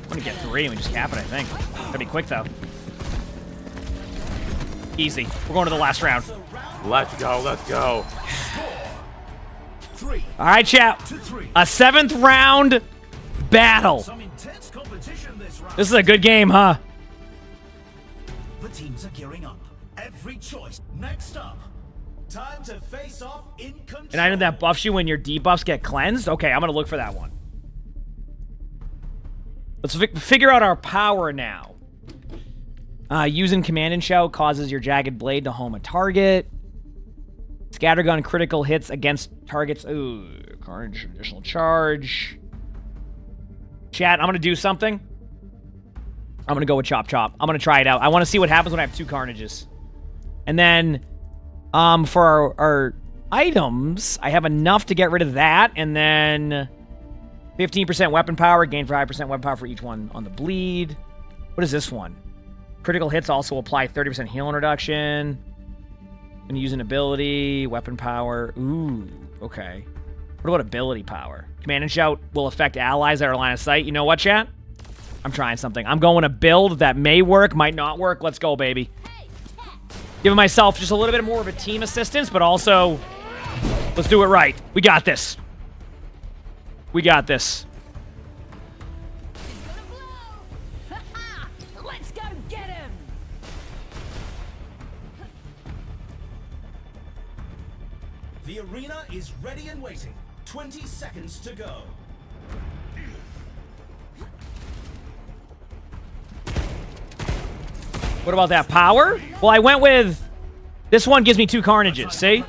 I'm gonna get 3 and we just cap it, I think. Gotta be quick though. Easy. We're going to the last round. Let's go. Let's go. All right, chat. A 7th round battle. This is a good game, huh? The teams are gearing up. Every choice. Next up, time to face off in control. An item that buffs you when your debuffs get cleansed? Okay, I'm gonna look for that one. Let's figure out our power now. Using Command and Shout causes your Jagged Blade to home a target. Scattergun critical hits against targets. Ooh, Carnage, additional charge. Chat, I'm gonna do something. I'm gonna go with Chop Chop. I'm gonna try it out. I want to see what happens when I have 2 Carnages. And then, for our items, I have enough to get rid of that, and then 15% weapon power, gain 5% weapon power for each one on the bleed. What is this one? Critical hits also apply 30% healing reduction. And use an ability, weapon power. Ooh, okay. What about ability power? Command and Shout will affect allies that are line of sight. You know what, chat? I'm trying something. I'm going a build that may work, might not work. Let's go, baby. Giving myself just a little bit more of a team assistance, but also, let's do it right. We got this. We got this. Let's go get him. The arena is ready and waiting. 20 seconds to go. What about that power? Well, I went with... This one gives me 2 Carnages, see?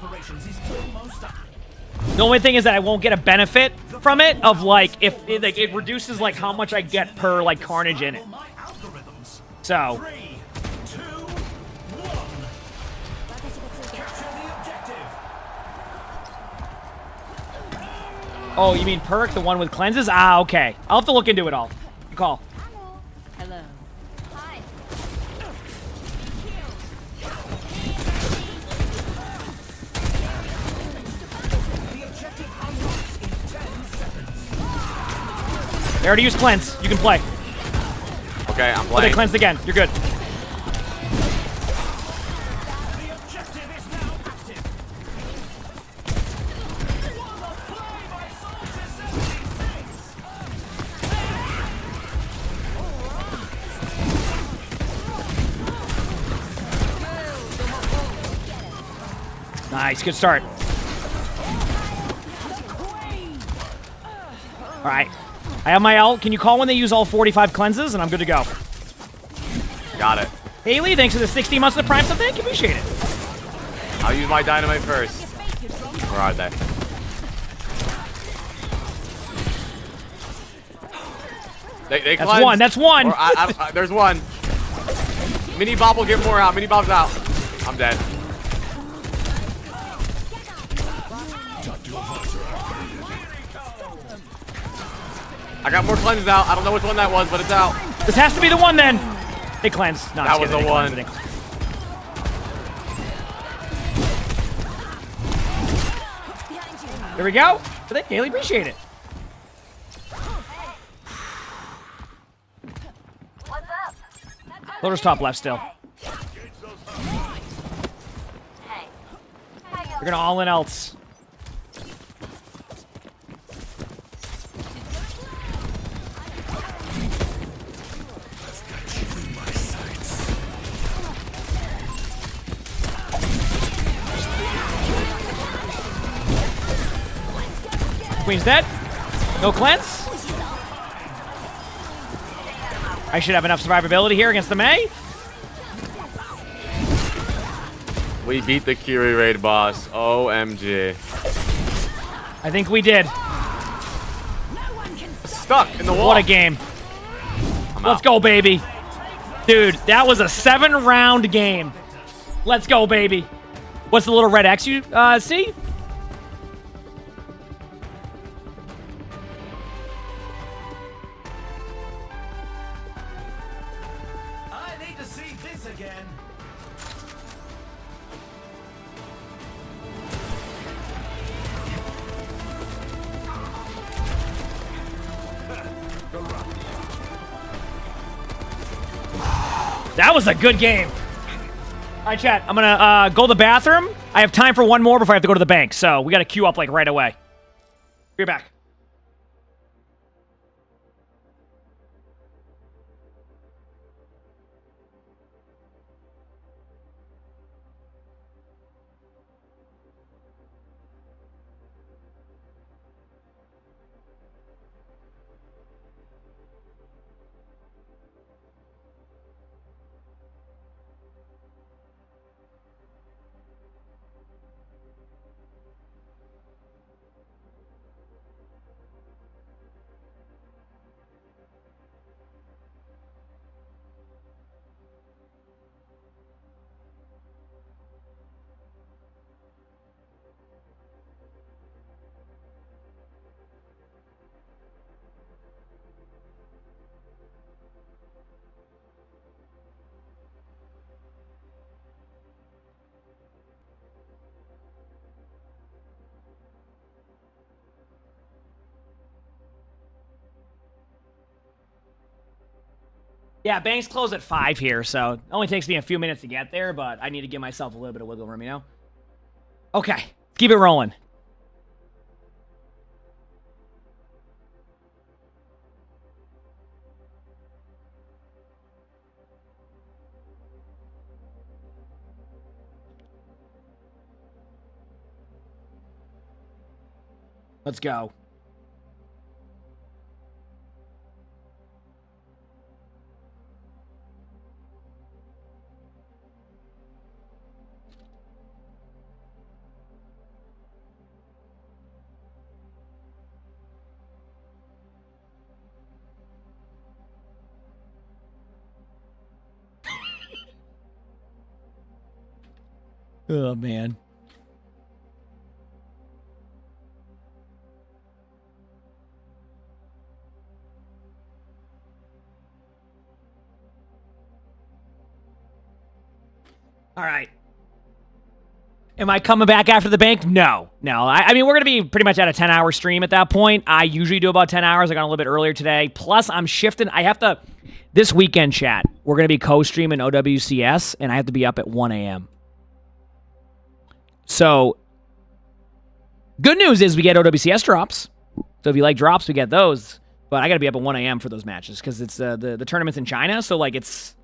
The only thing is that I won't get a benefit from it of, like, if it reduces, like, how much I get per, like, Carnage in it. So... 3, 2, 1. Capture the objective. Oh, you mean perk, the one with cleanses? Ah, okay. I'll have to look into it all. Good call. Hello. Hi. They already used cleanse. You can play. Okay, I'm Oh, they playing. cleansed again. You're good. Nice, good start. All right. I have my ult. Can you call when they use all 45 cleanses? And I'm good to go. Got it. Haley, thanks for the 60 months of Prime, so thank you. Appreciate it. I'll use my dynamite first. Where are they? They That's cleanse. one. That's one. Or there's one. Mini Bob will get more out. Mini Bob's out. I'm dead. I got more cleanses out. I don't know which one that was, but it's out. This has to be the one then. They cleanse. No, That was the one. There we go. Thank you, Haley. Appreciate it. Loader's top left still. We're gonna all in else. Queen's dead. No cleanse. I should have enough survivability here against the Mei. We beat the Kiri raid boss. OMG. I think we did. Stuck in the wall. What a game. Let's go, baby. Dude, that was a 7-round game. Let's go, baby. What's the little red X you see? I need to see this again. That was a good game. All right, chat. I'm gonna go to the bathroom. I have time for one more before I have to go to the bank, so we gotta queue up like right away. Be back. Yeah, banks close at 5 here, so it only takes me a few minutes to get there, but I need to give myself a little bit of wiggle room, you know? Okay, let's keep it rolling. Let's go. Oh, man. All right. Am I coming back after the bank? No. I mean, we're going to be pretty much at a 10-hour stream at that point. I usually do about 10 hours. I got a little bit earlier today. Plus, I'm shifting. I have to... This weekend, chat, we're going to be co-streaming OWCS, and I have to be up at 1 a.m. So, good news is we get OWCS drops. So if you like drops, we get those. But I got to be up at 1 a.m. for those matches because it's the tournament's in China. So, like, it's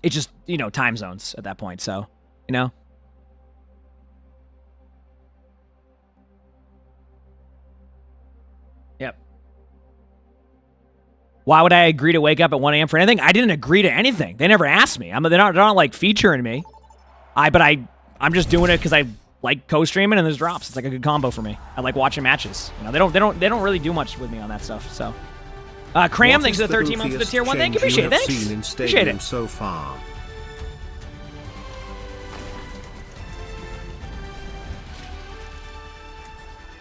just, you know, time zones at that point. So, you know. Yep. Why would I agree to wake up at 1 a.m. for anything? I didn't agree to anything. They never asked me. They're not like featuring me. I'm just doing it because I like co-streaming and there's drops. It's like a good combo for me. I like watching matches. You know, they don't really do much with me on that stuff. So, Cram, thanks for the 13 months for the tier 1. Thank you, appreciate it. Thanks. Appreciate it. So far.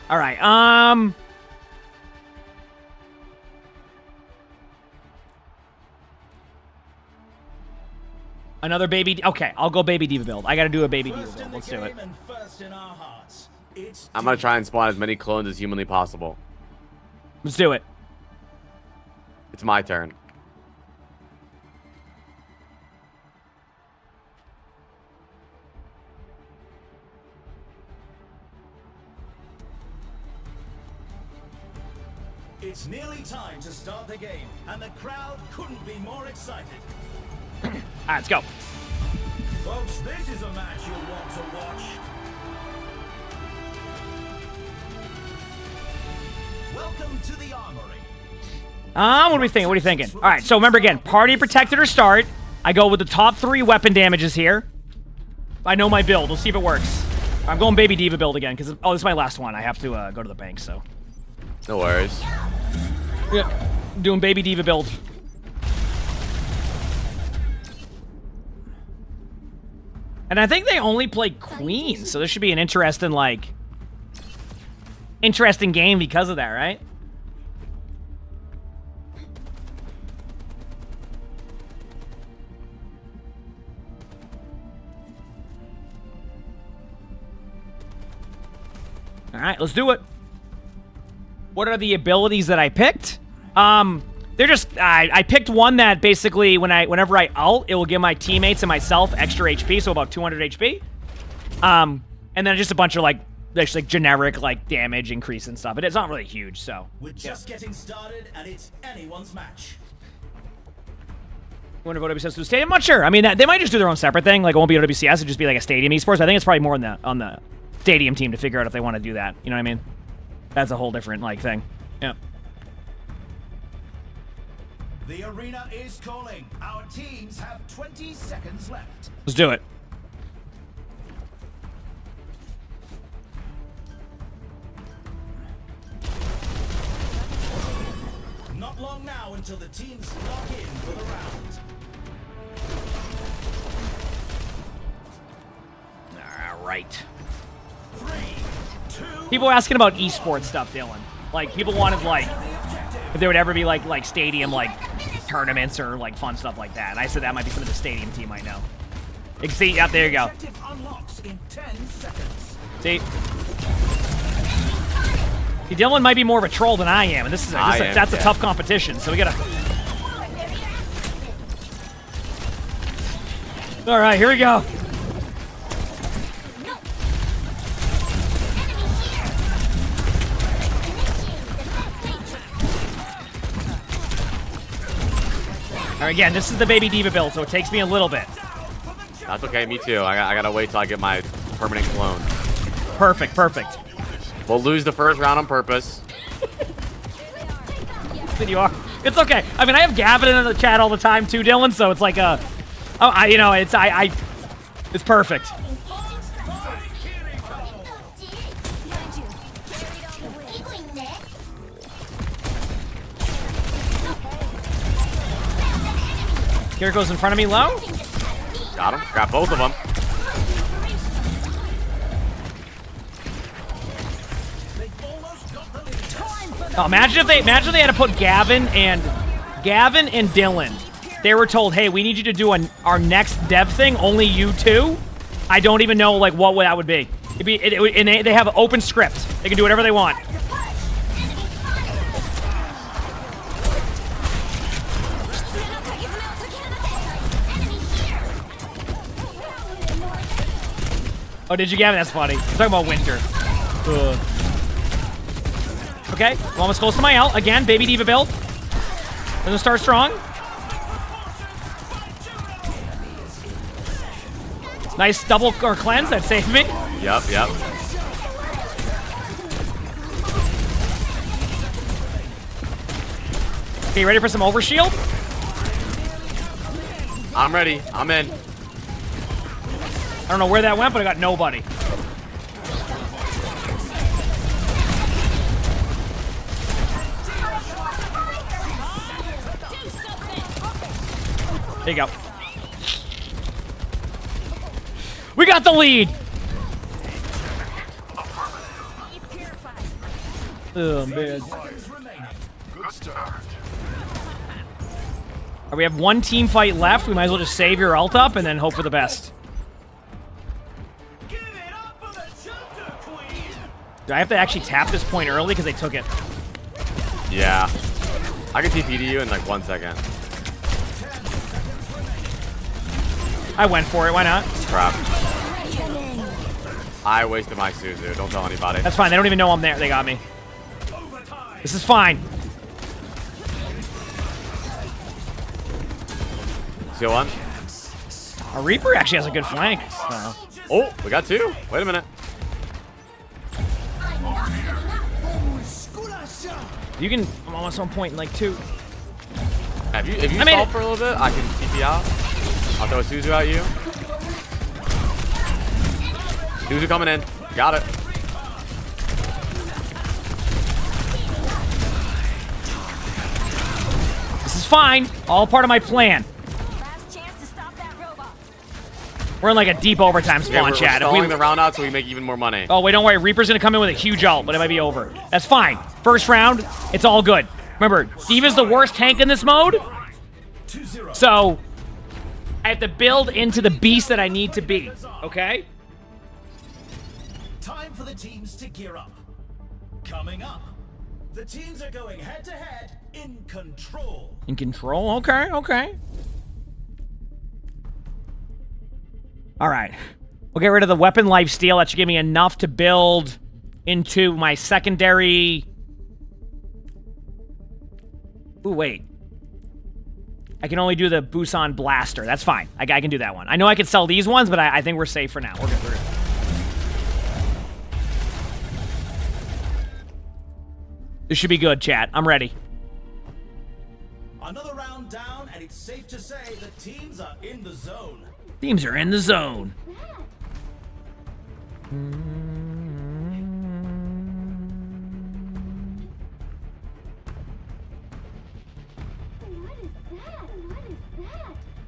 All right. Another baby... Okay, I'll go baby D.Va build. I gotta do a baby D.Va build. Let's do it. I'm gonna try and spawn as many clones as humanly possible. Let's do it. It's my turn. It's nearly time to start the game, and the crowd couldn't be more excited. All right, let's go. Folks, this is a match you'll want to watch. Welcome to the armory. What are we thinking? What are you thinking? All right, so remember again, party protected or start. I go with the top 3 weapon damages here. I know my build. We'll see if it works. I'm going baby D.Va build again because this is my last one. I have to go to the bank, so. No worries. Yeah, doing baby D.Va build. And I think they only play Queen, so this should be an interesting, interesting game because of that, right? All right, let's do it. What are the abilities that I picked? They're just, I picked one that basically, whenever I ult, it will give my teammates and myself extra HP, so about 200 HP. And then just a bunch of, there's, generic, damage increase and stuff. It's not really huge, so. We're just getting started, and it's anyone's match. You want to go to WCS to the stadium? I'm not sure. I mean, they might just do their own separate thing. Like, it won't be WCS, it'll just be, a stadium esports. I think it's probably more on the stadium team to figure out if they want to do that. You know what I mean? That's a whole different, thing. Yeah. The arena is calling. Our teams have 20 seconds left. Let's do it. Not long now until the teams lock in for the round. All right. 3, 2. People were asking about esports stuff, Dylan. People wanted, if there would ever be, stadium, tournaments or, fun stuff like that. And I said that might be something the stadium team might know. You can see, there you go. See? Dylan might be more of a troll than I am, and that's a tough competition, so we gotta... All right, here we go. All right, again, this is the baby D.Va build, so it takes me a little bit. That's okay, me too. I gotta wait till I get my permanent clone. Perfect, perfect. We'll lose the first round on purpose. You are. It's okay. I mean, I have Gavin in the chat all the time too, Dylan. So it's it's perfect. Here goes in front of me low. Got him. Got both of them. Oh, imagine if they had to put Gavin and Dylan. They were told, hey, we need you to do our next dev thing, only you two. I don't even know like what that would be. And they have open script. They can do whatever they want. Oh, did you get it? That's funny. I'm talking about winter. Ugh. Okay, I'm almost close to my ult. Again, baby D.Va build. Doesn't start strong. Nice double or cleanse. That saved me. Yep, yep. Okay, ready for some overshield? I'm ready. I'm in. I don't know where that went, but I got nobody. There you go. We got the lead. Oh, man. Good start. Right, we have one team fight left. We might as well just save your ult up and then hope for the best. Do I have to actually tap this point early because they took it? Yeah. I can TP to you in like 1 second. I went for it. Why not? Crap. I wasted my Suzu. Don't tell anybody. That's fine. They don't even know I'm there. They got me. This is fine. Seal one. A Reaper actually has a good flank. Oh, we got two. Wait a minute. You can. I'm almost on point in like 2. If you stall for a little bit, I can TP out. I'll throw a Suzu at you. Suzu coming in. Got it. This is fine. All part of my plan. We're in like a deep overtime spawn, we're chat. stalling the round out so we make even more money. Oh, wait, don't worry. Reaper's going to come in with a huge ult, but it might be over. That's fine. First round, it's all good. Remember, D.Va's the worst tank in this mode. So, I have to build into the beast that I need to be. Okay? Time for the teams to gear up. Coming up, the teams are going head-to-head in control. In control? Okay, okay. All right. We'll get rid of the weapon lifesteal. That should give me enough to build into my secondary... Ooh, wait. I can only do the Busan Blaster. That's fine. I can do that one. I know I can sell these ones, but I think we're safe for now. We're good. We're good. This should be good, chat. I'm ready. Another round down, and it's safe to say the teams are in the zone. Teams are in the zone.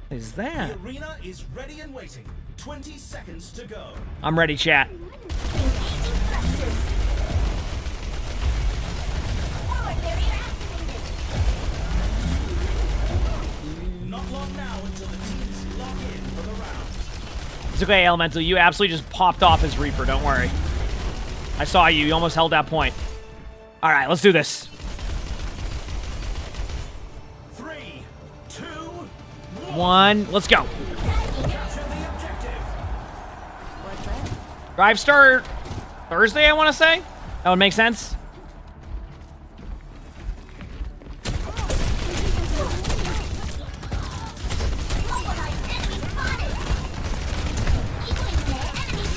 What is that? The arena is ready and waiting. 20 seconds to go. I'm ready, chat. Not long now until the teams log in for the round. It's okay, Elemental. You absolutely just popped off as Reaper. Don't worry. I saw you. You almost held that point. All right, let's do this. 3, 2, 1. Let's go. Drive start Thursday, I want to say. That would make sense.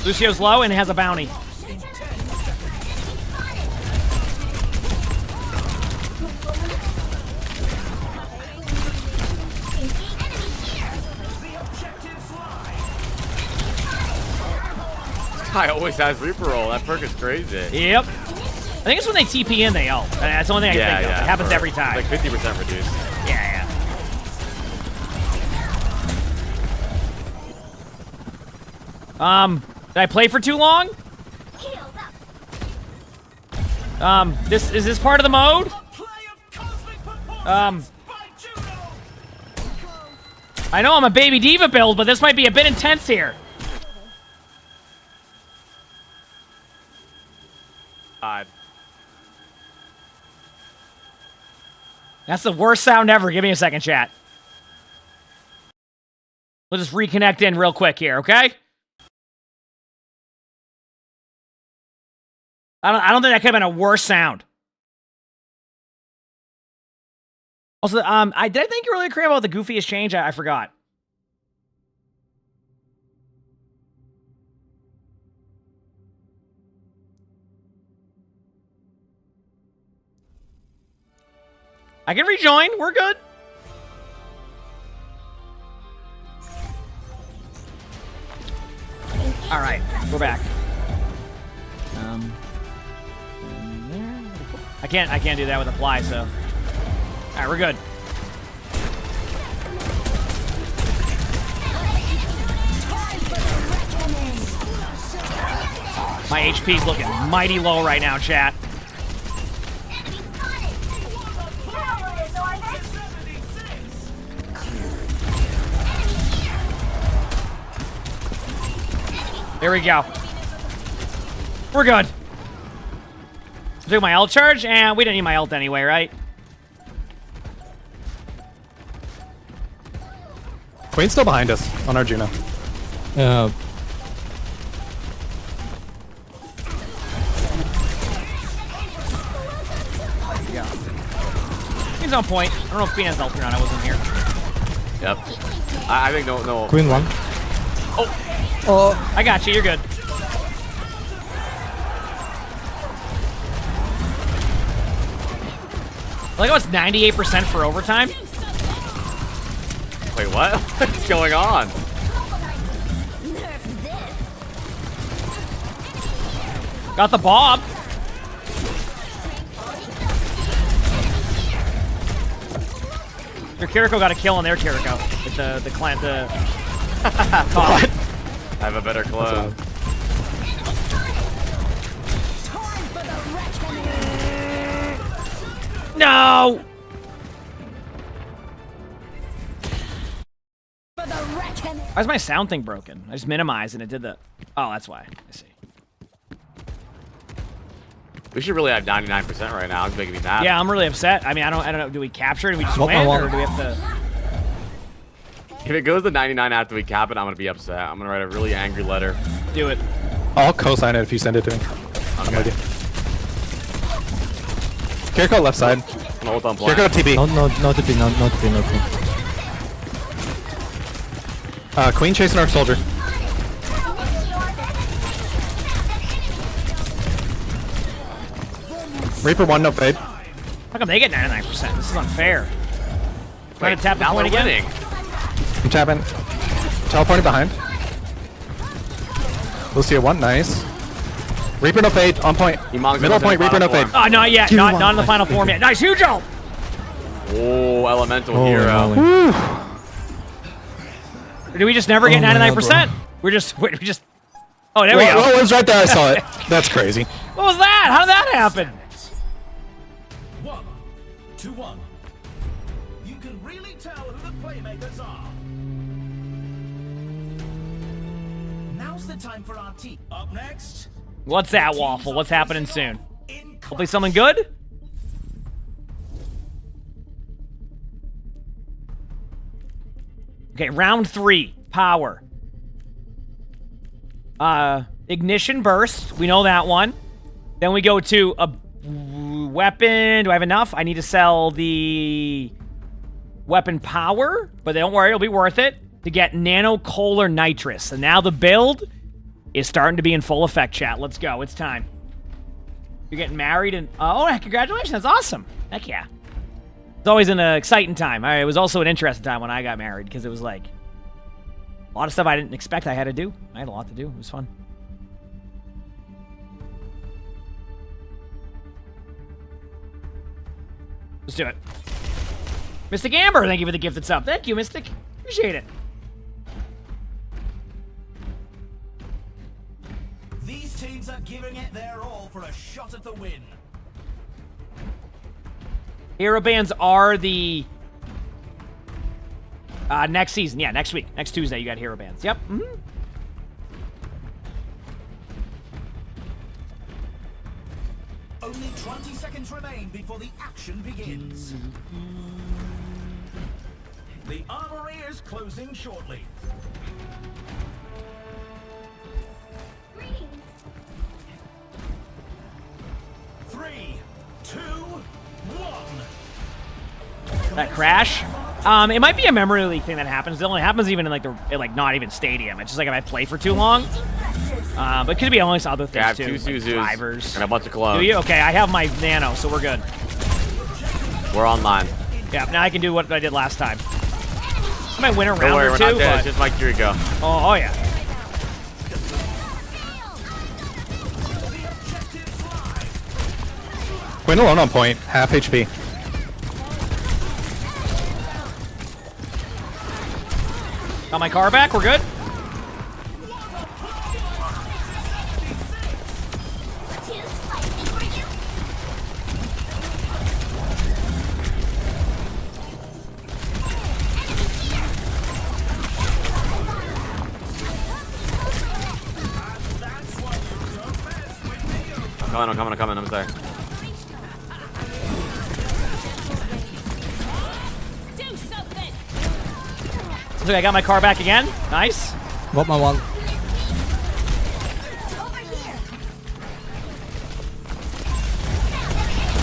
Lucio's low and has a bounty. Guy always has Reaper roll. That perk is crazy. Yep. I think it's when they TP in, they ult. That's the only thing I can think of. It happens every time. Like 50% reduced. Yeah. Did I play for too long? Is this part of the mode? I know I'm a baby D.Va build, but this might be a bit intense here. God. That's the worst sound ever. Give me a second, chat. We'll just reconnect in real quick here, okay? I don't think that could have been a worse sound. Also, did I think you were really clear about the goofiest change? I forgot. I can rejoin. We're good. All right, we're back. I can't do that with apply. So, all right, we're good. My HP's looking mighty low right now, chat. There we go. We're good. Took my ult charge, and we didn't need my ult anyway, right? Queen's still behind us on our Juno. Yeah. Queen's on point. I don't know if Queen has ult or not. I wasn't here. Yep. I think no. Queen 1. Oh, I got you. You're good. I like how it's 98% for overtime. Wait, what? What's going on? Got the Bob. Your Kiriko got a kill on their Kiriko. With the client, the... What? I have a better clone. No! Why is my sound thing broken? I just minimized and it did the... Oh, that's why. I see. We should really have 99% right now. It's making me mad. Yeah, I'm really upset. I mean, I don't know. Do we capture it and we just win, or do we have to... If it goes to 99 after we cap it, I'm gonna be upset. I'm gonna write a really angry letter. Do it. I'll co-sign it if you send it to me. Okay. I'm with you. Kiriko left side. Hold on, plan. Kiriko TP. No TP, no TP. Queen chasing our soldier. Reaper 1, no fade. How come they get 99%? This is unfair. Trying to tap the now point we're again? winning. I'm tapping. Teleporting behind. Lucia 1, nice. Reaper no fade, on point. Middle point, Reaper no fade. Oh, not yet. Not in the final form yet. Nice, huge ult! Oh, elemental hero. Do we just never get 99%? We just... Oh, there we go. Oh, it was right there, I saw it. That's crazy. What was that? How did that happen? 1, 2, 1. You can really tell who the playmakers are. Now's the time for our team. Up next. What's that, Waffle? What's happening soon? Hopefully something good? Okay, round 3. Power. Ignition burst. We know that one. Then we go to a weapon. Do I have enough? I need to sell the weapon power, but don't worry, it'll be worth it to get nanocolar nitrous. And now the build is starting to be in full effect, chat. Let's go. It's time. You're getting married and... Oh, congratulations. That's awesome. Heck yeah. It's always an exciting time. It was also an interesting time when I got married because it was like a lot of stuff I didn't expect I had to do. I had a lot to do. It was fun. Let's do it. Mystic Amber, thank you for the gifted sub. Thank you, Mystic. Appreciate it. These teams are giving it their all for a shot at the win. Hero bands are the next season. Yeah, next week. Next Tuesday, you got hero bands. Yep. Mm-hmm. seconds remain before the action begins. The armory is closing shortly. Greetings. 3, 2, 1. That crash. It might be a memory leak thing that happens. It only happens even in like not even stadium. It's just like if I play for too long. But it could be amongst other things Yeah, I have too. 2 like Zuzus drivers. and a bunch of clones. Do you? Okay, I have my nano, so we're good. We're online. Yeah, now I can do what I did last time. I might win a Don't round worry, or we're two, not dead. but... It's just like Kiriko. Oh yeah. Quinn alone on point, half HP. Got my car back, we're good. I'm coming, I'm sorry. Do something. So I got my car back again. Nice. Got my one.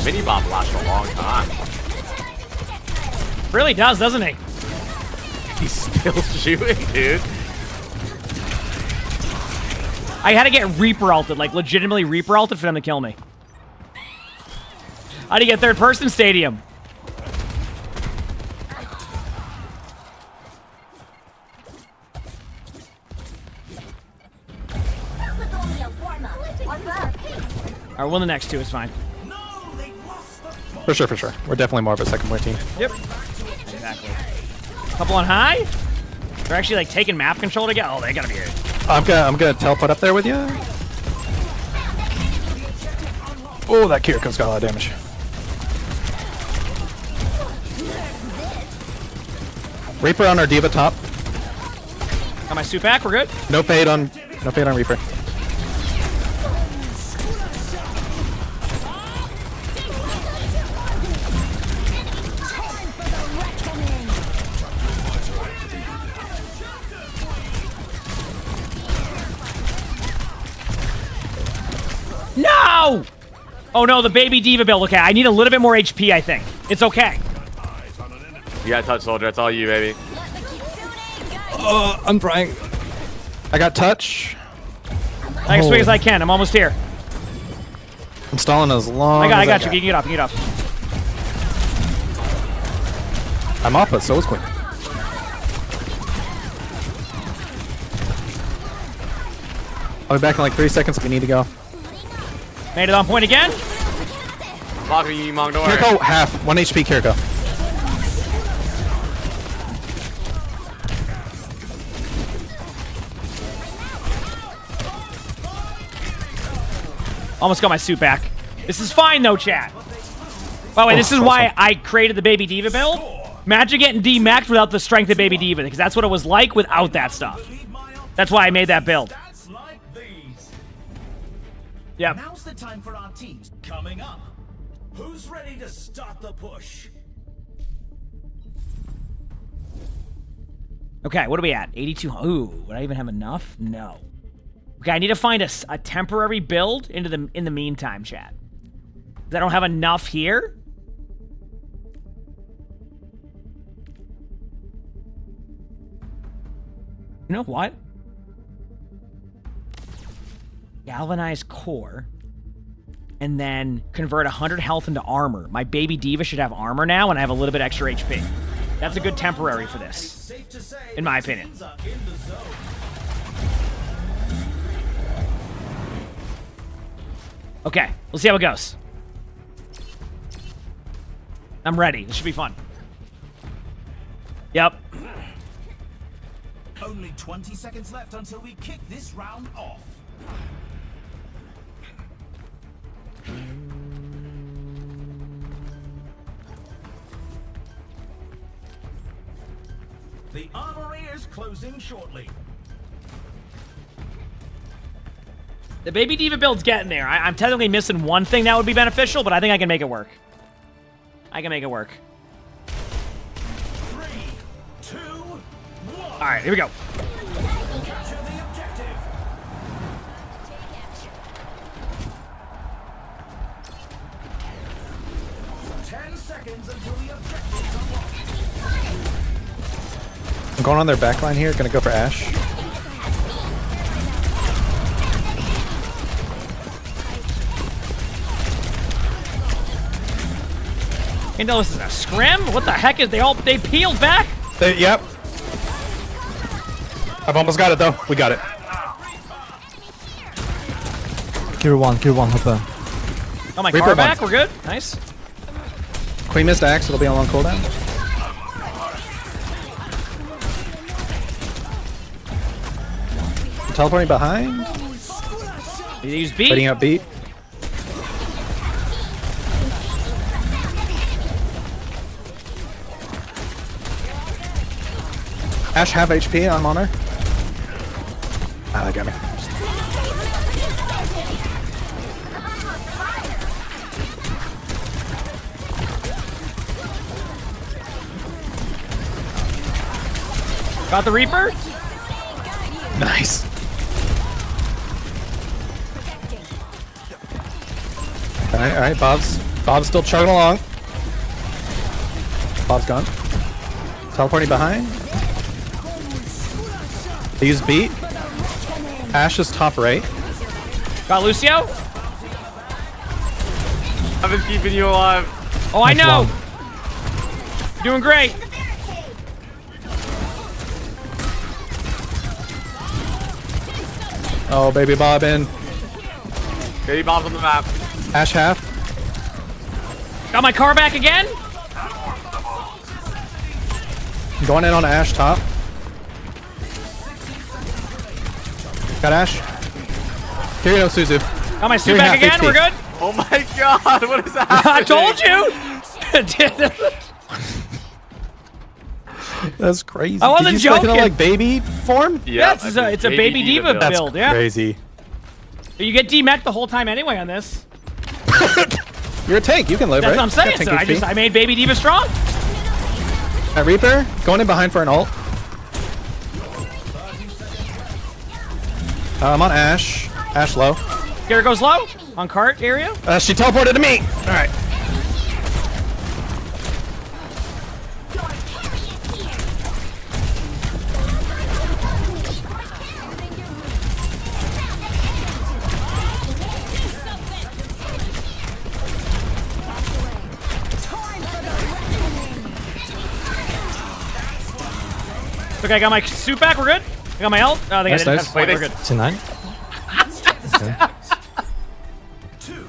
Mini bomb lasts for a long time. Really does, doesn't he? He's still shooting, dude. I had to get Reaper ulted, like legitimately Reaper ulted for them to kill me. How do you get third person stadium? Alright, we'll win the next two, it's fine. For sure. We're definitely more of a second point team. Yep. Exactly. Couple on high? They're actually like taking map control to get. Oh, they gotta be here. I'm gonna teleport up there with you. Oh, that Kiriko's got a lot of damage. Reaper on our D.Va top. Got my suit back, we're good. No fade on Reaper. No! Oh no, the baby D.Va build. Okay, I need a little bit more HP, I think. It's okay. You got touch, soldier. That's all you, baby. I'm trying. I got touch. I can swing as I can. I'm almost here. I'm stalling as long I as got you. You can get up. You can get up. I'm off, but so is Quinn. I'll be back in like 3 seconds if we need to go. Made it on point again. Blocking you, emongg, don't worry. Kiriko, half. 1 HP, Kiriko. Almost got my suit back. This is fine though, chat. By the way, this is why I created the baby D.Va build. Imagine getting D-maxed without the strength of baby D.Va, because that's what it was like without that stuff. That's why I made that build. Yep. Now's the time for our teams. Coming up. Who's ready to start the push? Okay, what are we at? 82. Ooh, would I even have enough? No. Okay, I need to find a temporary build in the meantime, chat. 'Cause I don't have enough here. You know what? Galvanized core. And then convert 100 health into armor. My baby D.Va should have armor now, and I have a little bit extra HP. That's a good temporary for this, in my opinion. Okay, we'll see how it goes. I'm ready. This should be fun. Yep. Only 20 seconds left until we kick this round off. The armory is closing shortly. The baby D.Va build's getting there. I'm technically missing one thing that would be beneficial, but I think I can make it work. I can make it work. 3, 2, 1. All right, here we go. Capture the objective. Seconds until the objective's unlocked. I'm going on their backline here. Gonna go for Ashe. You know this is a scrim? What the heck is they peeled back? Yep. I've almost got it though. We got it. Kill one, hopper. Got my Reaper car back. one. We're good. Nice. Queen missed Axe. It'll be on long cooldown. Teleporting behind. You use beat. Setting up beat. Ashe half HP. I'm on her. Ah, that got me. Got the Reaper? Nice. Alright, Bob's still chugging along. Bob's gone. Teleporting behind. They use beat. Ashe is top right. Got Lucio? I've been keeping you alive. Oh, I know. Doing great. Oh, baby Bob in. Baby Bob's on the map. Ashe half. Got my car back again? Going in on Ashe top. Got Ashe. Here you go, Suzu. Got my suit back again. HP. We're good. Oh my god, what is happening? I told you. That's crazy. I wasn't Did you select it on, joking. like baby form? Yeah, it's a baby D.Va That's build. Yeah. crazy. You get D-Mech the whole time anyway on this. You're a tank. You can live, That's right? what I'm saying. You So got tank HP. I made baby D.Va strong. Reaper going in behind for an ult. I'm on Ashe. Ashe low. Here goes low on cart area. She teleported to me. All right. Okay, I got my suit back. We're good. I got my ult. Oh, they Nice, got it. nice. We're good. It's a 9. Okay. 2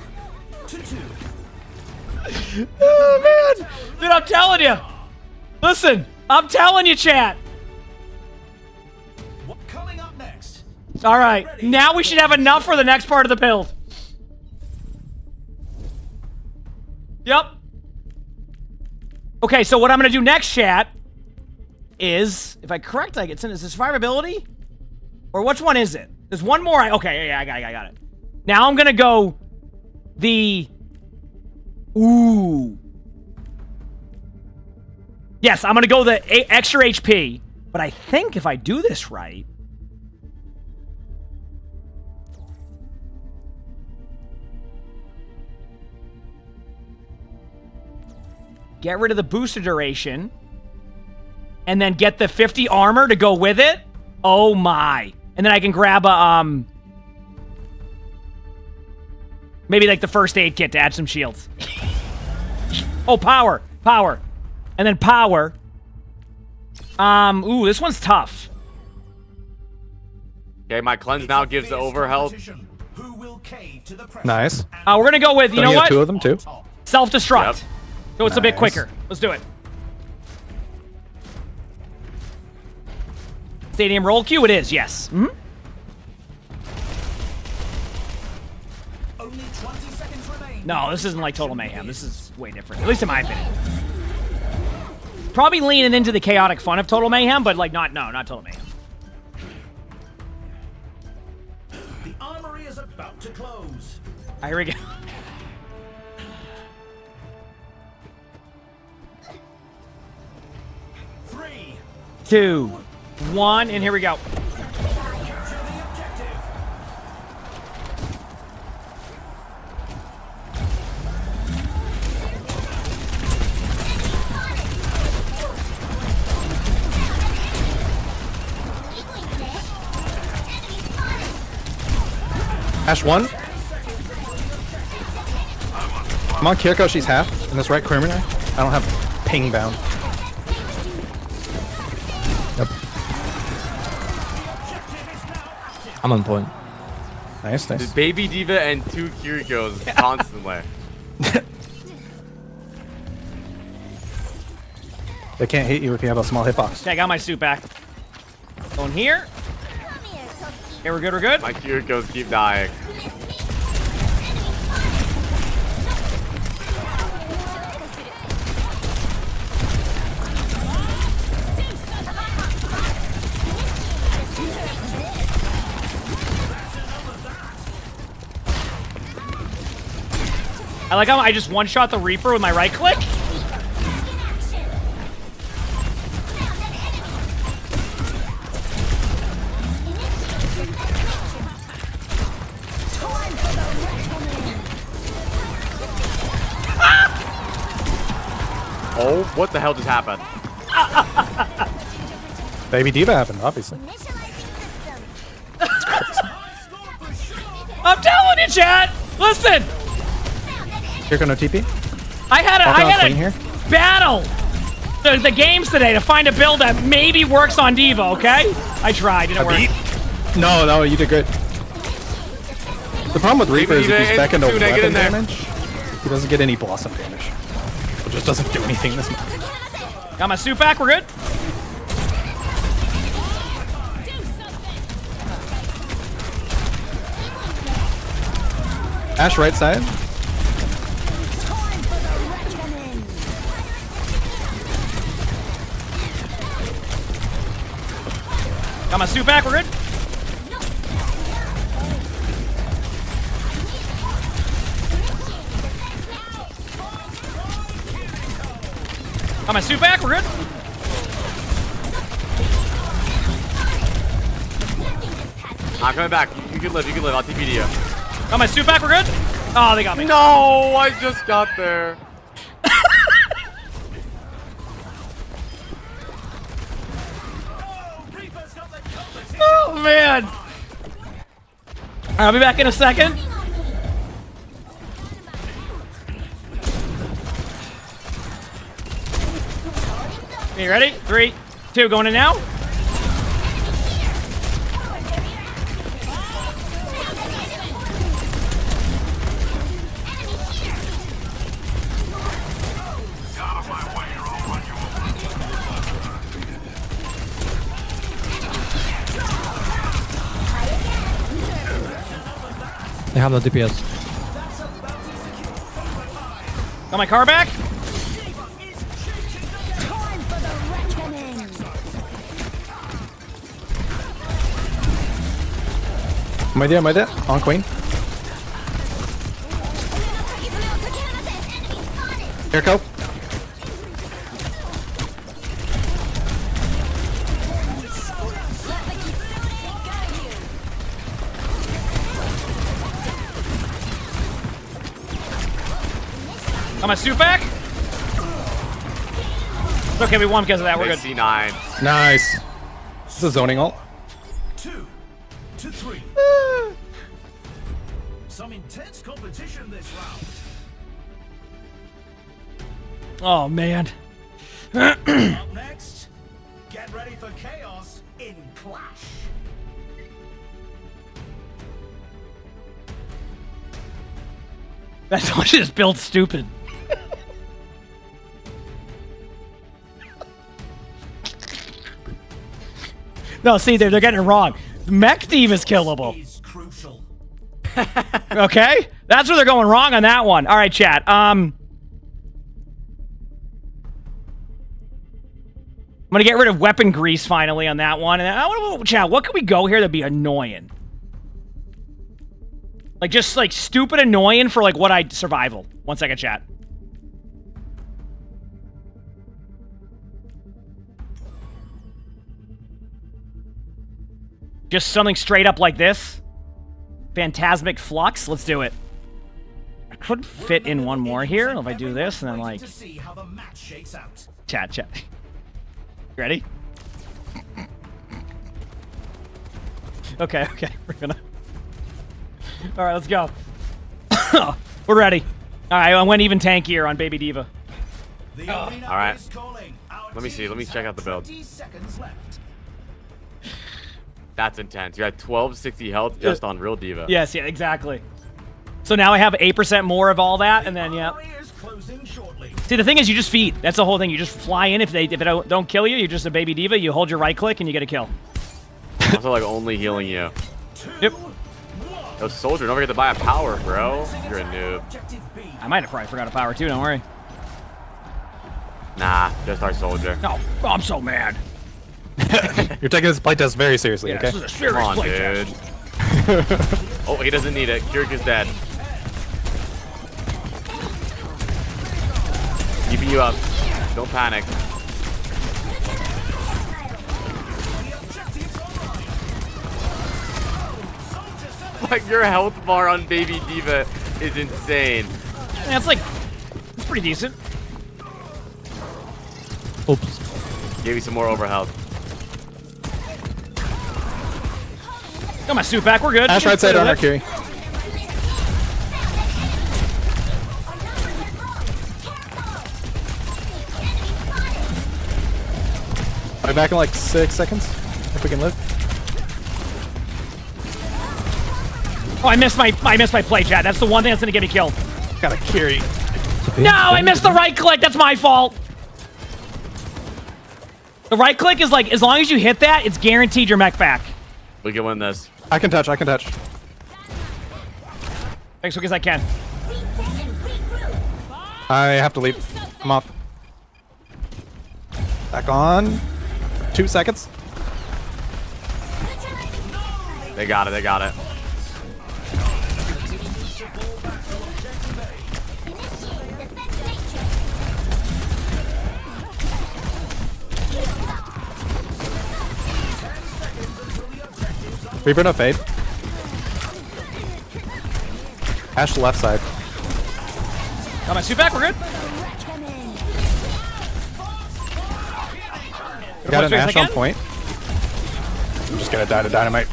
to 2. Oh man, dude, I'm telling you. Listen, I'm telling you, chat. Coming up next. All right, now we should have enough for the next part of the build. Yep. Okay, so what I'm gonna do next, chat, is if I correct, I get sent. Is it survivability, or which one is it? There's one more. Okay, yeah, I got it. Now I'm gonna go the. Ooh. Yes, I'm gonna go the extra HP, but I think if I do this right. Get rid of the booster duration. And then get the 50 armor to go with it. Oh my. And then I can grab a, maybe like the first aid kit to add some shields. Oh, power. And then power. Ooh, this one's tough. Okay, my cleanse now gives the over health. Nice. We're gonna go with, you know what? 2 of them too. Self-destruct. Yep. So it's a bit Nice. quicker. Let's do it. Stadium roll queue, it is, yes. Only 20 seconds remain. No, this isn't like Total Mayhem. This is way different, at least in my opinion. Probably leaning into the chaotic fun of Total Mayhem, but like not Total Mayhem. The armory is about to close. Here we go. Three, 2, 1, and here we go. Ash 1. I'm on Kiriko, she's half. In this right corner. I don't have ping bound. Yep. I'm on point. Nice, nice. The baby D.Va and 2 Kirikos constantly. They can't hit you if you have a small hitbox. Okay, I got my suit back. Going here. Okay, we're good, we're good. My Kirikos keep dying. I like how I just one-shot the Reaper with my right click. Oh, what the hell just happened? Baby D.Va happened, obviously. I'm telling you, chat. Listen. Kiriko no TP. I had a here. battle the games today to find a build that maybe works on D.Va. Okay, I tried. Didn't work. No, you did good. The problem with Reaper is if he's back into weapon damage, he doesn't get any blossom damage. It just doesn't do anything this much. Got my suit back. We're good. Ash right side. Got my suit back. We're good. Got my suit back. We're good. I'm coming back. You can live. You can live. I'll TP to you. Got my suit back. We're good. Oh, they got me. No, I just got there. Oh man. I'll be back in a second. You ready? 3, 2, going in now. They have no DPS. Got my car back. My dear, on Queen. Kiriko. Got my suit back. It's okay, we won because of that. We're good. C9. Nice. This is a zoning ult. 2 to 3. Some intense competition this round. Oh man. Up next, get ready for chaos in Clash. That's all just built stupid. No, see, they're getting it wrong. Mech D.Va is killable. Okay? That's where they're going wrong on that one. All right, chat. I'm gonna get rid of weapon grease finally on that one. And chat, what can we go here that'd be annoying? Like, just, like, stupid annoying for, like, what I... Survival. 1 second, chat. Just something straight up like this. Phantasmic Flux. Let's do it. I could fit in one more here if I do this and then, like... Chat. Ready? Okay. We're gonna... Alright, let's go. We're ready. Alright, I went even tankier on Baby D.Va. Alright. Let me see. Let me check out the build. That's intense. You had 1260 health just on real D.Va. Yes, yeah, exactly. So now I have 8% more of all that, and then, yeah. See, the thing is, you just feed. That's the whole thing. You just fly in. If it don't kill you, you're just a Baby D.Va. You hold your right click, and you get a kill. Also, like, only healing you. Yep. Yo, soldier, don't forget to buy a power, bro. You're a noob. I might have probably forgot a power, too. Don't worry. Nah, just our soldier. No, I'm so mad. You're taking this playtest very seriously, Yeah, okay? this is a serious Come on, playtest. dude. Oh, he doesn't need it. Keurig is dead. Keeping you up. Don't panic. Like, your health bar on Baby D.Va is insane. Yeah, it's like... It's pretty decent. Oops. Gave you some more overhealth. Got my suit back. We're good. Ash right side on our Curie. I'll be back in like 6 seconds, if we can live. Oh, I missed my play, chat. That's the one thing that's gonna get me killed. Got a Curie. No, I missed the right click. That's my fault. The right click is like, as long as you hit that, it's guaranteed your mech back. We can win this. I can touch. As quick as I can. I have to leave. I'm off. Back on. 2 seconds. They got it. Reaper no fade. Ash left side. Got my suit back. We're good. Got an Ash on point. I'm just gonna die to dynamite.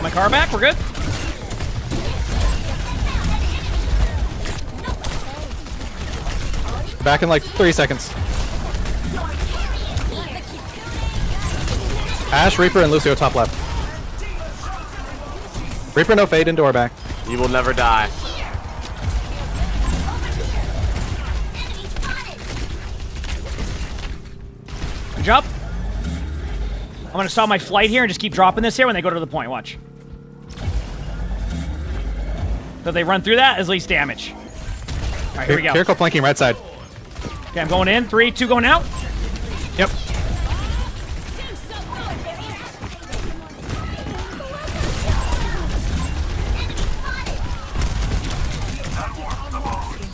My car back. We're good. Back in like 3 seconds. Ash, Reaper, and Lucio top left. Reaper no fade into our back. You will never die. Good job. I'm gonna stop my flight here and just keep dropping this here when they go to the point. Watch. So if they run through that, at least damage. All right, here we go. Kiriko flanking right side. Okay, I'm going in. 3, 2, going out. Yep.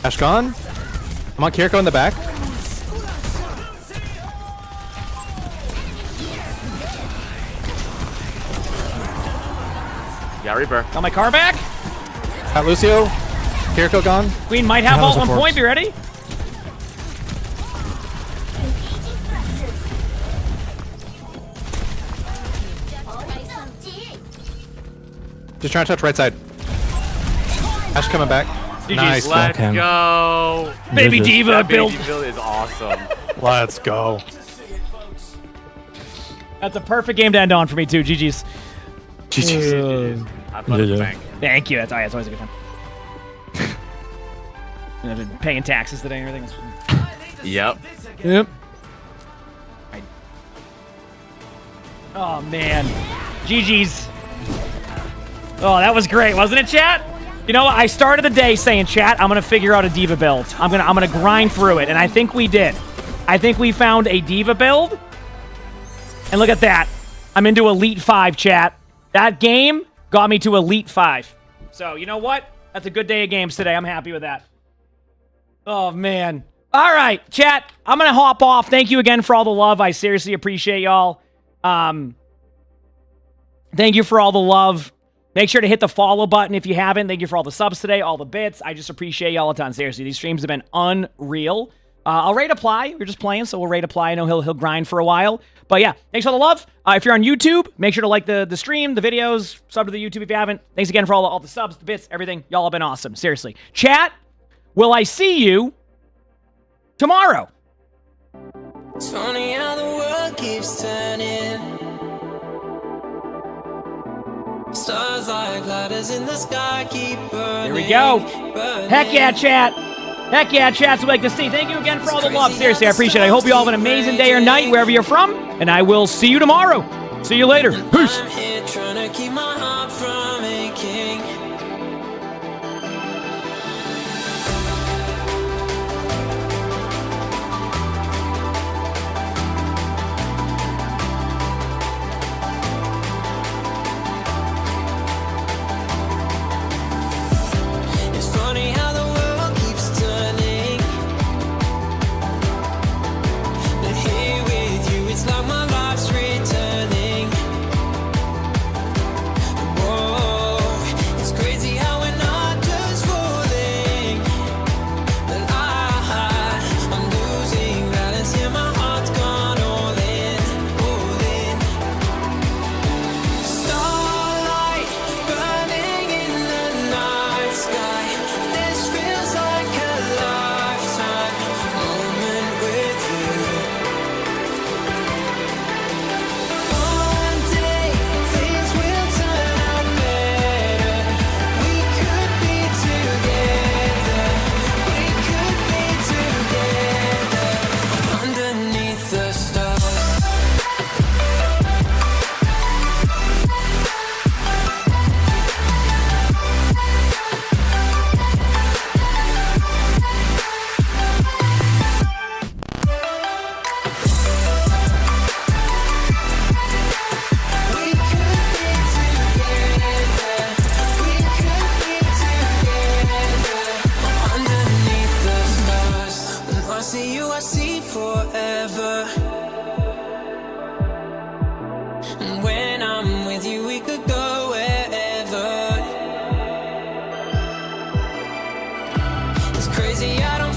Ash gone. I'm on Kiriko in the back. Yeah, Reaper. Got my car back. Got Lucio. Kiriko gone. Queen might have ult 1 point. Be ready. Just trying to touch right side. Ash coming back. GG's. Nice. Let's go. Baby D.Va That build. Baby build is awesome. Let's go. That's a perfect game to end on for me too. GG's. GG's. Have fun at the bank. Thank you. That's always a good time. I've been paying taxes today and everything. Yep. Yep. Oh man. GG's. Oh, that was great, wasn't it, chat? You know, I started the day saying, chat, I'm gonna figure out a D.Va build. I'm gonna grind through it, and I think we did. I think we found a D.Va build. And look at that. I'm into Elite 5, chat. That game got me to Elite 5. So, you know what? That's a good day of games today. I'm happy with that. Oh, man. All right, chat. I'm going to hop off. Thank you again for all the love. I seriously appreciate y'all. Thank you for all the love. Make sure to hit the follow button if you haven't. Thank you for all the subs today, all the bits. I just appreciate y'all a ton. Seriously, these streams have been unreal. I'll rate apply. We're just playing, so we'll rate apply. I know he'll grind for a while. But yeah, thanks for all the love. If you're on YouTube, make sure to like the stream, the videos, sub to the YouTube if you haven't. Thanks again for all the subs, the bits, everything. Y'all have been awesome. Seriously. Chat, will I see you tomorrow? It's funny how the world keeps turning. Stars like ladders in the sky keep burning. Here we go. Heck yeah, chat. Heck yeah, chat's like to see. Thank you again for all the love. Seriously, I appreciate it. I hope you all have an amazing day or night wherever you're from. And I will see you tomorrow. See you later. Peace. I'm here trying to keep my heart from aching. It's funny how the world keeps turning. But here with you, it's like my life's returning. Whoa, it's crazy how we're not just falling. But I'm losing balance here, my heart's gone all in, all in. Starlight burning in the night sky. This feels like a lifetime moment with you. One day things will turn out better. We could be together. We could be together underneath the stars. We could be together. We could be together underneath the stars. When I see you, I see forever. And when I'm with you, we could go wherever. It's crazy, I don't